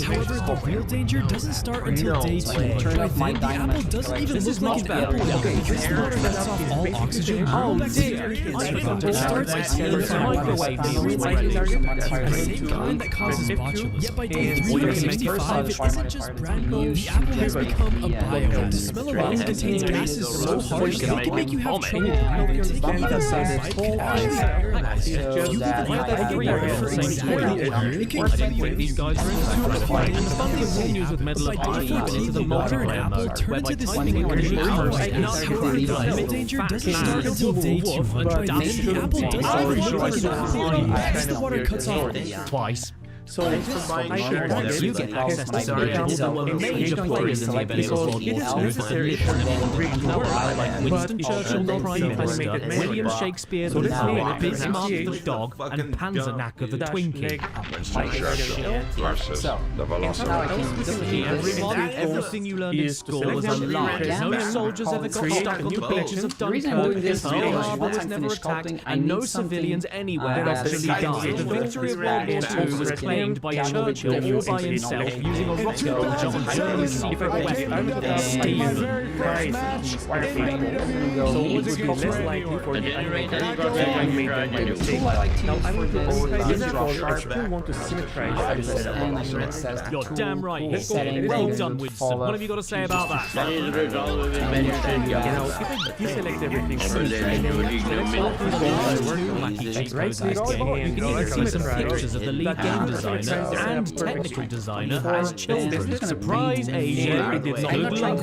However, the real danger doesn't start until day 2. By then, the apple doesn't even look like an apple now. This water cuts off all oxygen. Oh dear! It starts as microwave the same kind that causes botulism. Yet by day 365, it isn't just brand new. The apple has become a biome. The smell alone contains gases so harsh that it can make you have trouble breathing. Taking even one bite can actually paralyze you. If you leave an apple for exactly a year, it can kill you. These guys are in and the fun continues with Medal of By Honor even into the multiplayer mode, turn into this thing in hours. However, the real danger doesn't start until day 2. By then, the apple doesn't even look like an apple. As the water cuts off twice. So you get access to certain apples that were major players in the available world. Like Winston Churchill, the Prime Minister, William Shakespeare, the poet, Bismarck the dog, and Panzernacker the Twinkie. Everything you learned in school was a lie. No soldiers ever got stuck on the beaches of Dunkirk, Pearl Harbor was never attacked, and no civilians anywhere actually died. The victory of World War II was claimed by Churchill all by himself using a rocket launcher on German secret weapon, Steam. So it would be less likely for the animator to animate them by mistake. Now I want to I still want to symmetrize this. You're damn right. Well done, Winston. What have you got to say about that? If you select everything first, and then you can even see some pictures of the lead game designer and technical designer as children. Surprise, Asia. Good luck.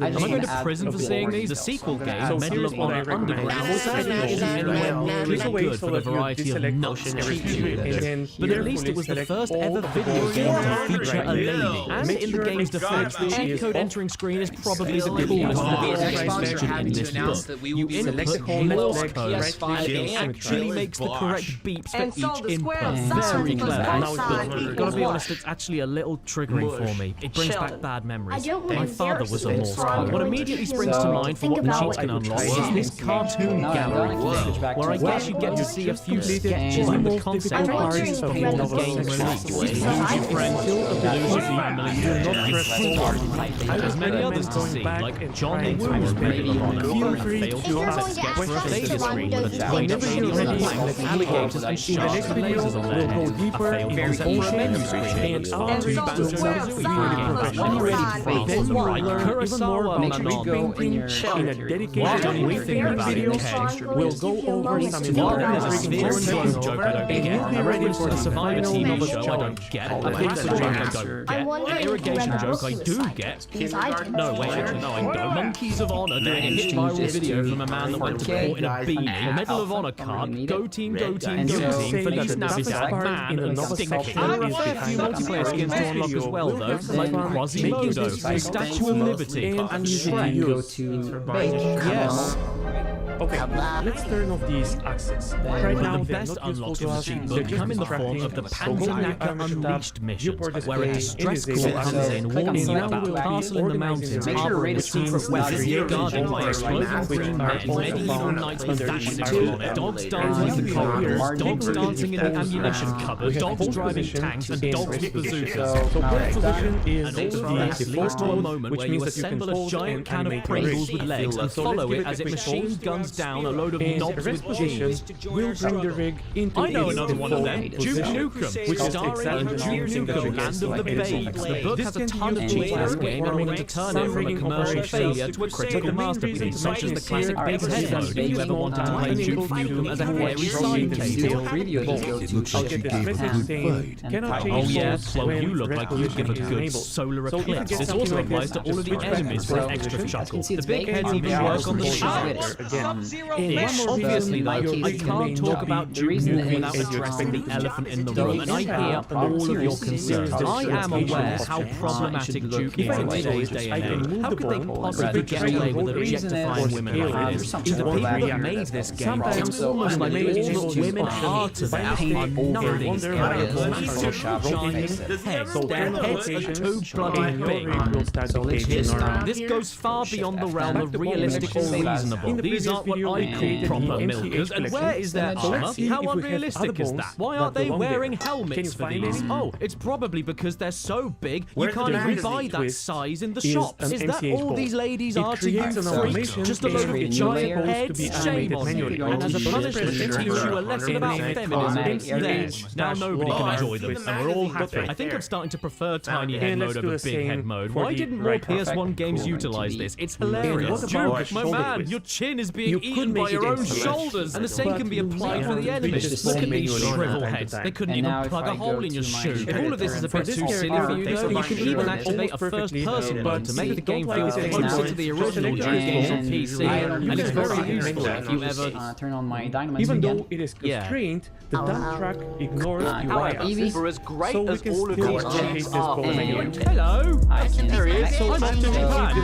Am I going to prison for seeing these? The sequel game, Medal of Honor Underground, sadly isn't anywhere near as good for the variety of nuts cheat shooters. But at least it was the first ever video game to feature a lady. And in the game's defense, the cheat code entering screen is probably the coolest feature in this book. You input Morse code. It actually makes the correct beeps for each input. Very clever. Gotta be honest, it's actually a little triggering for me. It brings back bad memories. My father was a Morse code. What immediately springs to mind for what the cheats can unlock is this cartoon gallery thing, where I guess you get to see a few sketches of the concept parts of the game release. Lose your friends, lose your family, there's many others to see, like John Woo's Medal of Honor, a failed concept sketch for a Vegas screen with a tiny plank with alligators and sharks and lasers on their heads, a failed concept for a menu screen and two Kurosawa in a dedicated video we'll go over some important joke I don't get, a reference to the Survivor TV show I don't get, a pizza joke I don't get, an irrigation joke I do get. No, wait, actually, no, I don't. Monkeys of Honor doing a hit viral video from a man that went to court in a beanie, a Medal of Honor card, go team, go team, go team, Feliz Navidad, man, and Stinky. There are a few multiplayer skins to unlock as well, though, like Quasimodo, Statue of Liberty, and Shrek. Yes. Okay, let's turn off these axes. Right now, the best unlocks from the cheat book come in the form of the Panzernacker Unleashed missions, where a distress call comes in warning you about a castle in the mountains harboring a secret weapon guarded by exploding green men, medieval knights with thatched on it, dogs dancing in the corridors, dogs dancing in the ammunition cupboard, dogs driving tanks, and dogs with bazookas. So pole position is and all of this leads to a moment where you assemble a giant can of Pringles with legs and follow it as it machine guns down a load of knobs with cheese. We'll bring the rig into I know another one of them, Duke Nukem, which is starring Duke Nukem, Land of the Babes. The book has a ton of cheats in this game in order to turn it from a commercial failure to a critical masterpiece, such as the classic big head mode if you ever wanted to play Duke Nukem as a hairy sidekick. Oh yeah, well you look like you'd give a good solar eclipse. This also applies to all of the enemies for an extra chuckle. The big heads even work on the sharks. Obviously though, I can't talk about Duke Nukem without addressing the elephant in the room, and I hear all of your concerns. I am aware how problematic Duke is in today's day and age. How could they possibly get away with objectifying women like this? To the people that made this game, it's almost like all the women are to them. nothing. Once there are massive rotating heads, so Their heads are too bloody big. This goes far beyond the realm of realistic or reasonable. These aren't what I call proper milkers. And where is their armor? How unrealistic is that? Why aren't they wearing helmets for these? Oh, it's probably because they're so big you can't even buy that size in the shops. Is that all these ladies are to you freaks? Just a load of giant heads? Shame on you. And as a punishment to teach you a lesson about feminism, there. Now nobody can enjoy them, and we're all happy. I think I'm starting to prefer tiny head mode over big head mode. Why didn't more PS1 games utilize this? It's hilarious. Duke, my man, your chin is being eaten by your own shoulders, and the same can be applied for the enemies. Look at these shrivel heads. They couldn't even plug a hole in your shoe. If all of this is a bit too silly for you, though, you can even activate a first-person mode to make the game feel closer to the original games on PC, and it's very useful if you ever turn on my dynamite. Even though it is constrained, the dump track ignores UI. For as great So we as can all of still these cheats rotate are, this hello. there he is. I'm off to Japan.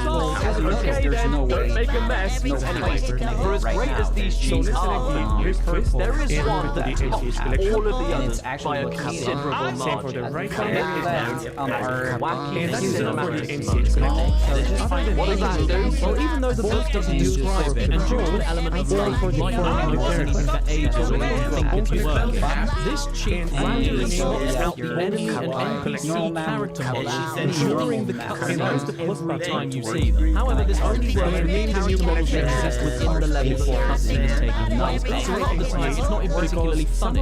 Okay then, don't make a mess. Anyway, for as great as these cheats are, there is one that tops all of the others by a considerable margin. Wacky cinematic mode. What does that do? Well, even though the book doesn't describe it, and due to an element of luck, might not have been even for ages when you think it's working, this cheat randomly swaps out the enemy and NPC character models, ensuring the cutscenes every time you see them. However, this only works when the character models exist within the level that the cutscene is taking place. So a lot of the time, it's not particularly funny,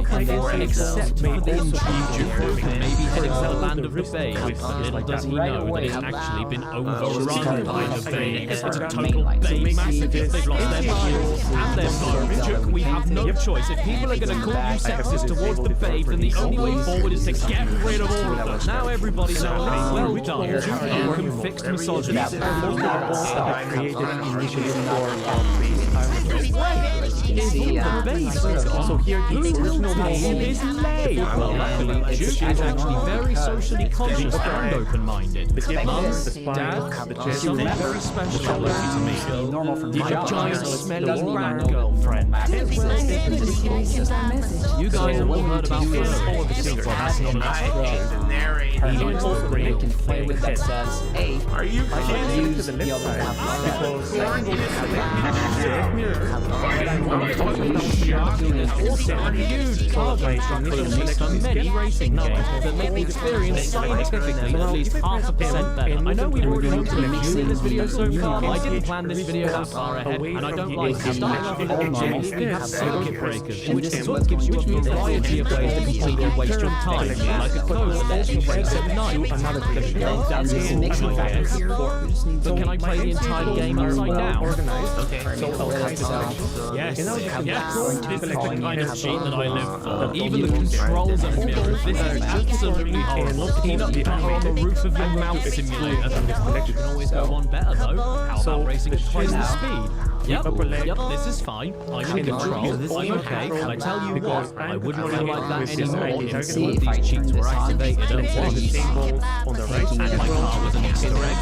except for the intrigue. Maybe heading to the land of the babes. Little does he know that it's actually been overrun by the babes. It's a total babe massacre. They've lost their minds and their phones. Joke, we have no choice. If people are going to call you sexist towards the babe, then the only way forward is to get rid of all of them. Now everybody knows. Well done. You can fix misogyny. So here the original name is Lay. Well, luckily, Duke is actually very socially conscious and open-minded. Mum, Dad, something very special to me. My giant smelly rat girlfriend. You guys have all heard about her. That's not enough. They can play with that says, hey, are you use the other Also, a huge carbon structure released on many racing games that make the experience scientifically at least 0.5% better. I know we've already looked at you in this video so far, but I didn't plan this video that far ahead, and I don't like it. Starting off with a game, we have circuit breakers, which sort of gives you a variety of ways to completely waste your time, like a code that lets you race at night. That's cool, I guess. But can I play the entire game upside down? Okay. Yes, this is the kind of cheat that I live for. Even the controls are mirrored. This is absolutely horrible. Peanut butter on the roof of your mouth simulator. You can always go one better though. How about racing at twice the speed? Yep, this is fine. I'm in control. I'm okay. But I tell you what, I wouldn't feel like that anymore if all of these cheats were activated at once. And my car was an Easter egg.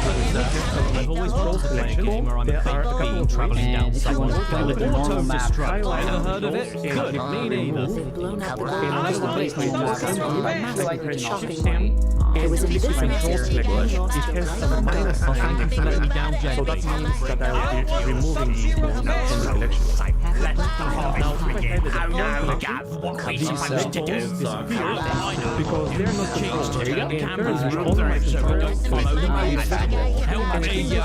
I've always wanted to play a game where I'm a fake bee travelling down someone's belt. Auto-destruct. Ever heard of it? Good, me neither. That's the base It was a different selection. It has a minus sign. Thank you for letting me down, Jamie. So that means that I will be removing these from the collection. Because they're not changed. And cameras are automated, so we don't follow them anymore. Help me, yo.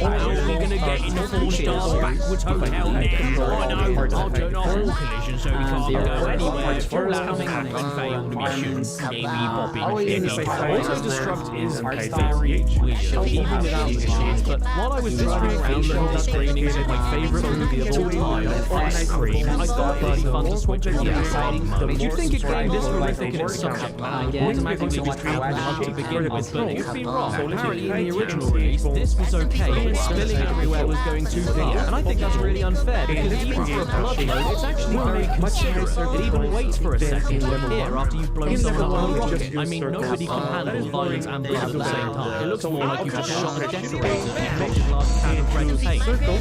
How are we going to get in the 4-star backwards hotel now? I know. I'll turn off all collisions so we can't go anywhere. First coming and failed missions. Amy, Bobby, Auto-destruct is very weird, even without the cheats. But while I was driving around looking at screenings of my favourite movie of all time on screen, I thought it'd be fun to switch on the exciting mode. You'd think a game this horrific in its subject matter would automatically just be hard to begin with, but you'd be wrong. Apparently in the original release, this was okay, but spilling everywhere was going too far. And I think that's really unfair, because even for a blood mode, it's actually very considerate. It even waits for a second to appear after you've blown someone up with a rocket. I mean, nobody can handle violence and blood at the same time. It looks more like you just shot a decorator and dropped a large can of red tape. lane. circle,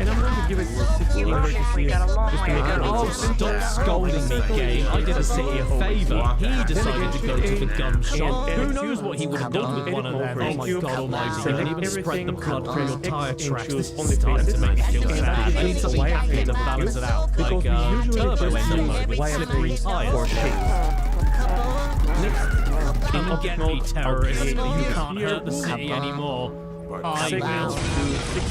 and I'm going to give it 16 versus just to make it Oh, stop scolding me, game. I did a city a favour. He decided to go to the gun shop. Who knows what he would have done with one of them? Oh my god almighty, you can even spread the blood through your tyre tracks. This is starting to make me feel sad. I need something happy to balance it out, like turbo ender mode with slippery tyres. Come and get me, terrorist. You can't hurt the city anymore. Segments to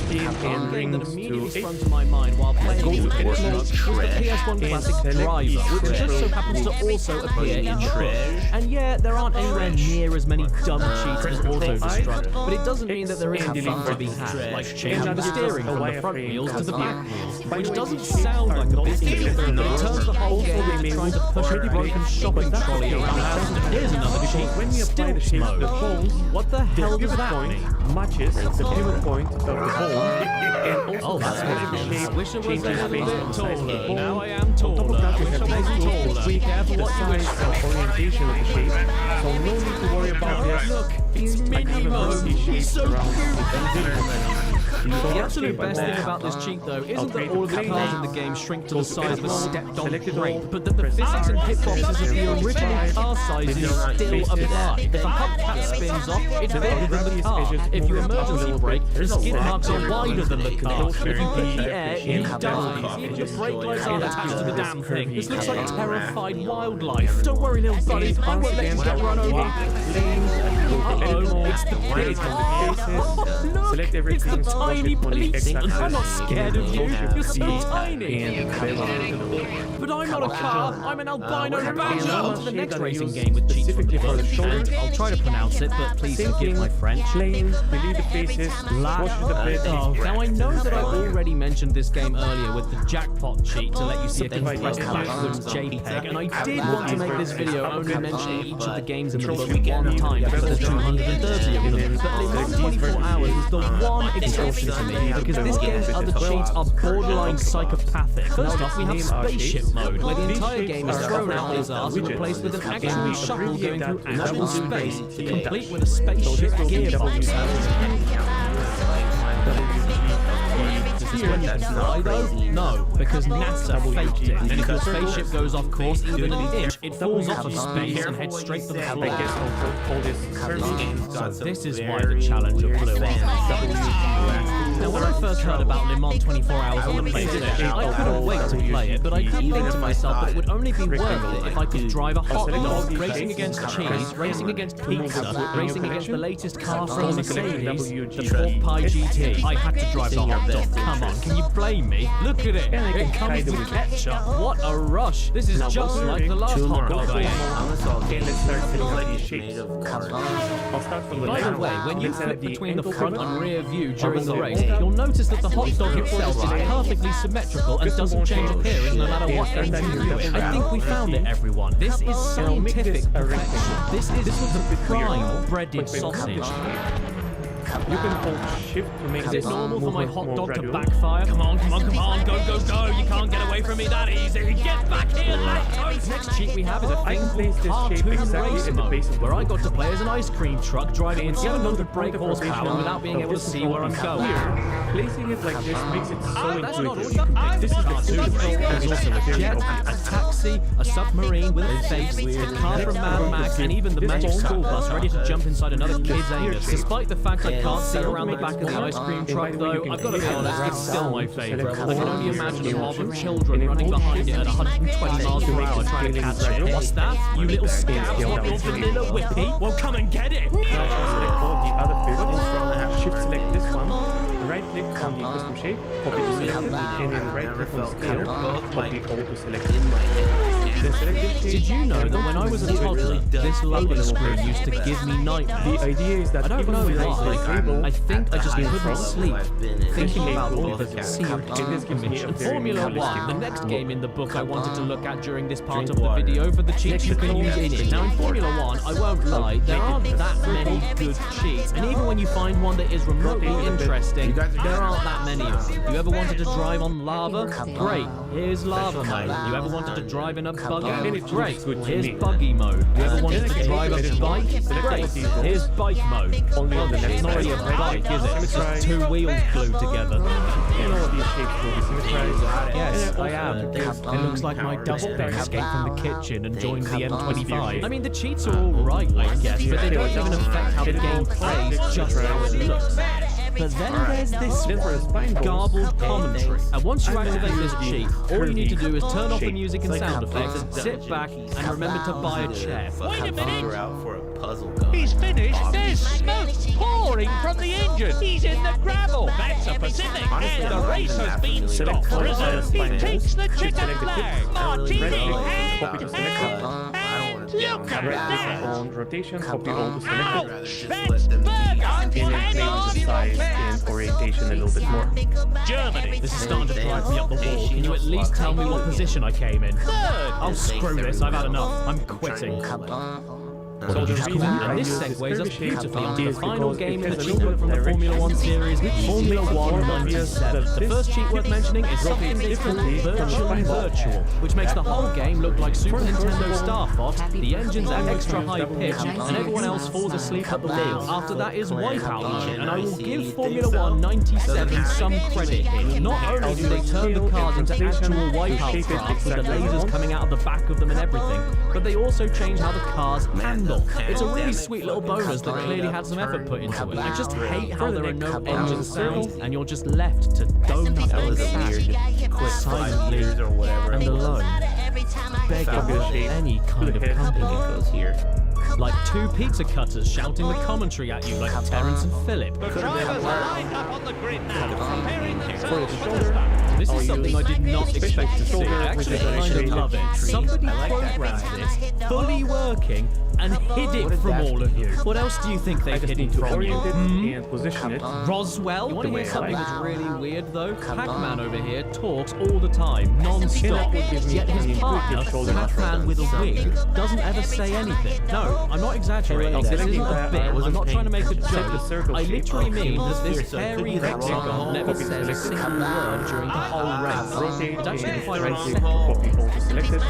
16 and rings that to immediately 8. sprung to my mind while playing Go to the Edit was the PS1 Classic Driver, which just so happens to also appear in the book. And yeah, there aren't anywhere near as many dumb cheats as Auto-Destruct, but it doesn't mean that there isn't fun to be had, like changing the steering from the front wheels to the back wheels, which doesn't sound like a big deal, but it turns the whole game into trying to push a broken shopping trolley around. Here's another cheat, Stilts mode. What the hell does that mean? Matches the pivot point of the ball, and also that's what it means. I wish I was a little bit taller. Now I am On top taller. of that, I we wish have I was these tools taller. to Be careful the what you wish size for. and orientation of the shape, so no need to worry about this. Look, it's mini mode. He's so cute. The absolute best thing about this cheat, though, isn't that all of the cars in the game shrink to the size of a stepped-on crate, but that the physics and hitboxes of the original car sizes still apply. If a hubcap spins off, it's bigger than the car. If you emergency brake, the skid marks are wider than the car. If you hit the air, you die. Even the brake lights aren't attached to the damn thing. This looks like terrified wildlife. Don't worry, little buddy, I won't let you get run over. Uh-oh, it's the pig. Oh, look, it's the tiny police. I'm not scared of you. You're so tiny. But I'm not a car. I'm an albino badger. On to the next racing game with cheats from the book. And I'll try to pronounce it, but please forgive my French. Lane, delete the faces, watch the bed. Now I know that I already mentioned this game earlier with the jackpot cheat to let you see a compressed backwards JPEG, and I did want to make this video only mentioning each of the games in the book one time because there's 230 of them. But Le Mans 24 Hours was the one exception to me because this game's other cheats are borderline psychopathic. First off, we have Spaceship Mode, where the entire game is thrown out his ass and replaced with an actual shuttle going through actual space, complete with a spaceship gearbox. Why though? No, because NASA faked it. And if your spaceship goes off course even an inch, it falls off of space and heads straight for the floor. So this is why the Challenger blew up. Now, when I first heard about Le Mans 24 Hours on the PlayStation, I couldn't wait to play it, but I did think to myself that it would only be worth it if I could drive a hot dog, racing against cheese, racing against pizza, racing against the latest car from Mercedes, the Pork Pie GT. I had to drive the hot dog. Come on, can you blame me? Look at it. It comes with ketchup. What a rush. This is just like the last hot dog I ate. Okay, let's start setting up these shapes. I'll start from the By left. the way, when you flip the between the ankle front cover. and rear view during the race, you'll notice that the hot dog itself is perfectly symmetrical and doesn't change appearance no matter what engine you use. I think we found it, everyone. This is scientific perfection. This is the prime breaded sausage. You can hold shift to make Is this it normal for my move hot more dog to gradual. backfire? Come on, come on, come on, go, go, go. You can't get away from me that easy. Get back here, lactose. Next cheat we have is a I thing can place called this shape cartoon exactly race at the base of mode, the where I wheel. got to play as an ice cream truck driving at And 700 brake the horsepower without being able to see where I'm going. Here, placing it like this makes it so That's not all intuitive. you can pick. This is the cartoon cartoon race. There's race. also a Very jet, obvious. a taxi, a submarine with a face, the car from Mad Max, and even the magic school bus ready to jump inside another kid's anus. Despite the fact I can't see around the back of the ice cream truck, though, I've got to be honest, it's still my favourite. I can only imagine a mob of children running behind it at 120 miles per hour trying to catch it. What's that? You little scabs want your vanilla whippy? Well, come and get it! Now select all the other fields. Shift select this one. Right click on the custom shape, copy to select it, and then right click on the scale, copy all to select it. Then select this shape. Did you know that when I was a toddler, this loading screen used to give me nightmares? The idea is that I don't even know when I why. select table, I think I just couldn't sleep thinking shape about will all be the the sea cap. And this gives me a and very Formula realistic 1, the next look. game in the book I wanted to look at during this part of the video for the cheats you can use in it. Now in Formula 1, I won't lie, there aren't that many good cheats, and even when you find one that is remotely interesting, there aren't that many of them. You ever wanted to drive on lava? Great, here's lava mode. You ever wanted to drive in a buggy And mode. it looks Great. good to Here's me. buggy mode. You ever wanted to drive a bike? Select Great. these doors. Here's bike mode. Only on the left It's not really a side. bike, is it? Let me It's try. just two wheels glued together. And all these shapes will be symmetrized. Yes, And I also am. there's It looks like my power. dustbin escaped from the kitchen and joined the M25. I mean, the cheats are all alright, I guess, but they don't even affect how the game plays, just how it looks. But then there's this garbled commentary. And once you activate this cheat, all you need to do is turn off the music and sound effects, sit back, and remember to buy a chair. Wait a minute! out for a puzzle. He's finished. There's smoke pouring from the engine. He's in the gravel. That's a Pacific. And the race has been stopped. He takes the checkered flag. Martini and... Look at that! On rotation, copy all the Ouch! selected. That's Berger! And then play with the size and orientation a little bit more. Germany. This is starting to drive me up the wall. Can you at least tell me what position I came in? Third. Oh, screw this. I've had enough. I'm quitting. So the reason And this I use segues us shape beautifully onto the is final because game it in has the a cheat little code from the direction, Formula 1 series, Formula makes it more 1 obvious 97. that The this first cheat worth mentioning is something rotates they call differently from the virtually final. virtual, which makes the whole game look like Super For the first Nintendo one, Star Fox, the engines are extra high double pitched, jump. and everyone else falls asleep at the wheel. After that is Wipeout mode, and I will give Formula 1 97 some credit here. Not only do they turn the cars into actual Wipeout crafts with the lasers coming out of the back of them and everything, but they also change how the cars handle. It's a really sweet little bonus that clearly had some effort put into it. I just hate how there are no engine sounds and you're just left to donut and sat silently and alone, begging for any kind of company. Like two pizza cutters shouting the commentary at you like Terrence and Phillip. The drivers are lined up on the grid now, preparing themselves for the start. This is something I did not expect to see. I actually kind of love it. Somebody programmed this, fully working, and hid it from all of you. What else do you think they've hidden from you? And position it. Roswell? You want to hear something that's really weird though? Pac-Man over here talks all the time, non-stop. Yet his partner, Pac-Man with a wig, doesn't ever say anything. No, I'm not exaggerating. This isn't a bit. I'm not trying to make a joke. I literally mean that this hairy hexagon never says a single word during the whole race. It's actually quite Copy all the selected.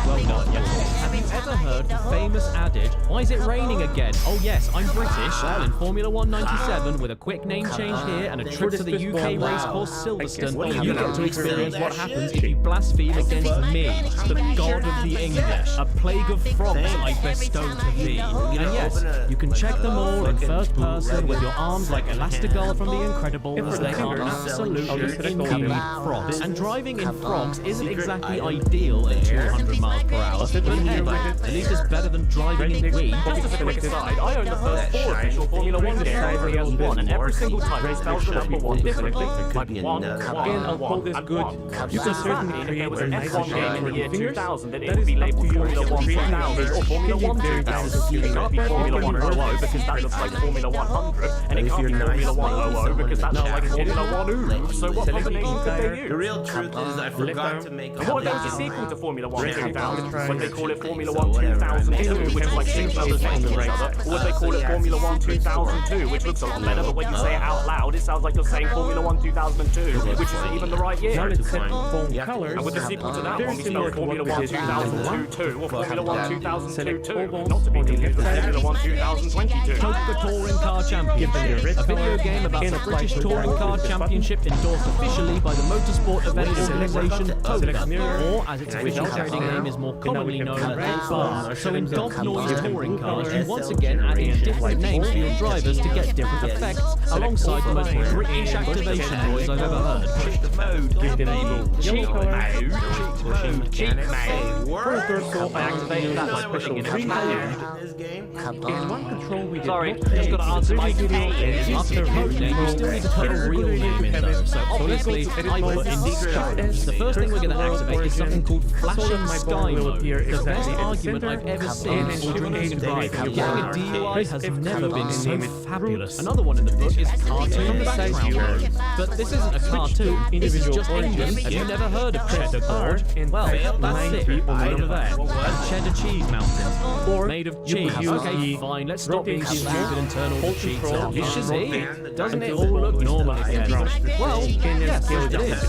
Well done, yes. Have you ever heard the famous adage, why is it raining again? Oh yes, I'm British, and in Formula 197, with a quick name change here and a trip to the UK racecourse Silverstone, you get to experience what happens if you blaspheme against me, the god of the English. A plague of frogs I bestow to thee. And yes, you can check them all in first person with your arms like Elastigirl from The Incredibles. They are absolutely indeed frogs. And driving in frogs isn't exactly ideal at 200 miles per hour, but hey, at least it's better than driving in weed. Just as a quick aside, I own the first 4 official Formula 1 games for PS1, and every single time it spells the number 1 differently. Like 1, Again, I'll call this good. You can certainly create a nice F1 game game in the for year the fingers. 2000, then it That would is be up labeled to you. Formula 1 2000 or Formula 1 Very 2000. It can't be Formula 1 00 because that looks like Formula 100, and it can't be Formula 100 because that looks like Formula 1 Ooh. So what combination could they use? The real truth is I forgot to make And what, there was a sequel to Formula 1 2000, when they call it Formula 1 2002, which is like 6 others next to each other, or would they call it Formula 1 2002, which looks a lot better, but when you say it out loud, it sounds like you're saying Formula 1 2002, which isn't even the right year. Now let's set phone colors. And with the sequel to that one, we spell Formula 1 2002 or Formula 1 2002 all too, balls not to be on the confused with left side. Formula 1 2022. Toka Touring Car Championship, a video game about the British Touring Car Championship endorsed officially by the motorsport event organisation Toka, or as its official trading name is more commonly known as FAR. So in Gob Noise touring cars, you once again add in different names for your drivers to get different effects, alongside the most British activation noise I've ever heard. Give them the yellow color. Cheat mode. First dorsal, I activated that by putting in a green color. mode. And one control we did Sorry, not just take. gotta answer my Previous video name. is After code name, you still need to put a real name in though. So obviously, I put in Scotland. The first thing we're going to activate is something called called flashing my sky ball will mode. appear The exactly best at the argument center, I've ever and seen then for shoot driving. aim directly Getting a at the DUI has F2 never been and so name it fabulous. Root. Another one in the book is cartoon Besides background you, mode. But this isn't a cartoon, this is just England. Have you never heard of Cheddar Gorge? Well, that's it. Over there. And Cheddar Cheese Mountains. Or Made of you cheese. could use Okay, the fine, let's stop being rotating stupid and turn all the hold cheats control off. is You just see? rotate Doesn't it until all look the normal ball is again? dropped. Well, And then yes, scale it down. is.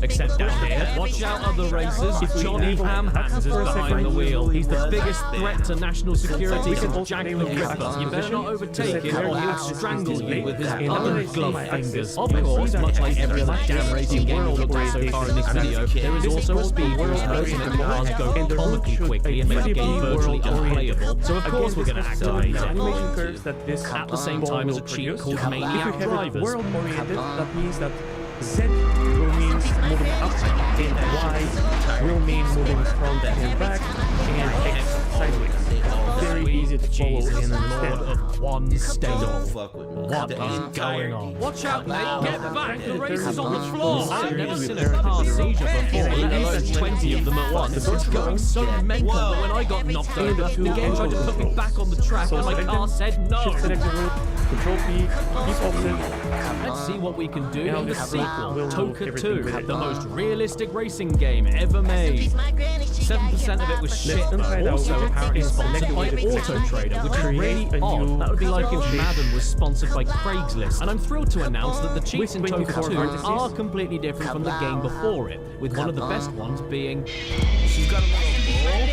Except down here, watch out other races. Johnny Hamhands is behind the wheel. He's the biggest threat to national security since Jack the Ripper. You better not overtake him or he'll strangle you with his other glove fingers. Of course, much like every other damn racing game we've looked at so far in this video, there is also a speed boost mode to make the cars go comically quickly and make the game virtually unplayable. So of course we're going to activate animation it. curves that this At the same time as a cheat called If Maniac we have it Drivers. world oriented, that means that Z will mean moving up and Y will mean moving front and back and X sideways. Very easy to follow and understand. Lord of one state. Don't fuck with me. What The is entire going on? game. Watch out, mate! Get back! The race is on the floor! I've never seen a car seizure before, let alone 20 of them at once. It's going so mental that when I got knocked over, the game tried to put me back on the track and my car said no! Shift select the route, Control P, keep offset. Let's see what we can do Now in the this sequel, will Toka move 2, everything with it. the most realistic racing game ever made. 7% of it was shit, Left and right though. out Also widget apparently and select sponsored the by widget Auto section. Trader, which is Create really a odd. new That would be like if shape. Madden was sponsored by Craigslist. And I'm thrilled to announce that the cheats in With Toka 24 2 vertices. are completely different from the game before it, with one of the best ones being She's got a little ball.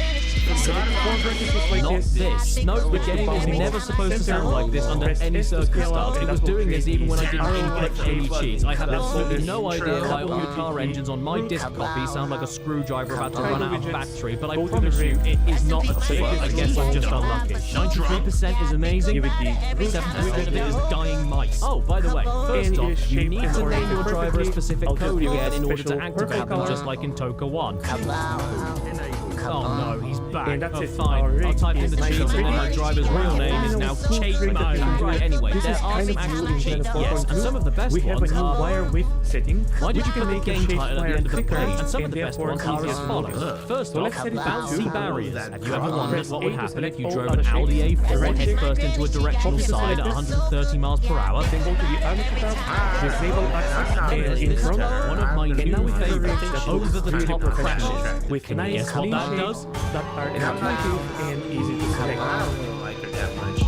Select 4 vertices like not this. No, the Switch game is bubble. never supposed to sound Center. like this under Press any S to scale circumstance. up, and It was that will doing this create even when I these didn't arrow-like input any shapes. cheats. I have That's absolutely the no idea why all travel car engines on my disc copy sound like a screwdriver about to run out of widgets. battery, but I Go to the promise you, rig. it is not a cheat. Select I this guess I'm just unlucky. 93% is amazing. Give it the 7% of it is dying mice. Oh, by the way, first And it off, is you shaped need and to name your oriented driver a perfectly. specific I'll just code give it again a in order to special activate purple them, color. just like in Toka 1. Oh no, he's back. And that's Oh, it. fine. Our rig I'll type in is the nice cheats and and then my pretty. driver's real name is now Chase Mode. Right, anyway, This there is are kind some of actual new in cheats, China yes, and 4.2. some of the best We have a ones new are... wire width setting. Why did which you can put the make your game shape title at the wire end of the thicker page? And some of and the best therefore ones are as easier to follows. look. First So off, let's set it to bouncy 2. barriers. Have you ever wondered Press what A would to happen select if you all drove other an Audi shapes. A4 Right head click. first into a directional Copy to side at select this. 130 miles per hour? Then go to the Armature tab, disable access, and in This front, one of my and new now we have a rig favorites, that over looks the really top professional, crashes. with Can you nice guess what clean that shapes does? that are intuitive and easy to select. I don't really like her that much.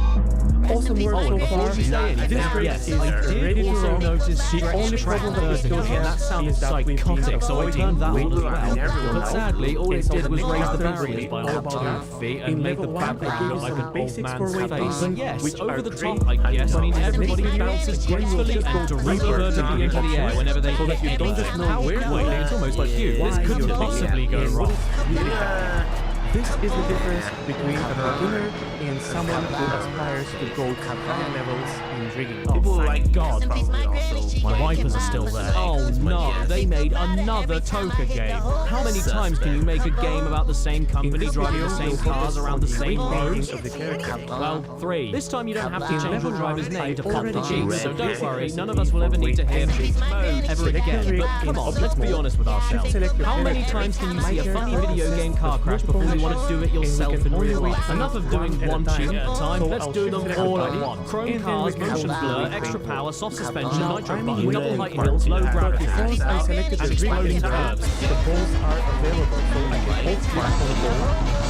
Awesome work so Before far. you say anything, This race yes, is I ready did to also roll. notice The only stretch track problem that we still vertical, and that have sounded is that we've been psychotic, so I turned that on as avoiding well. But sadly, all it did was raise the barriers by like about 2 feet In and make the level 1, I background gave look you like some an old basics for man's weight face. balancing, And yes, which over are the great. top, I guess, means Next everybody video, bounces again, we'll gracefully just and go directly deeper vertically into the air options, whenever they so hit that you don't just anything. know How where quick, to it's almost like you. This why couldn't you're possibly go and wrong. what is really happening. This is the difference between a beginner and someone who aspires to go to higher levels in rigging. People thank like God. probably also. My wipers are still there. Oh no, they made another Toka game. How many times can you make a game about the same company driving the same cars around the same roads? Of the character. Well, 3. This time you don't have to In change your level driver's 1, name to I pop the already cheats, so read don't this worry, recipe none of us will ever for need to hear weight cheat mode ever Select your again. rig But come in on, object let's be mode. honest with ourselves. Select your How many character. times can you My see a funny character video game car consists crash of before you want to multiple do it yourself and we in can real only life? wait Enough of one doing at a one time. cheat at a time, So let's I'll do shift them select all the at body, once. Chrome and then cars, we can motion go blur, to extra the power, soft suspension, Now, nitro I'm button, with double the height part. hills, low gravity Because tracks, I selected and the exploding rig curves. the balls are available, so I can hold click on the ball,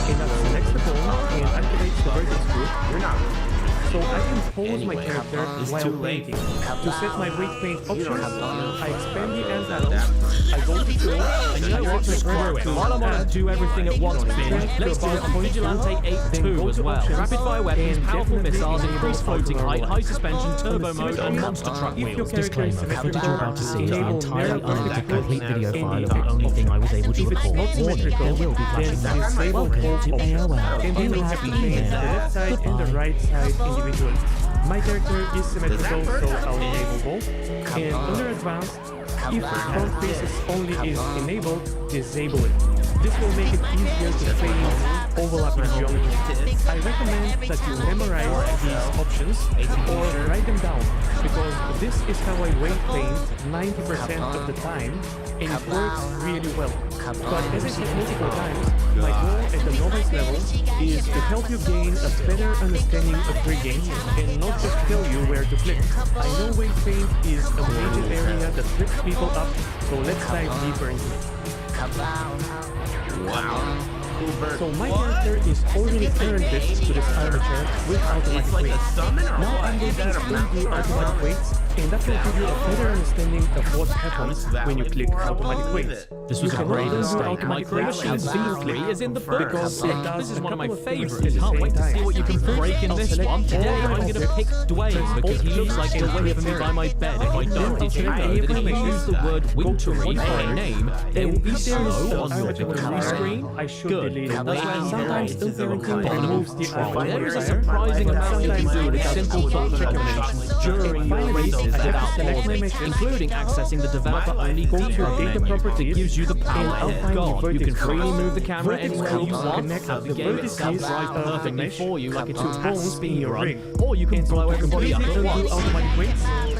and that selects the ball and activates the vertex group. You're not. So I can pose my Anyway, character it's while too late. painting. To set my weight paint You don't options, have to. I expand the antennas, I go to tool, And you know what? Screw it. While I'm on a do everything at once binge, let's do it on Vigilante 8.2 as well. Rapid fire weapons, powerful missiles, increased floating height, high suspension, turbo mode, and monster truck wheels. Disclaimer, the footage you're about to see is an entirely unedited complete video file of the only only thing I was able to If it's record. not symmetrical, There will be then flashing back. disable Welcome both to options. AOL. And we You will have have to change the email. left side and the right side individually. My character is symmetrical, so I'll enable both. And under advanced, if front faces only is enabled, disable it. this will make it easier to paint overlapping geometry. I recommend that you memorize these options or write them down, because this is how I weight paint 90% of the time, and it works really well. But as I said multiple times, my goal at the novice level is to help you gain a better understanding of rigging and not just tell you where to click. I know weight paint is a major area that trips people up, so let's dive deeper into it. Wow. So my character is already apprenticed to this armature with automatic weights. Now I'm going to explain the automatic weights, and that will give you a better understanding of what happens when you click automatic weights. This was a great mistake. Micro Machine 3 is in the book. Because This is one of my favorites. Can't wait to see what you can break in this one. Today I'm going to pick Dwayne because he looks like he'll wait for me by my bed if I don't. Did you know that if you use the word wintry for a name, there will be snow on your victory screen? Good. That's when sometimes removes the there is a surprising amount you can do with simple button combinations during your races without pausing, including accessing the developer-only debug menu that gives you the power of God. You can freely move the camera anywhere you want, have the game itself drive perfectly for you like it's a task speed run, or you can blow everybody up at once.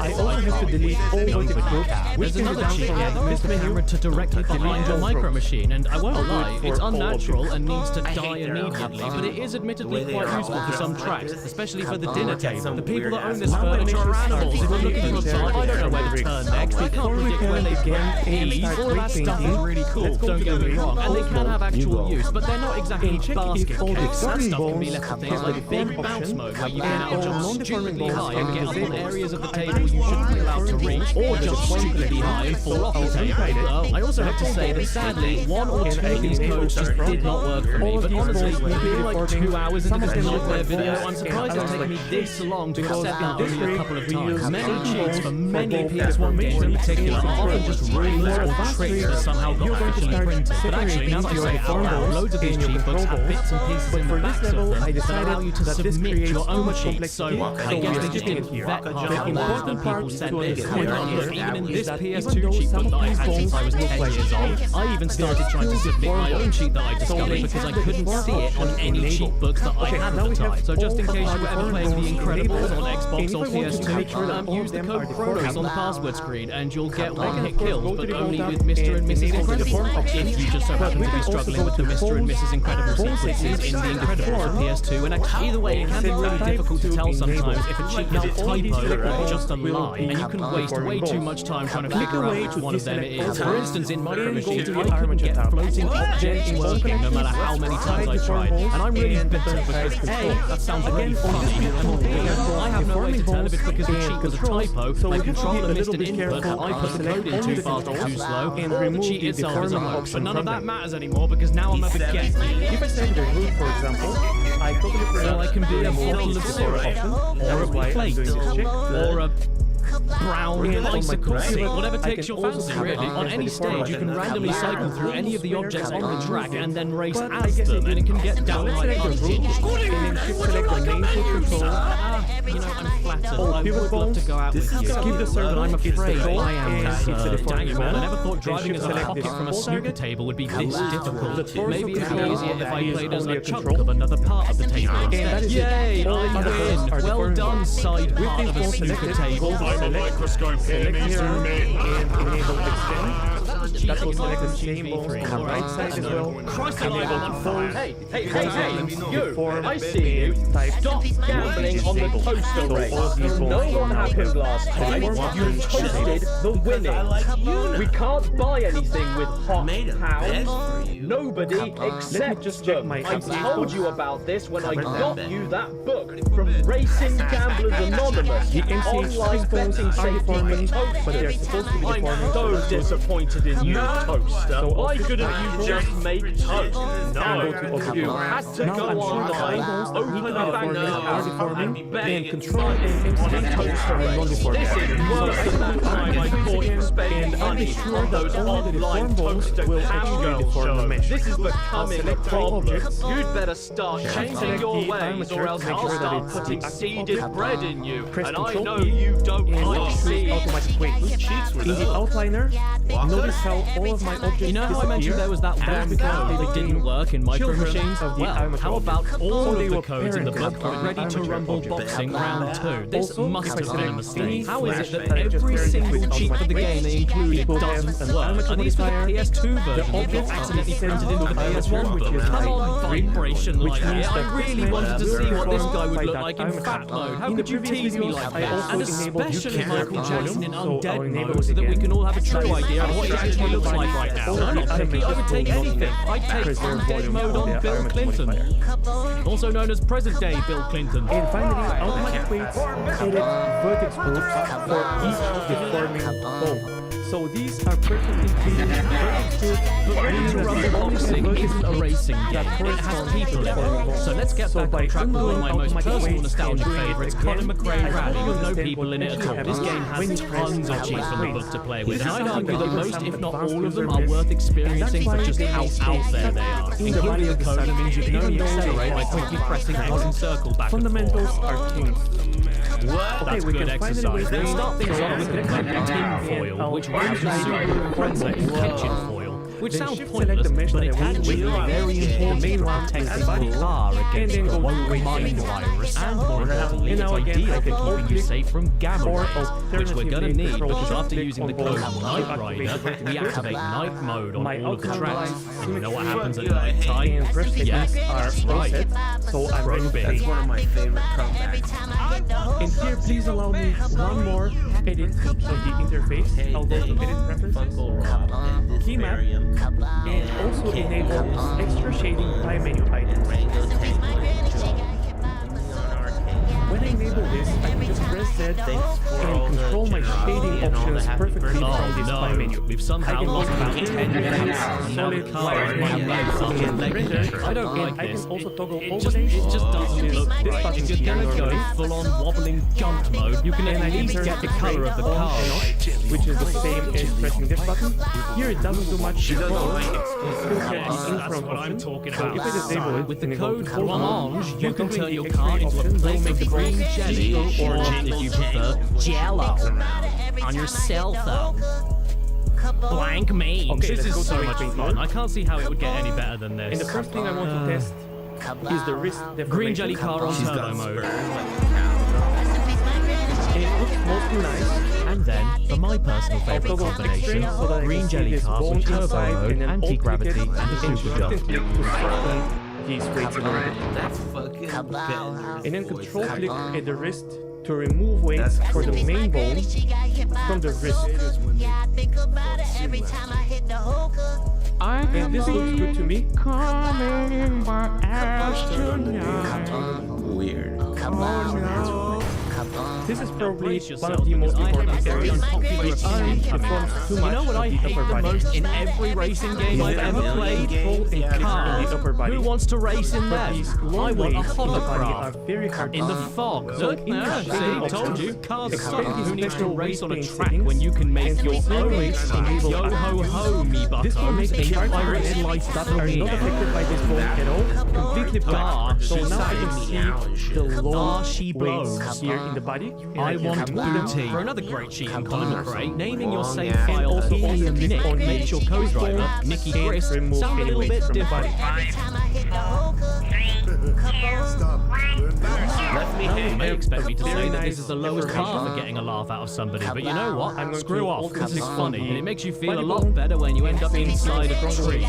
I also have to delete all vertex groups. There's another cheat here that moves the camera to directly behind your Micro Machine, and I won't lie, it's unnatural and needs to die immediately, but it is admittedly quite useful for some tracks, especially for the dinner table. The people that own this furniture are animals. If you're looking for a job, I don't know where to turn next. They can't predict where they've got ease. All of that stuff is really cool, don't get me wrong, and they can have actual use, but they're not exactly basket case. That stuff can be left for things like big bounce mode, where you can now jump stupidly high and get up on areas of the table you shouldn't be allowed to reach, or jump stupidly high and fall off the table. I also have to say that sadly, one or two of these codes just did not work for me, but honestly, being like 2 hours into this nightmare video, I'm surprised it's taken me this long to accept that only a couple of times. Many cheats for many PS1 games in particular are often just rules or tricks that somehow got officially printed. But actually, now that I say it out loud, loads of these cheat books have bits and pieces in the backs of them that allow you to submit your own cheats. So I guess they just didn't vet hard enough that people sent this. Oh my god, look, even in this PS2 cheat book that I've had since I was 10 years old, I even started trying to submit my own cheat that I discovered because I couldn't see it on any cheat books that I had at the time. So just in case you were ever playing The Incredibles on Xbox or PS2, use the code Chronos on the password screen and you'll get one-hit kills, but only with Mr. and Mrs. Incredible. If you just so happen to be struggling with the Mr. and Mrs. Incredible sequences in The Incredibles for PS2, and actually either way, it can be really difficult to tell sometimes if a cheat is a typo or just a lie, and you can waste way too much time trying to figure out which one of them it is. For instance, in Micro Machine, I couldn't get floating objects working no matter how many times I tried, and I'm really bitter because A, that sounds really funny, and B, I have no way to tell if it's because the cheat was a typo, my controller missed an input, I put the code in too fast or too slow, or the cheat itself is a hoax, but none of that matters anymore because now I'm up to guess. If I say the root, for example, I totally forgot. So I can be a bottle of syrup, or a plate, or a brown bicycle seat, whatever takes your fancy really. On any stage you can randomly cycle through any of the objects on the track and then race as them, and it can get downright unhinged. You know, I'm flattered. I would love to go out with you, but I'm afraid I am dang man, I never thought driving as a pocket from a snooker table would be this difficult. Maybe it'd be easier if I played as a chunk of another part of the table instead. Yay, I win! Well done, side part of a snooker table. I'm a microscope, hear me, zoom in. And enable extend. That will select the same balls on the right side as well. Christ alive, I'm on fire. Hey, you, I see you. Stop gambling on the toaster race. No one happened last time. You toasted the winning. We can't buy anything with hot pounds. Nobody except them. I told you about this when I got you that book from Racing Gamblers Anonymous. Online betting safety for toasters. I'm so disappointed in you, toaster. Why couldn't you just make toast? No, you had to go online, open a bank and be betting control toaster race. This is worse than that time I caught you spending money on those online toaster cowgirl shows. This is becoming a problem. You'd better start changing your ways or else I'll start putting seeded bread in you. And I know you don't like seeds. automatic weight. In the outliner, notice how all of my objects You know how I mentioned there was that one code that didn't work in Micro Machines? Well, how about all of the codes in the book for Ready to Rumble Boxing Round 2? This must have been a mistake. How is it that every single cheat for the game they included doesn't work? Are these for the PS2 version that got accidentally printed into the PS1? Come on, vibration like that. I really wanted to see what this guy would look like in fat mode. How could you tease me like that? And especially Michael Jackson in undead mode, so that we can all have a true idea of what he actually looks like right now. I'm not picky, I would take anything. I'd take undead mode on Bill Clinton, also known as present-day Bill Clinton. And finally, automatic weights added vertex groups for each of the forming bone. So these are perfectly clean vertex groups, but Ready to Rumble Boxing isn't a racing game. It has people in it. So let's get back on track with one of my most personal nostalgic favourites, Colin McRae Rally, with no people in it at all. This game has tons of cheats from the book to play with, and I'd argue that most, if not all of them, are worth experiencing for just how out there they are. Including the code that means you can only accelerate by quickly pressing X and circle back and forth. Fundamentals are changed. That's good exercise. Let's start things off with the tin foil, which runs a super incredible kitchen foil. Which sounds pointless, but it actually is very important for protecting the car against the woke mind virus, and more importantly, it's ideal for keeping you safe from gamma rays, which we're gonna need because after using the code Night Rider, we activate night mode on all of the tracks. And you know what happens at night time? Yes, that's right. So I'm ready. That's one of my favorite comebacks. And here, please allow me one more edit of the interface. I'll go to edit preferences, key map, and also enable extra shading by menu items. When I enable this, I can just press Z and control my shading options perfectly from this by menu. We've somehow lost about 10 minutes. Solid car I don't like I this. can also toggle It just doesn't look right. If you're gonna go full-on wobbling gunt mode, you can at least get the color of the car, which is the same as pressing this button. Here it doesn't do much. That's what I'm talking about. If I disable it with the code Blancmange, you can turn your car into a plate of green jelly, or if you prefer, Jello, on your cell phone. Blank mange. Okay, this is so much fun. I can't see how it would get any better than this. And the first thing I want to test is the wrist deformation. Green jelly car on turbo mode. And it looks mostly nice. And then, for my personal favourite combination, green jelly car with turbo mode, anti-gravity, and a super jump. These weights a little bit. That's fucking better. And then control click at the wrist to remove weights for the main bone from the wrist. And this looks good to me. Weird. This is probably one of the most important areas. It deforms too much. You know what I hate the most in every racing game I've ever played? Cars. Who wants to race in them? I want a hovercraft. In the fog. Look, see, told you, cars suck. Who needs to race on a track when you can make your own track? Yo ho ho, me buckos. A pirate's life that are not affected by this bone at all. Completely black. So now I can see the low weights here in the body. I want booty. For another great cheat in Colin McRae, naming your save file Helium Nick makes your co-driver, Nicky Grist, sound a little bit different. They expect me to say that this is the lowest bar for getting a laugh out of somebody, but you know what? Screw off, this is funny, and it makes you feel a lot better when you end up inside a tree.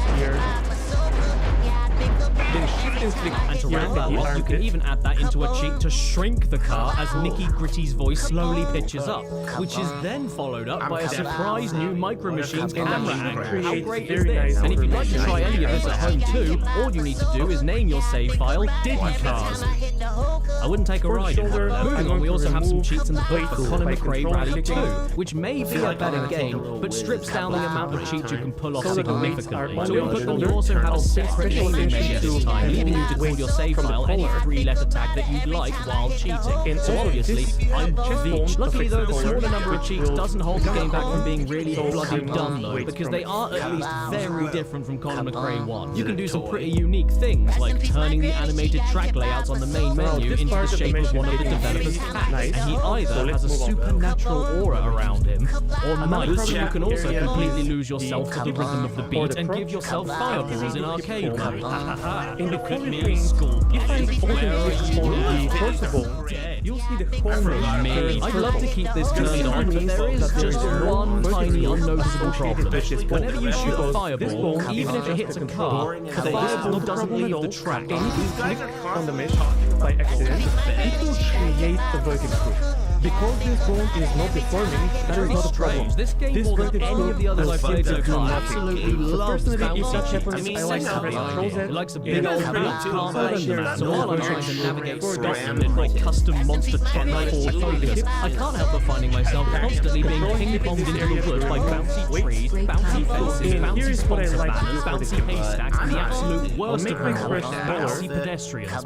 And to round that off, you can even add that into a cheat to shrink the car as Nicky Gritty's voice slowly pitches up, which is then followed up by a surprise new Micro Machines camera angle. How great is this? And if you'd like to try any of this at home too, all you need to do is name your save file Diddy Cars. I wouldn't take a ride in one. Moving on, we also have some cheats in the book for Colin McRae Rally 2, which may be a better game, but strips down the amount of cheats you can pull off significantly. To input them, you also have a separate naming menu this time, leaving you to call your save file any three-letter tag that you'd like while cheating. So obviously, I'm Veach. Luckily though, the smaller number of cheats doesn't hold the game back from being really bloody dumb though, because they are at least very different from Colin McRae 1. You can do some pretty unique things, like turning the animated track layouts on the main menu into the shape of one of the developer's cats, and he either has a supernatural aura around him, rhythm, or nights you can also completely lose yourself to the rhythm of the beat and give yourself fireballs in arcade mode. In the funny thing, if I open this on the portable, you'll see the whole Me. I'd love to keep this turned on, but there is just one tiny unnoticeable problem. Whenever you shoot a fireball, even if it hits a car, the fireball doesn't leave the track. And if you click on the mesh by accident, it will create a vertex. Because this bone is not deforming, that is not a problem. This game more than any of the others I've played so far absolutely loves personally, if that bouncy happens, cheats. I like to control that. It likes a big old bounce combination. So while I'm trying to navigate For Scotland in my custom monster truck Ford Focus, I can't help but finding myself constantly being ping-ponged into the wood by bouncy trees, bouncy fences, bouncy sponsor banners, bouncy haystacks, and the absolute worst of them all, bouncy pedestrians.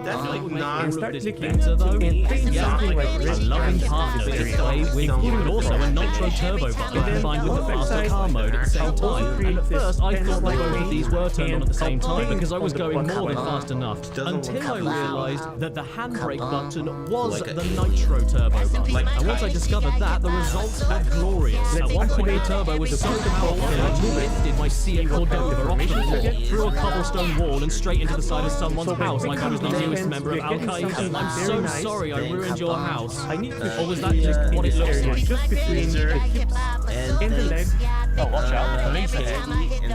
Definitely not. And start clicking better though. And something like a loving partner to play with you, but also a nitro turbo button combined with the faster car mode at the same time. And at first I thought that both of these were turned on at the same time because I was going more than fast enough until I realised that the handbrake button was the nitro turbo button. And once I discovered that, the results were glorious. At one point the turbo was so powerful that I lifted my Seat Cordova off the floor, through a cobblestone wall and straight into the side of someone's house like I was the newest member of Al-Qaeda. I'm so sorry I ruined your house. Or was that just what it looks like? Just between the hips and the legs. Oh, watch out, the police are here. And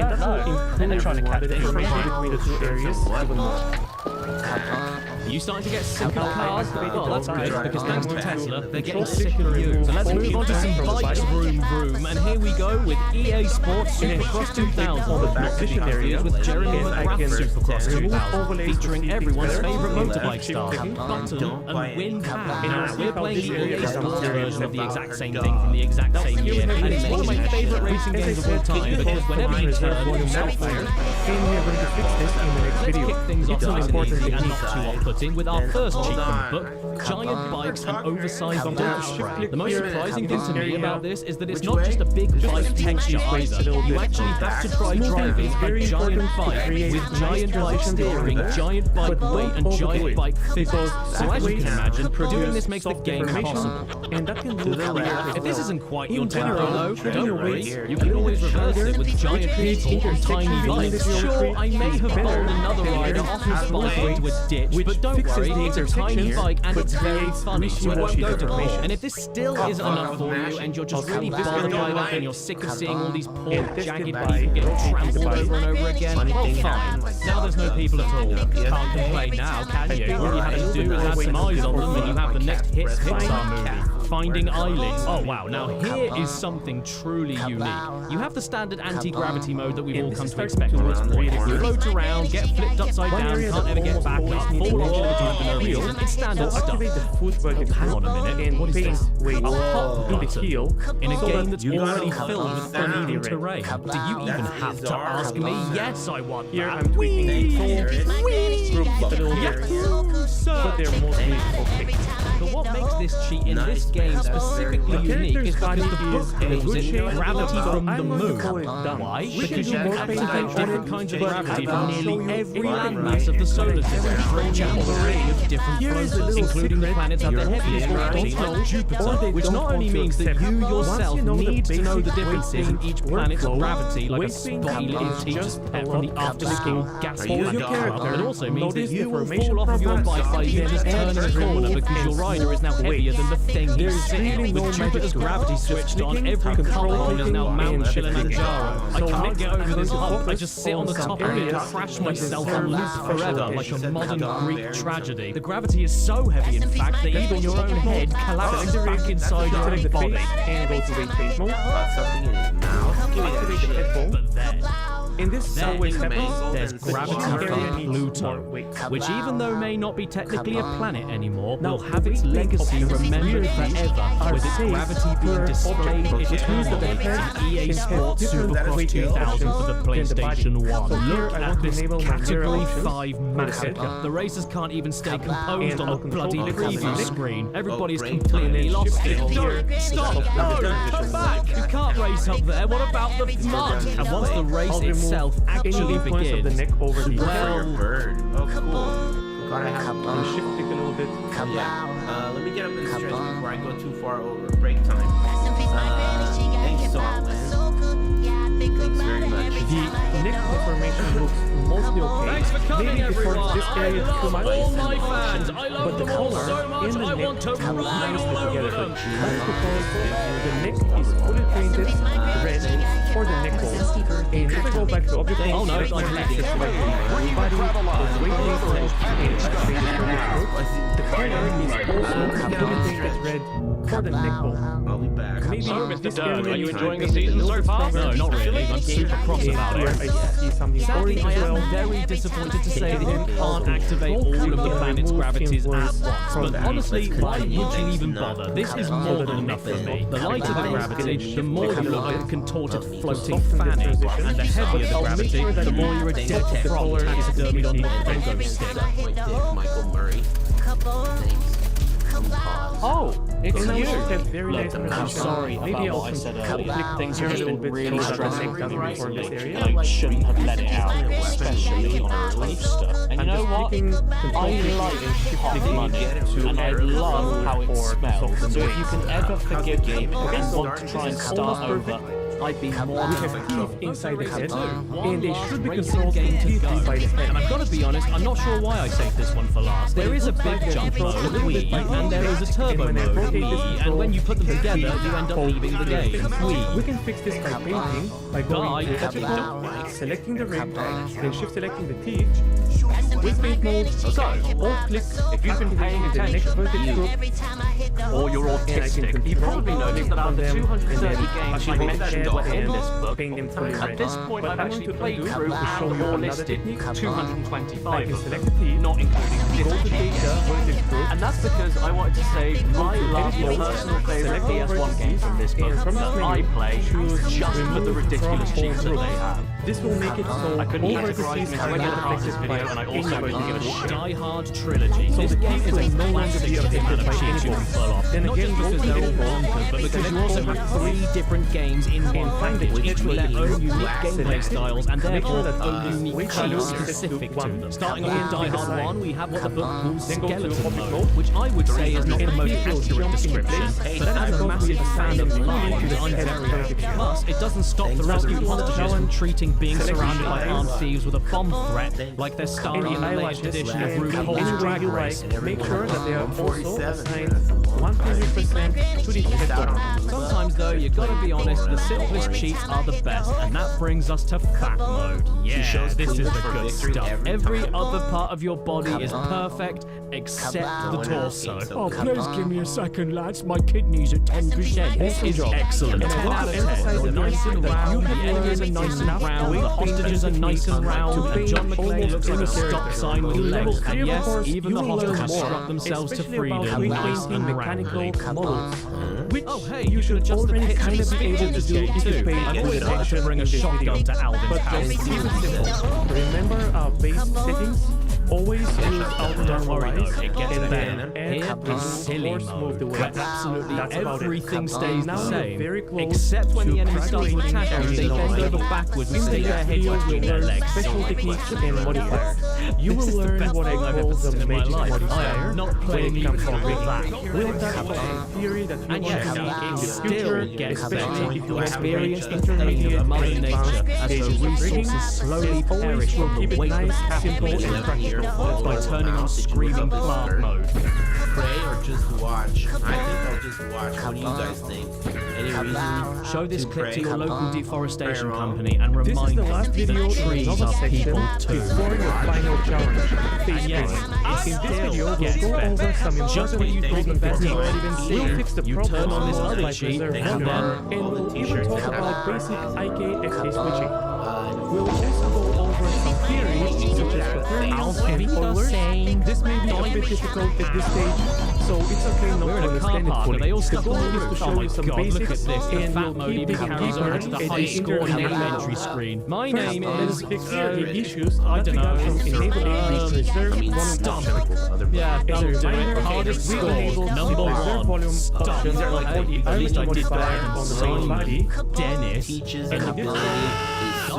that will improve the information between the two areas even more. Are you starting to get sick of cars? Well, that's good, because thanks to Tesla, they're getting sick of you. So let's move on to some bikes, vroom vroom. And here we go with EA Sports Supercross 2000. Not to be confused with Jeremy McGrath Supercross 2000, featuring everyone's favourite motorbike star, Button and Win Pan. We're playing the EA Sports version of the exact same thing from the exact same year, and it's one of my favourite racing games of all time, because whenever you turn, you stop firing. Let's kick things off nice and easy and not too off-putting with our first cheat from the book, giant bikes and oversized dirt spray. The most surprising thing to me about this is that it's not just a big bike texture either. You actually have to try driving a giant bike with giant bike steering, giant bike weight and giant bike physics. So as you can imagine, doing this makes the game impossible. If this isn't quite your tempo though, don't worry, you can always reverse it with giant people on tiny bikes. Sure, I may have bowled another rider off his bike into a ditch, but don't worry, it's a tiny bike and it's very funny, so it won't go to court. And if this still isn't enough for you and you're just really bothered by that and you're sick of seeing all these poor jagged people getting trampled over and over again, well fine, now there's no people at all. Can't complain now, can you? All you have to do is add some eyes on them and you have the next Pixar movie. Finding Eileen. Oh wow, now here is something truly unique. You have the standard anti-gravity mode that we've all come to expect from this point. You float around, get flipped upside down, can't ever get back up, fall off the time for no reason. It's standard stuff. Hang on a minute, what is this? A hop button in a game that's already filled with uneven terrain. Do you even have to ask me? Yes, I want that. Whee! But what makes this cheat in this game specifically unique is because the book calls it gravity from the moon. Why? Because you can activate different kinds of gravity from nearly every landmass of the solar system for a array of different floaters, including the planets that have the heaviest gravity, like Jupiter, which not only means that you yourself need to know the differences in each planet's gravity, like a spotty little teacher's pet from the after-school gas club, but it also means that you will fall off of your bike by you just turning a corner because your rider is now heavier than the thing he's sitting on. With Jupiter's gravity switched on, every cult is now Mount Kilimanjaro. I can't get over this hump, I just sit on the top of it and crash myself on loop forever like a modern Greek tragedy. The gravity is so heavy, in fact, that even your own head collapses back inside your own body. And go to weight phase mode. But then, in this always happens, there's gravity from Pluto, which even though may not be technically a planet anymore, will have its legacy remembered forever, with its gravity being displayed in EA Sports Supercross 2000 for the PlayStation 1. Look at this Category 5 massacre. The racers can't even stay composed on the bloody preview screen. Everybody's completely lost it. Don't stop! No! Come back! You can't race up there. What about the mud? And once the race itself actually begins, the neck over the well, shift a little it. Yeah. Let me get up in the stretch before I go too far over break time. Thanks, Solomon. Thanks very much. The next information looks mostly okay. Thanks for coming, Maybe everyone. because this area is too much. All my fans, I love But the them all color so much, in the I neck want to goes ride nicely all over together. them. That's because the neck is fully painted red for the neck hole. And if I go back to object Oh, no, access it's like body, the weight detail, and the color is also fully painted red for the neck hole. I'll be back. Maybe So, Mr. this Dirk, area are you is enjoying the painted season a little so bit far? stronger. No, not really. I'm super cross And about here it. I see something Sadly, orange I as well. am very disappointed to say that you can't activate all of the planet's gravities at once. But honestly, why would you even bother? This is more than enough for me. The lighter the gravity, the more you look like a contorted floating fanny. And the heavier the gravity, the more you're a dead frog taxidermied on the pogo stick. Michael Murray. Oh, it's And I you. also Have very Look, nice I'm information. sorry Maybe about I'll what I said click earlier. Things have here a just little been bit really so that stressful I can for this area. and I shouldn't have let it out, especially on a toaster. And you know what? I like hot money, and I love how it smells. So if you can ever forgive me and want to try and start over, I'd be more We than have happy. teeth inside the head, One and they last should be racing controlled game to completely go. by the head. And I've got to be honest, I'm not sure why I saved this one for last. There is a big jump mode, Wii, and there is a turbo mode, Wii, and when you put them together, you end up leaving the game, Wii. We can fix this by painting, by going to Die. Epical, selecting the ring, then shift selecting the teeth. With paint mode, so alt click If you've been paying the next attention, vertex group, or you're autistic, you probably noticed that after 230 games I mentioned in this book, at this point I've actually played through and more listed 225 of them, not including this change. And that's because I wanted to say my last personal favourite PS1 game from this book that I play just for the ridiculous cheats that they have. This will make it so I couldn't all categorize them into regular parts of this video, and I also couldn't give a shit. Die Hard Trilogy. So This the game game is a will no longer classic be of the amount affected by of cheats you any can pull off. Then Not again, just because go to they're all the bonkers, but because you also have 3 different games in one package, each with their own unique gameplay styles and therefore own unique colors specific to them. Starting off with Die Hard 1, we have what the book calls Skeleton Mode, which I would say is not the most accurate description, but as a massive fan of live, I'm very happy. Plus, it doesn't stop the rescue hostages from treating being surrounded by armed thieves with a bomb threat, like they're starring in the latest edition of RuPaul's Drag Race. Make sure that they are also assigned 100% to the head button. Sometimes though, you gotta be honest, the simplest cheats are the best, and that brings us to Fat Mode. Yeah, this is the good stuff. Every other part of your body is perfect, except the torso. Oh, please give me a second, lads. My kidneys are 10%. This is excellent. 10 out of 10. Nice and round, the enemies are nice and round, the hostages are nice and round, and John McClane looks like a stop sign with legs. And yes, even the hostages struck themselves to freedom, nice and roundly. Which Oh hey, you should adjust the pitch of the speech in this game too. I would have to bring a shotgun to Alvin's house. Remember base settings? Always use Don't worry normalize, though, it gets and better. then Here add is silly force mode, move where away. absolutely That's about it. everything stays the Now same, very close except when to the enemy starts to graduating attack you, they area. bend over backwards and In the stick their next heads video, between we'll their learn legs. special techniques and modifiers. You This will is the learn best what I thing I've call ever the seen in my magic life. I modifier am not when playing it even comes from with that. We'll touch on the theory that you And want yes, to see in it the still future, gets especially better. if you You have experience the intermediate pain of and Mother advanced Nature as stages her of rigging. resources slowly As always, perish we'll from keep the it weight of nice, simple, capitalism. and practical. By turning on screaming plant mode. Pray or just watch? I think I'll just watch. What do you guys think? Any reason? Show this to clip pray? to your local deforestation Pray wrong. company and This is remind the them last video that in trees another are section people too. before your final challenge. Phase And yes, three. it In this still video, gets we'll go over better. some Just when you thought the important best had techniques. already been We'll seen, fix the you problem turn on this of other like cheat, reserve and volume, then and we'll even talk about basic IK-FK switching. We'll We'll also go over some theories such as quaternions and foilers. This may be a bit difficult at this stage, so it's okay not We're to in a car understand it park, fully. are they all The stuck goal on the is to roof? show Oh my you some god, look at basics, this. The and fat we'll mode keep even digging carries deeper over to the as high the score internet name allows. entry screen. My First, name let us is... fix the issues I that we don't got know. from enabling reserve volume Stop. option. Yeah, As a don't do it. reminder, Hardest we score, enabled number the reserve 1. volume Stop. option Hey, for the at least I island did modifier better on than the main body. Dennis. teaches And an this ability. I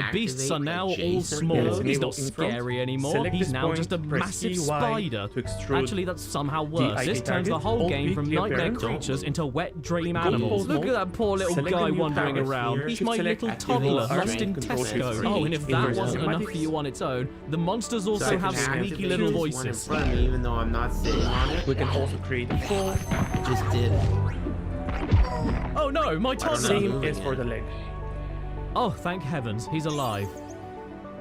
The beasts are activate, now like all Jason. small. Yeah, He's enable not in front. scary anymore. Select He's this now point, just a press massive EY spider. to extrude Actually, that's somehow the worse. This ID turns the target. whole Hold game B from to nightmare appear. creatures into wet dream Go animals. pause Look at mode. that poor little Select guy the new wandering target around. here. He's Shift my select little activate toddler arm, lost in control shift Tesco. three. Oh, and if that Inverse wasn't enough for cinematics. you on its own, the monsters So I also can have sneaky activate little this one in voices. front of me, even though I'm not sitting on it. We can also create a full. Just did. Oh no, my toddler! Same is for the leg. Oh, thank heavens, he's alive.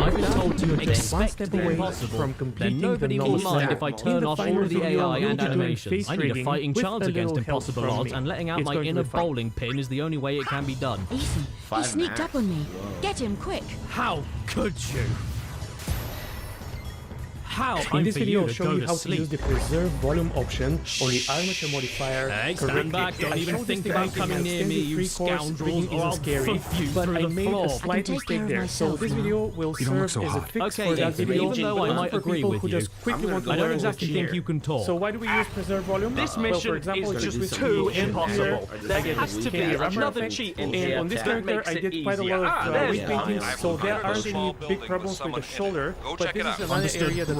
and I've been told to adjust one expect step the away impossible, from then completing nobody the will novel mind stack. if I In turn the off all final of the video, AI we'll and be doing animations. face I need a rigging fighting with chance a against little help impossible from odds, me. and letting out It's my going to inner be fun. bowling pin is the only way it can be done. Ethan, he sneaked up on me. Get him quick. How could you? How? In this video, I'll to show go you to how to sleep. use the preserve volume option on the armature modifier. Hey, stand correctly. back, don't I even showed think this about technique coming in near me, you extended free-course scoundrels, rigging or I'll isn't scary, flip you but through I the made floor. a I slight can take mistake care of there. So myself this now. video will You don't look serve so as a hot. fix Okay, for that Ethan, video, even though I but might for agree people with who you, just quickly want to I don't learn exactly what's think here. you can talk. So why do we use preserve volume? This Well, mission for example, is just just with too the impossible. I There get has the to be candy wrapper another effect, cheat in and on this that character, makes I it did quite a easier. lot of There's weight one. painting, so there aren't any big problems with the shoulder, but this is another area that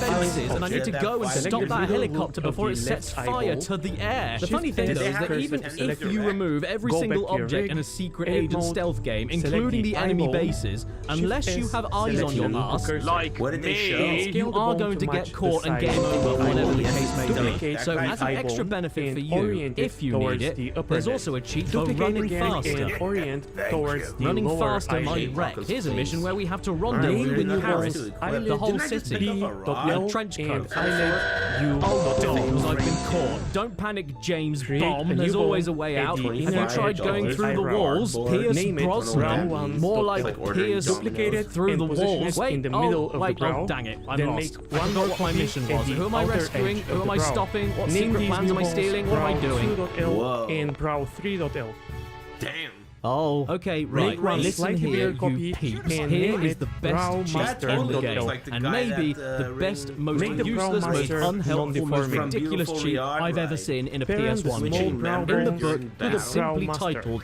defenses, and I need to go and stop that helicopter before it sets fire to the air. The funny thing, though, is that even if you remove every single object in a secret agent stealth game, including the enemy bases, unless you have eyes on your ass, like me, you are going to get caught and game over, whatever the case may be. So as an extra benefit for you, if you need it, there's also a cheat for running faster. Running faster might wreck. Here's a mission where we have to rendezvous with Paris, the whole city, a trench coat. Oh, dogs, I've been caught. Don't panic, James Bomb. There's always a way out. Have you tried going through the walls? Pierce Brosnan. More like Pierce through the walls. Wait, oh, dang it. I'm lost. I forgot what my mission was. Who am I rescuing? Who am I stopping? What secret plans am I stealing? What am I doing? And Brow 3.l. Damn. Oh, okay, right. Listen here, you peeps. Here is the best cheat in the game, and maybe the best, most useless, most unhelpful, most ridiculous cheat I've ever seen in a PS1 game. In the book, it is simply titled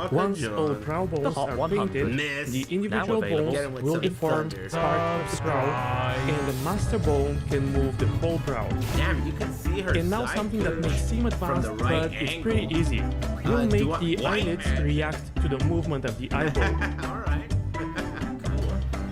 Off Once the all jump. brow bones are painted, Miss. the individual Get him bones with will some deform thunder. part of the brow, and the master bone can move the whole brow. Damn, you can see her. And now side something that view may seem from advanced, the right but it's angle. pretty easy. We'll do make the I- eyelids react to the movement of the eyeball. Alright.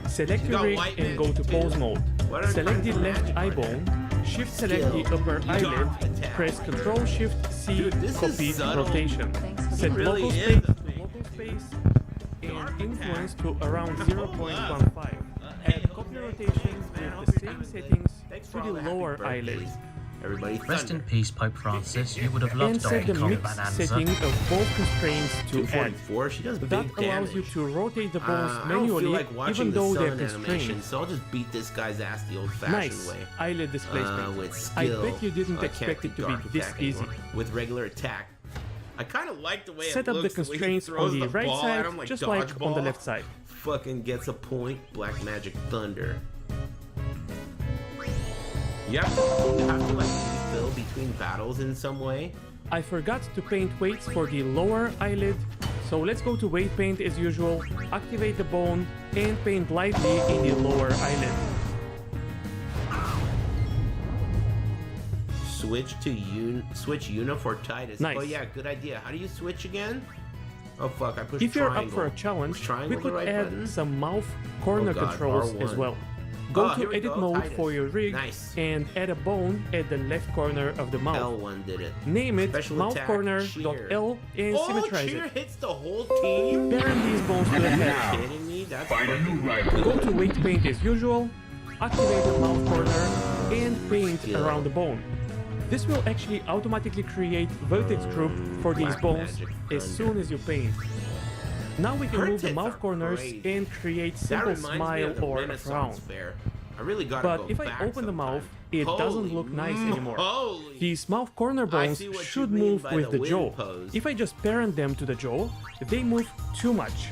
Select You your got rig white and go to magic pose too. mode. What are Select the kinds of left magic eye bone, shift select the upper eyelid, press Ctrl Shift C, Dude, this is copy subtle. rotation. Set really local is space to local space and influence to around 0.15. Add copy rotation with the same settings to the lower eyelid. Everybody Rest in peace, Pope Francis. You would have loved And set Donkey the Kong mix Bonanza. setting of both constraints to add. 244, she does That big allows damage. you to rotate the bones I don't feel manually like watching even the though they're sun animation, constrained. so I'll just beat this guy's ass the old-fashioned Nice way. eyelid displacement. With I skill. bet you didn't I can't expect it to dark be this attack easy. anymore. With regular attack. I kind of like the way Set it up the looks, way he constraints throws on the right ball side, at him like just like on the dodgeball. left side. Fucking gets a point. Black Magic Thunder. Yep. You have to like refill between battles in some way. I forgot to paint weights for the lower eyelid, So let's go to weight paint as usual, activate the bone, and paint lightly in the lower eyelid. Switch to Una for Titus. Nice. Oh yeah, good idea. How do you switch again? Oh fuck, I pushed If you're triangle. up for a challenge, we could the right add button? some mouth corner Oh God, controls as R1. well. Go Here to we edit go, mode Titus. for your rig Nice. and add a bone at the left corner of the mouth. L1 did it. Name it Special mouth attack, corner.l and Oh, symmetrize cheer it. hits the whole team? Parent these bones to the Are head. you kidding me? That's fucking Go to weight paint as usual, activate the mouth corner, and paint Skill. around the bone. This will actually automatically create vertex group for these Black bones magic as thunder. soon as you paint. Now we can Her move the tits mouth are corners great. and create That simple reminds me smile of the or a Renaissance frown. Fair. I really gotta But go if I back open the mouth, sometime. it doesn't Holy look nice anymore. moly. These mouth corner I bones see what you should mean move by with the the jaw. wind pose. If I just parent them to the jaw, they move too much.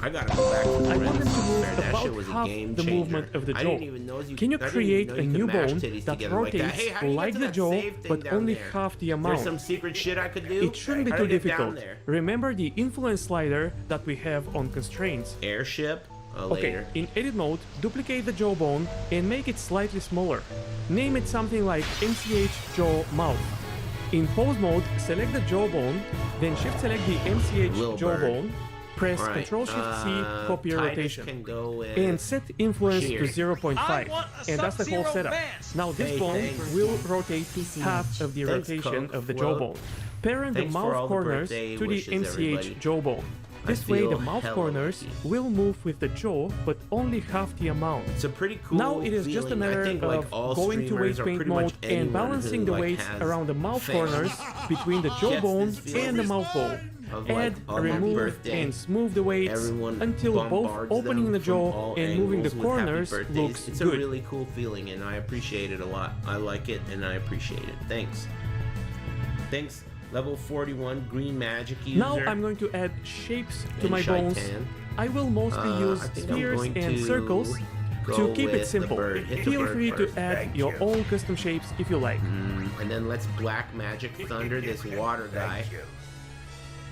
I gotta go back to the I want them to Renaissance move Fair. That about shit was a half game the changer. movement of the I jaw. didn't even know Can you I didn't create even a know new you could mash bone titties that together like that. rotates Hey, how do you like get to the that jaw, save thing but down only there? half the There's amount? some secret shit I could do? It shouldn't be How too do I get down difficult. there? Remember the influence slider that we have on constraints. Airship? Okay, Later. in edit mode, duplicate the jawbone and make it slightly smaller. Name it something like MCH jaw mouth. In pose mode, select the jawbone, then shift select the MCH Lil jawbone, press All right, Ctrl Shift C, copy Titus rotation, can go with and set influence cheer. to 0.5. And that's the whole Sub-Zero setup. fans. Now this Hey, bone thanks. will rotate half of the Thanks, rotation Coke of the Float. jawbone. Parent the Thanks for all mouth the corners birthday to the wishes, MCH everybody. jawbone. I This way the feel mouth hella corners lucky. will move with the jaw, but only half the amount. It's a pretty cool Now it is just a feeling. I matter think, like, of all going to weight streamers or paint pretty mode much anyone and balancing who, the like, weights has around the mouth fame corners between the gets jawbone this feeling and the mouth bone. of, like, Add, on their remove, birthday, and smooth the weights everyone until both bombards opening them the from jaw all and moving the angles with happy corners birthdays. looks It's good. a really cool feeling, and I appreciate it a lot. I like it, and I appreciate it. Thanks. Thanks, level 41 green magic user. Now I'm going to add shapes to and my bones. Shaitan. I will mostly use I think I'm spheres going and to circles go to keep with it the simple. bird. Hit the Feel bird free to first. add Thank your you. own custom shapes if you like. And then let's black magic thunder this water guy.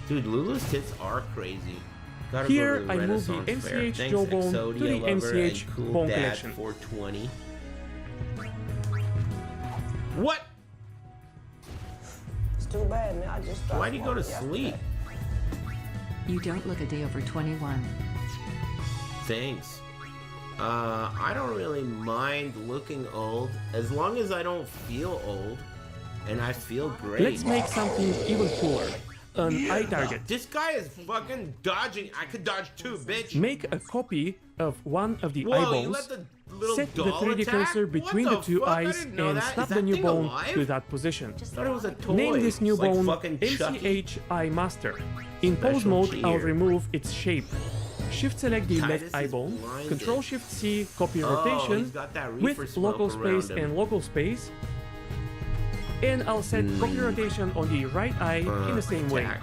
Dude, Lulu's tits are crazy. Gotta Here, go to the I move the Renaissance Fair. MCH Thanks, jawbone to Exodia the Lover MCH and Cool bone Dad collection. 420. What? It's too bad, man. I just Why'd he go to sleep? You don't look a day over 21. Thanks. I don't really mind looking old as long as I don't feel old and I feel great. Let's make something even cooler. An eye target. This guy is fucking dodging. I could dodge too, bitch. Make a copy of one of the Whoa, eye you bones. let the little Set the doll 3D attack? cursor What between the the two fuck? I eyes didn't know and that. snap Is the that new thing bone alive? to that position. I thought it was a toy. Name this new Like bone fucking Chucky. MCH Eye Master. In pose Special mode, I'll cheer. remove its shape. Shift select the Titus left eye is bone. blinded. Control Shift C, copy Oh, rotation he's got that reefer with smoke local space around him. and local space. And I'll set copy rotation on the right eye in the same way. attack.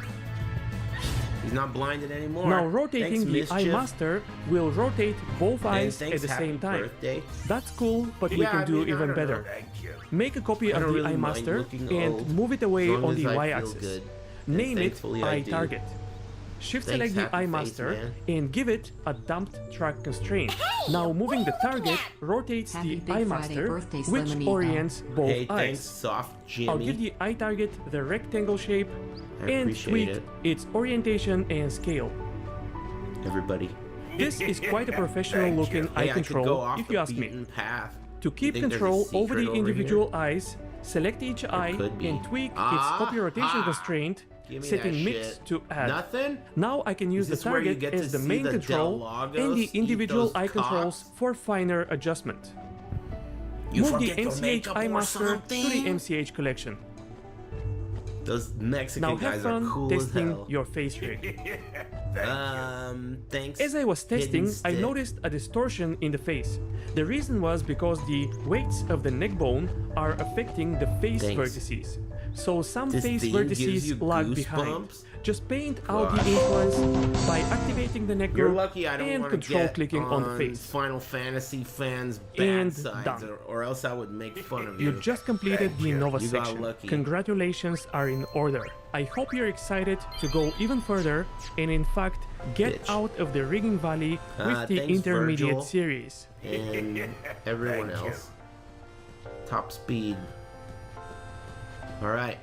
He's not blinded anymore. Now rotating Thanks, the Eye Mischief. Master will rotate both And eyes thanks, at the happy same time. birthday. That's cool, but we Yeah, can I do mean, I even don't better. know. Thank you. Make a copy I of don't the really Eye mind Master looking and old, move it away as long on as the I feel Y-axis. good. Name it thankfully I Eye do. Target. Shift Thanks, select the happy Eye face, Master man. and give it a dumped track constraint. Now moving the target rotates Happy the Big Eye Friday Master, birthday, which Slim and orients both Hey, thanks, eyes. soft I'll Jimmy. give the Eye Target the rectangle shape I and appreciate tweak it. its orientation and scale. Everybody. This is quite a professional looking eye Hey, I could go control, off if the you ask me. beaten path. To keep think there's a control over secret the over individual eyes, select each eye could be. and tweak its Ah, copy rotation ha. constraint, Give me setting that mix shit. to add. Nothing? Now I can use the Is this where you target get as to the see main the control Del and Lagos the eat individual those eye controls cocks? for finer adjustment. You Move the forget your MCH makeup Eye or Master to the something? MCH collection. Those Mexican Now guys have fun are cool as testing hell. your face rig. Thanks. As I was testing, Hidden I stick. noticed a distortion in the face. The reason was because the weights of the neck bone are affecting the face Thanks. vertices. so some This face thing gives you vertices lag behind. goosebumps? Just paint out the influence by activating the neck You're group lucky I don't and want to control get clicking on the face. Final Fantasy fans' bad And sides, done. or else I would make fun of you. You just completed the Nova You got section. lucky. Congratulations are in order. I hope you're excited to go even further and in fact get out of the Rigging Valley with the Thanks, Intermediate Virgil. series. And everyone else. Top speed. Alright.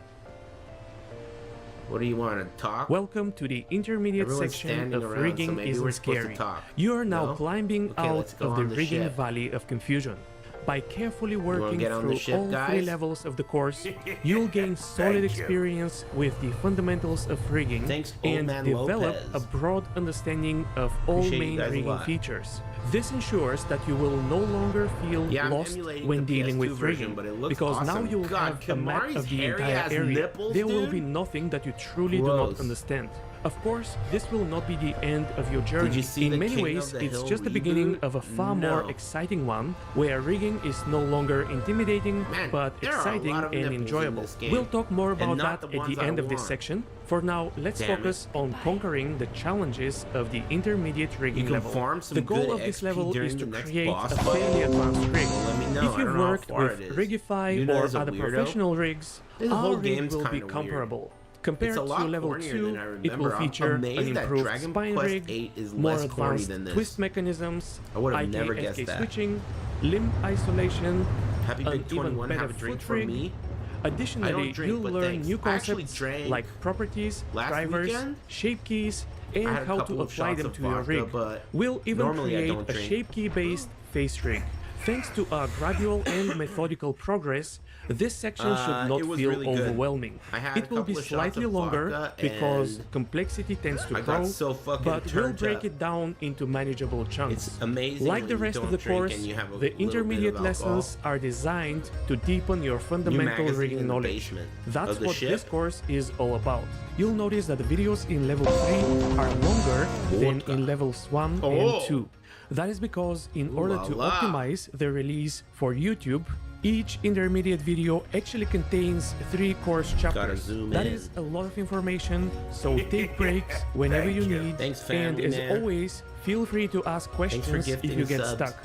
What do you want to talk? Welcome to the intermediate Everyone's section standing of around, so Rigging maybe Isn't we're supposed to Scary. talk. You are now No? climbing Okay, out let's go of the on the Rigging ship. Valley of Confusion. By carefully working get on the through ship, all three guys? levels of the course, you'll gain solid experience with the fundamentals of rigging Thanks, Old and Man develop Lopez. a broad understanding of all Appreciate you main guys a rigging lot. features. This ensures that you will no longer feel Yeah, I'm lost emulating when the dealing PS2 with version, rigging, but it looks because now awesome. you'll God, have a map Kamari's of the hairy entire ass area. nipples, There will dude. be nothing that you truly do not Gross. understand. Of course, this will not be the end of your journey. you see In the many King ways, of the it's Hill just the beginning reboot? of a far No. more exciting one, where rigging is no longer intimidating, but there are a exciting lot of and nipples in enjoyable. this game. We'll talk more And about not that the at the ones I end of this want. section. For now, let's Damn focus on conquering the challenges of the intermediate rigging You can level. farm some The goal good of this XP level during is to the next create boss a fight. fairly advanced rig. Well, let me know. I If don't you've know how worked far with it is. Rigify You know, or as a other weirdo, professional rigs, this our whole rig game's will be kinda weird. comparable. Compared It's a lot to level cornier 2, than I it will remember. I'm feature an amazed that improved Dragon spine Quest rig, 8 is more less corny advanced than this. twist mechanisms, I would have IK, never SK guessed that. switching, limb isolation, Happy an Big even 21 better have a drink foot for rig. me. I Additionally, don't drink, you'll but learn thanks. new I actually concepts drank like properties, last drivers, weekend. shape keys, I and had a how couple to of apply shots them of to your vodka, rig. but We'll even normally I create don't a drink. shape key based face rig. Thanks to our gradual and methodical progress, this section should not it was feel really good. overwhelming. I had It a will be couple of shots slightly of longer vodka because and complexity tends to I grow, got so fucking but we'll turned break up. it down into manageable chunks. It's amazing Like when the you rest of don't the drink course, and you have a the little bit intermediate of alcohol. lessons are designed to deepen your fundamental magazine rigging in the knowledge. basement That's of the what ship. this course is all about. You'll notice that the videos in level 3 are longer than in levels 1 Oh. and 2. That is because in order la to la. optimize the release for YouTube, each intermediate video actually contains 3 course chapters. zoom That in. is a lot of information, so take breaks whenever you need. Thanks, and family as man. always, feel free to ask questions if gifting you get subs. stuck.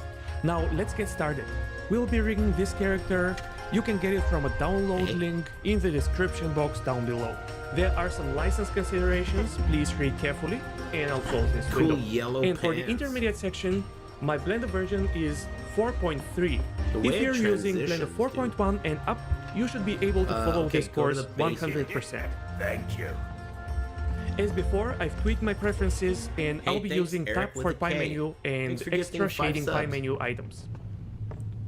Now let's get started. We'll be rigging this character. You can get it from a download link in the description box down below. There are some license considerations, please read carefully, and I'll close this Cool window. yellow And for the pants. intermediate section, my Blender version is 4.3. The way If it you're using Blender transitions, 4.1 and up, you should be able to follow okay, this go to course the base here. 100%. Thank you. As before, I've tweaked my preferences and Hey, I'll be thanks, using Eric tap with for a pie K. menu and Thanks for gifting extra 5 shading pie subs. menu items.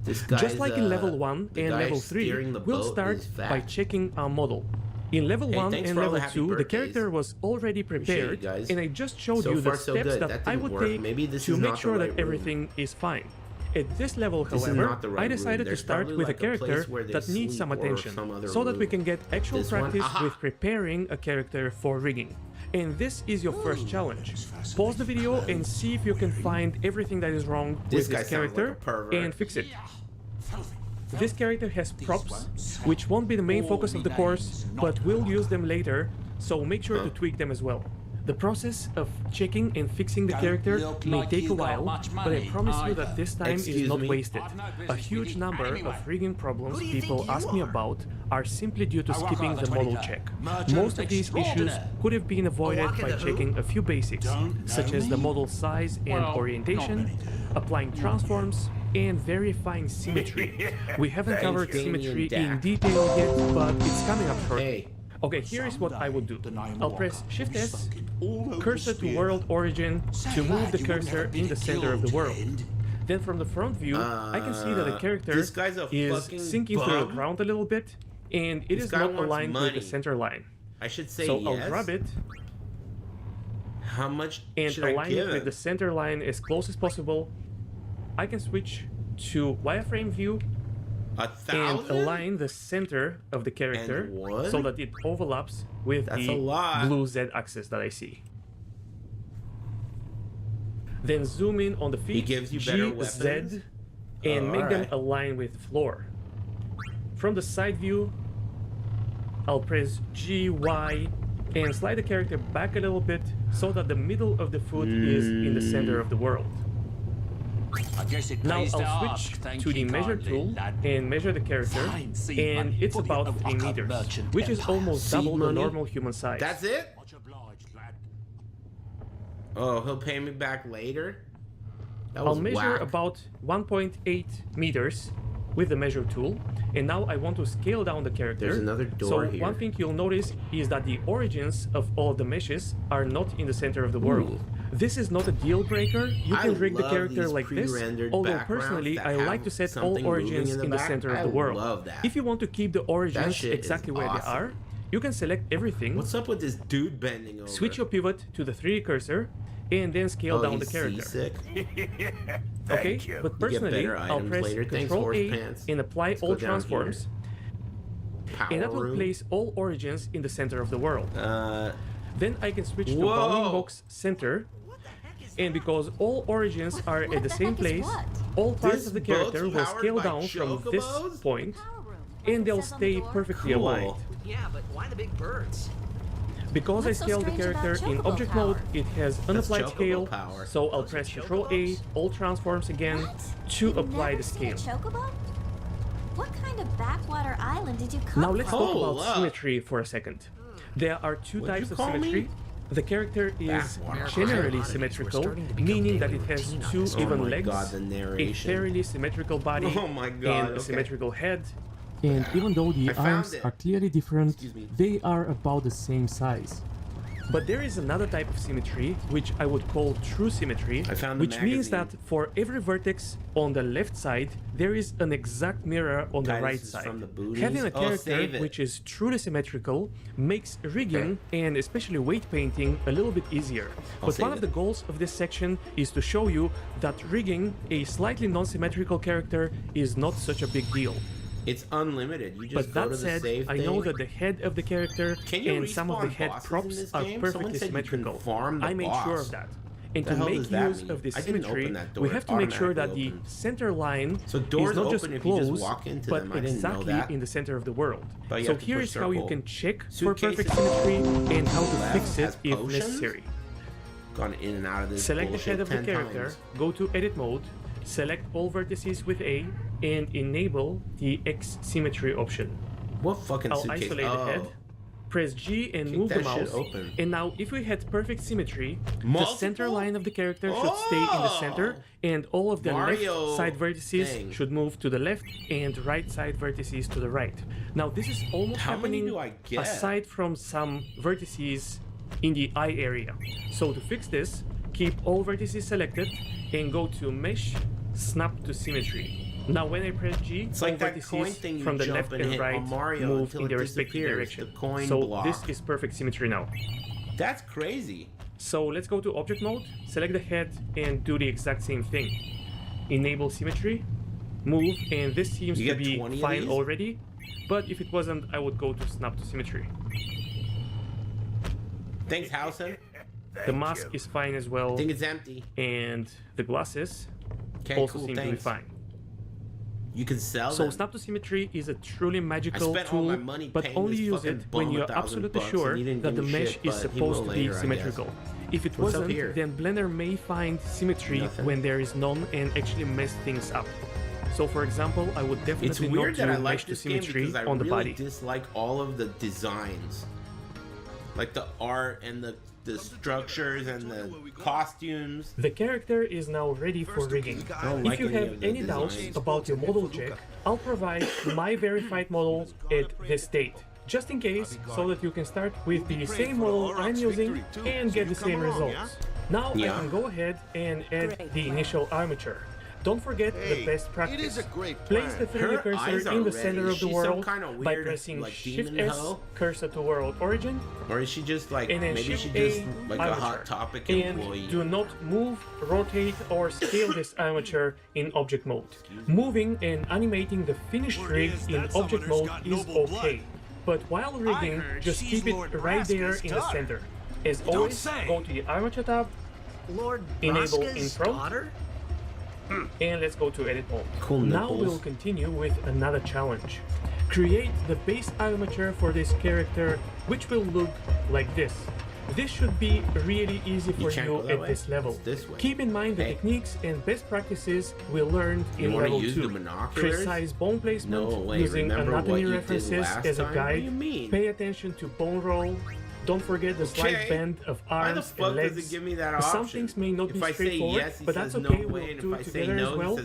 This guy's, Just like in level 1 the and guy level 3, steering the we'll boat start is fat. by checking our model. In level Hey, 1 thanks and for all the level happy 2, the birthdays. character was already Appreciate you prepared, guys. and I just showed So you the far, so steps good. that That I didn't would work. take Maybe this to is make not the sure right that room. everything is fine. At this level, This is however, not the right I decided room. to There's start probably with like a a place character where they that needs some sleep or attention, some other so that we room. can get actual This one? practice Aha! with preparing a character for rigging. And this is your first challenge. Pause the video and see if you can find everything that is wrong This with guy this sounds like character a pervert. and fix it. This character has props, which won't be the main focus of the course, but we'll use them later, so make sure to tweak them as well. The process of checking and fixing the character may take a while, but I promise you that this time is Excuse not me? wasted. A huge number of rigging problems people ask me about are simply due to skipping the model check. Most of these issues could have been avoided by checking a few basics, such as the model size and orientation, applying transforms, and verifying symmetry. We haven't covered symmetry in detail yet, but it's coming up shortly. Okay, here is what I would do. I'll press Shift S, cursor to world origin to move the cursor in the center of the world. Then from the front view, I can see that the character this guy's a is fucking sinking through the bum. ground a little bit, and it This is guy not wants aligned with money. the center line. I should say So yes. I'll grab it How much and should I align give it with him? the center line as close as possible. I can switch to wireframe view and 1,000? align the center of the character And one? so that it overlaps with That's the a lot. blue Z axis that I see. Then zoom in on the feet, gives you G, better Z, weapons? and Oh, make them alright. align with the floor. From the side view, I'll press G, Y, and slide the character back a little bit so that the middle of the foot is in the center of the world. I guess it Now pays to I'll ask. switch Thank to the you measure kindly, tool lad. and measure the character, Fine seed and money it's for the about 3 Upper meters, Merchant which is Empire. almost Seed double the money? normal human size. That's it? Oh, he'll pay me back later? That was I'll measure whack. about 1.8 meters with the measure tool, and now I want to scale down the character. There's another door so here. one thing you'll notice is that the origins of all the meshes are not in the center of the world. Ooh. This is not a deal breaker. You can rig the love character these like this, pre-rendered although backgrounds personally that I have like to set all something moving origins in the in the back. center of I the world. love that. If you want to keep the origins shit is exactly where they awesome. are, you can select everything. What's up with this dude bending over? Switch your pivot to the 3D cursor, and then scale down the he's character. seasick? Okay, you. but You get personally, better I'll items press later. Thanks, Ctrl horse A pants. and apply Let's all go down transforms, and that will room. place all origins in the center of the world. Then I can switch to Whoa. bounding box center, and because all origins are at the same place, all parts This of the character boat's will powered scale by down from this chocobos? point, and they'll stay perfectly Cool. aligned. Yeah, but why the big birds? Because What's I so scaled the strange about character in chocobo object power? mode, it has unapplied chocobo scale, power. so I'll press Ctrl A, all transforms again, to apply the scale. Chocobo? What kind of backwater island did you come Now let's from? talk about symmetry for a second. There are two What'd types you of call symmetry. me? The character is Backwater generally island. symmetrical, meaning that it has two Oh even my legs, God, the a narration. fairly symmetrical body, Oh my God, and a okay. symmetrical head. And even though the I found arms it. are clearly different, Excuse me. they are about the same size. But there is another type of symmetry, which I would call true symmetry, I found the which means magazine. that for every vertex on the left side, there is an exact mirror on the Guys, right this is side. from the booties. Having a Oh, character save it. which is truly symmetrical makes rigging and especially weight painting a little bit easier. I'll But one save of it. the goals of this section is to show you that rigging a slightly non-symmetrical character is not such a big deal. It's unlimited. You just But go that to the said, save I thing. know that the head of the character Can you and some of the respawn head bosses in props this are game? Someone perfectly said you can symmetrical. farm the I made sure boss. of that. And The to hell make does that use mean? of this I didn't symmetry, open that door. we It have to make sure that the automatically center line So doors is not just open if you just close, walk into but them. I didn't know exactly that. in the center of the world. But you So have to here push is how you circle. can check for Suitcases perfect symmetry and how to left fix it has if potions? necessary. Gone in and out of this Select the bullshit head of the 10 character, times. go to edit mode, select all vertices with A, and enable the X symmetry option. What fucking I'll suitcase? isolate the head, press G and Kick move the that shit mouse. open. And now if we had perfect symmetry, the Multiple? center line of the character should stay in the center, and all of the Mario left side vertices thing. should move to the left and right side vertices to the right. Now this is almost How many happening do I get? aside from some vertices in the eye area. So to fix this, keep all vertices selected and go to Mesh, Snap to Symmetry. Now when I press G, It's all like that coin vertices thing you from the jump left and and hit right on Mario move until in it their respective disappears, direction. the coin So block. this is perfect symmetry now. That's crazy. So let's go to object mode, select the head and do the exact same thing. Enable symmetry, move, and this seems You to get be 20 of fine these? already. But if it wasn't, I would go to snap to symmetry. Thanks, Hausen. The mask is fine as well. I think it's empty. And the glasses Okay, also cool, seem to be thanks. fine. You can sell So them. snap to symmetry is a truly I magical spent all tool, my money but paying only this use fucking it when bum you're $1,000 absolutely bucks, sure and he didn't that the give me mesh shit, is but he supposed will to be later, I guess. symmetrical. If it What's up wasn't, here? then Blender may find symmetry Nothing. when there is none and actually mess things up. So for example, I would It's definitely weird not that I do like mesh to this game symmetry because I on the really body. dislike all of the designs. Like the art and the structures and the costumes. The character is now ready for rigging. I don't like If you any have of the any doubts designs. about your model check, I'll provide my verified model at this date. Just in case, so that you can start with the same model I'm using and get the same results. Now Yeah. I can go ahead and add the initial armature. Don't forget the best practice. It is a great Place the plan. 3D Her cursor eyes are in the red. center Is of the she some world kinda by weird, pressing like, Shift demon S, hoe? cursor to world origin, Or is she just like, and then maybe Shift she just A, like a armature. Hot Topic And employee? do not move, rotate, or scale this armature in object mode. Moving and animating the finished rig in object mode is okay. But while rigging, just keep it right there in the center. As always, go to the armature tab, Lord enable Braska's intro, daughter? and let's go to edit mode. Cool Now nipples. we'll continue with another challenge. Create the base armature for this character, which will look like this. This should be really easy for you at this level. Keep in mind the techniques and best practices we learned in level 2. Precise bone placement, using anatomy references as a guide. Pay attention to bone roll. Don't forget the slight bend of arms and legs. Some things may not be straightforward, but that's okay, we'll do it together as well.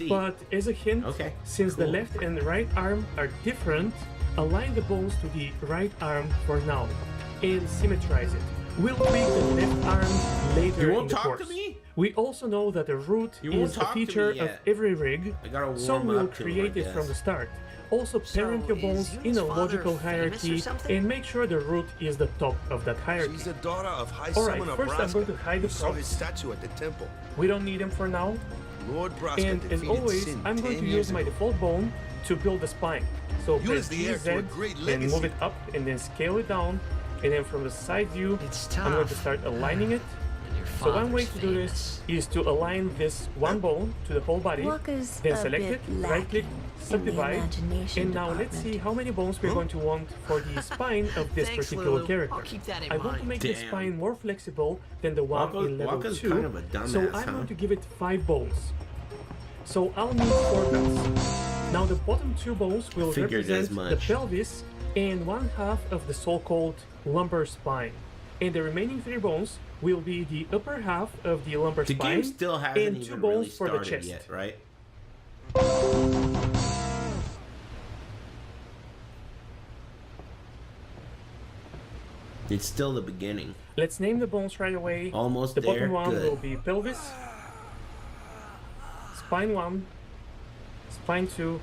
But as a hint, since the left and right arm are different, align the bones to the right arm for now, and symmetrize it. We'll tweak the left arm later in the course. We also know that the root is a feature of every rig, so we'll create it from the start. Also parent your bones in a logical hierarchy and make sure the root is the top of that hierarchy. She's the daughter of High Alright, Summoner first I'm going to hide the saw his props. statue at the temple. We don't need them for now. Lord Braska And as defeated always, Sin I'm going 10 to years use my ago. default bone to build the spine. So You press is the heir to a GZ great and legacy. move it up and then scale it down. And then from the side view, I'm going to start aligning it. So one way to do this is to align this one bone to the whole body, Walker's then a select bit it, right click, subdivide, imagination and now let's see how many bones we're going to want for the spine of this Thanks, particular Lou. character. I'll keep that in I want to mind. make the Damn. spine more flexible than the one in level Walker's 2, kind of a dumbass, so I'm huh? going to give it 5 bones. So I'll need 4 cuts. Now the bottom 2 bones will Figured as represent the much. pelvis and 1/2 of the so-called lumbar spine. And the remaining 3 bones will be the upper half of the lumbar The spine game still hasn't and 2 even bones really for the started chest. yet, right? It's still the beginning. Let's name the bones right away. Almost the there. bottom one Good. will be pelvis, spine 1, spine 2,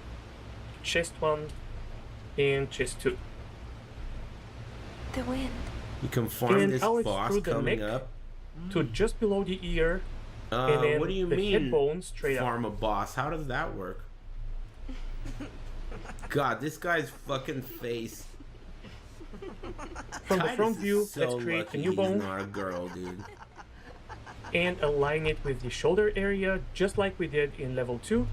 chest 1, and chest 2. The wind. You can farm And this I'll boss extrude the coming neck up. to just below the ear, and then What do you the mean? head bone straight up. Farm a boss? How does that work? God, this guy's fucking face. From the Titus front is view, so let's create a lucky new he's bone not a girl, dude. and align it with the shoulder area, just like we did in level 2.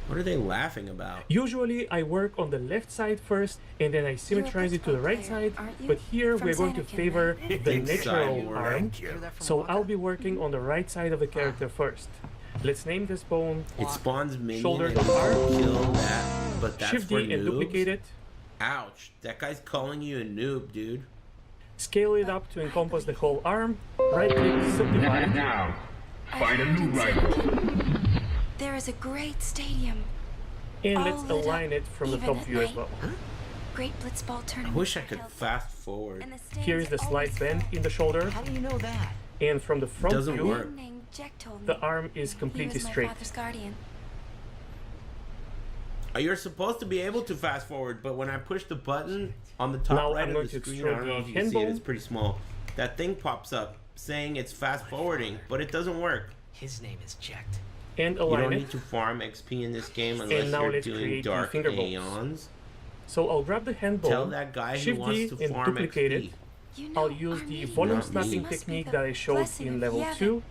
What are they laughing about? Usually I work on the left side first and then I symmetrize it to the right side, but here we're going to favor the Big side, natural arm, thank you. so I'll be working on the right side of the character first. Let's name this bone It spawns minion shoulder and dot arm, kill that, but that's Shift for D and noobs? duplicate it, Ouch, that guy's calling you a noob, dude. scale it up to encompass the whole arm, right click, subdivide. Now, find a new rival. There is a great stadium. And all let's lit up, align it from the even top at view as night. well. Great blitzball I tournament. wish I could fast forward. Here is the slight bend in the shoulder. How do you know that? And from the front Doesn't view, work. the arm is He completely was my straight. father's guardian. You're supposed to be able to fast forward, but when I push the button on the top Now right I'm of going the to screen, extrude I don't know the if you can hand see it, bone. it's pretty small. That thing pops up saying it's fast forwarding, but it doesn't work. His name is Jecht. And You align don't it. need to farm XP in this game And unless now you're let's doing create the Dark finger bones. Aeons. So I'll grab the hand bone, Tell that guy who Shift wants D to and farm duplicate XP. it. I'll use the volume Not me. snapping Must be technique the that I showed blessing in of level Yavin. 2.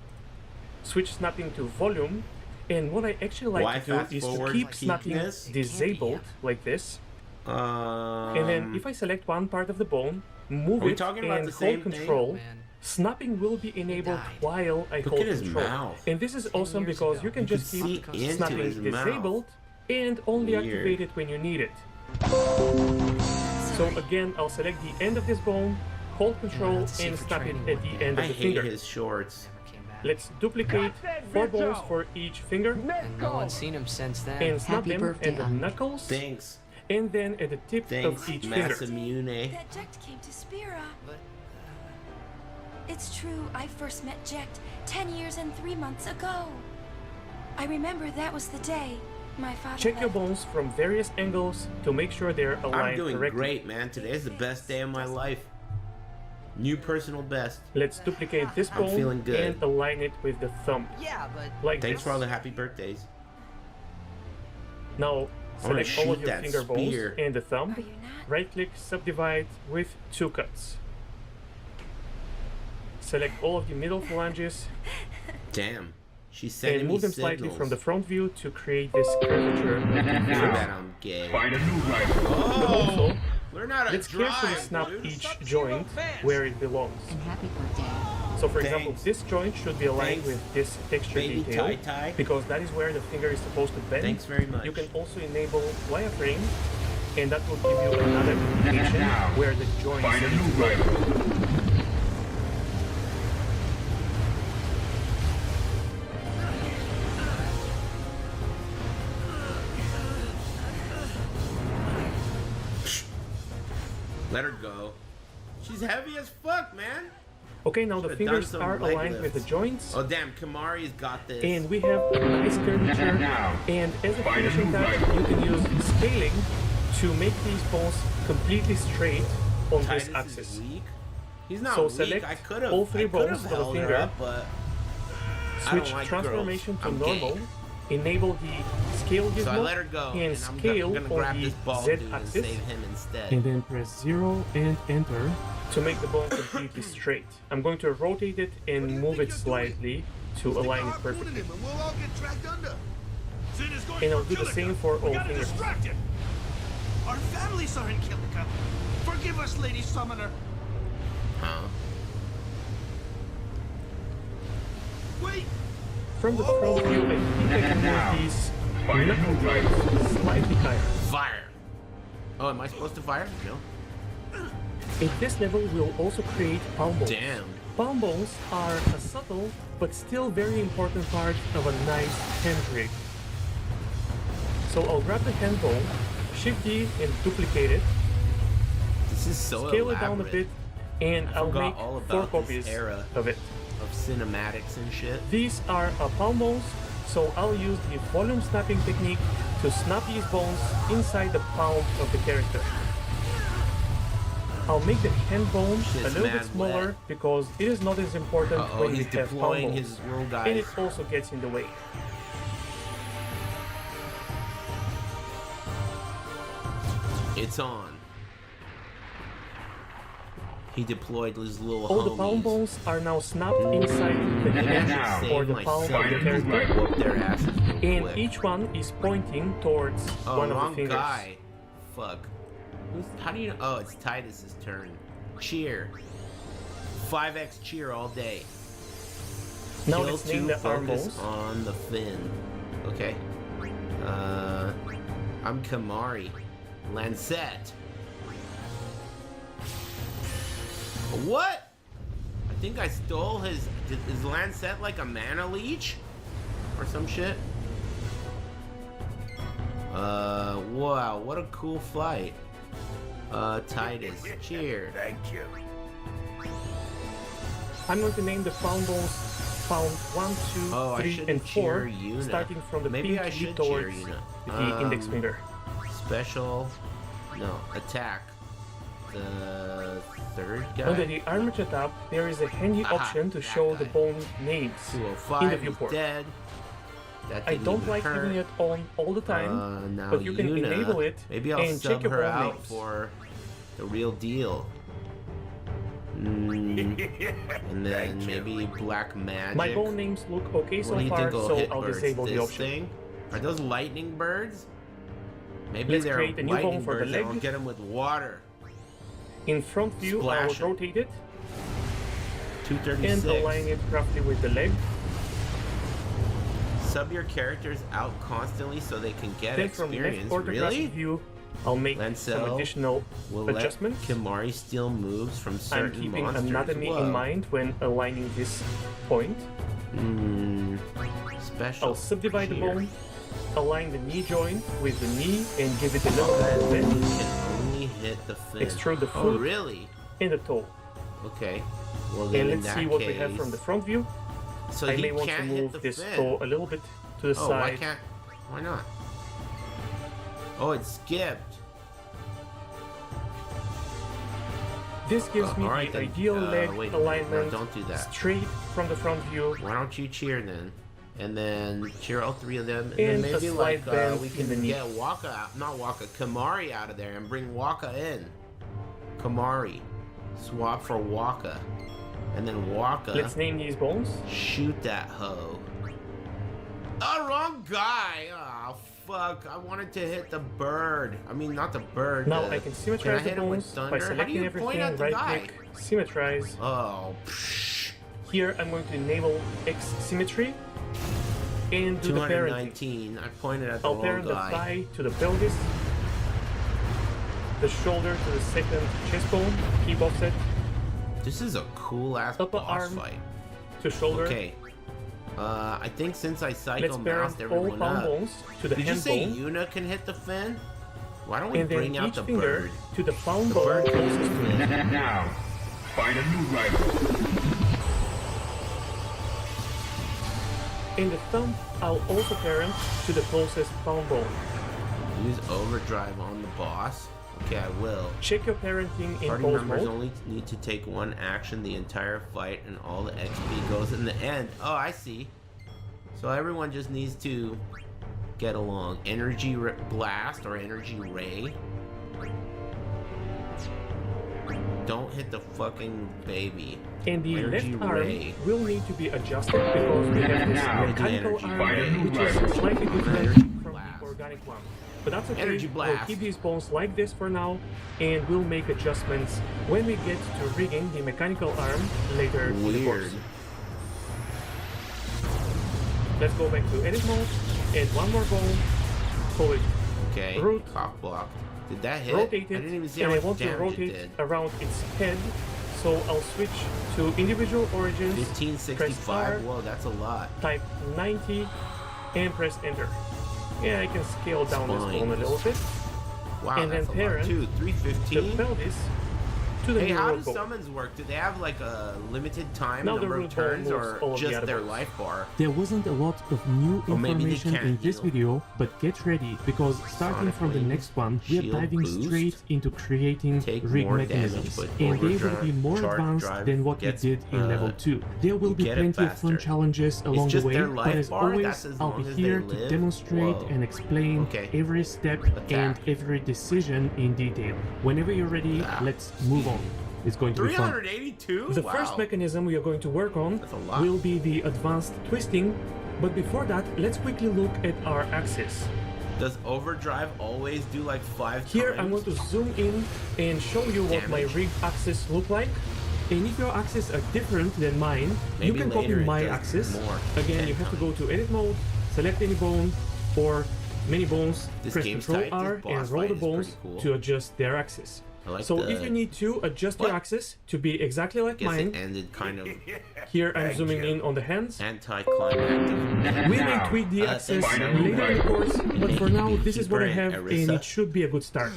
Switch snapping to volume. And what I actually like Why to do fast is to forward keep snapping peakness? disabled like this. And then if I select one part of the bone, move Are we it talking about and the hold same thing? control, snapping will be enabled while I Look hold at his control. mouth. And this is awesome because you can You just can keep see into snapping his mouth. disabled and only Weird. activate it when you need it. So again, I'll select the end of this bone, hold control, and snap it at the end I of the hate finger. his shorts. Let's duplicate 4 bones for each finger And no one's seen him since then. and snap Happy them birthday, at the Unc. knuckles Thanks. and then at the tip Thanks, of each finger. Massamune. That Jecht came to Spira. It's true, I first met Jecht 10 years and 3 months ago. I remember that was the day my father Check your left. bones from various angles to make sure they're aligned I'm doing correctly. great, man. Today's the best day of my life. New personal best. Let's duplicate this I'm bone feeling good. and align it with the thumb. Yeah, but Like Thanks this. for all the happy birthdays. Now I wanna select all of shoot your that finger bones spear. and the thumb. Right click, subdivide with 2 cuts. Select all of the middle phalanges. Damn. She's sending and move me them slightly signals. from the front view to create this curvature. that I'm gay. Find a new rifle. But also, Learn how to let's carefully drive, snap dude. each joint where it belongs. And happy birthday. So for example, this joint should be aligned Thanks. with this texture Baby detail tie-tie. because that is where the finger is supposed to bend. Thanks very much. You can also enable wireframe, and that will give you another indication where the joint Find a is. new rifle. Let her go. She's heavy as fuck, man. Okay, now the Should've fingers done some are leg aligned with the lifts. joints. Oh damn, Kamari's got this. And we have a nice curvature, and as a finishing touch, you can use scaling to make these bones completely straight on Titus this axis. is weak. He's not So weak. select I could have all three bones for the held her finger. up, but I Switch don't like transformation girls. to I'm normal. gay. Enable the scale gizmo So I let her go, and and scale I'm gonna on grab the this bald Z dude and axis. save him instead. And then press 0 and enter to make the bone completely straight. I'm going to rotate it and move it slightly to align it perfectly. And we'll all get dragged under. Zin is going And I'll for do the Killica. same for We all gotta fingers. distract him. Our families are in Killica. Forgive us, Lady Summoner. Huh? Wait. From the front view, I think I can move these knuckle joints slightly higher. Fire. Oh, am I supposed to fire? No. At this level, we'll also create palm bones. Damn. Palm bones are a subtle but still very important part of a nice hand rig. So I'll grab the hand bone, Shift D and duplicate it, This is so scale elaborate. it down a bit, and I I'll forgot make all 4 about copies this era of it. of cinematics and shit. These are palm bones, so I'll use the volume snapping technique to snap these bones inside the palm of the character. I'll make the hand bone Shit's a little bit mad smaller wet. because it is not as important Uh-oh, when we he's have palm deploying bones. his little guys. And it also gets in the way. It's on. He deployed his little All the homies. palm bones are now snapped inside the Maybe I hand should or save the my palm of the son character. and whoop their asses real And quick. each one is pointing towards Oh, one of wrong the fingers. guy. Fuck. How do you know? Oh, it's Titus's turn. Cheer. 5x cheer all day. Now Kill let's two, name the arm focus bones. on the fin. Okay. I'm Kamari. Lancet. What? I think I stole his. Is Lancet like a mana leech? Or some shit? Wow, what a cool flight. Titus, cheer. Thank you. I'm going to name the palm bones found 1, 2, Oh, I 3, shouldn't and 4, cheer Yuna. starting from the Maybe I pinky should towards cheer Yuna. the index finger. Special. No, attack. The third guy. Under the armature tab, there is a handy Aha, option to that show the guy. bone names 205 in the is viewport. dead. That I didn't don't even like hurt. having it on all the time, Now but you can Yuna, enable it Maybe I'll and sub check your her bone out names. for the real deal. And then maybe black magic. My bone names look okay so What do you far, think will so hit I'll birds? disable the This option. thing? Are those lightning birds? Maybe Let's they're create a new bone lightning for the birds that leg. will get them with water. In front view, Splash I'll it. rotate it 236. and align it roughly with the leg. Sub your characters out constantly so they can get Then from left experience. orthographic Really? view, I'll make some Lancel additional will adjustments. let Kimari steal moves from certain I'm keeping monsters. anatomy Whoa. in mind when aligning this point. Special. I'll subdivide the cheer. bone, align the knee joint with the knee and give it a little bit bend. Can only hit the fin. Extrude the Oh, foot really? and the toe. Okay. Well, then And in let's that see what case, we have from the front view. So I he may want to can't hit move the this fin. toe a little bit to the Oh, why side. can't? Why not? Oh, it skipped. This gives me alright the then. ideal leg wait a minute. alignment No, don't do that. straight from the front view. Why don't you cheer then? And then cheer all three of them, and, And then a maybe slight like bend we in can the knee. get Waka out, not Waka, Kamari out of there, and bring Waka in. Kamari, swap for Waka, and then Waka. Let's name these bones. Shoot that hoe. Oh, wrong guy. Oh, fuck. I wanted to hit the bird. I mean, not the bird. Now I can symmetrize the bones by selecting everything, right click, symmetrize. Oh. Here I'm going to enable X symmetry and do the parenting. 219. I pointed at the I'll wrong parent the guy. thigh to the pelvis, the shoulder to the second chest bone, keep offset. This is a cool ass Upper boss arm fight. to shoulder. Okay. I think since I Let's psycho moused parent all everyone palm up. bones to the Did you hand say bone. Yuna can hit the fin? Why don't we And then bring out each the finger bird? to the palm The bone bird closest to it. Now, find a new rival. In the thumb, I'll also parent to the closest palm bone. Use overdrive on the boss. Okay, I will. Check your parenting in Party pose members mode. only need to take one action the entire fight, and all the XP goes in the end. Oh, I see. So everyone just needs to get along. Energy blast or energy ray. Don't hit the fucking baby. And the Energy left arm ray. will need to be adjusted because we have this mechanical Energy. arm which is slightly different from the organic one. But that's okay, Energy we'll blast. keep these bones like this for now, and we'll make adjustments when we get to rigging the mechanical arm later in the course. Weird. Let's go back to edit mode, add one more bone, call it Okay. root, Cock block. Did that hit? rotate I it, didn't even see and how I much want to damage it rotate did. around its head, so I'll switch to individual origins, press 1565. R, Whoa, that's a lot. type 90, and press enter. Yeah, I can scale down this bone a little bit. Wow, and then that's a lot parent too. the 315. pelvis to the Hey, how neural do bone. summons work? Do they have like a limited time, Now the number root of bone turns, moves or all of the just other their bones. life bar? There wasn't a lot of new Or maybe they information can't in this heal. video, but get ready because starting Sonic from the Wave, next one, we are shield diving boost, straight into creating take rig more mechanisms, damage, but and they will be overdrive, more charge advanced drive than what we gets, did in level 2. There will you be get it plenty of fun faster. challenges along the just way, their but life as bar? always, That's as I'll long be as they here to live? demonstrate Whoa. and explain Okay. every step Attack. and every decision in detail. Whenever you're ready, let's move on. It's going to be fun. 382? The Wow. first mechanism we are going to work on That's a lot. will be the advanced twisting, but before that, let's quickly look at our axis. Does overdrive always do like 5 Here times? I'm going to zoom in and show you what my Damage. rig axis look like. And if your axes are different than mine, you Maybe can copy later it my does axis. more, Again, 10 you have to go to edit mode, select any bone, or many bones, This press game's Ctrl tight. R This boss and roll fight the is bones pretty cool. to adjust their axis. I like So the- if you need to adjust your axis to be exactly like Guess mine, it ended kind of here I'm zooming in on the hands. anticlimactic. We may tweak the axis thanks, later in the course, but for now this is what I Keeper have and and Arissa. it should be a good start.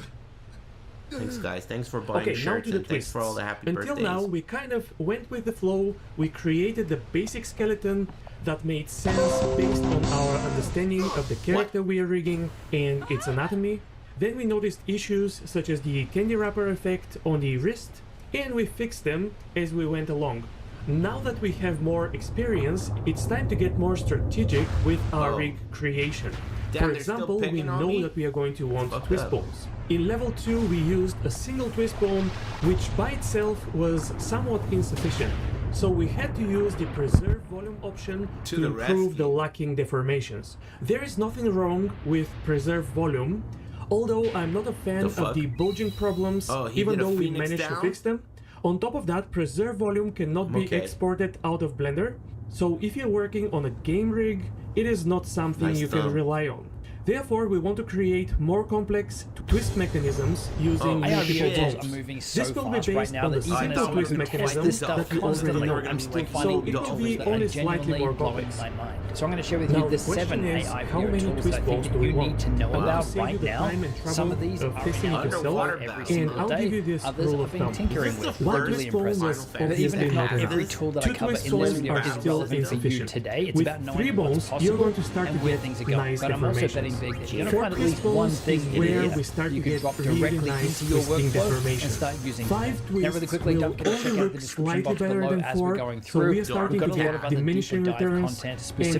Thanks, guys. Thanks for buying Okay, now shirts to the and thanks twists. for all the happy Until birthdays. now, we kind of went with the flow. We created the basic skeleton that made sense based on our understanding of the character we are rigging and its anatomy. Then we noticed issues such as the candy wrapper effect on the wrist, and we fixed them as we went along. Now that we have more experience, it's time to get more strategic with our rig creation. Damn, For they're still example, we picking on know me? that we are going to want Fuck twist up. bones. In level 2 we used a single twist bone, which by itself was somewhat insufficient. So we had to use the preserve volume option To to the improve the lacking deformations. There is nothing wrong with preserve volume, although I'm not a fan The fuck? of the bulging problems, Oh, he even did a though we Phoenix managed to down? fix them. On top of that, preserve volume cannot be Okay. exported out of Blender, so if you're working on a game rig, it is not something Nice you can thumb. rely on. Therefore, we want to create more complex twist mechanisms using Oh, multiple shit. bones. I'm moving so This will be fast right based now on the that even simple as someone twist who tests mechanism this stuff that you already constantly, know. I'm still So finding it will tools be that only are slightly genuinely more blowing complex. my mind. So I'm going to share with Now, you the the question 7 is, AI how video many tools twist that I bones think do we you want? need to know I'm gonna about save you right the now. time and trouble Some of these of are testing it yourself, underwater every battle. single and I'll day. give you this Others rule I've of been thumb. tinkering This is with. the One first twist bone Final was Fantasy. But even obviously if not not every enough. tool that Two I cover twist in this bones video are is still relevant for you insufficient. today, it's With about knowing 3 what's bones, possible you're going to start to and where get things are going. nice But I'm also betting deformations. big that you're going to Four find at twist least one bones thing is in where here we start you to can get drop really directly nice into your twisting workflow and deformations. start using 5 them. Now twists really quickly, will don't forget to only check out look the description slightly box better below than as we're 4, going so through. we are starting We've to got a lot of get other diminishing deeper dive returns, content and specifically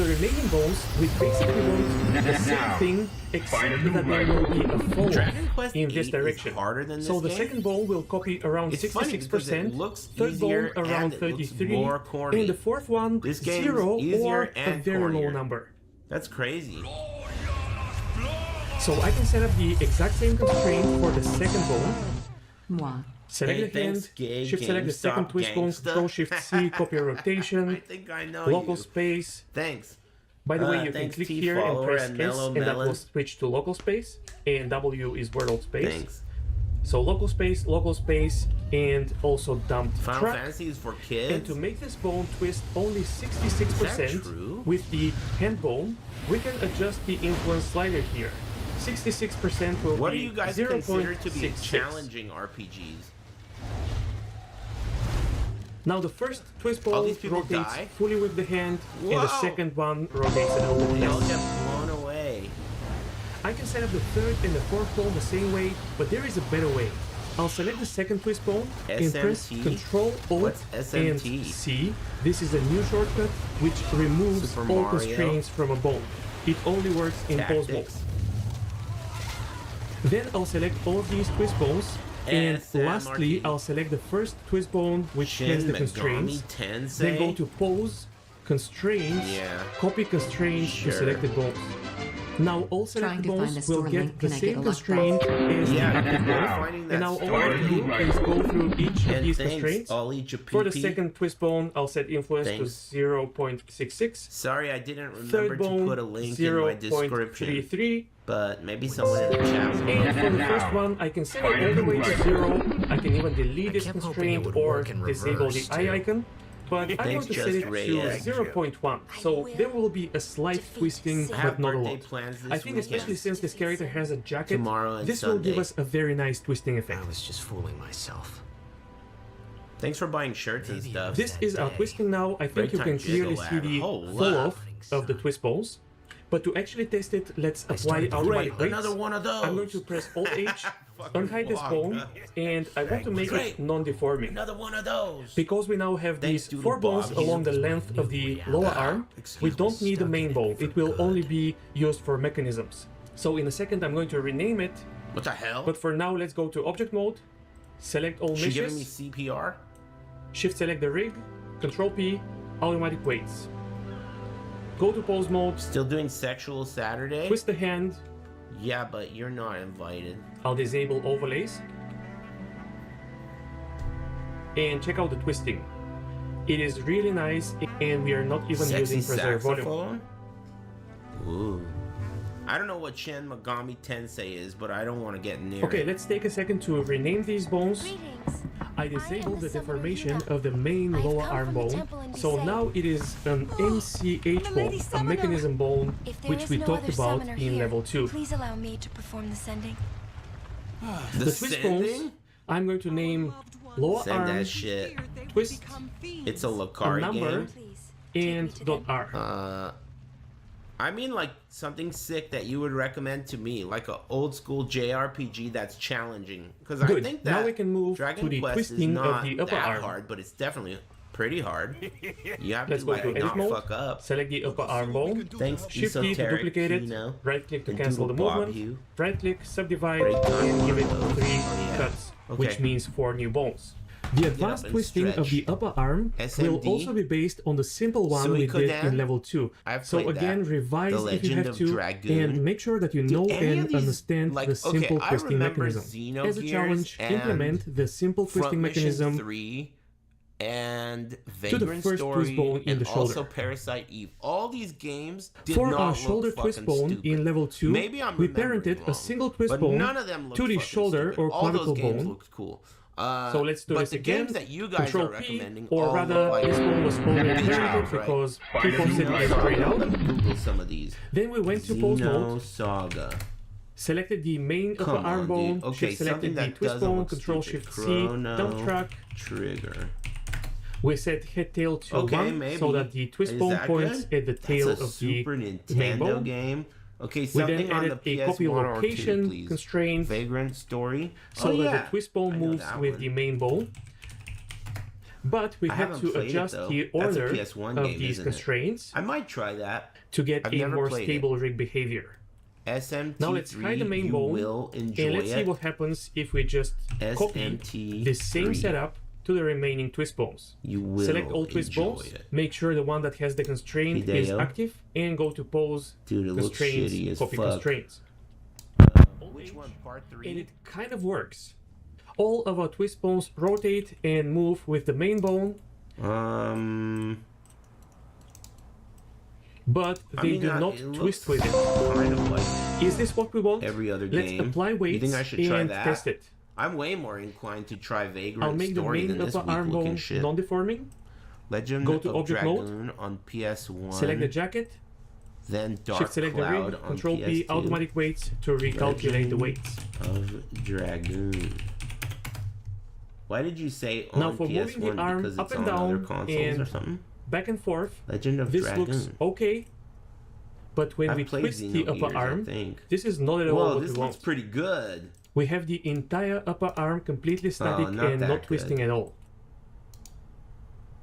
the remaining bones, we basically want the same thing, except that there will be a fold in this direction. So the second bone will copy around 66%, third bone around 33, and the fourth one 0 or a very low number. That's crazy. So I can set up the exact same constraint for the second bone. Moi. Select the hand, shift select the second twist bone, control shift C, copy rotation, I think I know local you. space. Thanks. By the way, you can thanks, click T here and follower press and S, Mellow and that Melon. will switch to local space, and W is world space. Thanks. So local space, and also dumped Final track. Fantasy is for kids. And to make this bone twist only 66% with the hand bone, we can adjust the influence slider here. 66% will What be do you guys 0.66. consider to be challenging RPGs? Now the first twist All ball these people rotates die? fully with the hand, and the Whoa! second one rotates a little bit They all less. get blown away. I can set up the third and the fourth bone the same way, but there is a better way. I'll select the second twist bone and press SMT? Ctrl Alt What's and SMT? C. This is a new shortcut which removes Super all Mario? constraints from a bone. It only works in pose mode. Tactics. Then I'll select all of these twist bones, and SMRT. lastly I'll select the first twist bone which Shin has the Megami constraints. Tensei? Then go to pose, constraints, Yeah. copy constraints to Sure. selected bones. Now all Trying selected to find bones the will store get link. the Can I get same a lockbox? constraint as the Yeah, active bone. finding that And now all store I have to do link. is go through each of And these thanks, constraints. I'll eat your For the pee-pee. second twist bone, I'll set influence Thanks. to 0.66. Sorry, I didn't remember Third bone, to put a link in my description. 0.33. But maybe someone in the chat will. And for the first one, I can set it all the way to 0. I can even delete this constraint or disable the eye icon. But I'm going to set it to 0.1, so there will be a slight twisting, but not a lot. I think especially since this character has a jacket, Tomorrow and this will give Sunday. us a very nice twisting effect. I was just fooling myself. Thanks for buying shirts and stuff. This is our twisting now. I think Break you time can clearly jiggle see lab. the Hold fall up. off of the twist balls. But to actually test it, let's apply automatic weights. Another one of those. I'm going to press Alt-H, unhide this bone, and I want to make it non-deforming. Another one of those. Because we now have these 4 bones Bob. along the length of the lower arm, we don't need the main bone. It will only be used for mechanisms. So in a second I'm going to rename it. What the hell? But for now let's go to object mode, select all She giving me meshes, CPR? shift select the rig, Control P, automatic weights. Go to pose mode, Still doing sexual Saturday? twist the hand, Yeah, but you're not invited. I'll disable overlays. And check out the twisting. It is really nice and we are not even Sexy using preserve volume. saxophone? Ooh. I don't know what Shin Megami Tensei is, but I don't want to get near Okay, it. let's take a second to rename these bones. I disabled the deformation of the main lower arm bone, so now it is an MCH bone, a mechanism bone, which we talked about in level 2. Please allow me to perform the sending. The twist bones, sending? I'm going to name lower Send arm, that shit. twist, It's a a Lucari number, game. and .r. I mean like something sick that you would recommend to me, like an old school JRPG that's challenging. Because I Good. think that Now we can move Dragon to the Quest is twisting of not the upper that arm. hard, but it's definitely pretty hard. You have Let's to go like to edit not mode, fuck up. select the upper arm bone, Thanks, shift D to Esoteric duplicate it, Kino, right click to and cancel the Doodle Bob movement, Hugh. right click, subdivide, Breakdown. and give it 3 yeah. cuts, Okay. which means 4 new bones. The advanced and twisting of the stretch. upper arm will SMD. also be based on the simple one we did Suikoden. in level 2. I've So played again, that. revise The if you Legend have of to, Dragoon. and make sure that you know any of and these, understand like, the okay, simple I twisting remember mechanism. As a Xenogears challenge, and implement the simple twisting Front Mission mechanism 3 and to the Vagrant first Story twist bone in and the shoulder. also Parasite Eve. All these games did For not our look shoulder twist fucking bone stupid. in level 2, Maybe I'm we remembering parented a wrong, single twist but bone none of them looked to the fucking shoulder stupid. or All those clavicle games bone. looked cool. So let's do but this the again. games that you guys Control are P, recommending or all rather, look like this one was already big parented jobs, right? because people said it was grayed out. Let me Google some of these. Then we went to pose mode, Saga. selected the main upper Come arm on, bone, dude. Okay, shift selected something the that twist doesn't bone, look Control stupid. Shift C, Chrono dump track. Trigger. We set head tail to Okay, 1 maybe. so that the twist Is bone that points good? at the tail That's a of Super the main Nintendo bone. game. Okay, We something then on added the a copy PS1 or 2, location please. constraint Vagrant Story. so Oh, that yeah. the twist bone I know moves that with one. the main bone. But we I had haven't to played it, adjust though. the That's a order PS1 of game, these isn't it? constraints I might try that. to get I've a never more played it. stable rig behavior. SMT3, Now let's hide the main you bone will enjoy and let's see it. what happens if we just copy SMT3. the same setup to the remaining twist bones. You will Select all twist enjoy bones, it. make sure the one that has the constraint is Hideo? active, and go to pose, Dude, it looks constraints, shitty as copy fuck. constraints. Which one? Part 3? And it kind of works. All of our twist bones rotate and move with the main bone, but I they mean, do it not looks twist with it. kind of like Is this what we want? every other Let's game. apply weights You think I should try and that? test it. I'm way more inclined to try Vagrant I'll make the Story main than this upper arm weak-looking bone shit. non-deforming. Legend Go to of object mode. Dragoon on PS1. Select the jacket. Then Dark Shift select the Cloud rig. on Control P PS2. automatic weights to recalculate the Legend weights. of Dragoon. Why did you say on Now for PS1? moving the arm because up it's and on other down consoles and or something? back and forth, Legend of this Dragoon. looks okay. But when I've we played twist the Xenogears, upper I arm, think. this is not at all Whoa, what this we looks want. pretty good. We have the entire upper arm completely static not and that not good. twisting at all.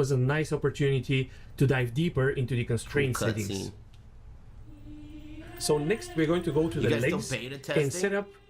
was a nice opportunity to dive deeper into the constraint Cool settings. cutscene. So next we're going to go to You the guys still legs beta and testing? set up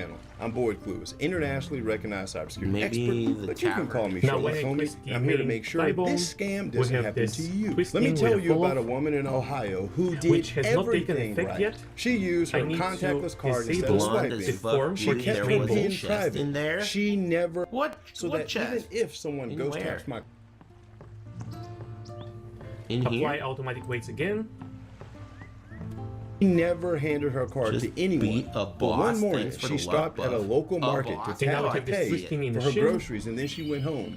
channel. I'm Boyd Clues, internationally recognized cybersecurity Maybe expert, the but you can call me Now, when Sherlock I Holmes. twist And I'm here to the make sure thigh bone, this scam we doesn't have happen this to you. twisting Let me tell with a you about a follow-up, woman in Ohio who did which has not taken everything effect right. yet. She used her I need to contactless card instead disable of Blonde swiping. as fuck, She dude. kept There her was a pin chest private. in there. She never. What? So what that chest? even if someone In ghost where? taps my In Apply here? automatic weights again. She never handed her card Just to anyone. beat a But boss. one morning, Thanks for she the luck stopped at a buff. local A market boss. to And now tap I to have this pay twisting in for the her shin. groceries, and then she went home.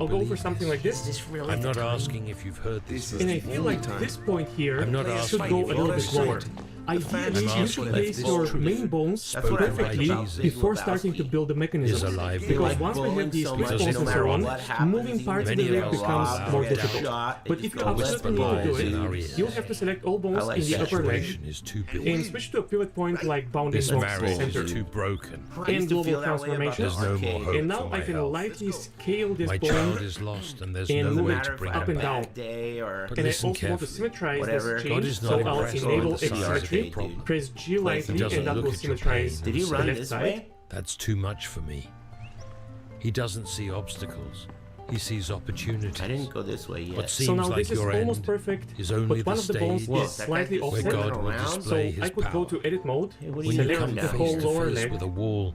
I'll go for something like this. I'm not asking if you've heard this. And I feel like this point here I'm not should asking go a if little you've bit lower. Ideally, you should place your main bones perfectly before starting to build the mechanism. Because once we have these quick bones and so on, moving parts of the rig becomes more difficult. But if you absolutely need to do it, you'll have to select all bones in the upper leg and switch to a pivot point like bounding This bones marriage center. is too broken. And global transformation. There's no more hope And now for I my can health. lightly scale this My bone child is lost and there's and no move way it to bring up it and down. back. But And I listen also want to carefully. symmetrize Whatever. this God change, is not so I'll impressed enable with the size of asymmetry, your problem. press G lightly, He doesn't and that look will at your symmetrize pain the and left say, this side. way? That's too much for me. He doesn't see obstacles. He sees opportunities. I didn't go this way yet. What So seems now like this is your almost end perfect, is only but one the of the bones stage is slightly where where offset. God will around, display So his I could power. go to edit mode, what do When you you select come the face whole to lower face leg, with a wall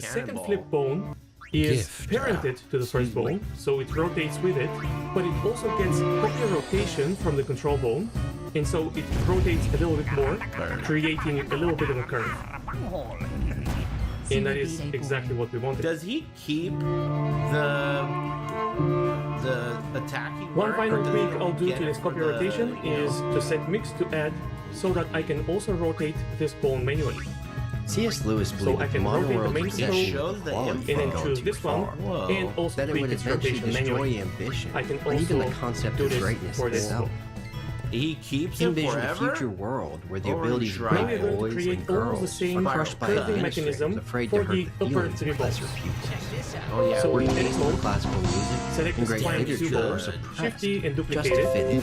the second flip bone is parented to the first bone, so it rotates with it, but it also gets copy rotation from the control bone, and so it rotates a little bit more, creating a little bit of a curve. And that is exactly what we wanted. Does he keep the attacking One mark, final or does tweak he I'll do get to it this for copy the, rotation is to set mix to add, so that I can also rotate this bone manually. C.S. Lewis So believed I that can the rotate the monoworld main was control shows the and then info choose too this one, far. and also That it tweak would its eventually rotation destroy manually. ambition, I can or even the also concept do of this greatness for this itself. one. He keeps it Envision a forever? future world where the Or abilities of try Now great we're going to boys create and almost the girls same are crushed by curving administrators mechanism afraid for to hurt the the upper feelings three of lesser bones. pupils. Oh yeah, So we're in getting edit mode, Classical music select and the great spine literature two are bones, suppressed Shift D and just duplicate to it. fit in.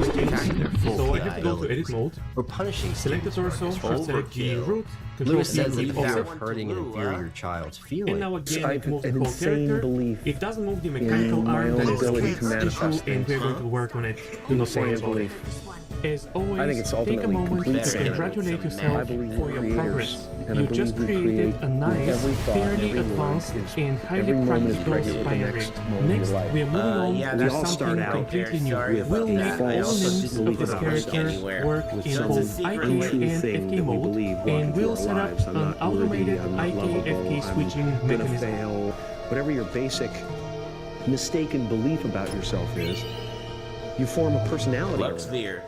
this change. So I have to go to ability. edit mode, We're punishing select the students torso, for this. select the Overkill. root, control Lewis C says that with if you're offset. hurting an inferior child's And feeling, now again, I it have moves the an whole insane character. belief It doesn't move the mechanical in my arm, own that is the ability weak to manifest issue, and we're going things. to work on it. Do not worry insane about it. belief. As always, I think it's take a ultimately moment complete to sanity. congratulate I yourself believe for we're your creators, progress. and I You believe just we created create a with nice, every thought, fairly every advanced, word, and highly every moment is practical pregnant with the binary. next moment of Next, your life. we are moving on yeah, to we all start something out completely new. Sorry with We'll a make I all also limbs didn't of believe this it character anywhere. work With in So both it's a secret IK way. and thing FK that we mode, believe walk and into we'll our set up lives. I'm an not worthy, automated I'm not IK lovable, FK switching I'm gonna mechanism. fail. Whatever your basic mistaken belief about yourself is, you form a personality. Luxveer.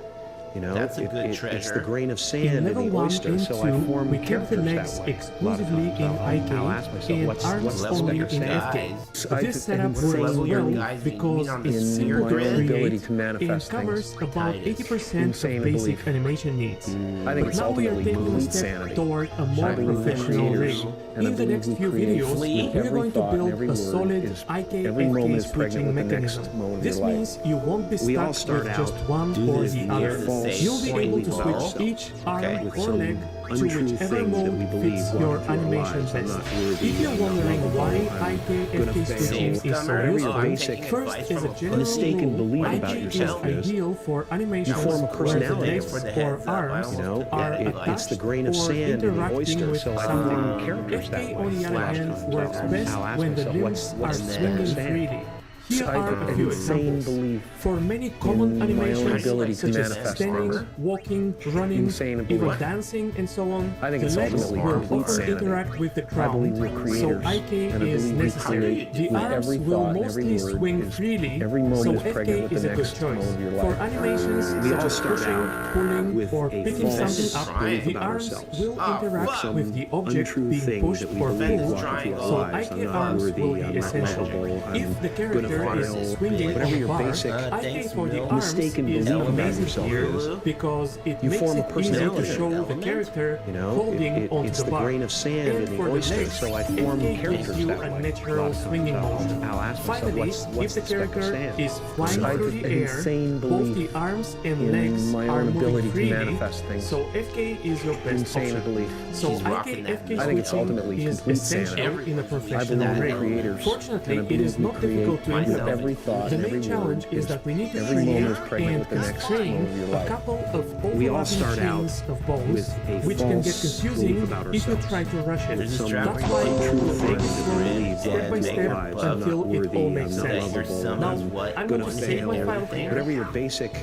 You know, that's a good treasure. It's the grain of In sand in level the 1 oyster, and so I 2, form we keep the characters legs that way. exclusively in IK I'll ask myself, and what's arms the only spec in of FK. sand? This setup What works level your well guys because mean it's in simple my to own ability create to manifest and covers things. about 80% Insane of to basic believe. animation needs. I think But it's now we are ultimately taking a complete step sanity. toward a more I believe in professional creators, rig. and I In the believe next we few create videos, with we are every going to thought and build every a word solid is- IK every moment FK is pregnant switching with the next mechanism. moment of This your life. means you won't be We all stuck start with just out one do or this the near other. false You'll be able to belief about switch each arm with or some leg to untrue whichever things that we mode believe fits will your happen to our animation lives. I'm best. not worthy, If you're I'm not wondering lovable, why I'm IK gonna FK fail. switching is so Whatever your useful, basic first as a general mistaken rule, belief IK about is yourself is, ideal for animations you form a where the personality legs for the or heads up. I arms almost You know, are it's the attached grain of or sand in the interacting oyster, with so I something. form characters that FK, way. on the other hand, works best I'll ask when the myself, limbs are what's the swinging sand? freely. Here So I are have a few insane examples. belief For many common in my own animations, ability to such as manifest standing, things. walking, running, Insane even belief. dancing, and so on, I think the it's legs ultimately will complete often sanity. interact with the I ground, believe we're so creators, IK and I is believe we necessary. create The with arms every will thought and mostly every word swing is- freely, every moment so is pregnant FK with is the a good next choice. moment of your For life. animations We such all as start pushing, out pulling, with or a picking false something up, belief the about arms ourselves. will interact Some with the object untrue being thing pushed that we or believe pulled, will happen to our so lives. IK I'm not arms worthy, will be I'm not essential. lovable, I'm If the gonna character is fail. swinging Whatever on your bar, basic IK for the arms mistaken is belief about amazing yourself here is, because it you makes form a it easy to personality. show the character You know, holding onto it's the the bar. grain of sand And in the for oyster, legs, so I form FK characters gives you that a way. natural swinging motion. I'll ask myself, Finally, what's if the the spec of character sand? is flying I through have the an air, insane both belief the arms and in legs my are own moving ability to freely, manifest things. so FK is your best Insane option. belief. So She's IK rocking that FK music. I think it's switching ultimately is complete essential sanity. in a I professional believe rig. we're creators, Fortunately, and I it is believe we not difficult to create with implement. every thought The and main every challenge word is that we need to every moment create is pregnant and with the next constrain moment of your a life. couple of We all overlapping start out chains of bones, with a which can get false confusing belief about if you ourselves. try to rush it. There's this That's driving why untrue we'll take it things slowly, that step by make step, our lives. I'm until not it worthy, all I'm makes not sense. Your lovable, son Now, is what? I'm going gonna to save my fail. file here Whatever your basic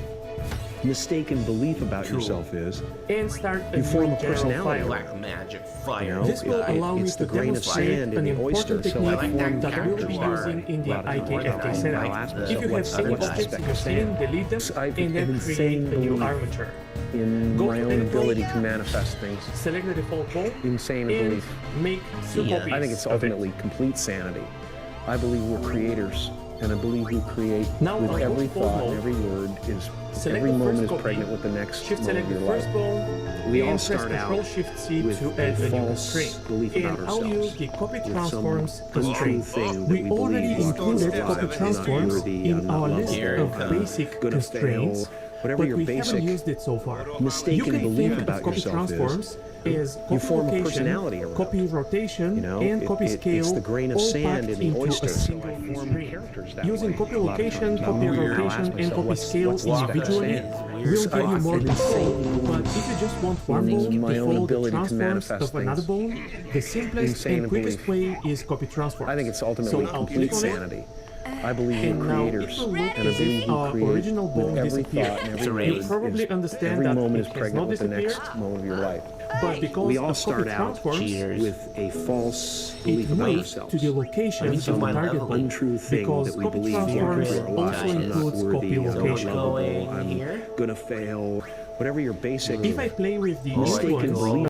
mistaken belief about yourself is, and start a you form new a general personality. file. Black magic you fire. know, This will allow me it's to the grain of demonstrate sand an in the oyster, important so I technique form that I will be characters using in the that way. IKFK I'll setup. ask If myself, you have what's any the objects spec in your of scene, sand? delete them I have and then an create insane a new belief armature. in Go my to own edit ability mode, to manifest things. select the default ball, Insane and belief. make two copies I think it's of it. ultimately complete sanity. I believe we're creators, and I believe we create Now with on every default thought, mode, every word is select every the moment first is copy, pregnant with the next Shift moment select of the your first life. ball, We and all press start Control out Shift C with to a add a new false constraint. belief And about I'll ourselves, use the copy with some transforms untrue constraint. thing that We we already believe included about copy ourselves. transforms I'm not worthy, in I'm not our list lovable, of I'm basic gonna constraints, fail. Whatever but your we basic haven't used it so far. mistaken You can belief think about of copy yourself transforms as you copy form a location, personality around. copy rotation, You know, and copy scale, it's the grain of all sand packed in the into oyster, a so single I form constraint. characters that Using way. copy A lot of location, times I'm copy weird. I'll rotation, ask and myself, copy what's scale the spec of individually sand? will give you more control. But if you just want one bone in my to own follow the ability to transforms manifest of another things. bone, the simplest Insane and quickest belief. way is copy transforms. I think it's ultimately So I'll complete click on it, sanity. I believe and we're now creators, it will look and I as believe if we our create original bone with every disappeared. thought and It's a every raid. word You probably is, understand every that moment it is has pregnant not with the next disappeared. moment of your life. But because We all of start copy out transforms, with a false belief it about moves ourselves. to the location of the Some target bone. untrue thing Because that we copy believe will happen transforms to our also lives. I'm not includes worthy, copy I'm not location. lovable, I'm gonna fail. Whatever your basic If I play with the mistaken new ones, belief